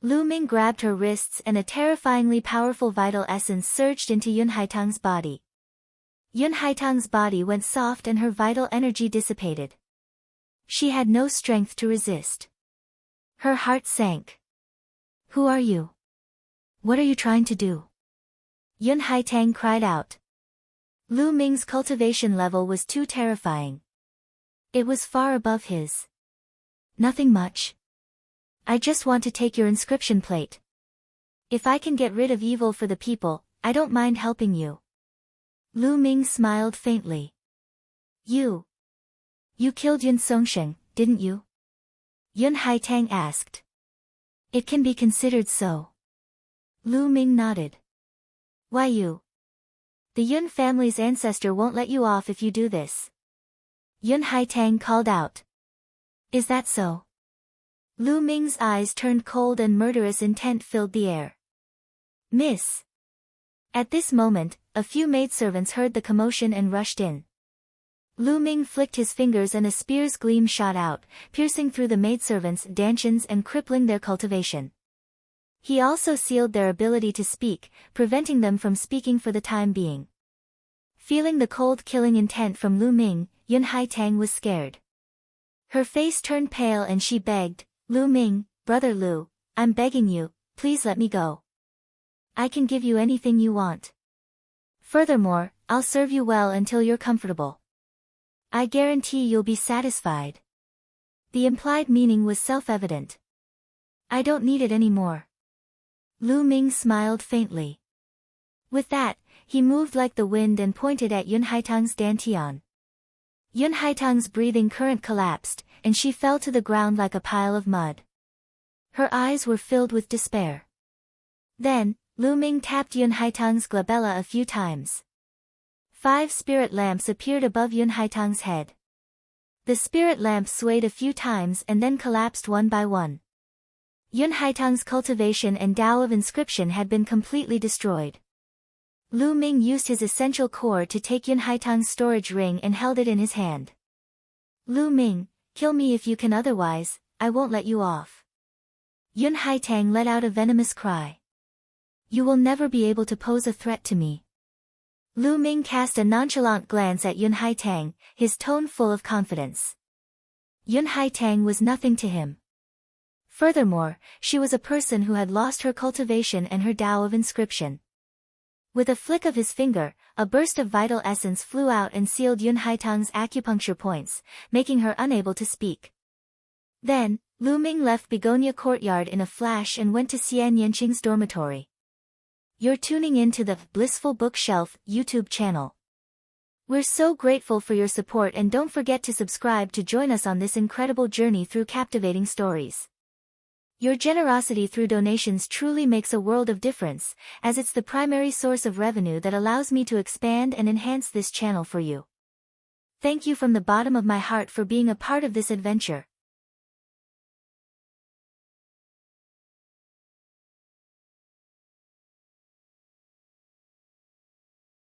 Lu Ming grabbed her wrists and a terrifyingly powerful vital essence surged into Yun Haitang's body. Yun Haitang's body went soft and her vital energy dissipated. She had no strength to resist. Her heart sank. "Who are you? What are you trying to do?" Yun Haitang cried out. Lu Ming's cultivation level was too terrifying. It was far above his. "Nothing much. I just want to take your inscription plate. If I can get rid of evil for the people, I don't mind helping you." Lu Ming smiled faintly. You killed Yun Songsheng, didn't you?" Yun Haitang asked. "It can be considered so." Lu Ming nodded. "Why you? The Yun family's ancestor won't let you off if you do this." Yun Haitang called out. "Is that so?" Lu Ming's eyes turned cold and murderous intent filled the air. "Miss." At this moment, a few maidservants heard the commotion and rushed in. Lu Ming flicked his fingers and a spear's gleam shot out, piercing through the maidservants' dantians and crippling their cultivation. He also sealed their ability to speak, preventing them from speaking for the time being. Feeling the cold killing intent from Lu Ming, Yun Haitang was scared. Her face turned pale and she begged, "Lu Ming, Brother Lu, I'm begging you, please let me go. I can give you anything you want. Furthermore, I'll serve you well until you're comfortable. I guarantee you'll be satisfied." The implied meaning was self-evident. "I don't need it anymore." Lu Ming smiled faintly. With that, he moved like the wind and pointed at Yun Haitang's dantian. Yun Haitang's breathing current collapsed, and she fell to the ground like a pile of mud. Her eyes were filled with despair. Then, Lu Ming tapped Yun Haitang's glabella a few times. 5 spirit lamps appeared above Yun Haitang's head. The spirit lamps swayed a few times and then collapsed one by one. Yun Haitang's cultivation and Tao of inscription had been completely destroyed. Lu Ming used his essential core to take Yun Haitang's storage ring and held it in his hand. Lu Ming, kill me if you can, otherwise, I won't let you off. Yun Haitang let out a venomous cry. You will never be able to pose a threat to me. Lu Ming cast a nonchalant glance at Yun Haitang, his tone full of confidence. Yun Haitang was nothing to him. Furthermore, she was a person who had lost her cultivation and her Tao of inscription. With a flick of his finger, a burst of vital essence flew out and sealed Yun Haitang's acupuncture points, making her unable to speak. Then, Lu Ming left Begonia Courtyard in a flash and went to Xian Yanqing's dormitory. You're tuning in to the Blissful Bookshelf YouTube channel. We're so grateful for your support, and don't forget to subscribe to join us on this incredible journey through captivating stories. Your generosity through donations truly makes a world of difference, as it's the primary source of revenue that allows me to expand and enhance this channel for you. Thank you from the bottom of my heart for being a part of this adventure.